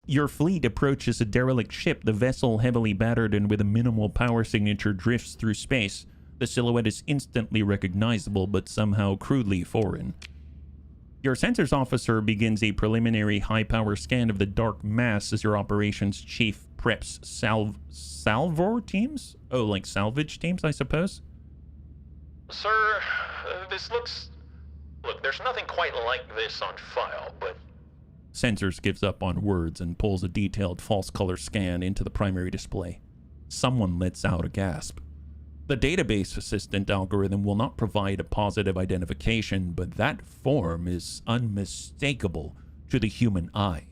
Your fleet approaches a derelict ship. The vessel, heavily battered and with a minimal power signature, drifts through space. The silhouette is instantly recognizable, but somehow crudely foreign. Your sensors officer begins a preliminary high-power scan of the dark mass as your operations chief preps salvor teams? Oh, like salvage teams, I suppose? Sir, this looks... Look, there's nothing quite like this on file, but... Sensors gives up on words and pulls a detailed false color scan into the primary display. Someone lets out a gasp. The database assistant algorithm will not provide a positive identification, but that form is unmistakable to the human eye.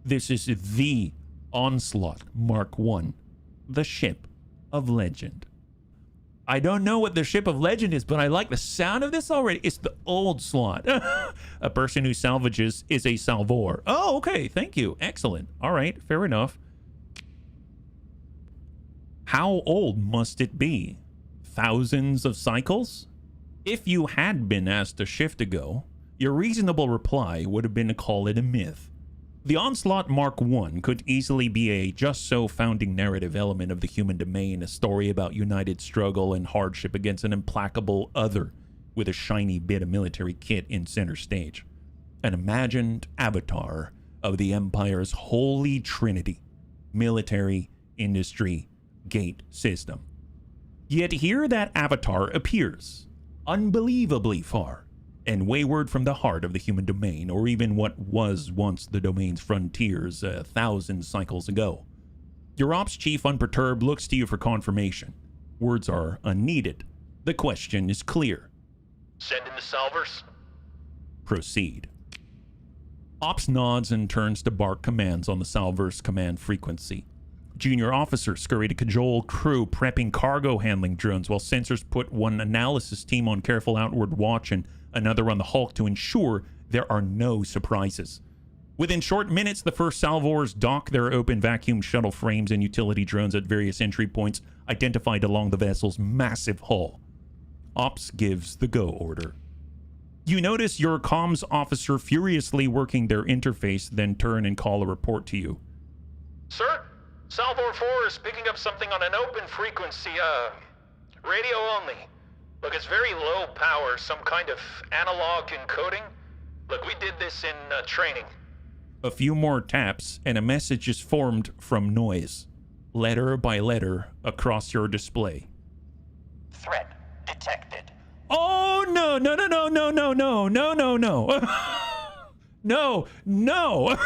This is the Onslaught Mark I, the ship of legend. I don't know what the ship of legend is, but I like the sound of this already. It's the old slot. A person who salvages is a salvor. Oh, okay. Thank you. Excellent. All right. Fair enough. How old must it be? Thousands of cycles? If you had been asked a shift ago, your reasonable reply would have been to call it a myth. The Onslaught Mark I could easily be a just-so founding narrative element of the human domain, a story about united struggle and hardship against an implacable other with a shiny bit of military kit in center stage. An imagined avatar of the Empire's holy trinity: military, industry, gate system. Yet here that avatar appears, unbelievably far and wayward from the heart of the human domain, or even what was once the domain's frontiers 1,000 cycles ago. Your ops chief, unperturbed, looks to you for confirmation. Words are unneeded. The question is clear. Send in the salvers? Proceed. Ops nods and turns to bark commands on the salver's command frequency. Junior officers scurry to cajole crew prepping cargo handling drones, while sensors put one analysis team on careful outward watch and another on the Hulk to ensure there are no surprises. Within short minutes, the first salvors dock their open vacuum shuttle frames and utility drones at various entry points identified along the vessel's massive hull. Ops gives the go order. You notice your comms officer furiously working their interface, then turn and call a report to you. Sir? Salvor 4 is picking up something on an open frequency, radio only. Look, it's very low power, some kind of analog encoding. Look, we did this in training. A few more taps, and a message is formed from noise, letter by letter, across your display. Threat detected. Oh, no, no, no, no, no, no, no, no, no, no. No, no.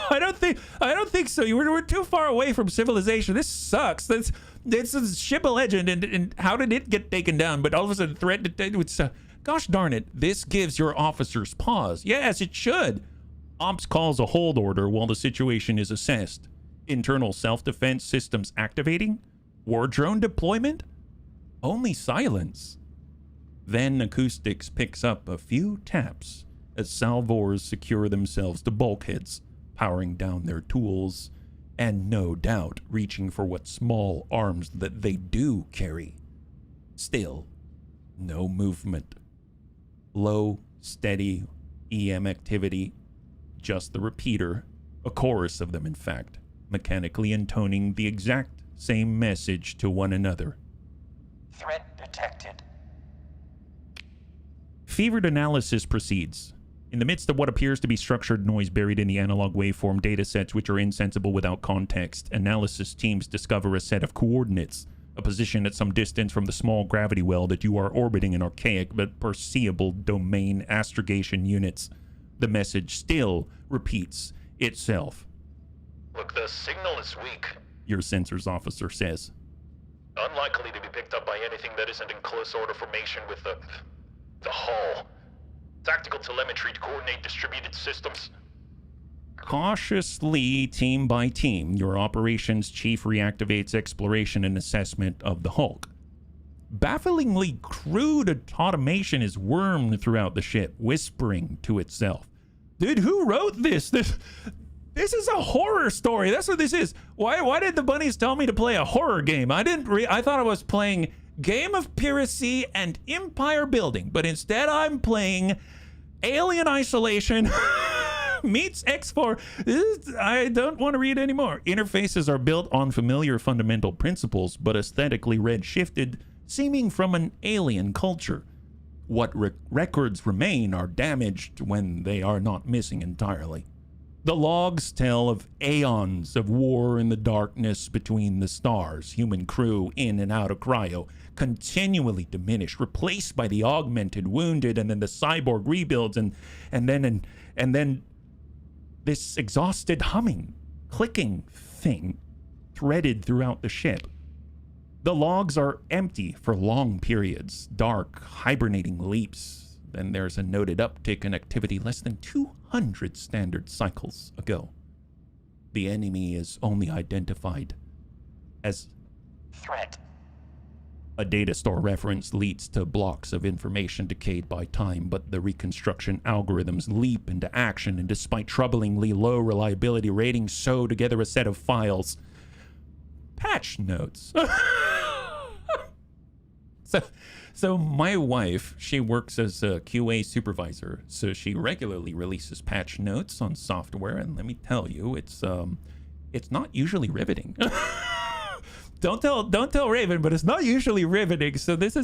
I don't think so. We're too far away from civilization. This sucks. This is ship of legend, and how did it get taken down? But all of a sudden, threat detected. Gosh darn it. This gives your officers pause. Yes, it should. Ops calls a hold order while the situation is assessed. Internal self-defense systems activating? War drone deployment? Only silence. Then acoustics picks up a few taps as salvors secure themselves to bulkheads, powering down their tools, and no doubt reaching for what small arms that they do carry. Still, no movement. Low, steady EM activity, just the repeater, a chorus of them in fact, mechanically intoning the exact same message to one another. Threat detected. Fevered analysis proceeds. In the midst of what appears to be structured noise buried in the analog waveform datasets which are insensible without context, analysis teams discover a set of coordinates, a position at some distance from the small gravity well that you are orbiting in archaic but perceivable domain astrogation units. The message still repeats itself. Look, the signal is weak. Your sensors officer says. Unlikely to be picked up by anything that isn't in close order formation with the hull. Tactical telemetry to coordinate distributed systems. Cautiously, team by team, your operations chief reactivates exploration and assessment of the Hulk. Bafflingly crude automation is wormed throughout the ship, whispering to itself. Dude, who wrote this? This is a horror story. That's what this is. Why did the bunnies tell me to play a horror game? I thought I was playing Game of Piracy and Empire Building, but instead I'm playing Alien Isolation meets X4. I don't want to read anymore. Interfaces are built on familiar fundamental principles, but aesthetically red-shifted, seeming from an alien culture. What records remain are damaged when they are not missing entirely. The logs tell of aeons of war in the darkness between the stars, human crew in and out of cryo, continually diminished, replaced by the augmented wounded, and then the cyborg rebuilds, and then this exhausted humming, clicking thing threaded throughout the ship. The logs are empty for long periods, dark, hibernating leaps. Then there's a noted uptick in activity less than 200 standard cycles ago. The enemy is only identified as Threat. a data store reference leads to blocks of information decayed by time, but the reconstruction algorithms leap into action, and despite troublingly low reliability ratings, sew together a set of files. Patch notes. So my wife, she works as a QA supervisor, so she regularly releases patch notes on software, and let me tell you, it's not usually riveting. Don't tell Raven, but it's not usually riveting. So this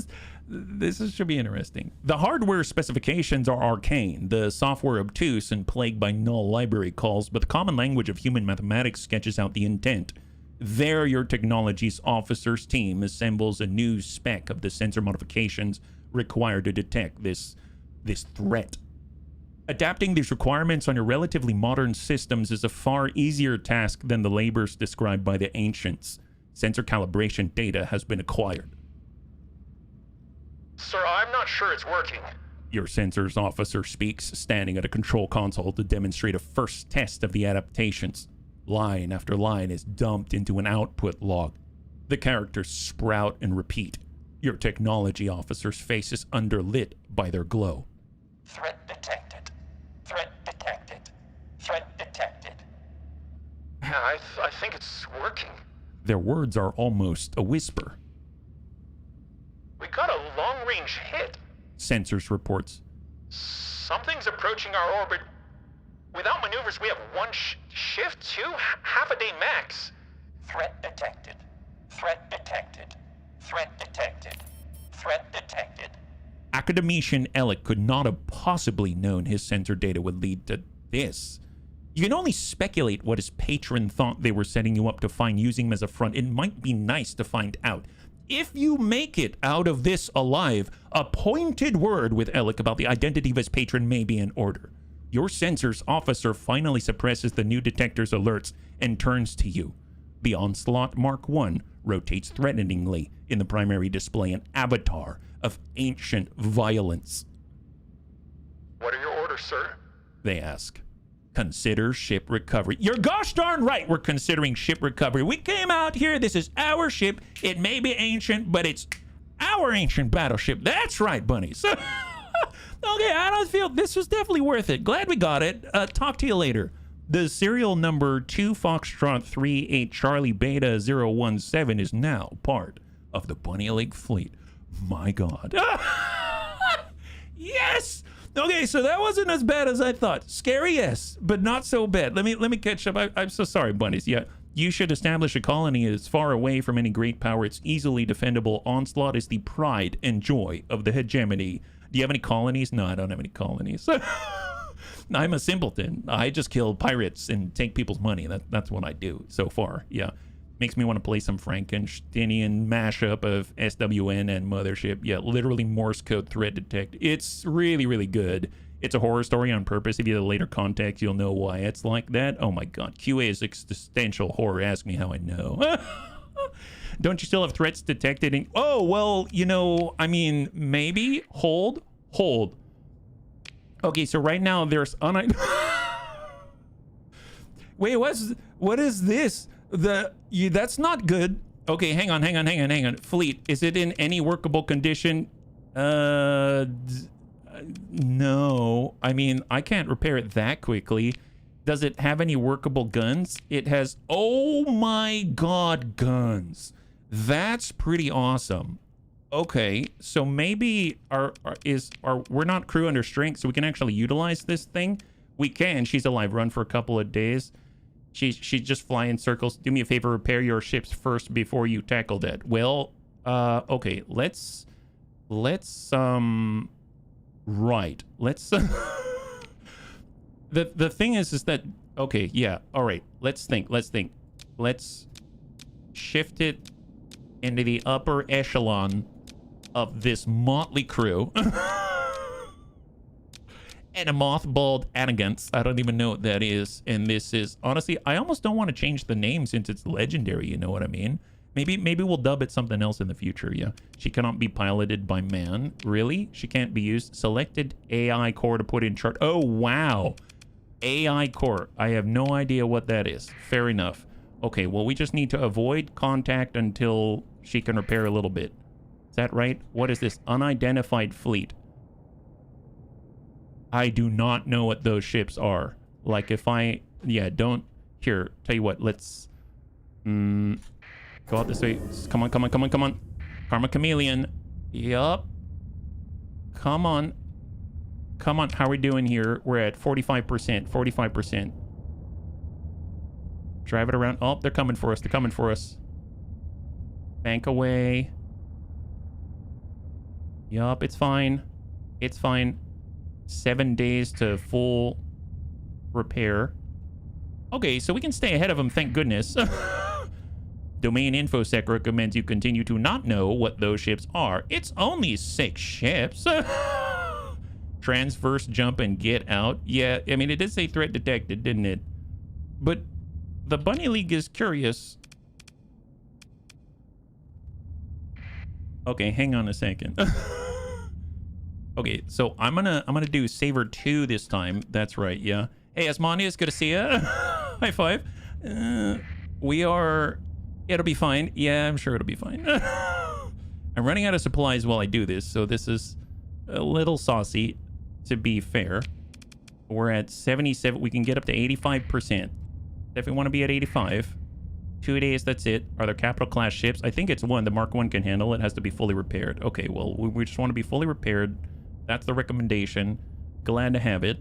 should be interesting. The hardware specifications are arcane, the software obtuse and plagued by null library calls, but the common language of human mathematics sketches out the intent. There, your technology's officers team assembles a new spec of the sensor modifications required to detect this threat. Adapting these requirements on your relatively modern systems is a far easier task than the labors described by the ancients. Sensor calibration data has been acquired. Sir, I'm not sure it's working. Your sensors officer speaks, standing at a control console to demonstrate a first test of the adaptations. Line after line is dumped into an output log. The characters sprout and repeat. Your technology officer's face is underlit by their glow. Threat detected. Threat detected. Threat detected. Yeah, I think it's working. Their words are almost a whisper. We got a long-range hit. Sensors reports. Something's approaching our orbit. Without maneuvers, we have one shift, half a day max. Threat detected. Threat detected. Threat detected. Threat detected. Academician Alec could not have possibly known his sensor data would lead to this. You can only speculate what his patron thought they were setting you up to find using him as a front. It might be nice to find out. If you make it out of this alive, a pointed word with Alec about the identity of his patron may be in order. Your sensors officer finally suppresses the new detector's alerts and turns to you. The Onslaught Mark I rotates threateningly in the primary display, an avatar of ancient violence. What are your orders, sir? They ask. Consider ship recovery. You're gosh darn right we're considering ship recovery. We came out here, this is our ship. It may be ancient, but it's our ancient battleship. That's right, bunnies. Okay, I don't feel this was definitely worth it. Glad we got it. Talk to you later. The serial number 2 Foxtrot 38 Charlie Beta 017 is now part of the Bunny Lake fleet. My God. Yes. Okay, so that wasn't as bad as I thought. Scary, yes, but not so bad. Let me catch up. I'm so sorry, bunnies. Yeah, You should establish a colony as far away from any great power. It's easily defendable. Onslaught is the pride and joy of the hegemony. Do you have any colonies? No, I don't have any colonies. I'm a simpleton. I just kill pirates and take people's money. That's what I do so far. Yeah. Makes me want to play some Frankensteinian mashup of SWN and Mothership. Yeah, literally Morse code threat detect. It's really, really good. It's a horror story on purpose. If you have the later context, you'll know why it's like that. Oh my god. QA is existential horror. Ask me how I know. Don't you still have threats detected? Oh, well, you know, I mean, maybe. Hold. Okay, so right now there's Wait, what is this? That's not good. Okay, hang on. Fleet, is it in any workable condition? No. I mean, I can't repair it that quickly. Does it have any workable guns? It has, oh my god, guns. That's pretty awesome. Okay, so maybe we're not crew under strength, so we can actually utilize this thing. We can. She's alive. Run for a couple of days. She's just fly in circles. Do me a favor, repair your ships first before you tackle that. Well, okay, let's right. Let's the thing is that okay, yeah, all right. Let's think. Let's shift it into the upper echelon of this motley crew. And a mothballed arrogance. I don't even know what that is. And this is, honestly, I almost don't want to change the name since it's legendary, you know what I mean? Maybe we'll dub it something else in the future, yeah. She cannot be piloted by man. Really? She can't be used. Selected AI core to put in chart. Oh, wow. AI core. I have no idea what that is. Fair enough. Okay, well, we just need to avoid contact until she can repair a little bit. Is that right? What is this? Unidentified fleet. I do not know what those ships are. Like if I, yeah, don't, here, tell you what, let's, go out this way. Come on. Karma Chameleon. Yup. Come on. How are we doing here? We're at 45%. Drive it around. Oh, they're coming for us. Bank away. Yup, it's fine. 7 days to full repair. Okay, so we can stay ahead of them, thank goodness. Domain InfoSec recommends you continue to not know what those ships are. It's only 6 ships. Transverse jump and get out. Yeah, I mean, it did say threat detected, didn't it? But the Bunny League is curious. Okay, hang on a second. Okay, so I'm gonna do Saver 2 this time. That's right, yeah. Hey, Asmodeus, good to see ya. High five. We are... It'll be fine. Yeah, I'm sure it'll be fine. I'm running out of supplies while I do this, so this is a little saucy, to be fair. We're at 77. We can get up to 85%. If we want to be at 85. 2 days, that's it. Are there capital class ships? I think it's 1. The Mark 1 can handle it. It has to be fully repaired. Okay, well, we just want to be fully repaired. That's the recommendation. Glad to have it.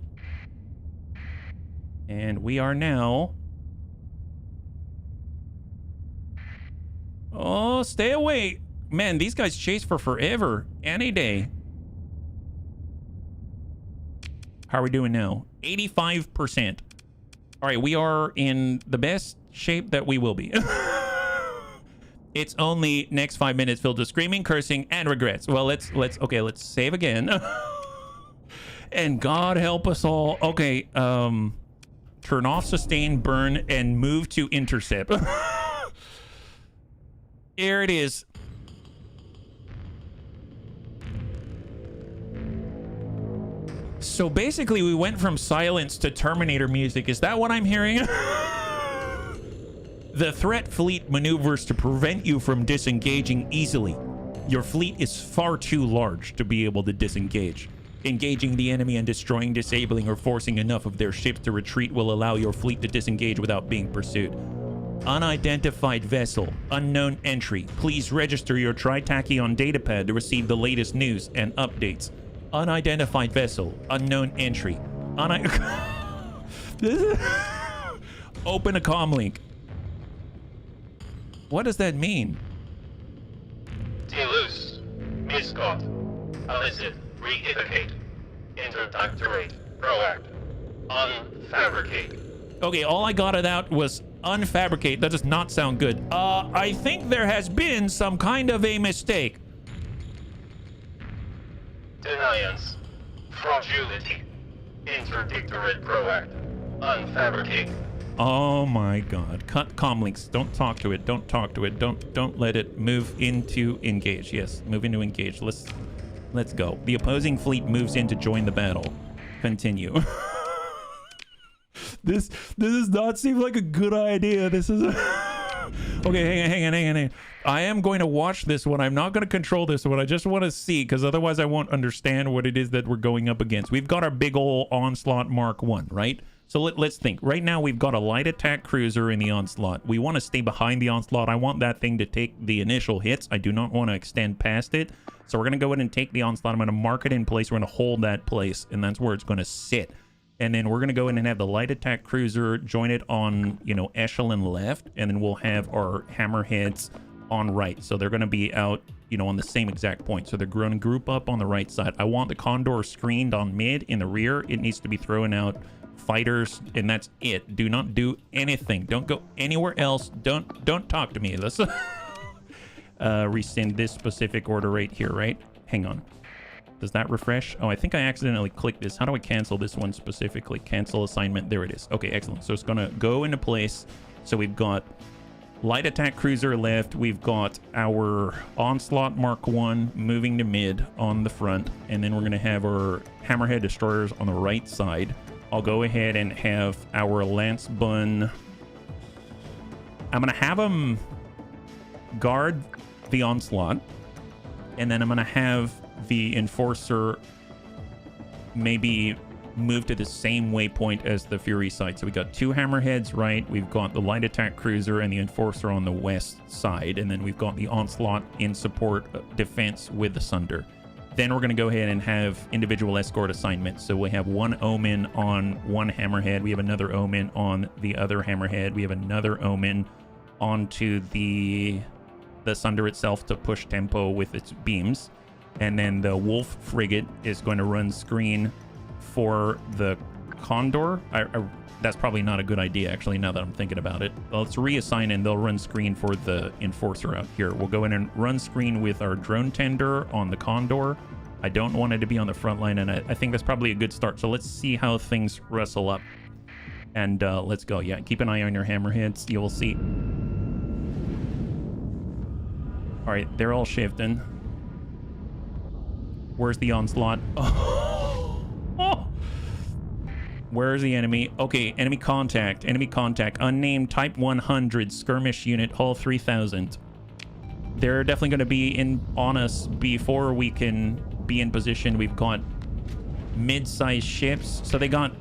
And we are now... Oh, stay away. Man, these guys chase for forever. Any day. How are we doing now? 85%. All right, we are in the best shape that we will be. It's only next 5 minutes filled with screaming, cursing, and regrets. Well, let's save again. And God help us all. Okay, turn off sustain, burn, and move to intercept. Here it is. So basically, we went from silence to Terminator music. Is that what I'm hearing? The threat fleet maneuvers to prevent you from disengaging easily. Your fleet is far too large to be able to disengage. Engaging the enemy and destroying, disabling, or forcing enough of their ships to retreat will allow your fleet to disengage without being pursued. Unidentified vessel, unknown entry. Please register your Tritachyon datapad to receive the latest news and updates. Unidentified vessel, unknown entry. Open a comm link. What does that mean? Deluse, miscaught, illicit, re-evocation, interdictorate, proact, unfabricate. Okay, all I got of that was unfabricate. That does not sound good. I think there has been some kind of a mistake. Deniance, fraudulity, interdictorate, proact, unfabricate. Oh my god. Cut comlinks. Don't talk to it. Don't talk to it. Don't let it move into engage. Yes, move into engage. Let's go. The opposing fleet moves in to join the battle. Continue. This does not seem like a good idea. This is okay, hang on. I am going to watch this one. I'm not going to control this one. I just want to see, because otherwise I won't understand what it is that we're going up against. We've got our big ol' Onslaught Mark 1, right? So let's think. Right now we've got a light attack cruiser in the Onslaught. We want to stay behind the Onslaught. I want that thing to take the initial hits. I do not want to extend past it. So we're going to go ahead and take the Onslaught. I'm going to mark it in place. We're going to hold that place, and that's where it's going to sit. And then we're going to go in and have the light attack cruiser join it on, you know, echelon left. And then we'll have our hammerheads on right. So they're going to be out, you know, on the same exact point. So they're going to group up on the right side. I want the Condor screened on mid. In the rear, it needs to be throwing out fighters. And that's it. Do not do anything. Don't go anywhere else. Don't talk to me. Let's rescind this specific order right here, right? Hang on. Does that refresh? Oh, I think I accidentally clicked this. How do I cancel this one specifically? Cancel assignment. There it is. Okay, excellent. So it's going to go into place. So we've got light attack cruiser left. We've got our Onslaught Mark 1 moving to mid on the front. And then we're going to have our Hammerhead destroyers on the right side. I'll go ahead and have our Lance Bun. I'm going to have them guard the Onslaught. And then I'm going to have the Enforcer maybe move to the same waypoint as the Fury side. So we got two Hammerheads right, we've got the light attack cruiser and the Enforcer on the west side, and then we've got the Onslaught in support defense with the Sunder. Then we're going to go ahead and have individual escort assignments. So we have one Omen on one Hammerhead, we have another Omen on the other Hammerhead, we have another Omen onto the Sunder itself to push tempo with its beams. And then the Wolf frigate is going to run screen for the Condor. That's probably not a good idea, actually, now that I'm thinking about it. Well, let's reassign and they'll run screen for the Enforcer out here. We'll go in and run screen with our drone tender on the Condor. I don't want it to be on the front line, and I think that's probably a good start. So let's see how things wrestle up. And let's go. Yeah, keep an eye on your Hammerheads. You will see. All right, they're all shifting. Where's the Onslaught? Oh. Where's the enemy? Okay, enemy contact. Enemy contact. Unnamed Type 100 skirmish unit, hull 3000. They're definitely going to be on us before we can be in position. We've got mid-sized ships. So they got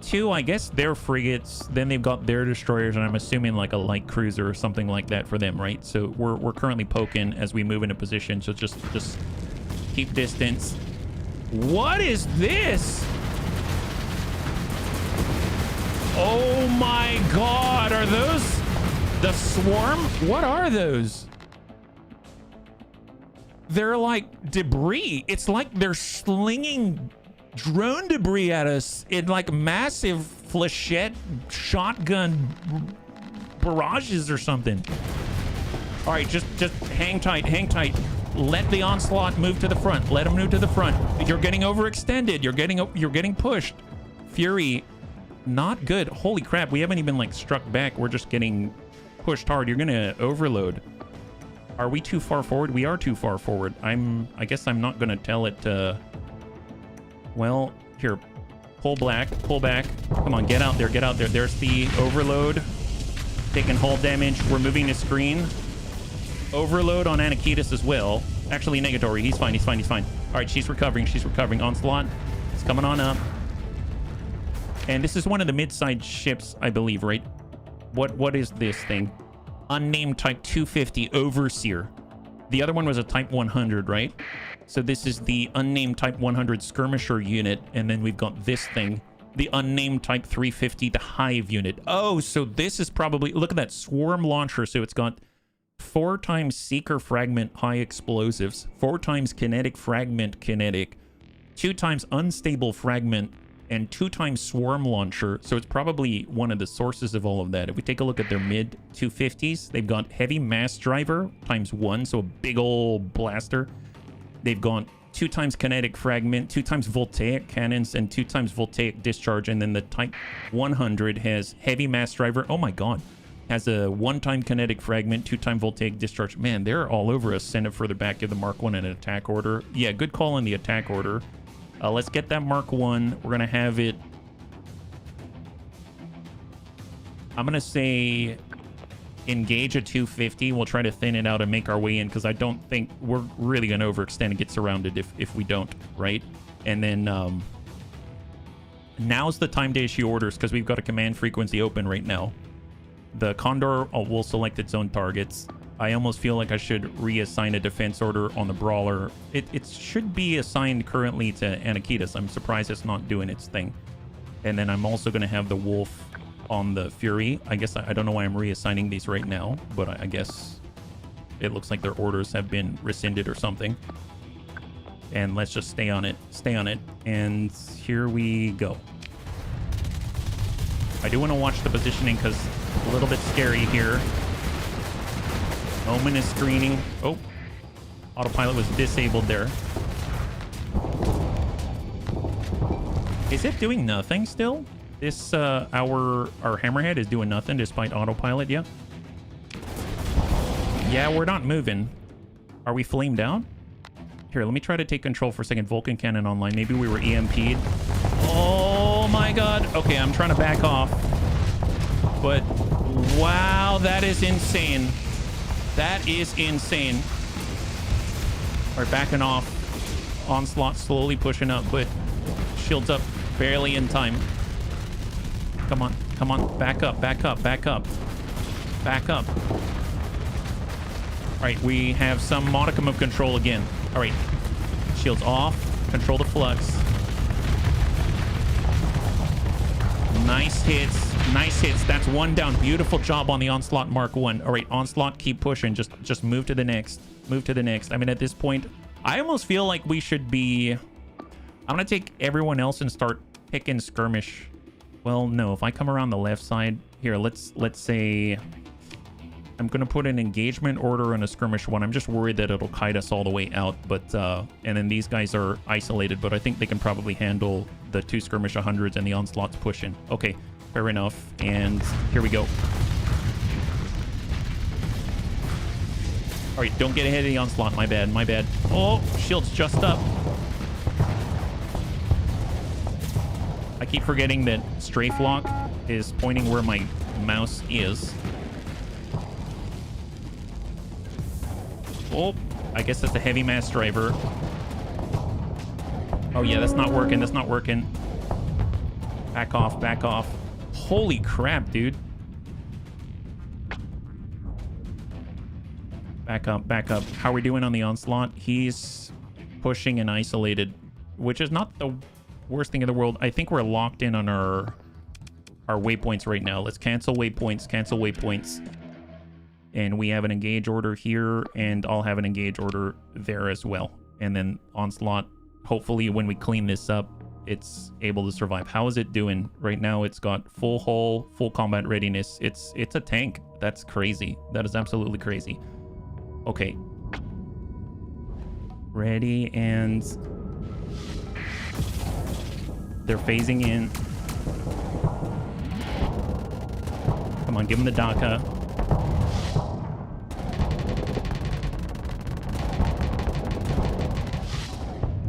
two, I guess, their frigates. Then they've got their destroyers, and I'm assuming like a light cruiser or something like that for them, right? So we're currently poking as we move into position. So just keep distance. What is this? Oh my god, are those the swarm? What are those? They're like debris. It's like they're slinging drone debris at us in like massive flechette shotgun barrages or something. All right, just hang tight, hang tight. Let the Onslaught move to the front. Let them move to the front. You're getting overextended. You're getting pushed. Fury, not good. Holy crap, we haven't even like struck back. We're just getting pushed hard. You're gonna overload. Are we too far forward? We are too far forward. I guess I'm not gonna tell it to... Well, here, pull back. Come on, get out there, get out there. There's the overload. Taking hull damage. We're moving the screen. Overload on Anakitas as well. Actually, Negatory. He's fine. All right, she's recovering. Onslaught. It's coming on up. And this is one of the mid-sized ships, I believe, right? What is this thing? Unnamed Type 250 Overseer. The other one was a Type 100, right? So this is the unnamed Type 100 Skirmisher unit. And then we've got this thing. The unnamed Type 350, the Hive unit. Oh, so this is probably... Look at that swarm launcher. So it's got 4 times Seeker Fragment high explosives, 4 times Kinetic Fragment kinetic, 2 times Unstable Fragment, and 2 times Swarm Launcher. So it's probably one of the sources of all of that. If we take a look at their mid 250s, they've got Heavy Mass Driver times 1, so a big old blaster. They've got 2 times Kinetic Fragment, 2 times Voltaic Cannons, and 2 times Voltaic Discharge. And then the Type 100 has Heavy Mass Driver. Oh my god. Has a 1-time Kinetic Fragment, 2-time Voltaic Discharge. Man, they're all over us. Send it further back. Give the Mark 1 an attack order. Yeah, good call on the attack order. Let's get that Mark 1. We're going to have it... I'm going to say engage at 250. We'll try to thin it out and make our way in, because I don't think we're really going to overextend and get surrounded if we don't, right? And then now's the time to issue orders, because we've got a command frequency open right now. The Condor will select its own targets. I almost feel like I should reassign a defense order on the Brawler. It should be assigned currently to Anakitas. I'm surprised it's not doing its thing. And then I'm also going to have the Wolf on the Fury. I guess I don't know why I'm reassigning these right now, but I guess it looks like their orders have been rescinded or something. And let's just stay on it. Stay on it. And here we go. I do want to watch the positioning because it's a little bit scary here. Omen is screening. Oh, autopilot was disabled there. Is it doing nothing still? This our Hammerhead is doing nothing despite autopilot. Yeah. Yeah, we're not moving. Are we flamed out? Here, let me try to take control for a second. Vulcan cannon online. Maybe we were EMP'd. Oh my god. Okay, I'm trying to back off. But wow, that is insane. That is insane. All right, backing off. Onslaught slowly pushing up, but shields up barely in time. Come on, come on. Back up, back up, back up. Back up. All right, we have some modicum of control again. All right, shields off. Control the flux. Nice hits. Nice hits. That's 1 down. Beautiful job on the Onslaught Mark 1. All right, Onslaught, keep pushing. Just move to the next. Move to the next. I mean, at this point, I almost feel like we should be... I'm going to take everyone else and start picking skirmish. Well, no. If I come around the left side... Here, let's say... I'm going to put an engagement order on a skirmish one. I'm just worried that it'll kite us all the way out. But and then these guys are isolated, but I think they can probably handle the 2 skirmish 100s and the Onslaught's pushing. Okay, fair enough. And here we go. All right, don't get ahead of the Onslaught. My bad, my bad. Oh, shield's just up. I keep forgetting that strafe lock is pointing where my mouse is. Oh, I guess that's the Heavy Mass Driver. Oh yeah, that's not working. That's not working. Back off, back off. Holy crap, dude. Back up, back up. How are we doing on the Onslaught? He's pushing and isolated, which is not the worst thing in the world. I think we're locked in on our waypoints right now. Let's cancel waypoints, cancel waypoints. And we have an engage order here, and I'll have an engage order there as well. And then Onslaught, hopefully when we clean this up, it's able to survive. How is it doing? Right now it's got full hull, full combat readiness. It's a tank. That's crazy. That is absolutely crazy. Okay. Ready, and they're phasing in. Come on, give them the DACA.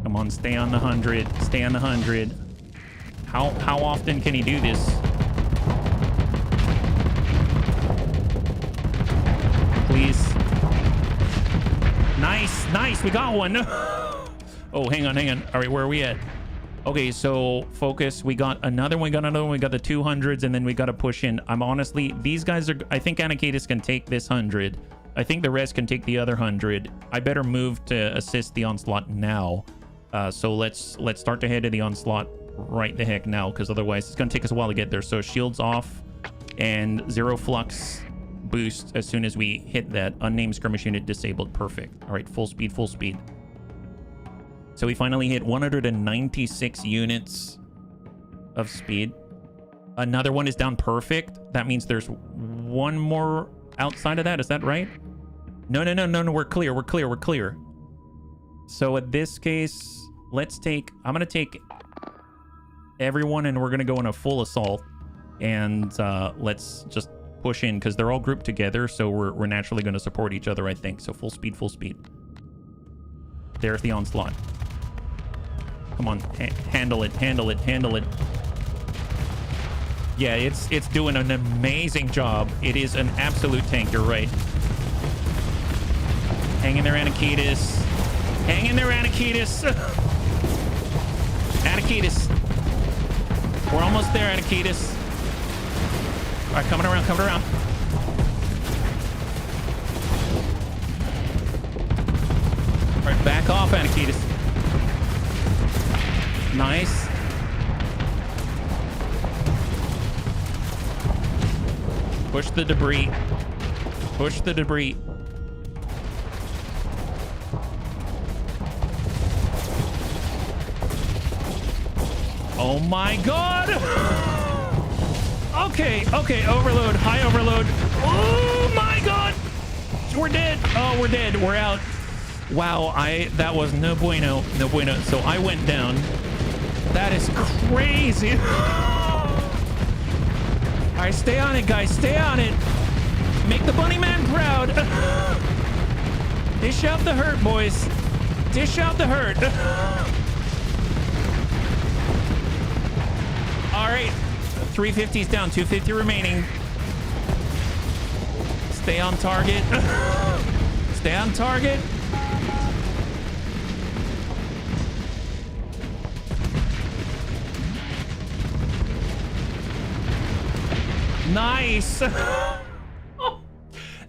Come on, stay on the 100. Stay on the 100. How often can he do this? Please. Nice, nice. We got one. Oh, hang on, hang on. All right, where are we at? Okay, so focus. We got another one. We got another one. We got the 200s, and then we got to push in. I'm honestly, these guys are. I think Anakitas can take this 100. I think the rest can take the other 100. I better move to assist the Onslaught now. So let's start to head to the Onslaught right the heck now, because otherwise it's going to take us a while to get there. So shields off and 0 flux boost as soon as we hit that. Unnamed skirmish unit disabled. Perfect. All right, full speed, full speed. So we finally hit 196 units of speed. Another one is down. Perfect. That means there's one more outside of that. Is that right? No. We're clear. We're clear. We're clear. So in this case, let's take... I'm going to take everyone and we're going to go in a full assault. And let's just push in because they're all grouped together. So we're naturally going to support each other, I think. So full speed, full speed. There's the onslaught. Come on. Handle it. Handle it. Handle it. Yeah, it's doing an amazing job. It is an absolute tank. You're right. Hang in there, Anakitis. Hang in there, Anakitis. Anakitis. We're almost there, Anakitis. All right, coming around, coming around. All right, back off, Anakitis. Nice. Push the debris. Push the debris. Oh my god! Okay, overload, high overload. Oh my god! We're dead. Oh, we're dead. We're out. Wow, that was no bueno. No bueno. So I went down. That is crazy. All right, stay on it, guys. Stay on it. Make the bunny man proud. Dish out the hurt, boys. Dish out the hurt. All right, 350's down, 250 remaining. Stay on target. Stay on target. Nice.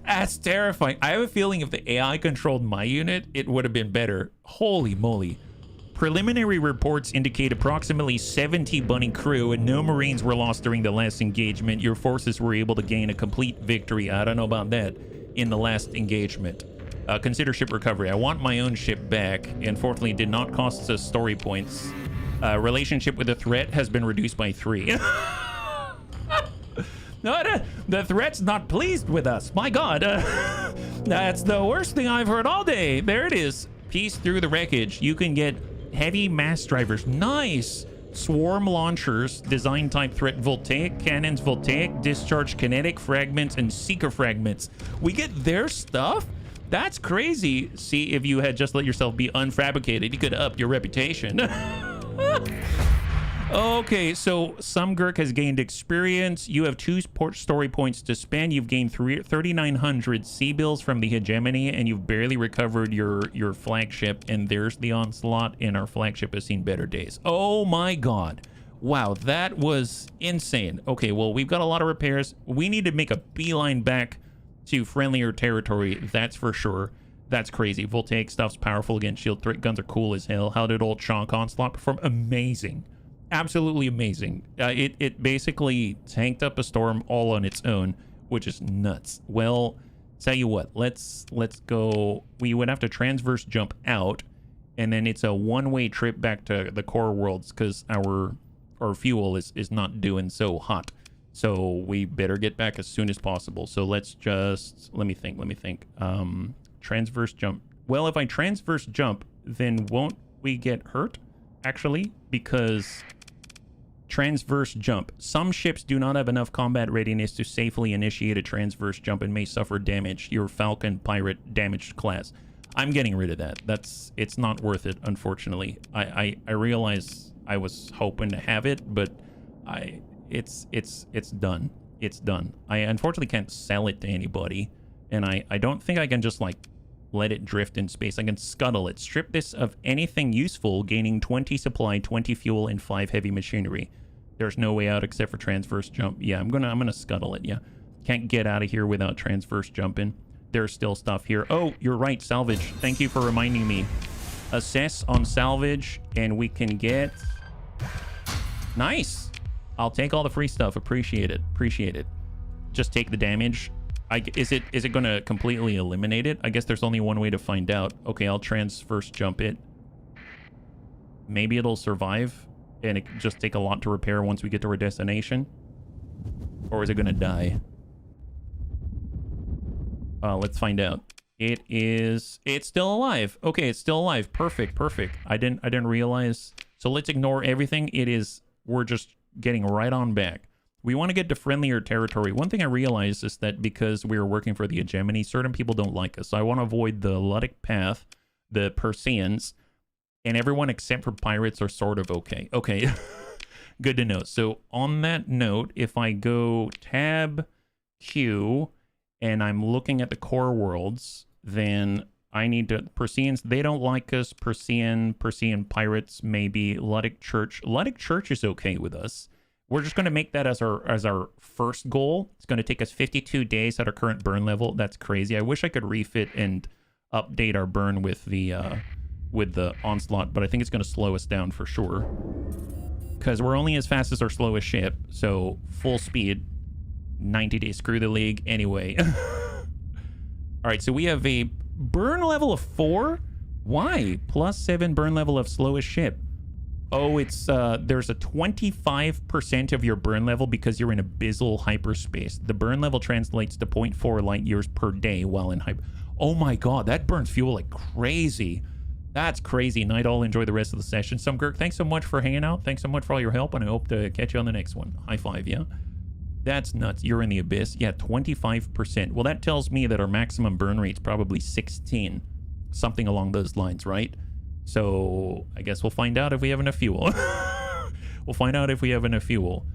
That's terrifying. I have a feeling if the AI controlled my unit, it would have been better. Holy moly. Preliminary reports indicate approximately 70 bunny crew and no Marines were lost during the last engagement. Your forces were able to gain a complete victory. I don't know about that in the last engagement. Consider ship recovery. I want my own ship back. Unfortunately, it did not cost us story points. Relationship with the threat has been reduced by 3. No, the threat's not pleased with us. My god. That's the worst thing I've heard all day. There it is. Peace through the wreckage. You can get heavy mass drivers. Nice. Swarm launchers. Design type threat voltaic. Cannons voltaic. Discharge kinetic fragments and seeker fragments. We get their stuff? That's crazy. See, if you had just let yourself be unfabricated, you could up your reputation. Okay, so some Gurk has gained experience. You have 2 story points to spend. You've gained 3,900 sea bills from the hegemony, and you've barely recovered your flagship. And there's the onslaught, and our flagship has seen better days. Oh my god. Wow, that was insane. Okay, well, we've got a lot of repairs. We need to make a beeline back to friendlier territory, that's for sure. That's crazy. Voltaic stuff's powerful against shield threat. Guns are cool as hell. How did old Chonk Onslaught perform? Amazing. Absolutely amazing. It basically tanked up a storm all on its own, which is nuts. Well, tell you what, let's go. We would have to transverse jump out, and then it's a one-way trip back to the core worlds because our fuel is not doing so hot. So we better get back as soon as possible. So let's just let me think. Transverse jump. Well, if I transverse jump, then won't we get hurt? Actually, because transverse jump. Some ships do not have enough combat readiness to safely initiate a transverse jump and may suffer damage. Your Falcon Pirate damaged class. I'm getting rid of that. It's not worth it, unfortunately. I realize I was hoping to have it, but it's done. It's done. I unfortunately can't sell it to anybody, and I don't think I can just like let it drift in space. I can scuttle it. Strip this of anything useful, gaining 20 supply, 20 fuel, and 5 heavy machinery. There's no way out except for transverse jump. Yeah, I'm gonna scuttle it. Yeah, can't get out of here without transverse jumping. There's still stuff here. Oh, you're right, salvage. Thank you for reminding me. Assess on salvage, and we can get... Nice. I'll take all the free stuff. Appreciate it. Appreciate it. Just take the damage. Is it going to completely eliminate it? I guess there's only one way to find out. Okay, I'll transverse jump it. Maybe it'll survive, and it just take a lot to repair once we get to our destination. Or is it going to die? Let's find out. It's still alive. Okay, it's still alive. Perfect. I didn't realize. So let's ignore everything. We're just getting right on back. We want to get to friendlier territory. One thing I realized is that because we're working for the hegemony, certain people don't like us. So I want to avoid the Luddic Path, the Perseans, and everyone except for pirates are sort of okay. Okay, good to know. So on that note, if I go tab Q and I'm looking at the core worlds, then I need to... Perseans, they don't like us. Persean pirates, maybe. Luddic Church. Luddic Church is okay with us. We're just going to make that as our first goal. It's going to take us 52 days at our current burn level. That's crazy. I wish I could refit and update our burn with the onslaught, but I think it's going to slow us down for sure. Because we're only as fast as our slowest ship, so full speed, 90 days. Screw the league. Anyway. All right, so we have a burn level of 4. Why? +7 burn level of slowest ship. Oh, it's there's a 25% of your burn level because you're in abyssal hyperspace. The burn level translates to 0.4 light years per day while in hyper. Oh my god, that burns fuel like crazy. That's crazy. Night all, enjoy the rest of the session. Gurk, thanks so much for hanging out. Thanks so much for all your help, and I hope to catch you on the next one. High five, yeah? That's nuts. You're in the abyss. Yeah, 25%. Well, that tells me that our maximum burn rate's probably 16. Something along those lines, right? So I guess we'll find out if we have enough fuel. We'll find out if we have enough fuel.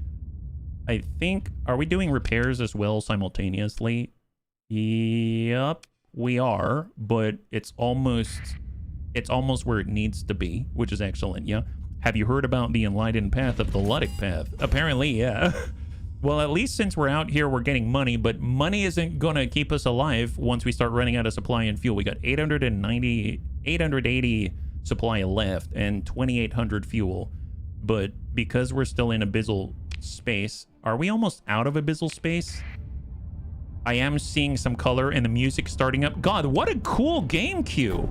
I think... Are we doing repairs as well simultaneously? Yep, we are. But it's almost where it needs to be, which is excellent, yeah? Have you heard about the enlightened path of the Luddic path? Apparently, yeah. Well, at least since we're out here, we're getting money, but money isn't going to keep us alive once we start running out of supply and fuel. We got 880 supply left and 2,800 fuel. But because we're still in abyssal space, are we almost out of abyssal space? I am seeing some color and the music starting up. God, what a cool game queue.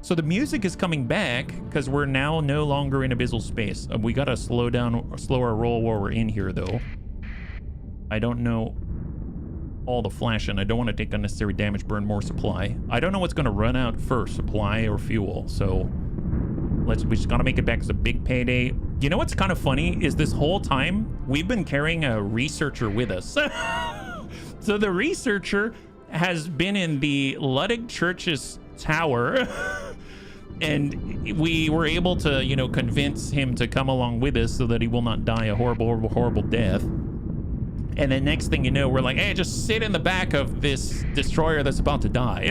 So the music is coming back because we're now no longer in abyssal space. We got to slow our roll while we're in here, though. I don't know all the flashing. I don't want to take unnecessary damage, burn more supply. I don't know what's going to run out first, supply or fuel. So we just got to make it back. It's a big payday. You know what's kind of funny is this whole time we've been carrying a researcher with us. So the researcher has been in the Luddic Church's tower. And we were able to, you know, convince him to come along with us so that he will not die a horrible death. And then next thing you know, we're like, hey, just sit in the back of this destroyer that's about to die.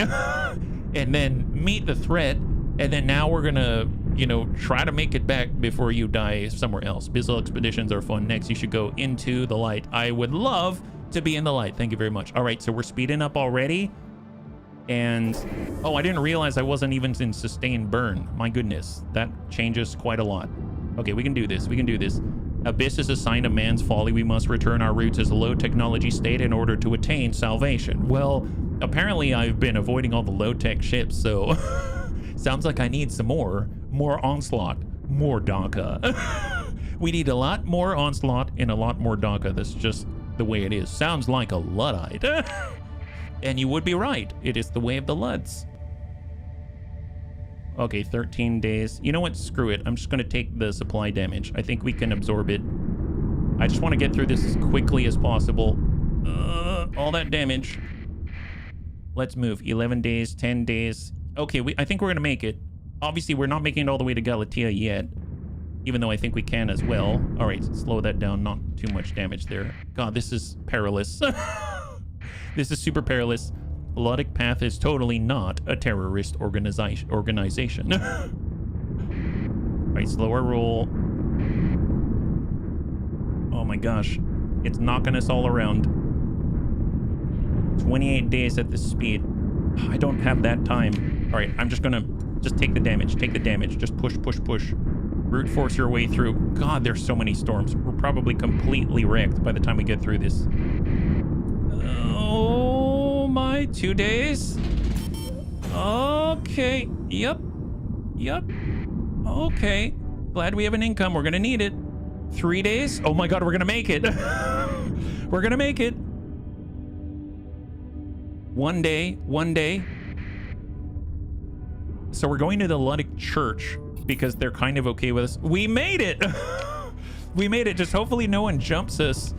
And then meet the threat. And then now we're gonna, you know, try to make it back before you die somewhere else. Abyssal expeditions are fun. Next, you should go into the light. I would love to be in the light. Thank you very much. All right, so we're speeding up already. And, oh, I didn't realize I wasn't even in sustained burn. My goodness, that changes quite a lot. Okay, we can do this. We can do this. Abyss is a sign of man's folly. We must return our roots as a low-technology state in order to attain salvation. Well, apparently I've been avoiding all the low-tech ships, so sounds like I need some more Onslaught, more DACA. We need a lot more Onslaught and a lot more DACA. That's just the way it is. Sounds like a Luddite. And you would be right. It is the way of the Ludds. Okay, 13 days. You know what? Screw it. I'm just going to take the supply damage. I think we can absorb it. I just want to get through this as quickly as possible. All that damage. Let's move. 11 days, 10 days. Okay, I think we're going to make it. Obviously, we're not making it all the way to Galatea yet. Even though I think we can as well. All right, slow that down. Not too much damage there. God, this is perilous. This is super perilous. Luddic Path is totally not a terrorist organization. Right, slower roll. Oh my gosh. It's knocking us all around. 28 days at this speed. I don't have that time. All right, I'm just gonna take the damage. Take the damage. Just push. Brute force your way through. God, there's so many storms. We're probably completely wrecked by the time we get through this. Oh right, 2 days. Okay. Yep. Okay. Glad we have an income. We're gonna need it. 3 days. Oh my god, we're gonna make it. We're gonna make it. 1 day. So we're going to the Luddic Church because they're kind of okay with us. We made it. We made it. Just hopefully no one jumps us.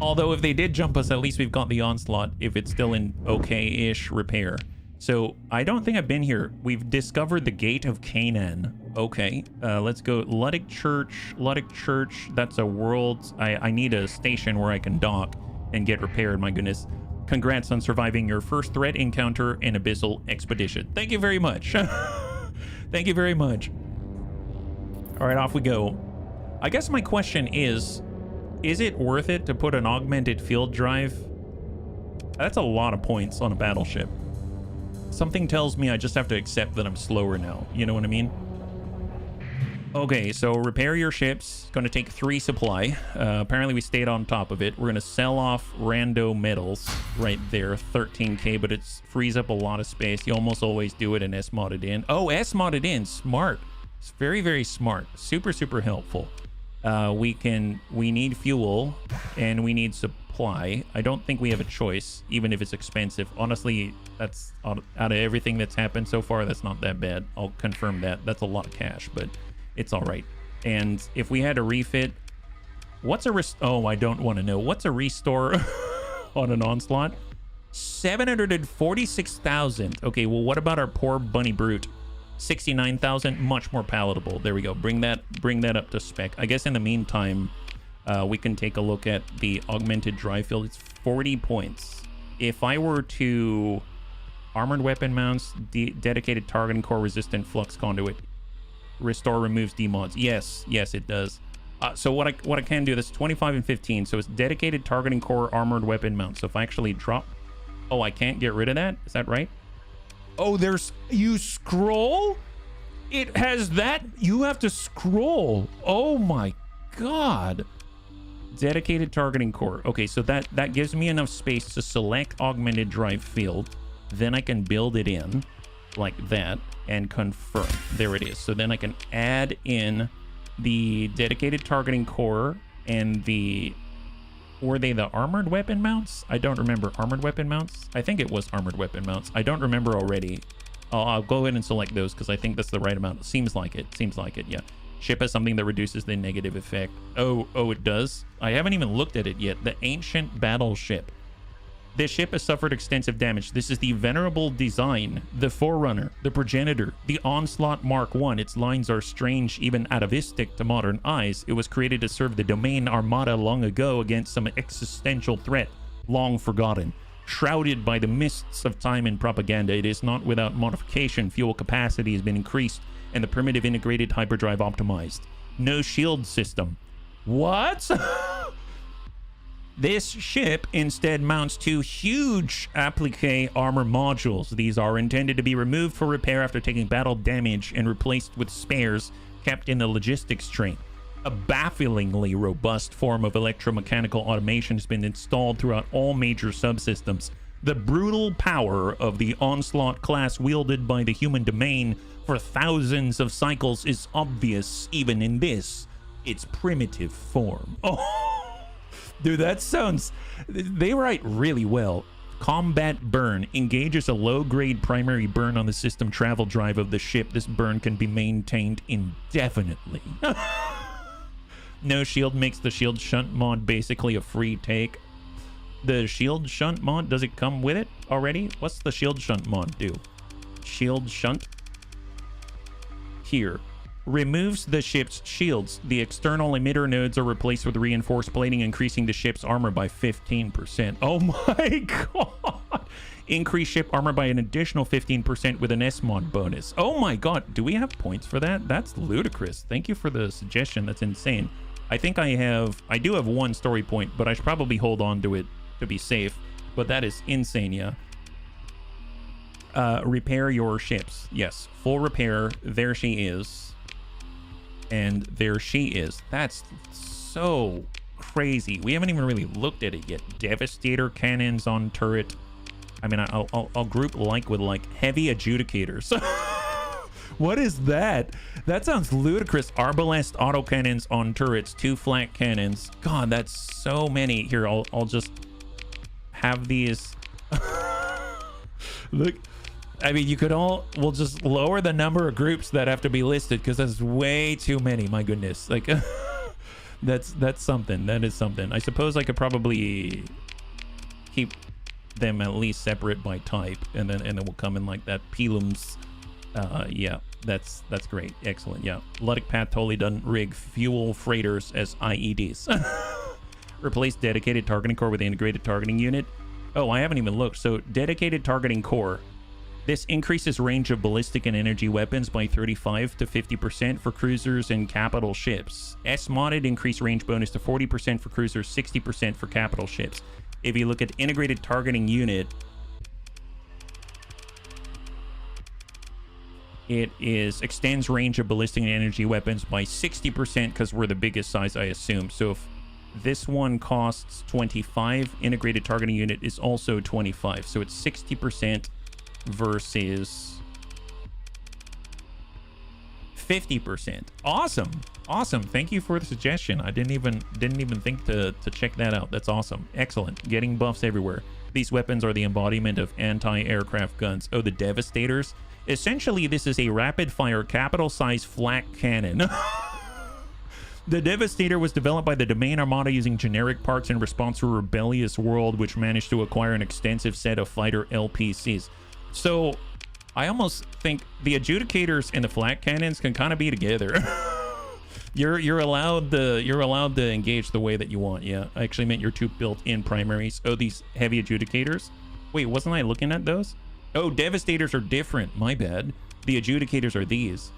Although if they did jump us, at least we've got the onslaught if it's still in okay-ish repair. So I don't think I've been here. We've discovered the Gate of Canaan. Okay, let's go. Luddic Church. That's a world. I need a station where I can dock and get repaired. My goodness. Congrats on surviving your first threat encounter in Abyssal Expedition. Thank you very much. Thank you very much. All right, off we go. I guess my question is it worth it to put an augmented field drive? That's a lot of points on a battleship. Something tells me I just have to accept that I'm slower now. You know what I mean? Okay, so repair your ships. Going to take 3 supply. Apparently we stayed on top of it. We're going to sell off rando metals right there. 13k, but it frees up a lot of space. You almost always do it and S-modded in. Oh, S-modded in. Smart. It's very, very smart. Super, super helpful. We need fuel and we need supply. I don't think we have a choice, even if it's expensive. Honestly, that's out of everything that's happened so far, that's not that bad. I'll confirm that. That's a lot of cash, but it's all right. And if we had a refit, what's a oh, I don't want to know. What's a restore on an onslaught? 746,000. Okay, well, what about our poor bunny brute? 69,000, much more palatable. There we go. Bring that up to spec. I guess in the meantime, we can take a look at the augmented drive field. It's 40 points. If I were to armored weapon mounts, dedicated targeting core, resistant flux conduit, restore removes demods. Yes, it does. So what I can do, this 25 and 15. So it's dedicated targeting core, armored weapon mount. So if I actually drop, oh, I can't get rid of that. Is that right? Oh, you scroll? It has that? You have to scroll. Oh my god. Dedicated targeting core. Okay, so that gives me enough space to select augmented drive field. Then I can build it in like that and confirm. There it is. So then I can add in the dedicated targeting core and were they the armored weapon mounts? I don't remember. Armored weapon mounts? I think it was armored weapon mounts. I don't remember already. I'll go ahead and select those because I think that's the right amount. Seems like it, yeah. Ship has something that reduces the negative effect. Oh, it does? I haven't even looked at it yet. The Ancient Battleship. This ship has suffered extensive damage. This is the Venerable Design, the Forerunner, the Progenitor, the Onslaught Mark I. Its lines are strange, even atavistic to modern eyes. It was created to serve the Domain Armada long ago against some existential threat, long forgotten. Shrouded by the mists of time and propaganda, it is not without modification. Fuel capacity has been increased, and the primitive integrated hyperdrive optimized. No shield system. What? This ship instead mounts 2 huge applique armor modules. These are intended to be removed for repair after taking battle damage and replaced with spares kept in the logistics train. A bafflingly robust form of electromechanical automation has been installed throughout all major subsystems. The brutal power of the Onslaught class wielded by the human domain for thousands of cycles is obvious even in this, its primitive form. Oh! Dude, that sounds... They write really well. Combat burn engages a low-grade primary burn on the system travel drive of the ship. This burn can be maintained indefinitely. No shield makes the shield shunt mod basically a free take. The shield shunt mod, does it come with it already? What's the shield shunt mod do? Shield shunt. Here. Removes the ship's shields. The external emitter nodes are replaced with reinforced plating, increasing the ship's armor by 15%. Oh my god! Increase ship armor by an additional 15% with an S-mod bonus. Oh my god, do we have points for that? That's ludicrous. Thank you for the suggestion. That's insane. I think I do have 1 story point, but I should probably hold on to it to be safe. But that is insane, yeah. Repair your ships. Yes, full repair. There she is. And there she is. That's so crazy. We haven't even really looked at it yet. Devastator cannons on turret. I mean, I'll group like with like heavy adjudicators. What is that? That sounds ludicrous. Arbalest autocannons on turrets, 2 flat cannons. God, that's so many. Here, I'll just have these. Look, I mean, we'll just lower the number of groups that have to be listed because that's way too many. My goodness, like that's something. That is something. I suppose I could probably keep them at least separate by type, and then we'll come in like that. Pilums. Yeah, that's great. Excellent. Yeah, Luddic Path totally doesn't rig fuel freighters as IEDs. Replace dedicated targeting core with integrated targeting unit. Oh, I haven't even looked. So dedicated targeting core. This increases range of ballistic and energy weapons by 35 to 50% for cruisers and capital ships. S-modded increase range bonus to 40% for cruisers, 60% for capital ships. If you look at integrated targeting unit, it extends range of ballistic and energy weapons by 60% because we're the biggest size, I assume. So if this one costs 25, integrated targeting unit is also 25. So it's 60% versus 50%. Awesome. Awesome. Thank you for the suggestion. I didn't even think to check that out. That's awesome. Excellent. Getting buffs everywhere. These weapons are the embodiment of anti-aircraft guns. Oh, the Devastators. Essentially, this is a rapid-fire, capital-size flak cannon. The Devastator was developed by the Domain Armada using generic parts in response to a rebellious world which managed to acquire an extensive set of fighter LPCs. So, I almost think the adjudicators and the flak cannons can kind of be together. You're allowed to engage the way that you want. Yeah, I actually meant your 2 built-in primaries. Oh, these heavy adjudicators. Wait, wasn't I looking at those? Oh, Devastators are different. My bad. The adjudicators are these.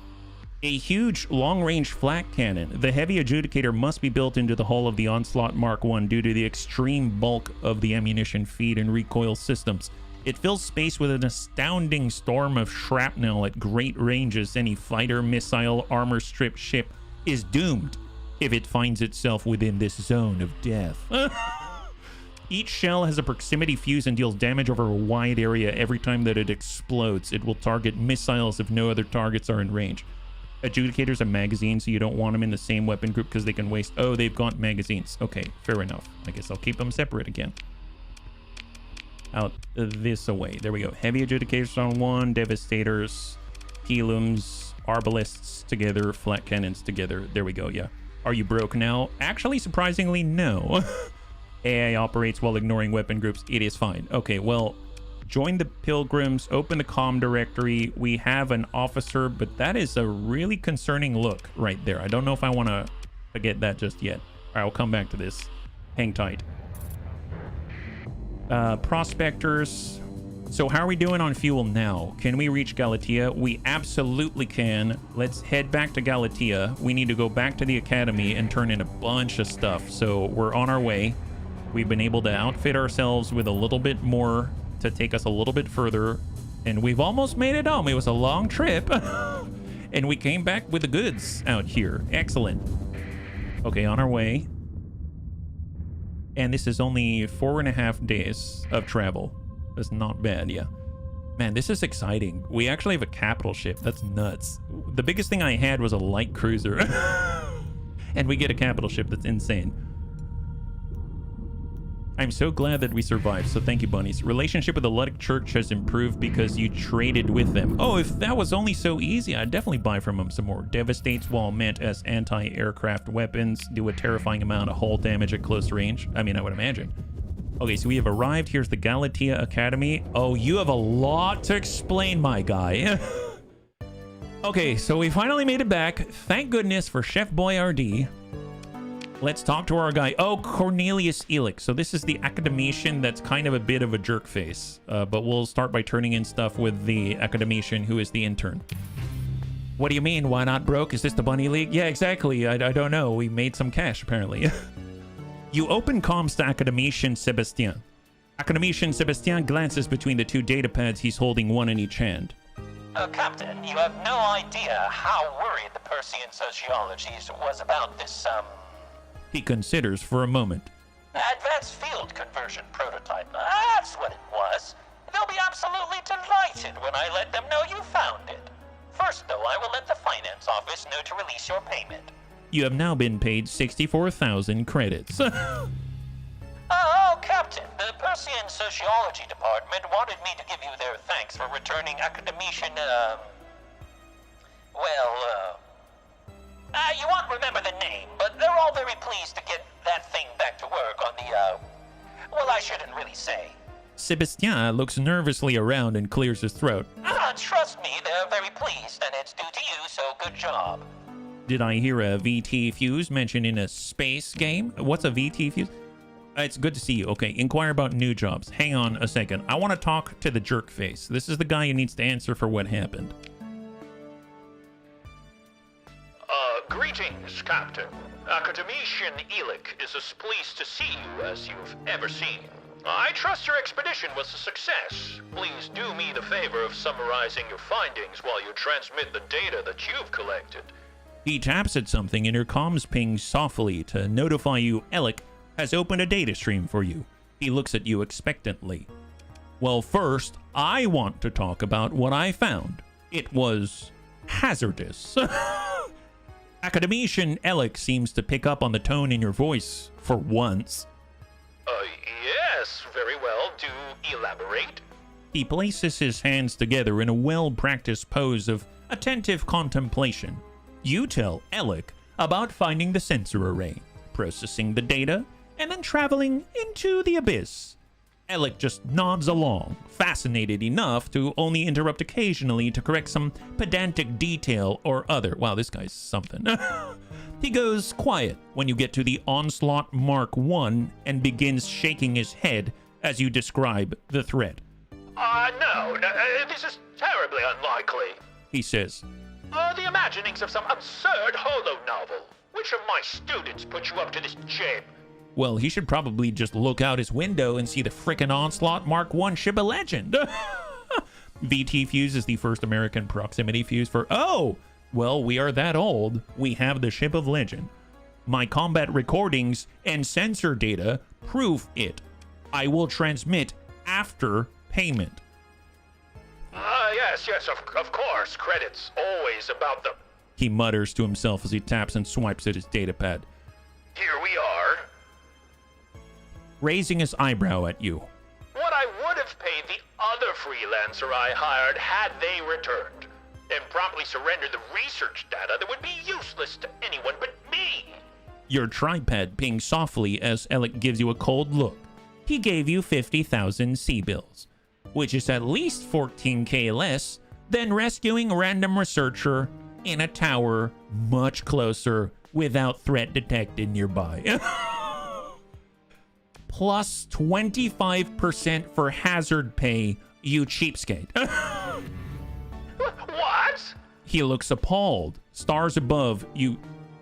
A huge long-range flak cannon. The heavy adjudicator must be built into the hull of the Onslaught Mark I due to the extreme bulk of the ammunition feed and recoil systems. It fills space with an astounding storm of shrapnel at great ranges. Any fighter, missile, armor-stripped ship is doomed if it finds itself within this zone of death. Each shell has a proximity fuse and deals damage over a wide area every time that it explodes. It will target missiles if no other targets are in range. Adjudicators have magazines, so you don't want them in the same weapon group because they can waste... Oh, they've got magazines. Okay, fair enough. I guess I'll keep them separate again. Out this away. There we go. Heavy adjudicators on 1, Devastators, Helums, Arbalists together, flat cannons together. There we go, yeah. Are you broke now? Actually, surprisingly, no. AI operates while ignoring weapon groups. It is fine. Okay, well... Join the Pilgrims, open the comm directory. We have an officer, but that is a really concerning look right there. I don't know if I want to forget that just yet. All right, I'll come back to this. Hang tight. Prospectors. So how are we doing on fuel now? Can we reach Galatea? We absolutely can. Let's head back to Galatea. We need to go back to the academy and turn in a bunch of stuff. So we're on our way. We've been able to outfit ourselves with a little bit more to take us a little bit further, and we've almost made it home. It was a long trip and we came back with the goods out here. Excellent. Okay, on our way, and this is only 4.5 days of travel. That's not bad. Yeah, man, this is exciting. We actually have a capital ship. That's nuts. The biggest thing I had was a light cruiser and we get a capital ship. That's insane. I'm so glad that we survived, so thank you, bunnies. Relationship with the Luddic Church has improved because you traded with them. Oh, if that was only so easy, I'd definitely buy from them some more. Devastates while meant as anti-aircraft weapons. Do a terrifying amount of hull damage at close range. I mean, I would imagine. Okay, so we have arrived. Here's the Galatea Academy. Oh, you have a lot to explain, my guy. Okay, so we finally made it back. Thank goodness for Chef Boyardee. Let's talk to our guy. Oh, Cornelius Elix. So this is the academician that's kind of a bit of a jerk face. But we'll start by turning in stuff with the academician who is the intern. What do you mean? Why not broke? Is this the Bunny League? Yeah, exactly. I don't know. We made some cash, apparently. You open comms to academician Sebastien. Academician Sebastien glances between the 2 data pads he's holding, one in each hand. Captain, you have no idea how worried the Persian sociologist was about this, He considers for a moment. advanced field conversion prototype. That's what it was. they'll be absolutely delighted when I let them know you found it. First, though, I will let the finance office know to release your payment. You have now been paid 64,000 credits. Oh, Captain, the Persian Sociology Department wanted me to give you their thanks for returning academician, you won't remember the name, but they're all very pleased to get that thing back to work on the, I shouldn't really say. Sebastien looks nervously around and clears his throat. Trust me, they're very pleased, and it's due to you, so good job. Did I hear a VT fuse mentioned in a space game? What's a VT fuse? It's good to see you. Okay, inquire about new jobs. Hang on a second. I want to talk to the jerk face. This is the guy who needs to answer for what happened. Greetings, Captain. Academician Elic is as pleased to see you as you've ever seen. I trust your expedition was a success. Please do me the favor of summarizing your findings while you transmit the data that you've collected. He taps at something and your comms pings softly to notify you Elic has opened a data stream for you. He looks at you expectantly. Well, first, I want to talk about what I found. It was hazardous. Academician Elic seems to pick up on the tone in your voice for once. Yes, very well. Do elaborate. He places his hands together in a well-practiced pose of attentive contemplation. You tell Elic about finding the sensor array, processing the data, and then traveling into the abyss. Elic just nods along, fascinated enough to only interrupt occasionally to correct some pedantic detail or other. Wow, this guy's something. He goes quiet when you get to the Onslaught Mark I and begins shaking his head as you describe the threat. No, this is terribly unlikely, he says. The imaginings of some absurd holo novel. Which of my students put you up to this jib? Well, he should probably just look out his window and see the frickin' Onslaught Mark I ship of legend. VT Fuse is the first American proximity fuse for... Oh! Well, we are that old. We have the ship of legend. My combat recordings and sensor data prove it. I will transmit after payment. Yes, of course. Credits. Always about the... He mutters to himself as he taps and swipes at his datapad. Here we are. Raising his eyebrow at you. What I would have paid the other freelancer I hired had they returned, and promptly surrendered the research data that would be useless to anyone but me. Your tripod pings softly as Elic gives you a cold look. He gave you 50,000 C-bills, which is at least 14K less than rescuing a random researcher in a tower much closer without threat detected nearby. Plus 25% for hazard pay, you cheapskate. What? He looks appalled. Stars above, you...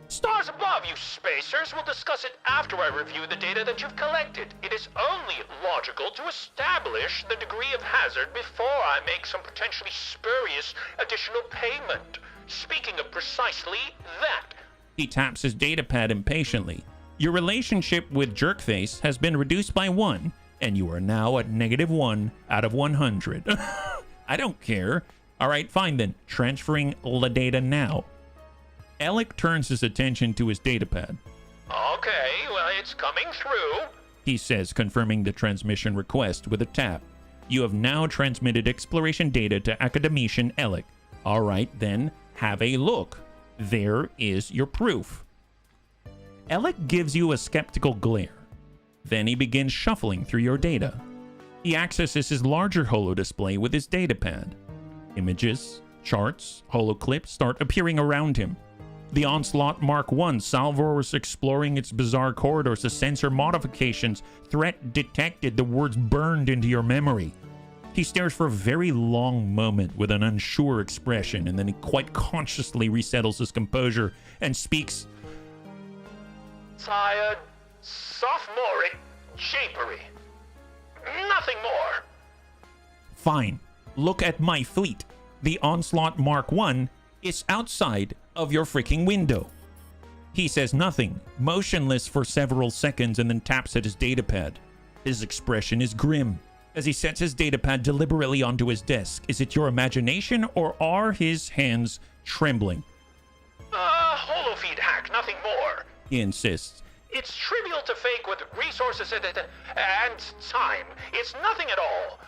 Stars above, you spacers. We'll discuss it after I review the data that you've collected. It is only logical to establish the degree of hazard before I make some potentially spurious additional payment. Speaking of precisely that. He taps his datapad impatiently. Your relationship with Jerkface has been reduced by 1, and you are now at -1 out of 100. I don't care. All right, fine then. Transferring the data now. Elic turns his attention to his datapad. Okay, well, it's coming through, he says, confirming the transmission request with a tap. You have now transmitted exploration data to Academician Elic. All right, then, have a look. There is your proof. Elic gives you a skeptical glare. Then he begins shuffling through your data. He accesses his larger holodisplay with his datapad. Images, charts, holoclips start appearing around him. The Onslaught Mark I salvo is exploring its bizarre corridors, the sensor modifications, threat detected, the words burned into your memory. He stares for a very long moment with an unsure expression, and then he quite consciously resettles his composure and speaks... Tired, sophomoric japery. Nothing more. Fine. Look at my fleet. The Onslaught Mark I is outside of your freaking window. He says nothing, motionless for several seconds, and then taps at his datapad. His expression is grim. as he sets his datapad deliberately onto his desk. Is it your imagination, or are his hands trembling? Holofeed hack, nothing more. He insists. It's trivial to fake with resources and time. It's nothing at all.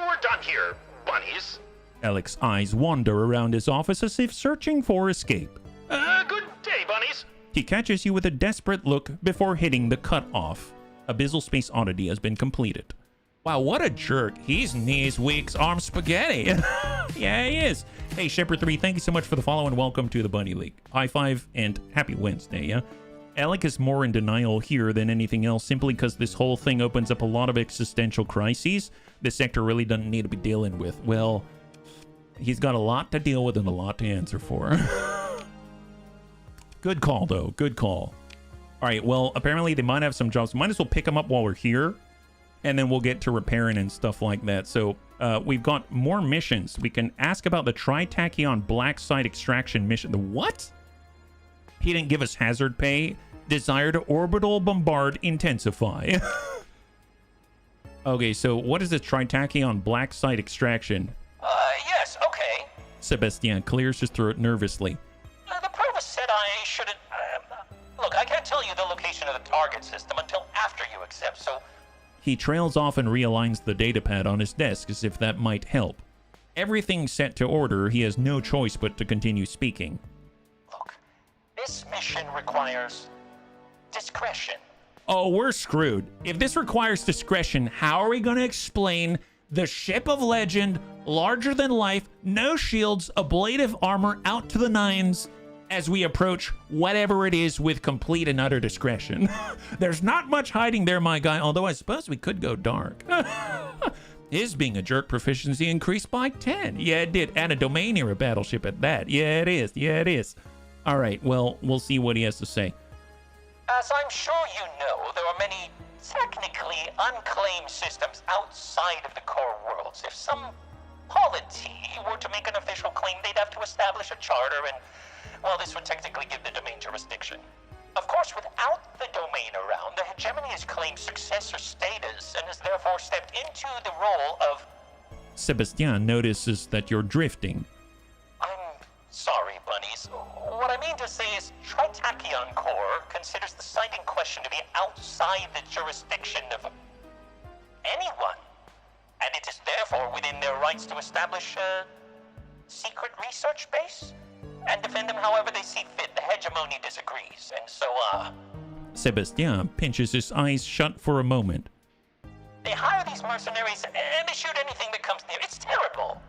We're done here, bunnies. Alec's eyes wander around his office as if searching for escape. Good day, bunnies. He catches you with a desperate look before hitting the cut-off. Abyssal Space Oddity has been completed. Wow, what a jerk. He's knees, weeks, arms, spaghetti. Yeah, he is. Hey, Shepherd3, thank you so much for the follow and welcome to the Bunny League. High five and happy Wednesday, yeah? Alec is more in denial here than anything else, simply because this whole thing opens up a lot of existential crises this sector really doesn't need to be dealing with. Well, he's got a lot to deal with and a lot to answer for. Good call, though. Good call. All right, well, apparently they might have some jobs. Might as well pick them up while we're here, and then we'll get to repairing and stuff like that. So we've got more missions. We can ask about the Tritachyon Black Site Extraction mission. The what? He didn't give us hazard pay. Desired orbital bombard intensify. Okay, so what is the Tritachyon Black Site Extraction? Yes, okay. Sebastian clears his throat nervously. The provost said I shouldn't... look, I can't tell you the location of the target system until after you accept, so... He trails off and realigns the datapad on his desk as if that might help. Everything set to order, he has no choice but to continue speaking. Look, this mission requires discretion. Oh, we're screwed. If this requires discretion, how are we going to explain the ship of legend, larger than life, no shields, ablative armor out to the nines as we approach whatever it is with complete and utter discretion? There's not much hiding there, my guy, although I suppose we could go dark. His being a jerk proficiency increased by 10. Yeah, it did. And a domain era battleship at that. Yeah, it is. Yeah, it is. All right, well, we'll see what he has to say. As I'm sure you know, there are many technically unclaimed systems outside of the core worlds. If some polity were to make an official claim, they'd have to establish a charter, and, well, this would technically give the domain jurisdiction. Of course, without the domain around, the hegemony has claimed successor status and has therefore stepped into the role of... Sebastian notices that you're drifting. I'm sorry, bunnies. What I mean to say is Tritachyon Corps considers the site in question to be outside the jurisdiction of anyone, and it is therefore within their rights to establish a secret research base and defend them however they see fit. The hegemony disagrees, and so, Sebastian pinches his eyes shut for a moment. They hire these mercenaries and they shoot anything that comes near. It's terrible.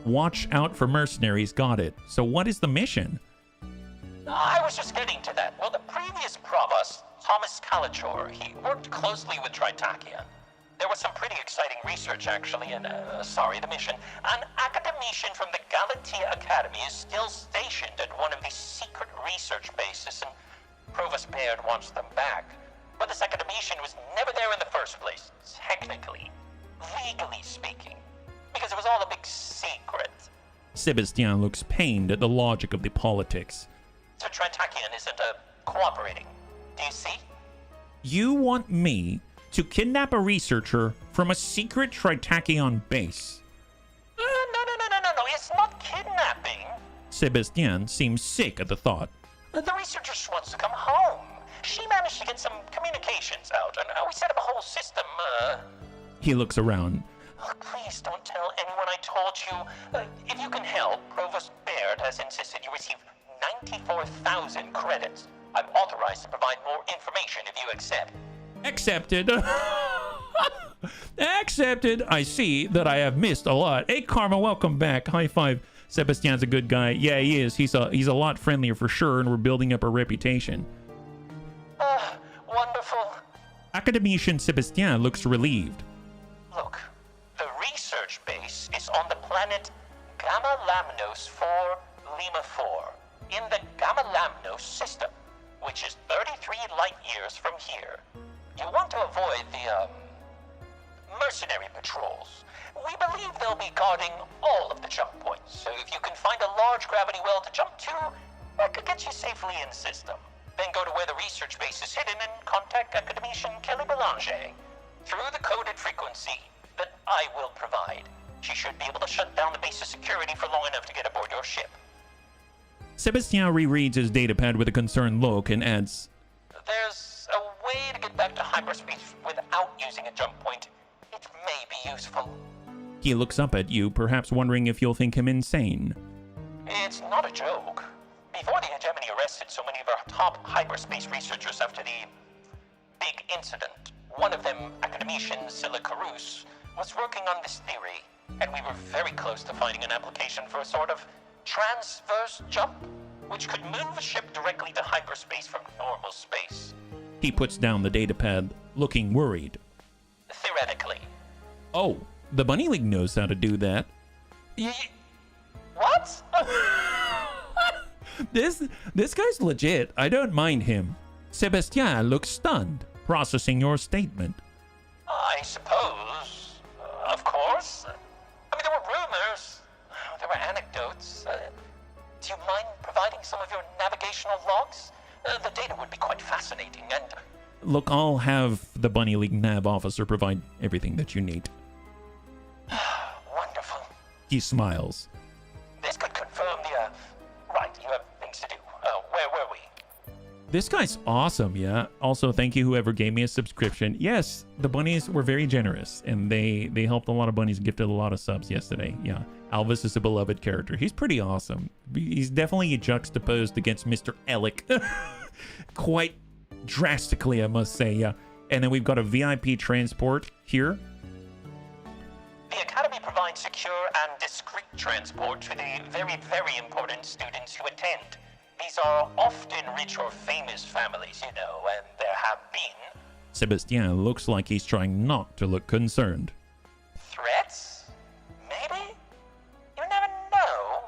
Watch out for mercenaries, got it. So what is the mission? I was just getting to that. Well, the previous provost, Thomas Kalachor, he worked closely with Tritachyon. There was some pretty exciting research, actually, and, the mission. An academician from the Galatea Academy is still stationed at one of these secret research bases, and Provost Baird wants them back. But this academician was never there in the first place, technically, legally speaking, because it was all a big secret. Sebastian looks pained at the logic of the politics. So Tritachyon isn't cooperating. Do you see? You want me to kidnap a researcher from a secret Tritachyon base? No. It's not kidnapping. Sebastian seems sick at the thought. The researcher just wants to come home. She managed to get some communications out, and we set up a whole system, He looks around. Oh, please don't tell anyone I told you. If you can help, Provost Baird has insisted you receive 94,000 credits. I'm authorized to provide more information if you accept. Accepted. Accepted. I see that I have missed a lot. Hey, Karma, welcome back. High five. Sebastian's a good guy. Yeah, he is. He's a lot friendlier for sure, and we're building up a reputation. Wonderful. Academician Sebastien looks relieved. Look, the research base is on the planet Gamma Lamnos 4 Lima 4 in the Gamma Lamnos system, which is 33 light years from here. You want to avoid the, mercenary patrols. We believe they'll be guarding all of the jump points, so if you can find a large gravity well to jump to, that could get you safely in system. Then go to where the research base is hidden and contact Academician Kelly Belanger. Through the coded frequency, that I will provide. She should be able to shut down the base's security for long enough to get aboard your ship. Sebastien rereads his datapad with a concerned look and adds, There's a way to get back to hyperspace without using a jump point. It may be useful. He looks up at you, perhaps wondering if you'll think him insane. It's not a joke. Before the hegemony arrested so many of our top hyperspace researchers after the big incident, one of them, academician Scylla Carus, was working on this theory, and we were very close to finding an application for a sort of transverse jump, which could move a ship directly to hyperspace from normal space. He puts down the datapad, looking worried. Theoretically. Oh, the Bunny League knows how to do that. What? This guy's legit. I don't mind him. Sebastien looks stunned, processing your statement. I suppose. Of course. I mean, there were rumors. There were anecdotes. Do you mind providing some of your navigational logs? The data would be quite fascinating, and... Look, I'll have the Bunny League nav officer provide everything that you need. Wonderful. He smiles. This could confirm the, Right, you have things to do. Where were we? This guy's awesome, yeah. Also, thank you whoever gave me a subscription. Yes, the bunnies were very generous, and they helped a lot of bunnies, gifted a lot of subs yesterday. Yeah, Alvis is a beloved character. He's pretty awesome. He's definitely juxtaposed against Mr. Alec. Quite drastically, I must say, yeah. And then we've got a VIP transport here. The Academy provides secure and discreet transport to the very, very important students who attend. These are often rich or famous families, you know, and there have been... Sebastien looks like he's trying not to look concerned. Threats? Maybe? You never know.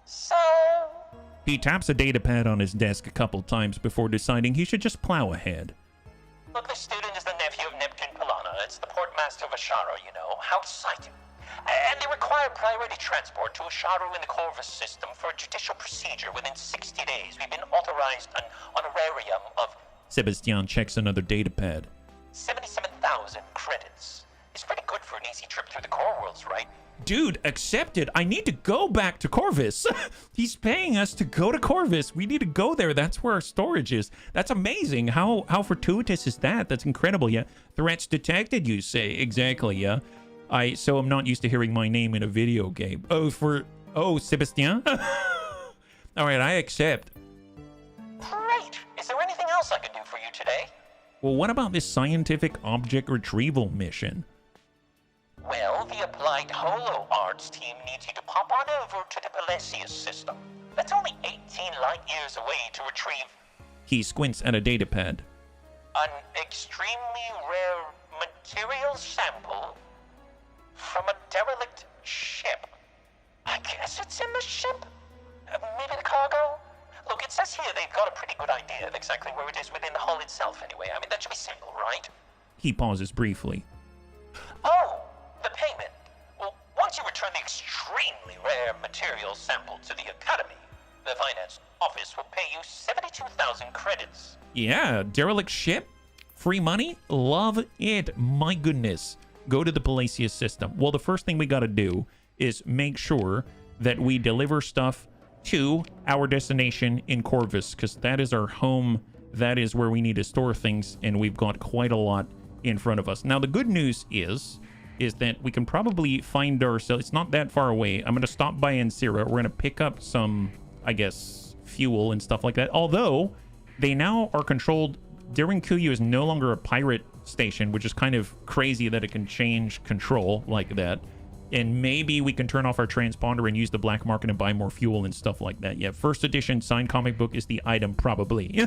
So... He taps a datapad on his desk a couple times before deciding he should just plow ahead. Look, this student is the nephew of Neptune Pilana. It's the portmaster of Asharo, you know. How exciting. And they require priority transport to Asharo in the Corvus system for a judicial procedure within 60 days. We've been authorized an honorarium of... Sebastien checks another datapad. 77,000 credits. It's pretty good for an easy trip through the core worlds, right? Dude, accepted. I need to go back to Corvus. He's paying us to go to Corvus. We need to go there. That's where our storage is. That's amazing. How fortuitous is that? That's incredible, yeah. Threats detected, you say. Exactly, yeah. So I'm not used to hearing my name in a video game. Oh, Sebastien? All right, I accept. Great. Is there anything else I can do for you today? Well, what about this scientific object retrieval mission? Well, the Applied Holo Arts team needs you to pop on over to the Pelesius system. That's only 18 light years away to retrieve... He squints at a datapad. An extremely rare material sample from a derelict ship. I guess it's in the ship? Maybe the cargo? Look, it says here they've got a pretty good idea of exactly where it is within the hull itself anyway. I mean, that should be simple, right? He pauses briefly. Oh, the payment. Well, once you return the extremely rare material sample to the Academy, the finance office will pay you 72,000 credits. Yeah, derelict ship? Free money? Love it. My goodness. Go to the Pelesius system. Well, the first thing we got to do is make sure that we deliver stuff to our destination in Corvus, because that is our home. That is where we need to store things, and we've got quite a lot in front of us. Now, the good news is that we can probably find ourselves... It's not that far away. I'm going to stop by Ansira. We're going to pick up some, I guess, fuel and stuff like that. Although, they now are controlled... Daring Kuyu is no longer a pirate station, which is kind of crazy that it can change control like that. And maybe we can turn off our transponder and use the black market and buy more fuel and stuff like that. Yeah, first edition signed comic book is the item, probably.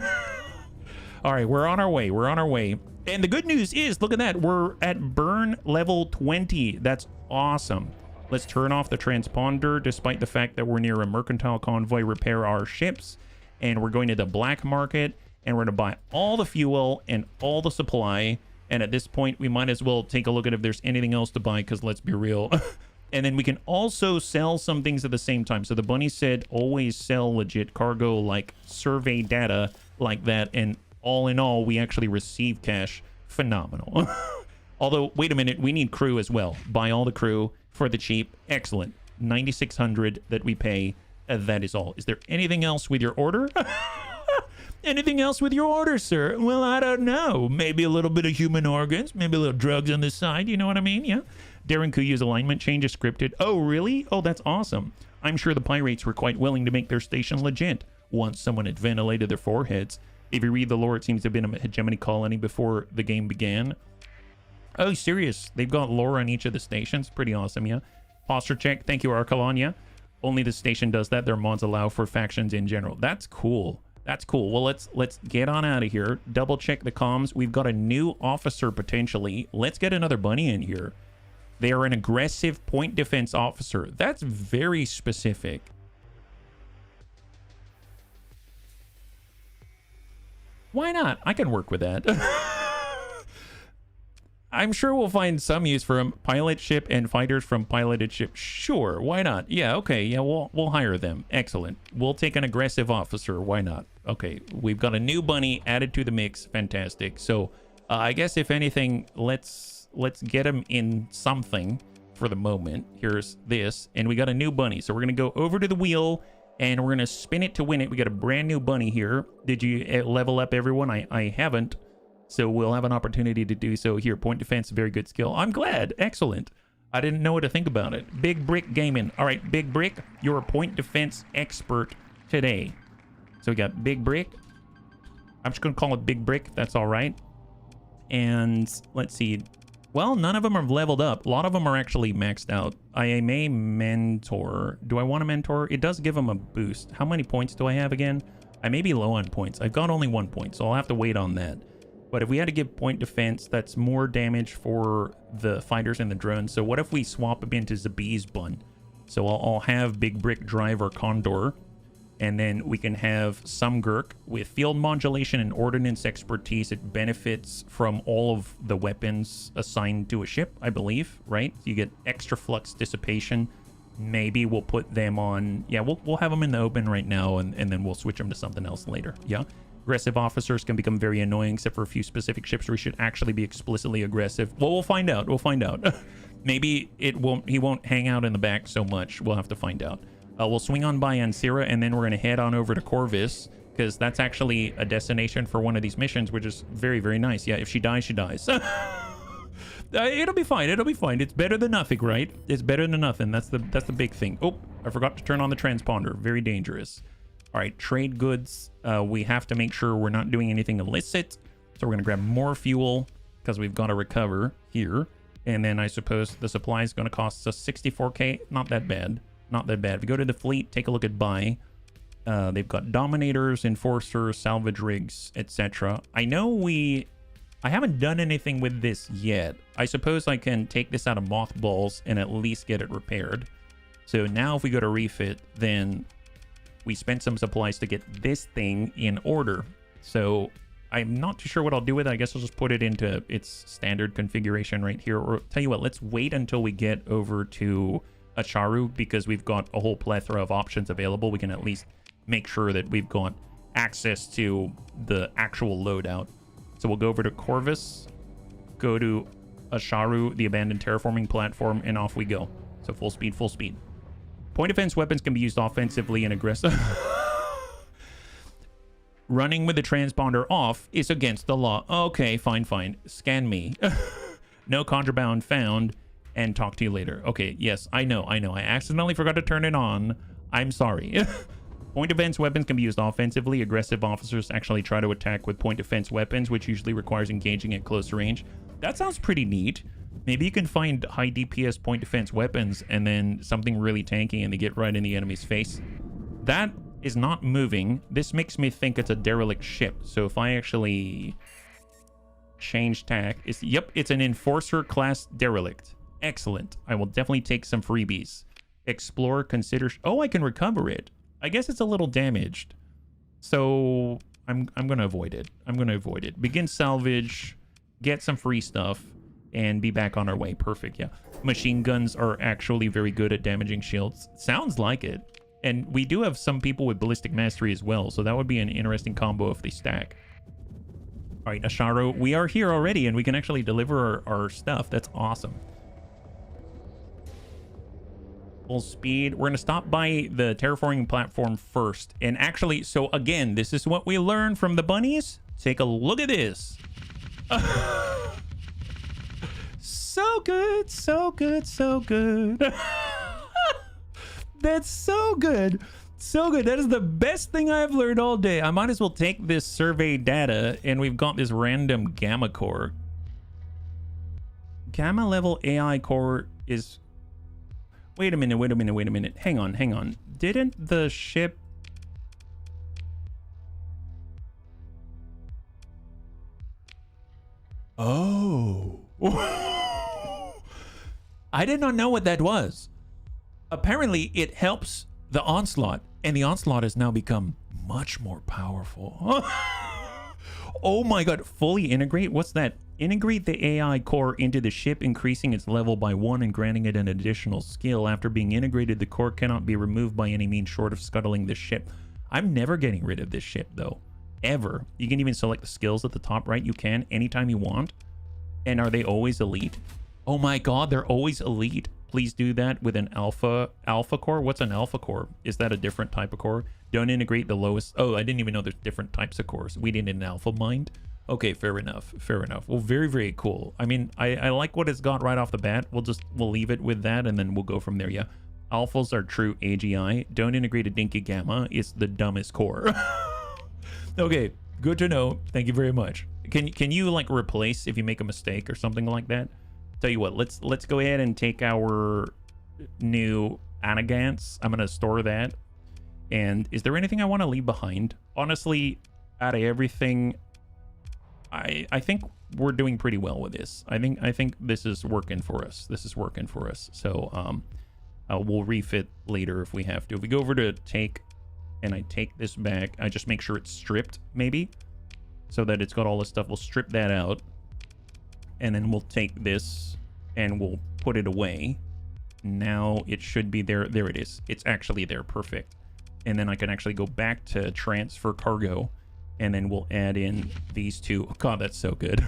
All right, we're on our way. We're on our way. And the good news is, look at that. We're at burn level 20. That's awesome. Let's turn off the transponder, despite the fact that we're near a mercantile convoy, repair our ships. And we're going to the black market. And we're going to buy all the fuel and all the supply. And at this point, we might as well take a look at if there's anything else to buy, because let's be real. And then we can also sell some things at the same time. So the bunny said always sell legit cargo, like survey data like that. And all in all, we actually receive cash. Phenomenal. Although, wait a minute, we need crew as well. Buy all the crew for the cheap. Excellent. 9,600 that we pay. That is all. Is there anything else with your order? Anything else with your order, sir? Well, I don't know. Maybe a little bit of human organs. Maybe a little drugs on the side. You know what I mean? Yeah. Darren Kuyu's alignment change is scripted. Oh, really? Oh, that's awesome. I'm sure the pirates were quite willing to make their station legit once someone had ventilated their foreheads. If you read the lore, it seems to have been a hegemony colony before the game began. Oh, serious? They've got lore on each of the stations? Pretty awesome, yeah. Posture check. Thank you, Arcalania. Only the station does that. Their mods allow for factions in general. That's cool. That's cool. Well, let's get on out of here. Double check the comms. We've got a new officer potentially. Let's get another bunny in here. They are an aggressive point defense officer. That's very specific. Why not? I can work with that. I'm sure we'll find some use for them. Pilot ship and fighters from piloted ship. Sure, why not? Yeah, okay, yeah, we'll hire them. Excellent. We'll take an aggressive officer. Why not? Okay, we've got a new bunny added to the mix. Fantastic. So, I guess if anything, let's get him in something for the moment. Here's this, and we got a new bunny. So we're gonna go over to the wheel, and we're gonna spin it to win it. We got a brand new bunny here. Did you level up everyone? I haven't. So we'll have an opportunity to do so here. Point defense, very good skill. I'm glad. Excellent. I didn't know what to think about it. Big Brick Gaming. All right, Big Brick, you're a point defense expert today. So we got Big Brick. I'm just going to call it Big Brick. That's all right. And let's see. Well, none of them are leveled up. A lot of them are actually maxed out. I may mentor. Do I want to mentor? It does give them a boost. How many points do I have again? I may be low on points. I've got only 1 point, so I'll have to wait on that. But if we had to give point defense, that's more damage for the fighters and the drones. So what if we swap him into Zabi's bun? So I'll have Big Brick drive our Condor. And then we can have some Gurk with field modulation and ordnance expertise. It benefits from all of the weapons assigned to a ship, I believe, right? You get extra flux dissipation. Maybe we'll put them on... Yeah, we'll have them in the open right now, and then we'll switch them to something else later. Yeah. Aggressive officers can become very annoying, except for a few specific ships where we should actually be explicitly aggressive. Well, we'll find out. We'll find out. Maybe he won't hang out in the back so much. We'll have to find out. We'll swing on by Ansira, and then we're going to head on over to Corvus, because that's actually a destination for one of these missions, which is very, very nice. Yeah, if she dies, she dies. It'll be fine. It'll be fine. It's better than nothing, right? It's better than nothing. That's the big thing. Oh, I forgot to turn on the transponder. Very dangerous. All right, trade goods. We have to make sure we're not doing anything illicit. So we're going to grab more fuel because we've got to recover here. And then I suppose the supply is going to cost us 64k. Not that bad. Not that bad. If we go to the fleet, take a look at buy. They've got dominators, enforcers, salvage rigs, etc. I know I haven't done anything with this yet. I suppose I can take this out of mothballs and at least get it repaired. So now if we go to refit, then we spent some supplies to get this thing in order. So I'm not too sure what I'll do with it. I guess I'll just put it into its standard configuration right here. Or tell you what, let's wait until we get over to Acharu, because we've got a whole plethora of options available. We can at least make sure that we've got access to the actual loadout. So we'll go over to Corvus, go to Acharu, the abandoned terraforming platform, and off we go. So full speed, full speed. Point defense weapons can be used offensively and aggressive. Running with the transponder off is against the law. Okay, fine, fine. Scan me. No contraband found, and talk to you later. Okay, yes, I know. I accidentally forgot to turn it on. I'm sorry. Point defense weapons can be used offensively. Aggressive officers actually try to attack with point defense weapons, which usually requires engaging at close range. That sounds pretty neat. Maybe you can find high DPS point defense weapons and then something really tanky and they get right in the enemy's face. That is not moving. This makes me think it's a derelict ship. So if I actually change tack, it's an enforcer class derelict. Excellent. I will definitely take some freebies. Explore, consider... Oh, I can recover it. I guess it's a little damaged. So I'm going to avoid it. Begin salvage, get some free stuff, and be back on our way. Perfect, yeah. Machine guns are actually very good at damaging shields. Sounds like it. And we do have some people with ballistic mastery as well, so that would be an interesting combo if they stack. All right, Asharo, we are here already, and we can actually deliver our stuff. That's awesome. Full speed. We're going to stop by the terraforming platform first. And actually, so again, this is what we learned from the bunnies. Take a look at this. So good, so good, so good. That's so good. So good. That is the best thing I've learned all day. I might as well take this survey data, and we've got this random gamma core. Gamma level AI core is... Wait a minute, wait a minute, wait a minute. Hang on, hang on. Didn't the ship... Oh. I did not know what that was. Apparently, it helps the Onslaught, and the Onslaught has now become much more powerful. Oh my god, fully integrate? What's that? Integrate the AI core into the ship, increasing its level by 1 and granting it an additional skill. After being integrated, the core cannot be removed by any means short of scuttling the ship. I'm never getting rid of this ship, though. Ever. You can even select the skills at the top right. You can, anytime you want. And are they always elite? Oh my god, they're always elite. Please do that with an alpha core. What's an alpha core? Is that a different type of core? Don't integrate the lowest. Oh, I didn't even know there's different types of cores. We didn't in alpha mind. Okay, fair enough. Fair enough. Well, very, very cool. I mean, I like what it's got right off the bat. We'll leave it with that, and then we'll go from there. Yeah. Alphas are true AGI. Don't integrate a dinky gamma. It's the dumbest core. Okay, good to know. Thank you very much. Can you like replace if you make a mistake or something like that? Tell you what, let's go ahead and take our new Anagants. I'm gonna store that. And is there anything I want to leave behind? Honestly, out of everything, I think we're doing pretty well with this. I think this is working for us. This is working for us. So we'll refit later if we have to. If we go over to take, and I take this back, I just make sure it's stripped, maybe, so that it's got all this stuff. We'll strip that out, and then we'll take this and we'll put it away. Now it should be there. There it is. It's actually there. Perfect. And then I can actually go back to transfer cargo, and then we'll add in these two. Oh, god, that's so good.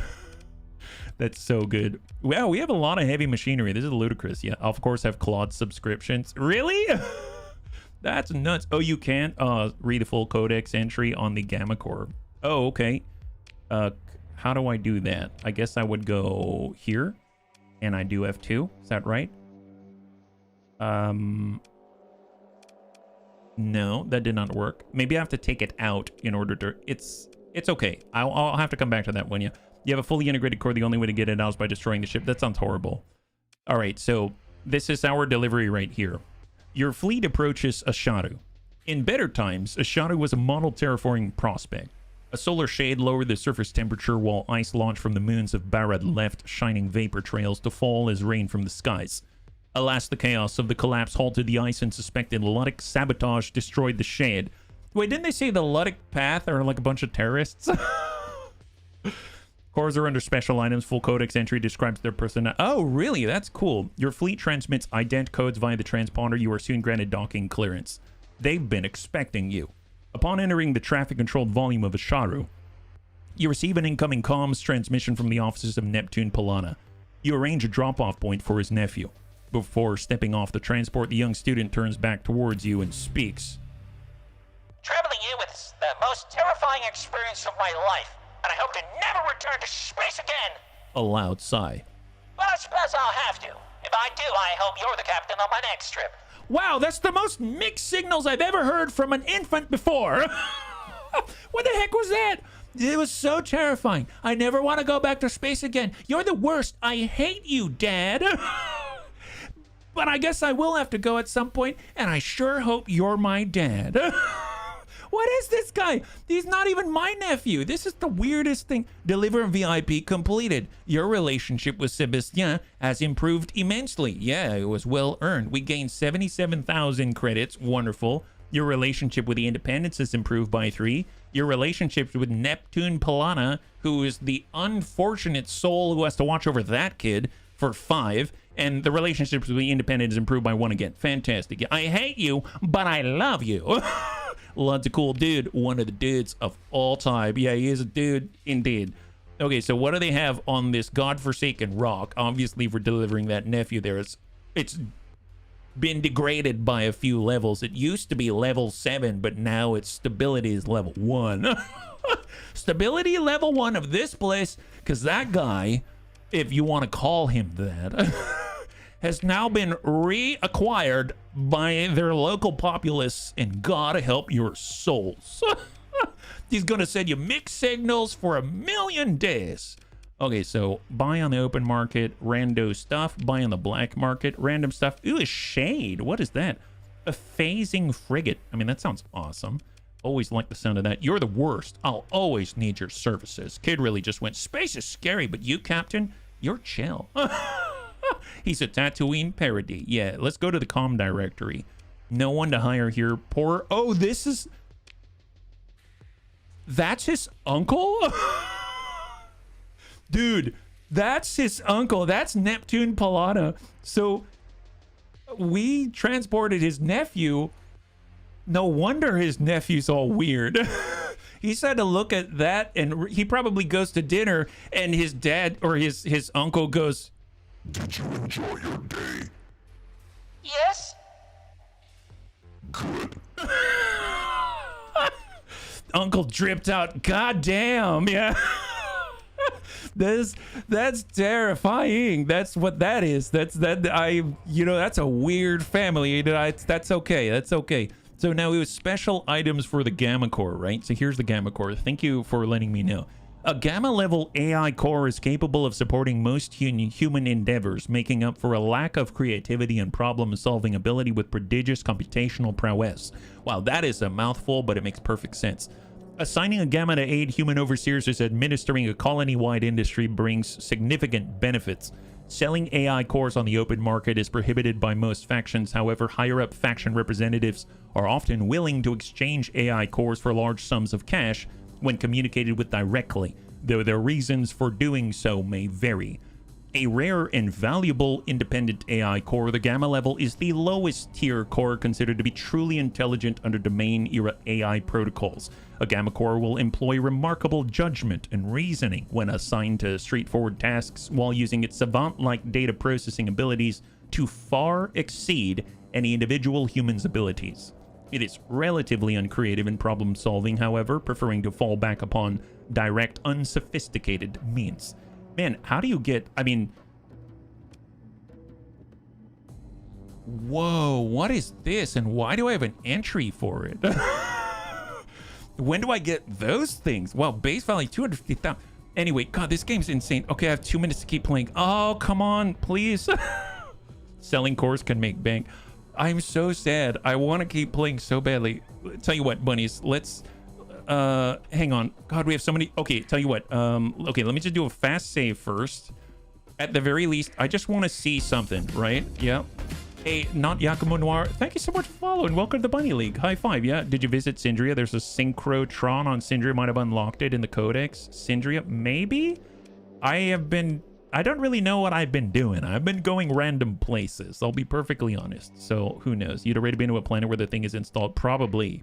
That's so good. Wow, we have a lot of heavy machinery. This is ludicrous. Yeah, of course, have Claude subscriptions. Really? That's nuts. Oh, you can't read the full codex entry on the gamma core. Oh, okay. How do I do that? I guess I would go here, and I do F2. Is that right? No, that did not work. Maybe I have to take it out in order to... It's okay. I'll have to come back to that one. Yeah. You have a fully integrated core. The only way to get it out is by destroying the ship. That sounds horrible. All right, so this is our delivery right here. Your fleet approaches Asharu. In better times, Asharu was a model terraforming prospect. A solar shade lowered the surface temperature while ice launched from the moons of Barad left shining vapor trails to fall as rain from the skies. Alas, the chaos of the collapse halted the ice and suspected Luddic sabotage destroyed the shade. Wait, didn't they say the Luddic path are like a bunch of terrorists? Cores are under special items. Full codex entry describes their persona. Oh, really? That's cool. Your fleet transmits ident codes via the transponder. You are soon granted docking clearance. They've been expecting you. Upon entering the traffic-controlled volume of Asharu, you receive an incoming comms transmission from the offices of Neptune Polana. You arrange a drop-off point for his nephew. Before stepping off the transport, the young student turns back towards you and speaks. Traveling here was the most terrifying experience of my life, and I hope to never return to space again. A loud sigh. Well, I suppose I'll have to. If I do, I hope you're the captain on my next trip. Wow, that's the most mixed signals I've ever heard from an infant before. What the heck was that? It was so terrifying. I never want to go back to space again. You're the worst. I hate you, Dad. But I guess I will have to go at some point, and I sure hope you're my dad. What is this guy? He's not even my nephew. This is the weirdest thing. Deliver VIP completed. Your relationship with Sebastien has improved immensely. Yeah, it was well earned. We gained 77,000 credits. Wonderful. Your relationship with the Independence has improved by 3. Your relationship with Neptune Polana, who is the unfortunate soul who has to watch over that kid, for 5. And the relationship with the Independent is improved by 1 again. Fantastic. I hate you, but I love you. Lots of cool dude. One of the dudes of all time. Yeah, he is a dude indeed. Okay, so what do they have on this godforsaken rock? Obviously, for delivering that nephew there, it's been degraded by a few levels. It used to be level 7, but now its stability is level 1. Stability level 1 of this place, because that guy, if you want to call him that, has now been reacquired by their local populace, and gotta help your souls. He's gonna send you mixed signals for 1,000,000 days. Okay, so buy on the open market, rando stuff. Buy on the black market, random stuff. Ooh, a shade. What is that? A phasing frigate. I mean, that sounds awesome. Always like the sound of that. You're the worst. I'll always need your services. Kid really just went, space is scary, but you, Captain, you're chill. He's a Tatooine parody. Yeah, let's go to the comm directory. No one to hire here. Poor. Oh, this is... That's his uncle? Dude, that's his uncle. That's Neptune Pilata. So we transported his nephew. No wonder his nephew's all weird. He's had to look at that, and he probably goes to dinner, and his dad or his uncle goes, "Did you enjoy your day?" Yes? Good. Uncle dripped out. God damn, yeah. That's terrifying. That's what that is. That's a weird family. That's okay. That's okay. So now it was special items for the Gamma Core, right? So here's the Gamma Core. Thank you for letting me know. A Gamma level AI core is capable of supporting most human endeavors, making up for a lack of creativity and problem-solving ability with prodigious computational prowess. Wow, that is a mouthful, but it makes perfect sense. Assigning a Gamma to aid human overseers as administering a colony-wide industry brings significant benefits. Selling AI cores on the open market is prohibited by most factions. However, higher-up faction representatives are often willing to exchange AI cores for large sums of cash when communicated with directly, though their reasons for doing so may vary. A rare and valuable independent AI core, the Gamma level is the lowest tier core considered to be truly intelligent under domain-era AI protocols. A Gamma core will employ remarkable judgment and reasoning when assigned to straightforward tasks, while using its savant-like data processing abilities to far exceed any individual human's abilities. It is relatively uncreative in problem solving, however, preferring to fall back upon direct, unsophisticated means. Man, how do you get... I mean... Whoa, what is this? And why do I have an entry for it? When do I get those things? Wow, base value 250,000. Anyway, God, this game's insane. Okay, I have 2 minutes to keep playing. Oh, come on, please. Selling cores can make bank. I'm so sad. I want to keep playing so badly. Tell you what, bunnies, let's hang on. God, we have so many. Okay, tell you what. Okay, let me just do a fast save first. At the very least, I just want to see something, right? Yeah. Hey, not Yakumo Noir. Thank you so much for following. Welcome to the Bunny League. High five. Yeah. Did you visit Syndria? There's a Synchrotron on Syndria. Might have unlocked it in the Codex. Syndria, maybe? I don't really know what I've been doing. I've been going random places. I'll be perfectly honest. So who knows? You'd already been to a planet where the thing is installed. Probably.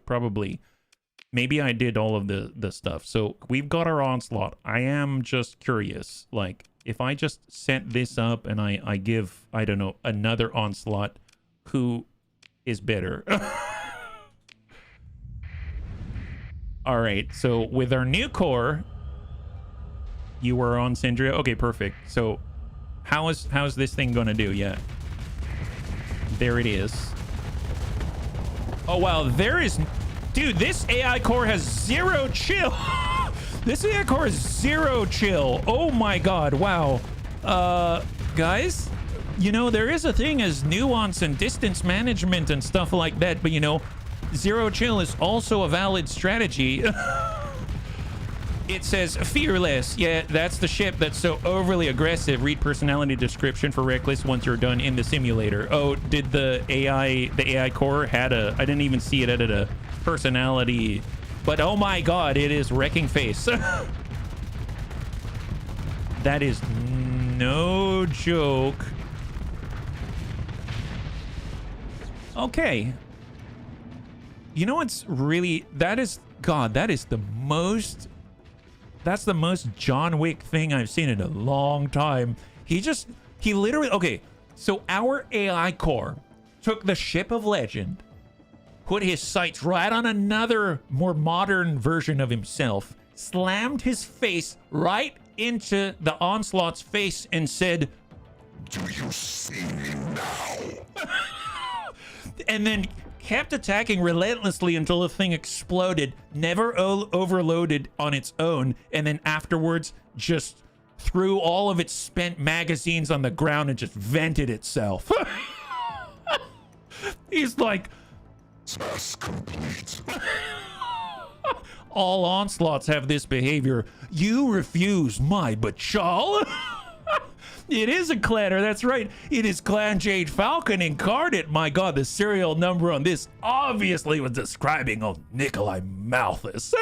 Maybe I did all of the stuff. So we've got our onslaught. I am just curious. Like, if I just set this up and I give, I don't know, another onslaught, who is better? All right. So with our new core, you were on Syndria. Okay, perfect. So how's this thing gonna do? Yeah. There it is. Oh, wow. There is... Dude, this AI core has 0 chill. This AI core is 0 chill. Oh my God. Wow. Guys, you know, there is a thing as nuance and distance management and stuff like that, but you know, 0 chill is also a valid strategy. It says fearless. Yeah, that's the ship that's so overly aggressive. Read personality description for reckless once you're done in the simulator. Oh, did the AI core had a... I didn't even see it added a personality, but oh my God, it is wrecking face. That is no joke. You know what's really, that's the most John Wick thing I've seen in a long time. He literally, okay, so our AI core took the ship of legend, put his sights right on another more modern version of himself, slammed his face right into the Onslaught's face and said, Do you see me now? and then kept attacking relentlessly until the thing exploded, never overloaded on its own, and then afterwards just threw all of its spent magazines on the ground and just vented itself. He's like, Task complete. all onslaughts have this behavior. You refuse my bachal. It is a clanner, that's right. It is Clan Jade Falcon incarnate. My God, the serial number on this obviously was describing old Nikolai Malthus.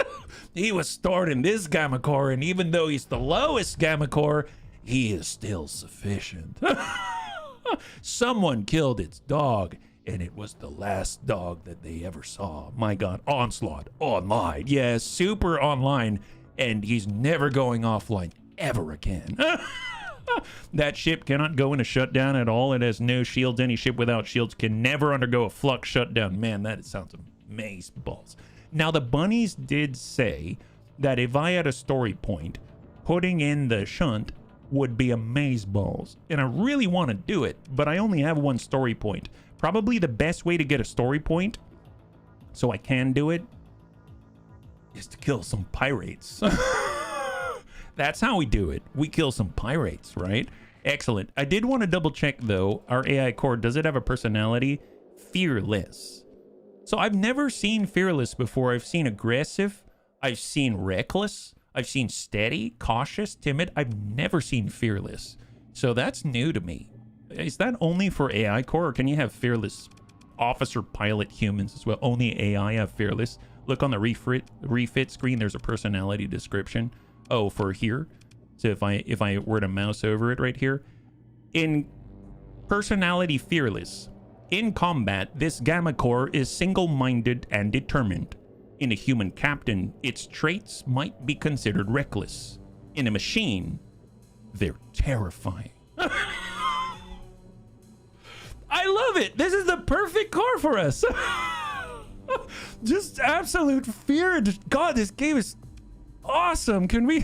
He was stored in this gamma core, and even though he's the lowest gamma core, he is still sufficient. Someone killed its dog, and it was the last dog that they ever saw. My God, Onslaught online. Yes, super online, and he's never going offline ever again. That ship cannot go into shutdown at all. It has no shields. Any ship without shields can never undergo a flux shutdown. Man, that sounds amaze balls. Now, the bunnies did say that if I had a story point, putting in the shunt would be amaze balls. And I really want to do it, but I only have one story point. Probably the best way to get a story point, so I can do it, is to kill some pirates. That's how we do it. We kill some pirates, right? Excellent. I did want to double check though. Our AI core, does it have a personality? Fearless. So I've never seen fearless before. I've seen aggressive. I've seen reckless. I've seen steady, cautious, timid. I've never seen fearless. So that's new to me. Is that only for AI core, or can you have fearless officer pilot humans as well? Only AI have fearless. Look on the refit screen. There's a personality description. Oh, for here. So if I were to mouse over it right here, in personality fearless, in combat, this gamma core is single-minded and determined. In a human captain, its traits might be considered reckless. In a machine, they're terrifying. I love it. This is the perfect core for us. Just absolute fear. God, this game is awesome. Can we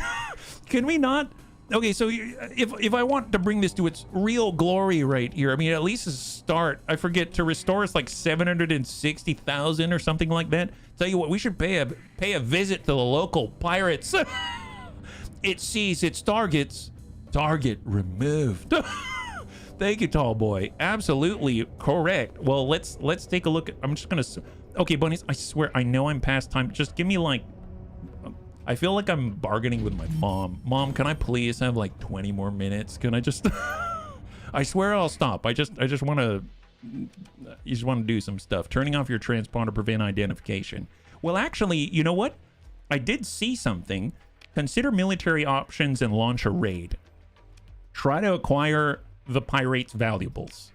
not? Okay, so if I want to bring this to its real glory right here, I mean, at least a start. I forget, to restore it's like 760,000 or something like that. Tell you what, we should pay a visit to the local pirates. It sees its target removed. Thank you, tall boy. Absolutely correct. Well, let's take a look. I'm just gonna. Okay, bunnies. I swear, I know I'm past time. Just give me like. I feel like I'm bargaining with my mom. Mom, can I please have like 20 more minutes? Can I just? I swear I'll stop. I just want to. You just want to do some stuff. Turning off your transponder to prevent identification. Well, actually, you know what? I did see something. Consider military options and launch a raid. Try to acquire the pirates' valuables.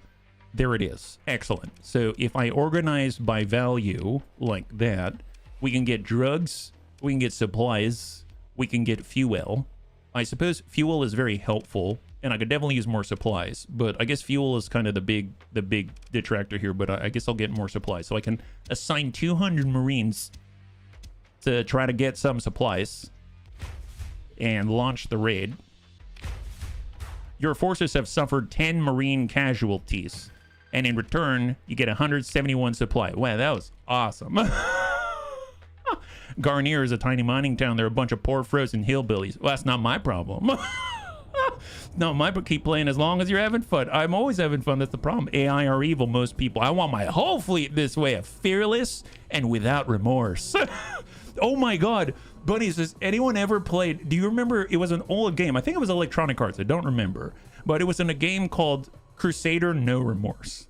There it is. Excellent. So if I organize by value like that, we can get drugs, we can get supplies, we can get fuel. I suppose fuel is very helpful, and I could definitely use more supplies, but I guess fuel is kind of the big detractor here, but I guess I'll get more supplies. So I can assign 200 Marines to try to get some supplies and launch the raid. Your forces have suffered 10 Marine casualties, and in return, you get 171 supply. Wow, that was awesome. Garnier is a tiny mining town. They're a bunch of poor frozen hillbillies. Well, that's not my problem. No, keep playing as long as you're having fun. I'm always having fun. That's the problem. AI are evil, most people. I want my whole fleet this way, of fearless and without remorse. Oh my God. Bunnies, has anyone ever played? Do you remember? It was an old game. I think it was Electronic Arts. I don't remember. But it was in a game called Crusader No Remorse.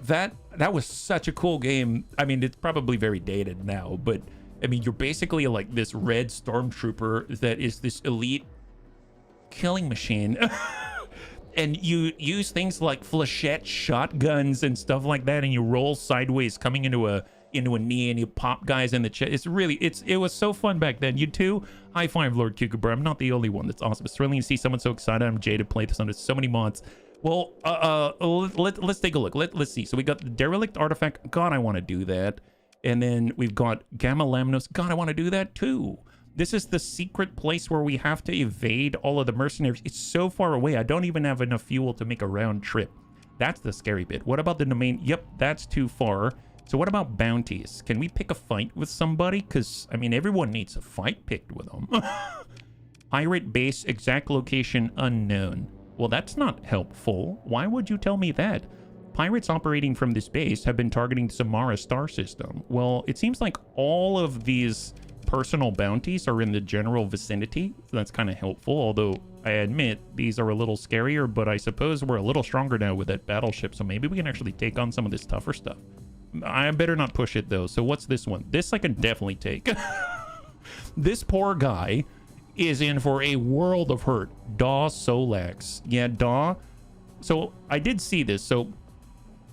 That was such a cool game. I mean, it's probably very dated now, but I mean, you're basically like this red stormtrooper that is this elite killing machine. And you use things like flechette shotguns and stuff like that, and you roll sideways coming into into a knee and you pop guys in the chest. It's really, it was so fun back then. You too? High five, Lord Cucumber. I'm not the only one. That's awesome. It's thrilling to see someone so excited. I'm Jay to play this under so many mods. Well, let's take a look. Let's see. So we got the Derelict Artifact. God, I want to do that. And then we've got Gamma Lamnos. God, I want to do that too. This is the secret place where we have to evade all of the mercenaries. It's so far away. I don't even have enough fuel to make a round trip. That's the scary bit. What about the domain? Yep, that's too far. So what about bounties? Can we pick a fight with somebody? Because, I mean, everyone needs a fight picked with them. Pirate base, exact location unknown. Well, that's not helpful. Why would you tell me that? Pirates operating from this base have been targeting the Samara star system. Well, it seems like all of these personal bounties are in the general vicinity. So that's kind of helpful, although I admit these are a little scarier, but I suppose we're a little stronger now with that battleship, so maybe we can actually take on some of this tougher stuff. I better not push it though. So what's this one? This I can definitely take. This poor guy is in for a world of hurt. Daw Solax. Yeah, Daw. So I did see this. So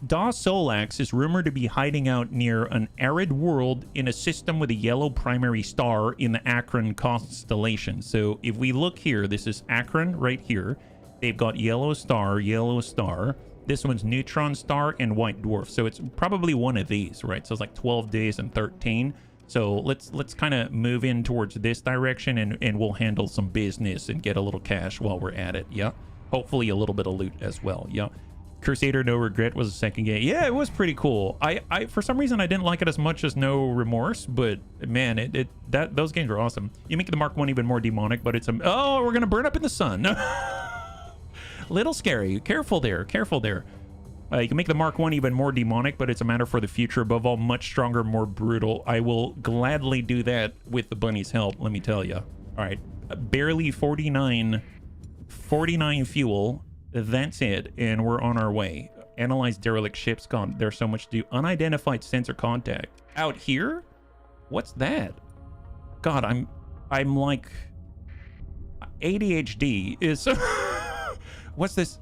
Daw Solax is rumored to be hiding out near an arid world in a system with a yellow primary star in the Akron constellation. So if we look here, this is Akron right here. They've got yellow star, yellow star. This one's neutron star and white dwarf. So it's probably one of these, right? So it's like 12 days and 13. So let's kind of move in towards this direction and we'll handle some business and get a little cash while we're at it. Yeah. Hopefully a little bit of loot as well. Yeah. Crusader No Regret was a second game. Yeah, it was pretty cool. I for some reason I didn't like it as much as No Remorse, but man, those games are awesome. You make the Mark 1 even more demonic, but it's oh, we're gonna burn up in the sun. Little scary. Careful there. Careful there. You can make the Mark 1 even more demonic, but it's a matter for the future. Above all, much stronger, more brutal. I will gladly do that with the bunny's help, let me tell you. All right. Barely 49 fuel. That's it. And we're on our way. Analyze derelict ships. Gone. There's so much to do. Unidentified sensor contact. Out here? What's that? God, I'm like... ADHD is... What's this?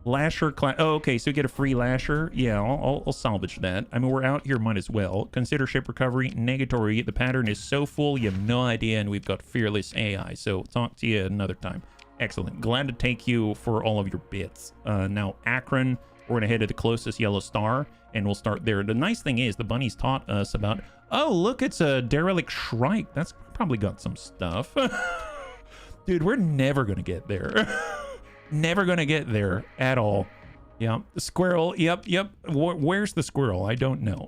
Lasher class. Oh, okay. So you get a free lasher. Yeah, I'll salvage that. I mean, we're out here, might as well. Consider ship recovery. Negatory. The pattern is so full, you have no idea, and we've got fearless AI. So talk to you another time. Excellent. Glad to take you for all of your bits. Now, Akron, we're going to head to the closest yellow star, and we'll start there. The nice thing is the bunnies taught us about... Oh, look, it's a derelict shrike. That's probably got some stuff. Dude, we're never going to get there. Never gonna get there at all. Yeah, the squirrel. Yep. Where's the squirrel? I don't know.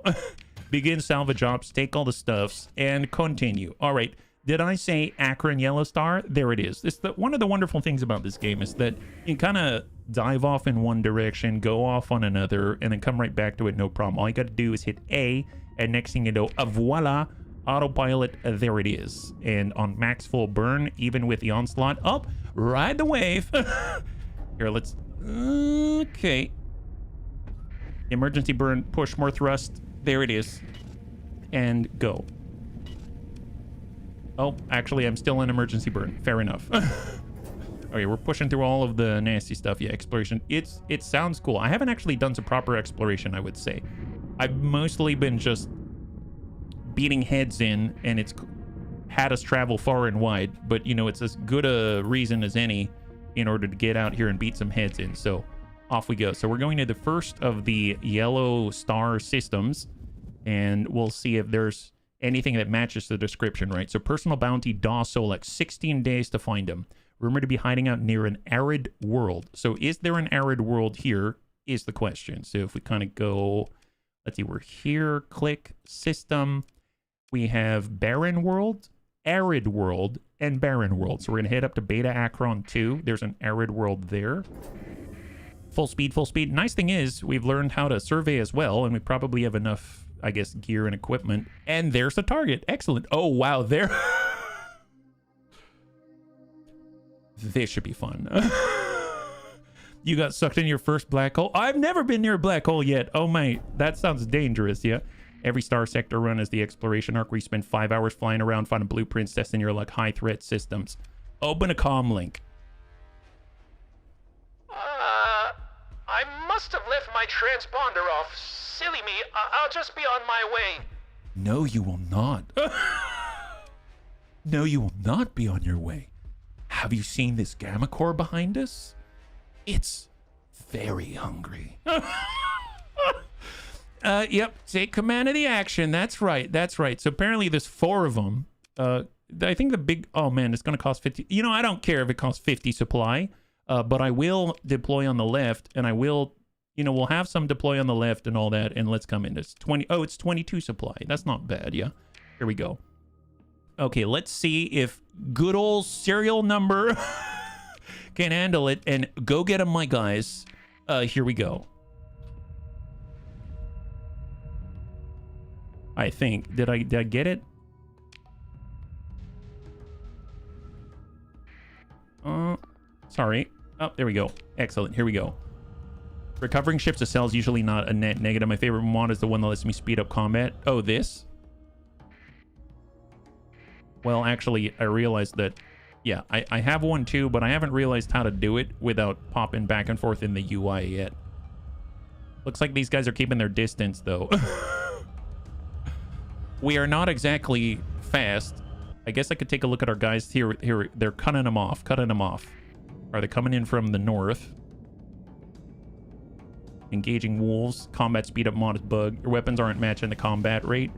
Begin salvage ops, take all the stuffs, and continue. All right. Did I say Akron Yellow Star? There it is. One of the wonderful things about this game is that you kind of dive off in one direction, go off on another, and then come right back to it, no problem. All you got to do is hit A, and next thing you know, voila, autopilot, there it is. And on max full burn, even with the onslaught, up, ride the wave. Here, let's... Okay. Emergency burn, push more thrust. There it is. And go. Oh, actually, I'm still in emergency burn. Fair enough. Okay, we're pushing through all of the nasty stuff. Yeah, exploration. It sounds cool. I haven't actually done some proper exploration, I would say. I've mostly been just beating heads in, and it's had us travel far and wide. But, you know, it's as good a reason as any in order to get out here and beat some heads in. So off we go. So we're going to the first of the yellow star systems, and we'll see if there's anything that matches the description, right? So personal bounty, Daw Solax, 16 days to find him. Rumored to be hiding out near an arid world. So is there an arid world here is the question. So if we kind of go, let's see, we're here, click system. We have barren world, arid world, and barren world. So we're going to head up to Beta Akron 2. There's an arid world there. Full speed, full speed. Nice thing is we've learned how to survey as well, and we probably have enough, I guess, gear and equipment. And there's the target. Excellent. Oh, wow. There. This should be fun. You got sucked in your first black hole? I've never been near a black hole yet. Oh, mate. That sounds dangerous, yeah? Every Starsector run is the exploration arc where you spend 5 hours flying around, finding blueprints, testing your like high-threat systems. Open a comm link. I must have left my transponder off. Silly me. I'll just be on my way. No, you will not. No, you will not be on your way. Have you seen this gamma core behind us? It's very hungry. Yep, take command of the action. That's right, that's right. So apparently there's 4 of them. I think the big... Oh, man, it's going to cost 50... You know, I don't care if it costs 50 supply, but I will deploy on the left, and I will... You know, we'll have some deploy on the left and all that, and let's come in. It's 20... Oh, it's 22 supply. That's not bad, yeah. Here we go. Okay, let's see if good old serial number can handle it, and go get him, my guys. Here we go. I think. Did I get it? Sorry. Oh, there we go. Excellent. Here we go. Recovering ships to cells usually not a net negative. My favorite mod is the one that lets me speed up combat. Oh, this? Well, actually, I realized that, yeah, I have one too, but I haven't realized how to do it without popping back and forth in the UI yet. Looks like these guys are keeping their distance, though. We are not exactly fast. I guess I could take a look at our guys here. Here, they're cutting them off, Are they coming in from the north? Engaging wolves. Combat speed up mod is bugged. Your weapons aren't matching the combat rate.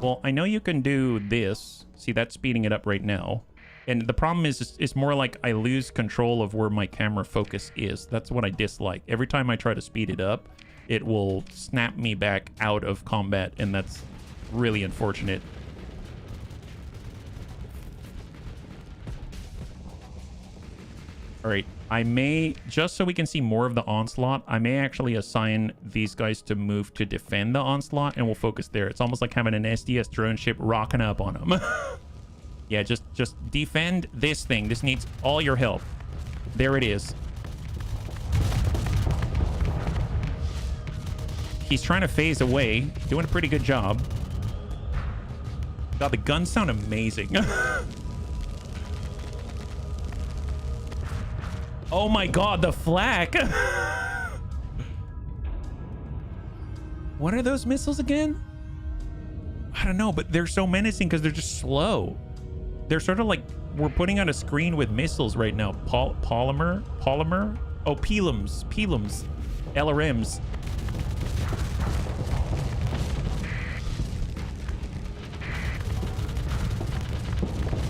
Well, I know you can do this. See, that's speeding it up right now. And the problem is, it's more like I lose control of where my camera focus is. That's what I dislike. Every time I try to speed it up, it will snap me back out of combat, and that's really unfortunate. All right, I may, just so we can see more of the onslaught, I may actually assign these guys to move to defend the onslaught, and we'll focus there. It's almost like having an SDS drone ship rocking up on them. Yeah, just defend this thing. This needs all your help. There it is. He's trying to phase away. Doing a pretty good job. God, the guns sound amazing. Oh my god, the flak. What are those missiles again? I don't know, but they're so menacing because they're just slow. They're sort of like we're putting on a screen with missiles right now. Polymer? Oh, Pelums. LRMs.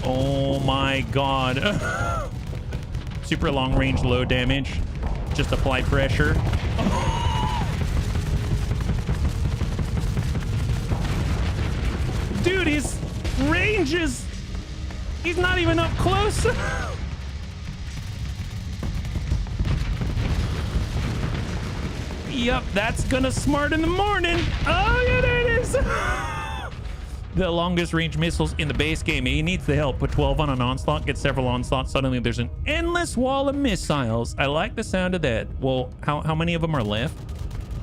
Oh my god. Super long range, low damage. Just apply pressure. Dude, his range is... He's not even up close. Yep, that's gonna smart in the morning. Oh, yeah, there it is. The longest range missiles in the base game. He needs the help. Put 12 on an onslaught, get several onslaughts. Suddenly there's an endless wall of missiles. I like the sound of that. Well, how many of them are left?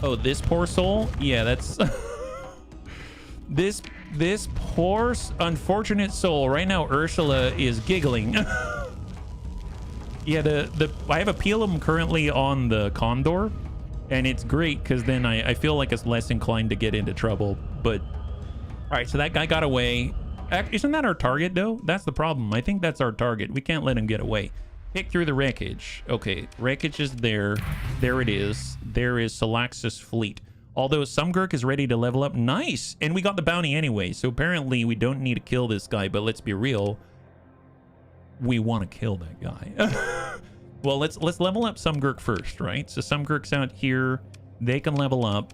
Oh, this poor soul? Yeah, that's... This poor, unfortunate soul. Right now, Ursula is giggling. Yeah, I have a Pelum currently on the Condor, and it's great because then I feel like it's less inclined to get into trouble. But all right, so that guy got away. Isn't that our target though? That's the problem. I think that's our target. We can't let him get away. Pick through the wreckage. Okay, wreckage is there. There it is. There is Salaxis fleet. Although Sumgurk is ready to level up. Nice! And we got the bounty anyway, so apparently we don't need to kill this guy, but let's be real. We want to kill that guy. Well, let's level up Sumgurk first, right? So Sumgurk's out here. They can level up.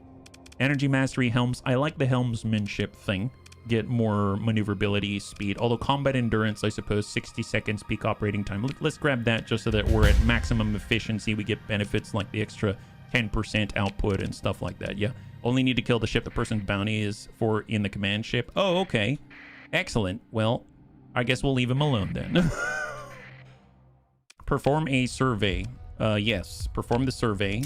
Energy Mastery Helms. I like the helmsmanship thing. Get more maneuverability, speed. Although combat endurance, I suppose, 60 seconds peak operating time. Let's grab that just so that we're at maximum efficiency. We get benefits like the extra 10% output and stuff like that. Yeah, only need to kill the ship the person's bounty is for in the command ship. Oh, okay, excellent. Well, I guess we'll leave him alone then. Perform a survey. Yes, perform the survey.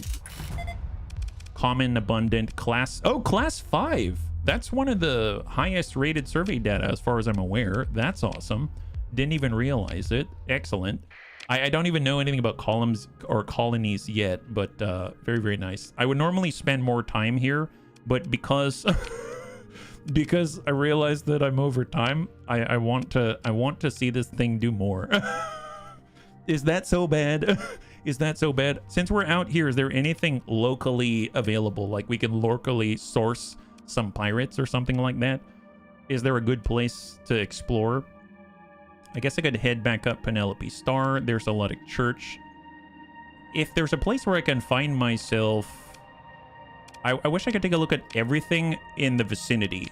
Common, abundant, class. Oh, class 5. That's one of the highest rated survey data as far as I'm aware. That's awesome. Didn't even realize it. Excellent. I don't even know anything about columns or colonies yet, but very, very nice. I would normally spend more time here, but because because I realized that I'm over time. I want to see this thing do more. Is that so bad? Is that so bad? Since we're out here, is there anything locally available? Like we can locally source some pirates or something like that? Is there a good place to explore? I guess I could head back up Penelope Star. There's a Luddic Church. If there's a place where I can find myself... I wish I could take a look at everything in the vicinity.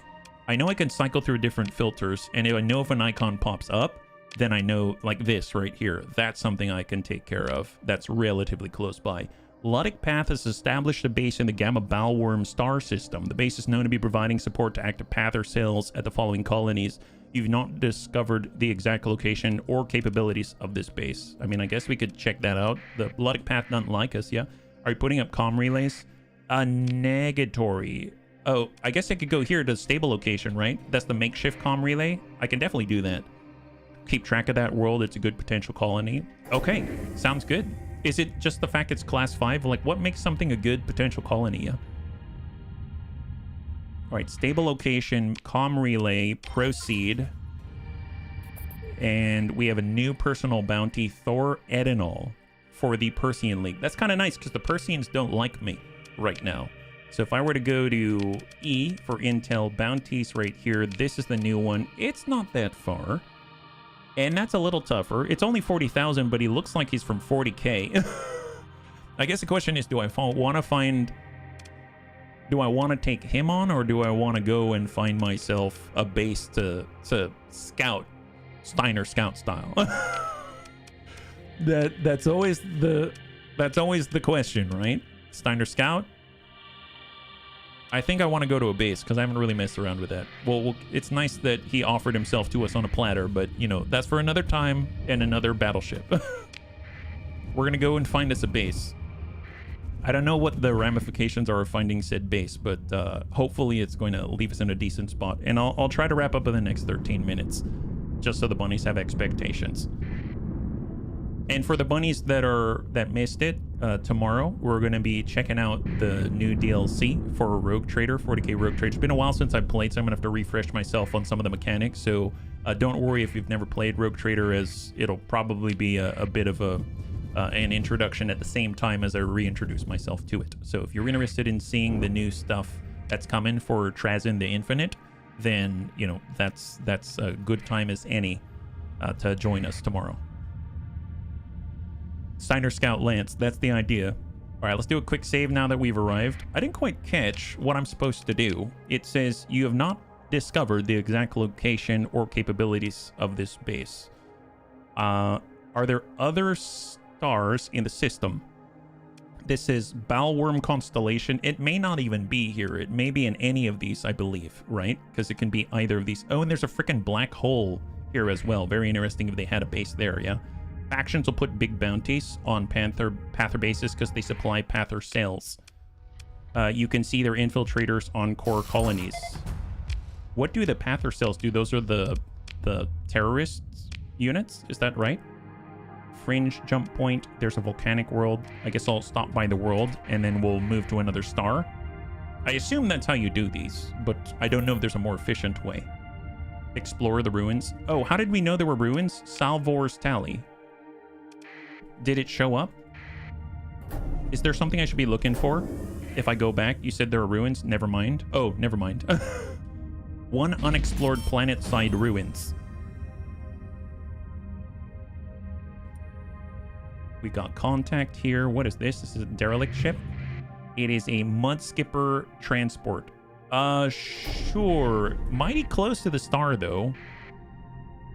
I know I can cycle through different filters, and if I know if an icon pops up, then I know, like this right here, that's something I can take care of. That's relatively close by. Luddic Path has established a base in the Gamma Bowlworm star system. The base is known to be providing support to active Pather cells at the following colonies. You've not discovered the exact location or capabilities of this base. I mean, I guess we could check that out. The Luddic Path doesn't like us, yeah? Are you putting up comm relays? A negatory. Oh, I guess I could go here to stable location, right? That's the makeshift comm relay. I can definitely do that. Keep track of that world. It's a good potential colony. Okay, sounds good. Is it just the fact it's class 5? Like, what makes something a good potential colony? Yeah? All right, stable location, comm relay, proceed. And we have a new personal bounty, Thor Edenol, for the Persian League. That's kind of nice because the Persians don't like me right now. So if I were to go to E for intel bounties right here, this is the new one. It's not that far. And that's a little tougher. It's only 40,000, but he looks like he's from 40K. I guess the question is, do I want to take him on, or do I want to go and find myself a base to scout, Steiner scout style? That's always the question, right? Steiner scout. I think I want to go to a base because I haven't really messed around with that. Well, it's nice that he offered himself to us on a platter, but, you know, that's for another time and another battleship. We're going to go and find us a base. I don't know what the ramifications are of finding said base, but hopefully it's going to leave us in a decent spot. And I'll try to wrap up in the next 13 minutes, just so the bunnies have expectations. And for the bunnies that missed it, tomorrow we're going to be checking out the new DLC for Rogue Trader, 40k Rogue Trader. It's been a while since I've played, so I'm going to have to refresh myself on some of the mechanics. So don't worry if you've never played Rogue Trader, as it'll probably be a bit of an introduction at the same time as I reintroduce myself to it. So if you're interested in seeing the new stuff that's coming for Trazyn the Infinite, then, you know, that's a good time as any to join us tomorrow. Steiner Scout Lance, that's the idea. All right, let's do a quick save now that we've arrived. I didn't quite catch what I'm supposed to do. It says you have not discovered the exact location or capabilities of this base. Are there other stars in the system? This is Bowlworm Constellation. It may not even be here. It may be in any of these, I believe, right? Because it can be either of these. Oh, and there's a freaking black hole here as well. Very interesting if they had a base there, yeah? Factions will put big bounties on Pather bases because they supply Pather cells. You can see their infiltrators on core colonies. What do the Pather cells do? Those are the terrorist units, is that right? Fringe jump point. There's a volcanic world. I guess I'll stop by the world and then we'll move to another star. I assume that's how you do these, but I don't know if there's a more efficient way. Explore the ruins. Oh, how did we know there were ruins? Salvor's Tally. Did it show up? Is there something I should be looking for? If I go back, you said there are ruins. Never mind. Oh, never mind. One unexplored planet-side ruins. We got contact here. What is this? This is a derelict ship. It is a mud skipper transport. Sure. Mighty close to the star, though.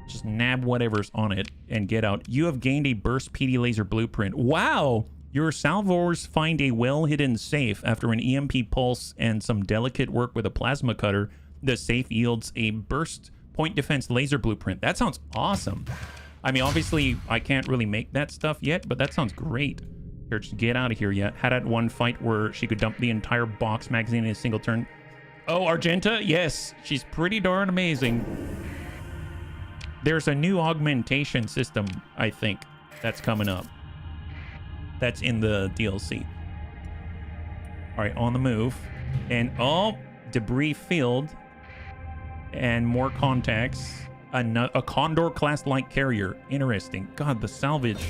Just nab whatever's on it and get out. You have gained a burst PD laser blueprint. Wow! Your salvors find a well-hidden safe. After an EMP pulse and some delicate work with a plasma cutter, the safe yields a burst point defense laser blueprint. That sounds awesome. I mean, obviously, I can't really make that stuff yet, but that sounds great. Here, just get out of here yet. Had that one fight where she could dump the entire box magazine in a single turn. Oh, Argenta? Yes. She's pretty darn amazing. There's a new augmentation system, I think, that's coming up. That's in the DLC. All right, on the move. And, oh, debris field. And more contacts. A Condor class light carrier. Interesting. God, the salvage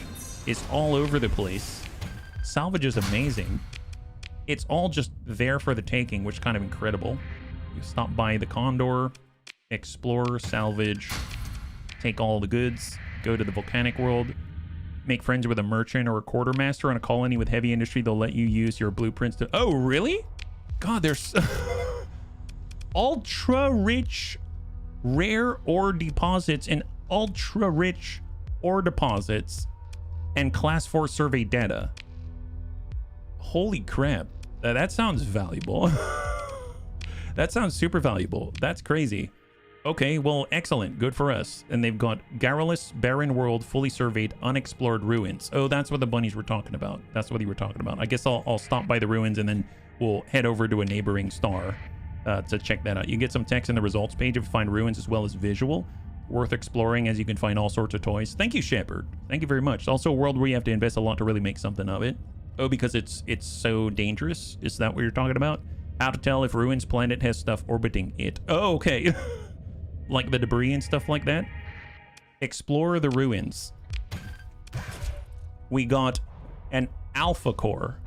is all over the place. Salvage is amazing. It's all just there for the taking, which is kind of incredible. You stop by the Condor, explore, salvage, take all the goods, go to the volcanic world, make friends with a merchant or a quartermaster on a colony with heavy industry. They'll let you use your blueprints to... Oh, really? God, there's... ultra-rich rare ore deposits and ultra-rich ore deposits and class 4 survey data. Holy crap. That sounds valuable. That sounds super valuable. That's crazy. Okay, well, excellent. Good for us. And they've got garrulous, barren world, fully surveyed, unexplored ruins. Oh, that's what the bunnies were talking about. That's what you were talking about. I guess I'll stop by the ruins and then we'll head over to a neighboring star to check that out. You get some text in the results page if you find ruins as well as visual. Worth exploring as you can find all sorts of toys. Thank you, Shepard. Thank you very much. Also a world where you have to invest a lot to really make something of it. Oh, because it's so dangerous? Is that what you're talking about? How to tell if ruins planet has stuff orbiting it. Oh, okay. Like the debris and stuff like that. Explore the ruins. We got an alpha core.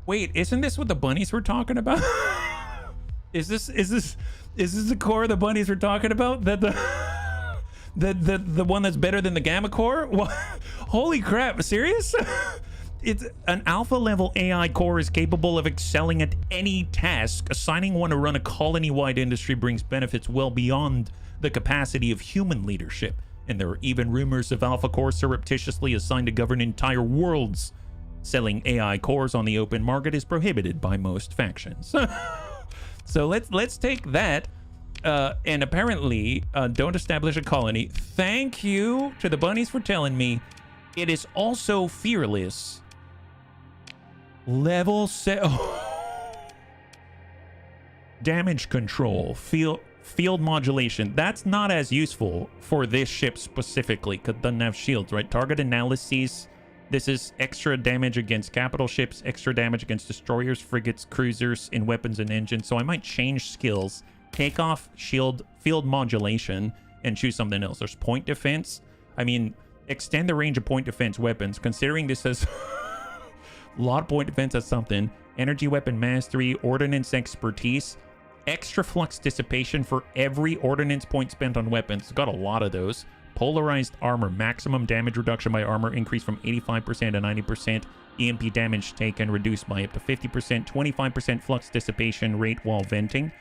Wait, isn't this what the bunnies were talking about? Is this the core the bunnies were talking about? That the one that's better than the gamma core? What? Holy crap, serious? It's an alpha level AI core is capable of excelling at any task. Assigning one to run a colony-wide industry brings benefits well beyond the capacity of human leadership. And there are even rumors of alpha cores surreptitiously assigned to govern entire worlds. Selling AI cores on the open market is prohibited by most factions. So let's take that. And apparently, don't establish a colony. Thank you to the bunnies for telling me. It is also fearless. Level set. Oh. Damage control. Field modulation. That's not as useful for this ship specifically because it doesn't have shields, right? Target analyses. This is extra damage against capital ships, extra damage against destroyers, frigates, cruisers, in weapons and engines. So I might change skills, take off field modulation, and choose something else. There's point defense. I mean, extend the range of point defense weapons. Considering this has a lot of point defense as something. Energy weapon mastery, ordnance expertise, extra flux dissipation for every ordnance point spent on weapons. Got a lot of those. Polarized armor, maximum damage reduction by armor increased from 85% to 90%. EMP damage taken reduced by up to 50%. 25% flux dissipation rate while venting.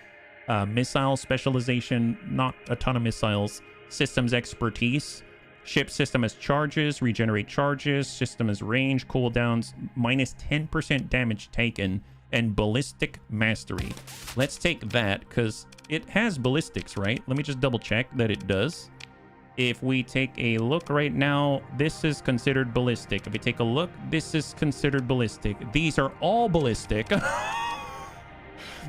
Missile specialization, not a ton of missiles. Systems expertise. Ship system has charges, regenerate charges. System has range, cooldowns, minus 10% damage taken. And ballistic mastery. Let's take that because it has ballistics, right? Let me just double check that it does. If we take a look right now, this is considered ballistic. If we take a look, this is considered ballistic. These are all ballistic.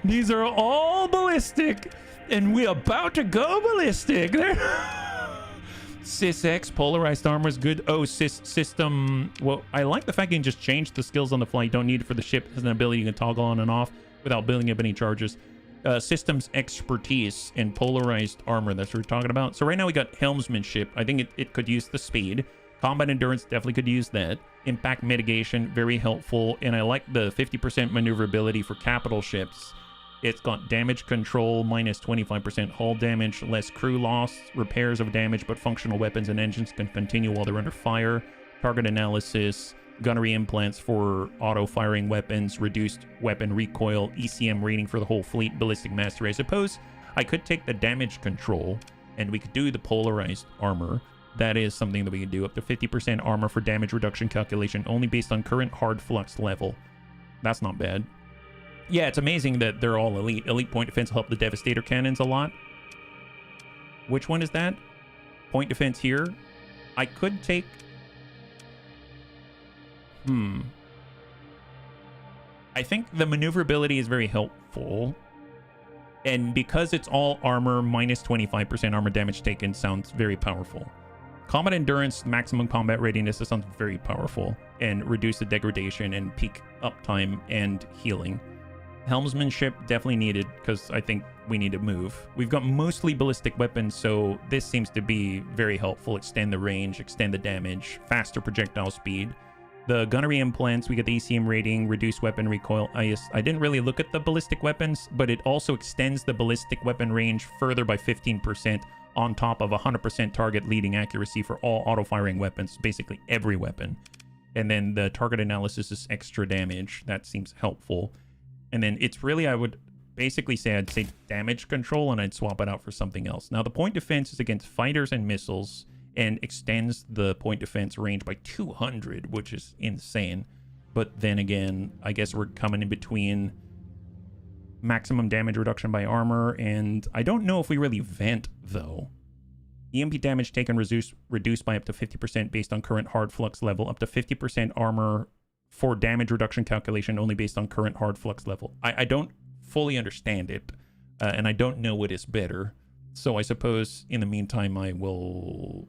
These are all ballistic. And we're about to go ballistic. SysX, polarized armor is good. Oh, system. Well, I like the fact you can just change the skills on the fly. You don't need it for the ship. It has an ability you can toggle on and off without building up any charges. Systems expertise and polarized armor. That's what we're talking about. So right now we got helmsmanship. I think it could use the speed. Combat endurance definitely could use that. Impact mitigation, very helpful. And I like the 50% maneuverability for capital ships. It's got damage control, minus 25% hull damage, less crew loss, repairs of damage, but functional weapons and engines can continue while they're under fire. Target analysis, gunnery implants for auto-firing weapons, reduced weapon recoil, ECM rating for the whole fleet, ballistic mastery. I suppose I could take the damage control and we could do the polarized armor. That is something that we can do. Up to 50% armor for damage reduction calculation, only based on current hard flux level. That's not bad. Yeah, it's amazing that they're all elite. Elite point defense will help the Devastator cannons a lot. Which one is that? Point defense here. I could take... I think the maneuverability is very helpful. And because it's all armor, minus 25% armor damage taken sounds very powerful. Combat endurance, maximum combat readiness, this sounds very powerful. And reduce the degradation and peak uptime and healing. Helmsmanship definitely needed, because I think we need to move. We've got mostly ballistic weapons, so this seems to be very helpful. Extend the range, extend the damage, faster projectile speed. The gunnery implants, we get the ECM rating, reduce weapon recoil. I didn't really look at the ballistic weapons, but it also extends the ballistic weapon range further by 15% on top of 100% target leading accuracy for all auto-firing weapons, basically every weapon. And then the target analysis is extra damage. That seems helpful. And then it's really, I would basically say, I'd say damage control, and I'd swap it out for something else. Now, the point defense is against fighters and missiles, and extends the point defense range by 200, which is insane. But then again, I guess we're coming in between maximum damage reduction by armor, and I don't know if we really vent, though. EMP damage taken reduced by up to 50% based on current hard flux level, up to 50% armor for damage reduction calculation only based on current hard flux level. I don't fully understand it, and I don't know what is better. So I suppose in the meantime, I will...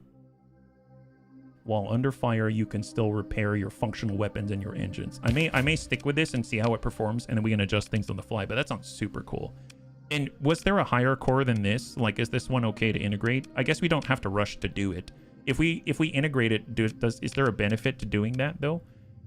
While under fire, you can still repair your functional weapons and your engines. I may stick with this and see how it performs, and then we can adjust things on the fly, but that sounds super cool. And was there a higher core than this? Like, is this one okay to integrate? I guess we don't have to rush to do it. If we integrate it, is there a benefit to doing that, though?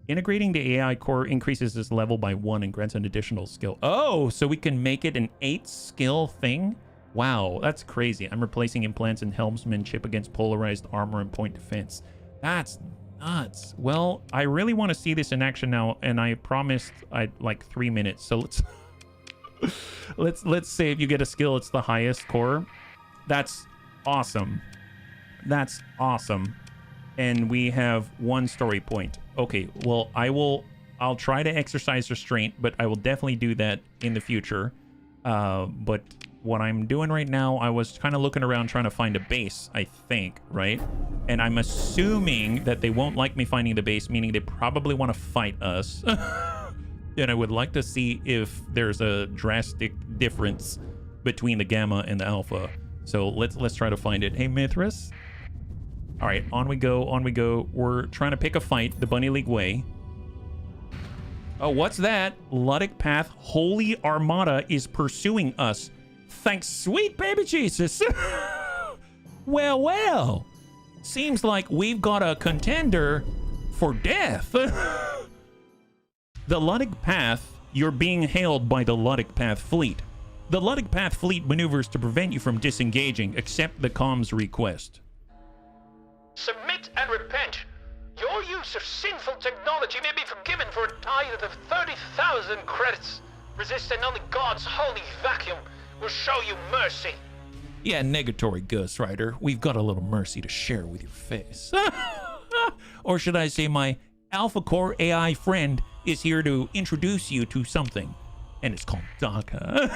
Integrating the AI core increases this level by 1 and grants an additional skill. Oh, so we can make it an 8-skill thing? Wow, that's crazy. I'm replacing implants and helmsmanship against polarized armor and point defense. That's nuts. Well, I really want to see this in action now, and I promised I'd like 3 minutes. So let's say if you get a skill, it's the highest core. That's awesome. That's awesome. And we have 1 story point. Okay, well, I'll try to exercise restraint, but I will definitely do that in the future. But what I'm doing right now, I was kind of looking around trying to find a base, I think, right? And I'm assuming that they won't like me finding the base, meaning they probably want to fight us. And I would like to see if there's a drastic difference between the Gamma and the Alpha. So let's try to find it. Hey, Mithras. All right, on we go, on we go. We're trying to pick a fight the Bunny League way. Oh, what's that? Luddic Path Holy Armada is pursuing us. Thanks, sweet baby Jesus. Well, well. Seems like we've got a contender for death. The Luddic Path, you're being hailed by the Luddic Path fleet. The Luddic Path fleet maneuvers to prevent you from disengaging. Accept the comms request. Submit and repent. Your use of sinful technology may be forgiven for a tithe of 30,000 credits. Resisting only God's holy vacuum will show you mercy. Yeah, negatory Ghost Rider. We've got a little mercy to share with your face. Or should I say my Alpha Core AI friend is here to introduce you to something. And it's called DACA.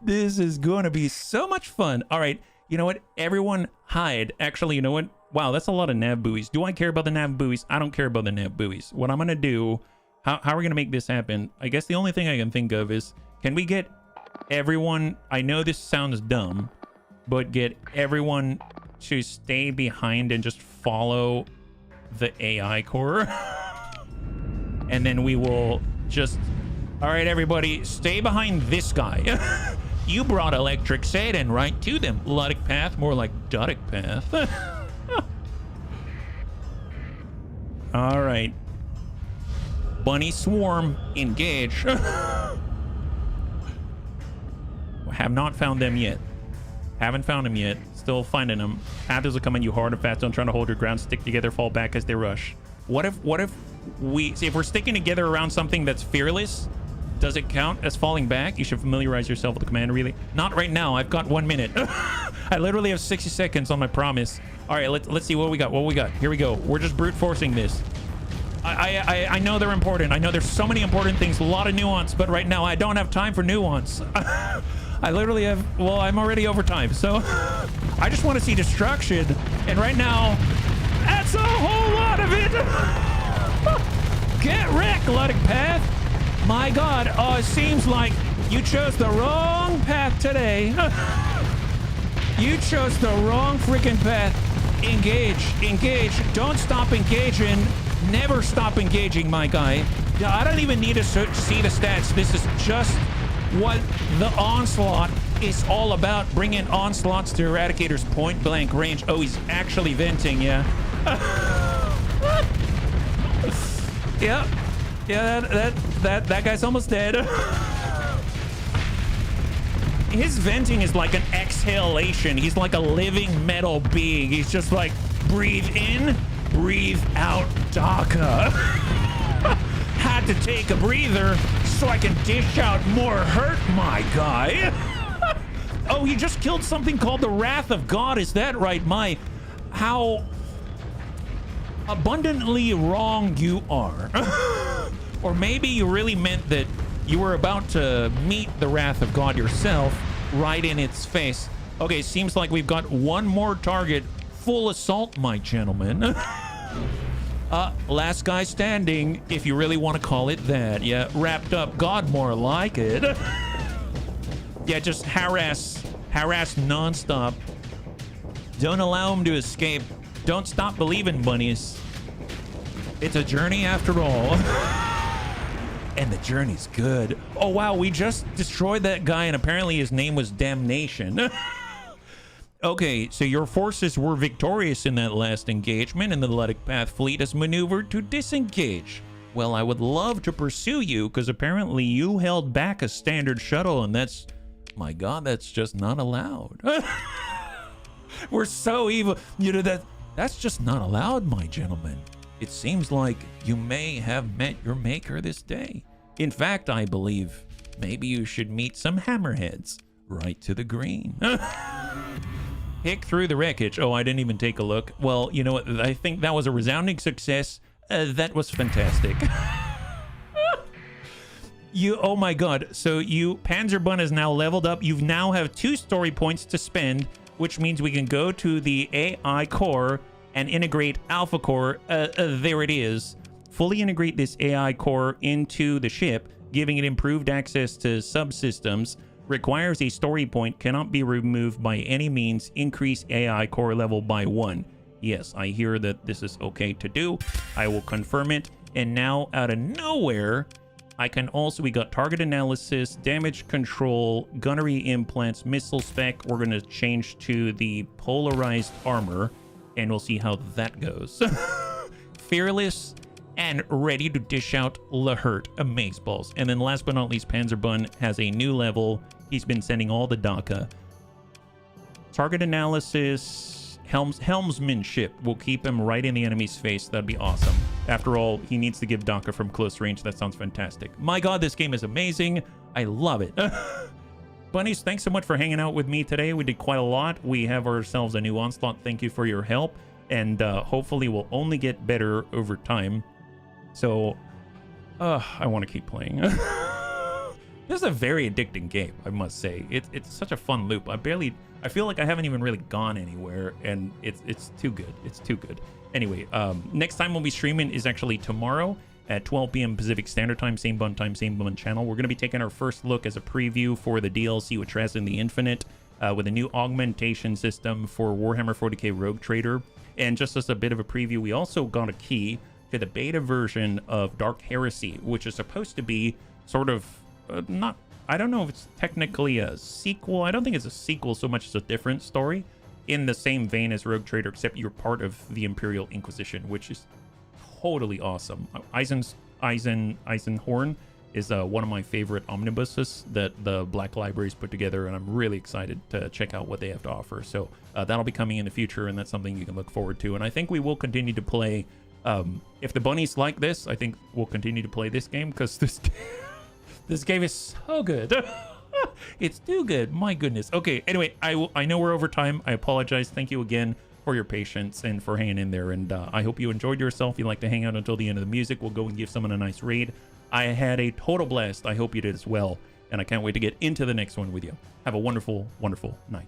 This is going to be so much fun. All right, you know what? Everyone hide. Actually, you know what? Wow, that's a lot of nav buoys. Do I care about the nav buoys? I don't care about the nav buoys. What I'm going to do, how are we going to make this happen? I guess the only thing I can think of is, can we get everyone, I know this sounds dumb, but get everyone to stay behind and just follow the AI core? And then we will just, all right, everybody, stay behind this guy. You brought electric Satan right to them. Luddic Path, more like Duddic Path. All right. Bunny Swarm, engage. Have not found them yet. Haven't found them yet. Still finding them. Panthers will come at you hard and fast. Don't try to hold your ground. Stick together. Fall back as they rush. What if we see if we're sticking together around something that's fearless? Does it count as falling back? You should familiarize yourself with the command relay. Not right now. I've got 1 minute. I literally have 60 seconds on my promise. All right, let's see what we got. What we got? Here we go. We're just brute forcing this. I know they're important. I know there's so many important things, a lot of nuance, but right now I don't have time for nuance. I literally have, well, I'm already over time, so I just want to see destruction. And right now, that's a whole lot of it. Get wrecked, Luddic Path. My God, it seems like you chose the wrong path today. You chose the wrong freaking path. Engage, engage. Don't stop engaging. Never stop engaging, my guy. Yeah, I don't even need to see the stats. This is just what the Onslaught is all about. Bringing Onslaughts to Eradicator's point blank range. Oh, he's actually venting, yeah. Yeah. Yeah, that guy's almost dead. His venting is like an exhalation. He's like a living metal being. He's just like, breathe in, breathe out, Daka. Had to take a breather so I can dish out more hurt, my guy. Oh, he just killed something called the Wrath of God. Is that right? How abundantly wrong you are. Or maybe you really meant that you were about to meet the Wrath of God yourself right in its face. Okay, seems like we've got one more target. Full assault, my gentlemen. Last guy standing, if you really want to call it that. Yeah, wrapped up God, more like it. Yeah, just harass nonstop. Don't allow him to escape. Don't stop believing, bunnies. It's a journey after all. And the journey's good. Oh, wow, we just destroyed that guy, and apparently his name was Damnation. Okay, so your forces were victorious in that last engagement, and the Luddic Path fleet has maneuvered to disengage. Well, I would love to pursue you, because apparently you held back a standard shuttle, and that's... My God, that's just not allowed. We're so evil. You know, that's just not allowed, my gentlemen. It seems like you may have met your maker this day. In fact, I believe maybe you should meet some hammerheads. Right to the green. Hick through the wreckage. Oh, I didn't even take a look. Well, you know what? I think that was a resounding success. That was fantastic. Oh my God. So Panzerbun is now leveled up. You now have 2 story points to spend, which means we can go to the AI core and integrate Alpha Core. There it is. Fully integrate this AI core into the ship, giving it improved access to subsystems. Requires a story point, cannot be removed by any means. Increase AI core level by 1. Yes, I hear that this is okay to do. I will confirm it. And now, out of nowhere, we got target analysis, damage control, gunnery implants, missile spec. We're going to change to the polarized armor, and we'll see how that goes. Fearless and ready to dish out Lahurt, amazeballs. And then last but not least, Panzerbun has a new level. He's been sending all the Daka. Target analysis, helmsmanship will keep him right in the enemy's face. That'd be awesome. After all, he needs to give Daka from close range. That sounds fantastic. My God, this game is amazing. I love it. Bunnies, thanks so much for hanging out with me today. We did quite a lot. We have ourselves a new Onslaught. Thank you for your help. And hopefully we'll only get better over time. So, I want to keep playing. This is a very addicting game, I must say. It's such a fun loop. I feel like I haven't even really gone anywhere, and it's too good. It's too good. Anyway, next time we'll be streaming is actually tomorrow at 12 p.m. Pacific Standard Time, same bun channel. We're going to be taking our first look as a preview for the DLC with Trez in the Infinite, with a new augmentation system for Warhammer 40k Rogue Trader. And just as a bit of a preview, we also got a key to the beta version of Dark Heresy, which is supposed to be sort of I don't know if it's technically a sequel. I don't think it's a sequel so much as a different story in the same vein as Rogue Trader, except you're part of the Imperial Inquisition, which is totally awesome. Eisenhorn is one of my favorite omnibuses that the Black Library's put together, and I'm really excited to check out what they have to offer. So that'll be coming in the future, and that's something you can look forward to. And I think we will continue to play. If the bunnies like this, I think we'll continue to play this game, because this game is so good. It's too good. My goodness. Okay, anyway, I know we're over time. I apologize. Thank you again for your patience and for hanging in there. And I hope you enjoyed yourself. If you'd like to hang out until the end of the music, we'll go and give someone a nice raid. I had a total blast. I hope you did as well. And I can't wait to get into the next one with you. Have a wonderful, wonderful night.